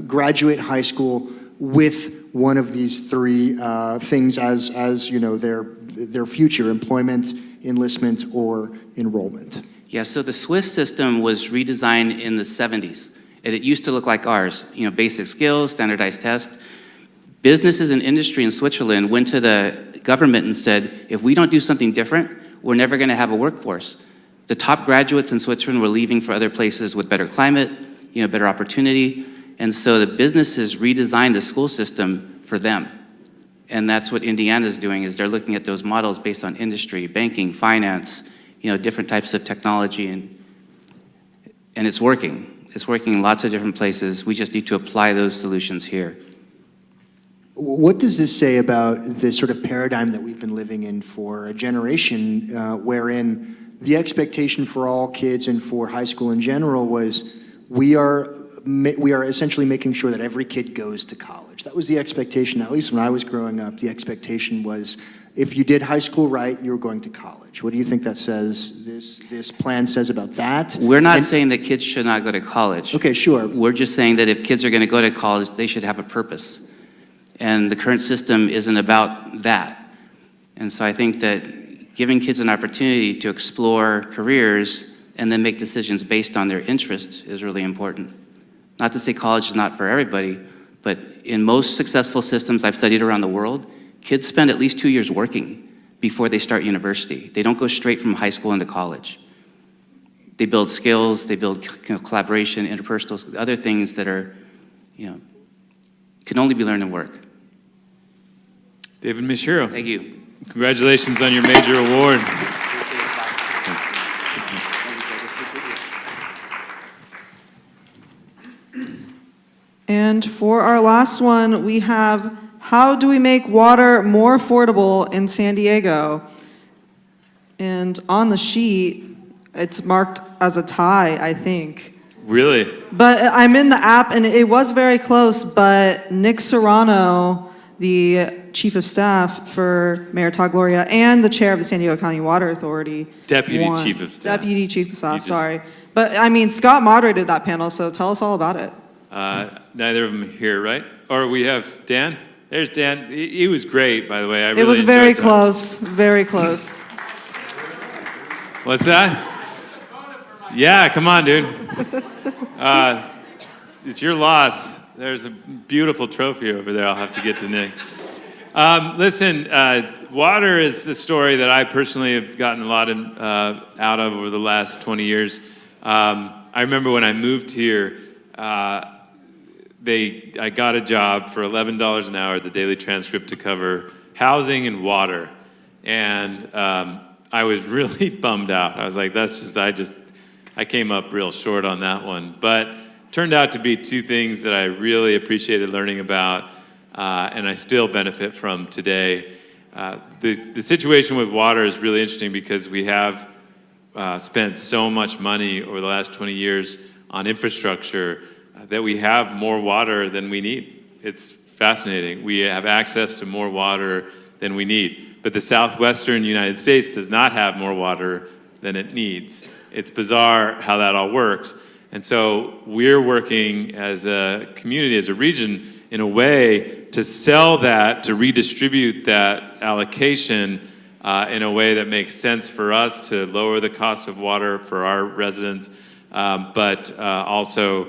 Speaker 22: graduate high school with one of these 3 things as you know, their future: employment, enlistment, or enrollment?
Speaker 3: Yeah, so the Swiss system was redesigned in the 70s. And it used to look like ours, you know, basic skills, standardized tests. Businesses and industry in Switzerland went to the government and said, if we don't do something different, we're never going to have a workforce. The top graduates in Switzerland were leaving for other places with better climate, you know, better opportunity. And so the businesses redesigned the school system for them. And that's what Indiana's doing, is they're looking at those models based on industry, banking, finance, you know, different types of technology, and it's working. It's working in lots of different places. We just need to apply those solutions here.
Speaker 22: What does this say about the sort of paradigm that we've been living in for a generation, wherein the expectation for all kids and for high school in general was we are essentially making sure that every kid goes to college. That was the expectation, at least when I was growing up. The expectation was if you did high school right, you were going to college. What do you think that says, this plan says about that?
Speaker 3: We're not saying that kids should not go to college.
Speaker 22: Okay, sure.
Speaker 3: We're just saying that if kids are going to go to college, they should have a purpose. And the current system isn't about that. And so I think that giving kids an opportunity to explore careers and then make decisions based on their interests is really important. Not to say college is not for everybody, but in most successful systems I've studied around the world, kids spend at least 2 years working before they start university. They don't go straight from high school into college. They build skills, they build collaboration, interpersonal, other things that are, you know, can only be learned in work.
Speaker 20: David Mishiro.
Speaker 3: Thank you.
Speaker 20: Congratulations on your major award.
Speaker 4: And for our last one, we have, how do we make water more affordable in San Diego? And on the sheet, it's marked as a tie, I think.
Speaker 20: Really?
Speaker 4: But I'm in the app, and it was very close, but Nick Serrano, the chief of staff for Mayor Todd Gloria, and the chair of the San Diego County Water Authority
Speaker 20: Deputy
Speaker 4: won.
Speaker 20: chief of staff.
Speaker 4: Deputy chief of staff, sorry. But, I mean, Scott moderated that panel, so tell us all about it.
Speaker 20: Neither of them here, right? Or we have Dan? There's Dan. He was great, by the way.
Speaker 4: It was very close, very close.
Speaker 20: What's that? Yeah, come on, dude. It's your loss. There's a beautiful trophy over there I'll have to get to Nick. Listen, water is the story that I personally have gotten a lot out of over the last 20 years. I remember when I moved here, I got a job for $11 an hour at the Daily Transcript to cover housing and water. And I was really bummed out. I was like, I came up real short on that one. But turned out to be 2 things that I really appreciated learning about, and I still benefit from today. The situation with water is really interesting because we have spent so much money over the last 20 years on infrastructure that we have more water than we need. It's fascinating. We have access to more water than we need. But the southwestern United States does not have more water than it needs. It's bizarre how that all works. And so we're working as a community, as a region, in a way to sell that, to redistribute that allocation in a way that makes sense for us to lower the cost of water for our residents, but also,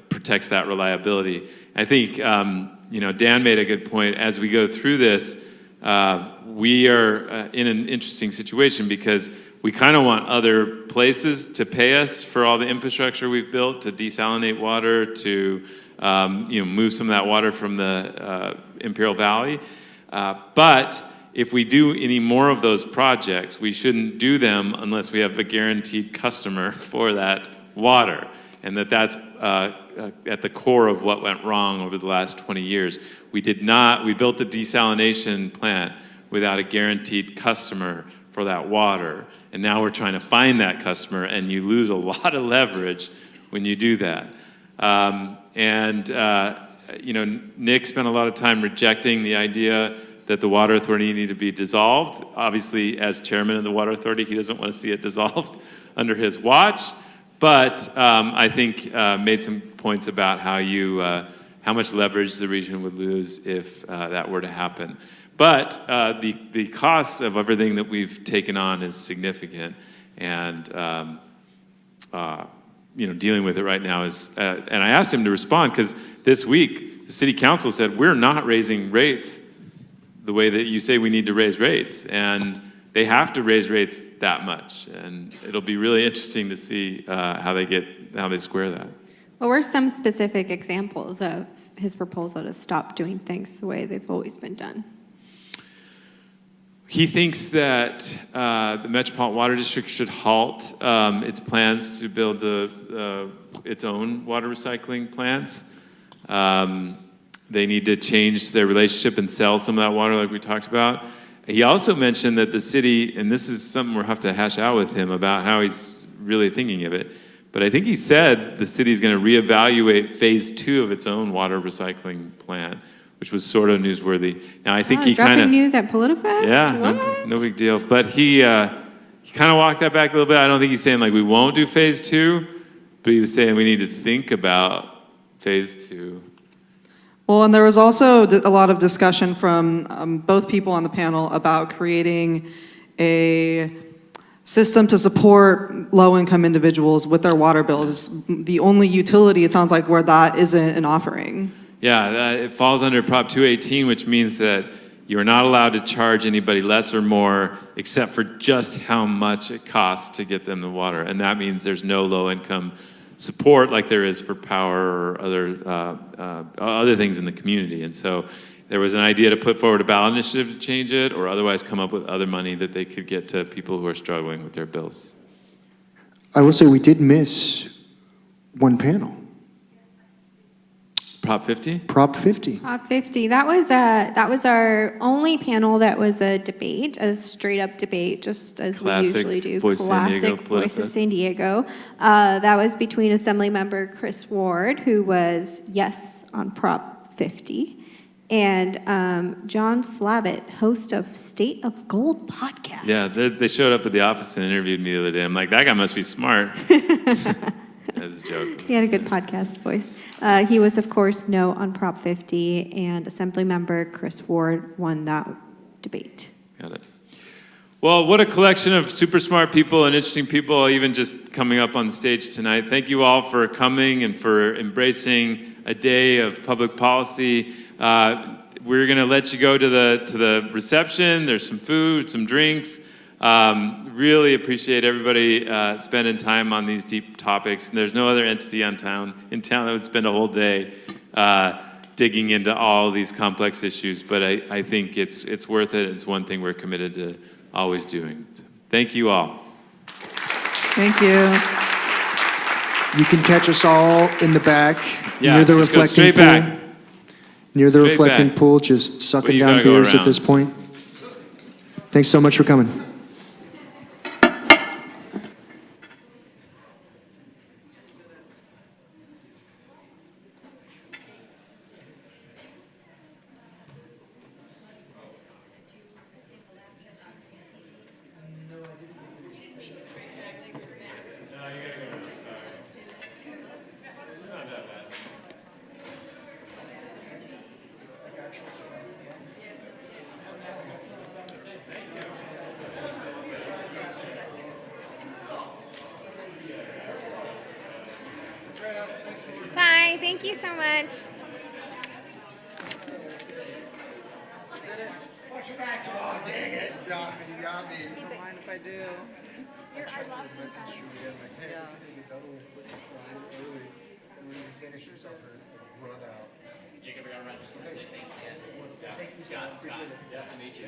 Speaker 20: protects that reliability. I think, Dan made a good point. As we go through this, we are in an interesting situation because we kind of want other places to pay us for all the infrastructure we've built to desalinate water, to move some of that water from the Imperial Valley. But if we do any more of those projects, we shouldn't do them unless we have a guaranteed customer for that water. And that's at the core of what went wrong over the last 20 years. We built the desalination plant without a guaranteed customer for that water. And now we're trying to find that customer, and you lose a lot of leverage when you do that. Nick spent a lot of time rejecting the idea that the Water Authority needed to be dissolved. Obviously, as chairman of the Water Authority, he doesn't want to see it dissolved under his watch. But I think made some points about how much leverage the region would lose if that were to happen. But the cost of everything that we've taken on is significant, and dealing with it right now is. And I asked him to respond because this week the city council said we're not raising rates the way that you say we need to raise rates, and they have to raise rates that much. And it'll be really interesting to see how they square that.
Speaker 14: What were some specific examples of his proposal to stop doing things the way they've always been done?
Speaker 20: He thinks that the Metropolitan Water District should halt its plans to build its own water recycling plants. They need to change their relationship and sell some of that water like we talked about. He also mentioned that the city, and this is something we'll have to hash out with him about how he's really thinking of it, but I think he said the city's going to reevaluate phase 2 of its own water recycling plant, which was sort of newsworthy. Now, I think he kind of...
Speaker 14: news at Politifest?
Speaker 20: Yeah, no big deal. But he kind of walked that back a little bit. I don't think he's saying, we won't do phase 2, but he was saying we need to think about phase 2.
Speaker 4: Well, and there was also a lot of discussion from both people on the panel about creating a system to support low-income individuals with their water bills. The only utility, it sounds like, where that isn't an offering.
Speaker 20: Yeah, it falls under Prop 218, which means that you're not allowed to charge anybody less or more except for just how much it costs to get them the water. And that means there's no low-income support like there is for power or other things in the community. And so there was an idea to put forward a ballot initiative to change it, or otherwise come up with other money that they could get to people who are struggling with their bills.
Speaker 22: I will say we did miss one panel.
Speaker 20: Prop 50?
Speaker 22: Prop 50.
Speaker 14: Prop 50. That was our only panel that was a debate, a straight up debate, just as
Speaker 20: Classic
Speaker 14: we usually do.
Speaker 20: Voice San Diego,
Speaker 14: Classic Voice of
Speaker 20: Politifest.
Speaker 14: San Diego. That was between Assemblymember Chris Ward, who was yes on Prop 50, and John Slavitt, host of State of Gold podcast.
Speaker 20: Yeah, they showed up at the office and interviewed me the other day. I'm like, that guy must be smart. That was a joke.
Speaker 14: He had a good podcast voice. He was, of course, no on Prop 50, and Assemblymember Chris Ward won that debate.
Speaker 20: Got it. Well, what a collection of super smart people and interesting people, even just coming up on stage tonight. Thank you all for coming and for embracing a day of public policy. We're going to let you go to the reception. There's some food, some drinks. Really appreciate everybody spending time on these deep topics. And there's no other entity in town that would spend a whole day digging into all these complex issues. But I think it's worth it. It's one thing we're committed to always doing. So, thank you all.
Speaker 4: Thank you.
Speaker 22: You can catch us all in the back
Speaker 20: Yeah,
Speaker 22: near the
Speaker 20: just go
Speaker 22: reflecting
Speaker 20: straight
Speaker 22: pool.
Speaker 20: back.
Speaker 22: Near the
Speaker 20: Straight
Speaker 22: reflecting
Speaker 20: back.
Speaker 22: pool, just sucking
Speaker 20: you
Speaker 22: down
Speaker 20: gotta go
Speaker 22: beers at
Speaker 20: around.
Speaker 22: this point. Thanks so much for coming.
Speaker 14: Thank you so much.
Speaker 11: Watch your back, John. Oh, dang it, John. You got me.
Speaker 4: Don't mind if I do.
Speaker 11: I love you. Yeah. Finish yourself or run out.
Speaker 12: Jacob, I got to say thank you. Yeah, Scott, nice to meet you.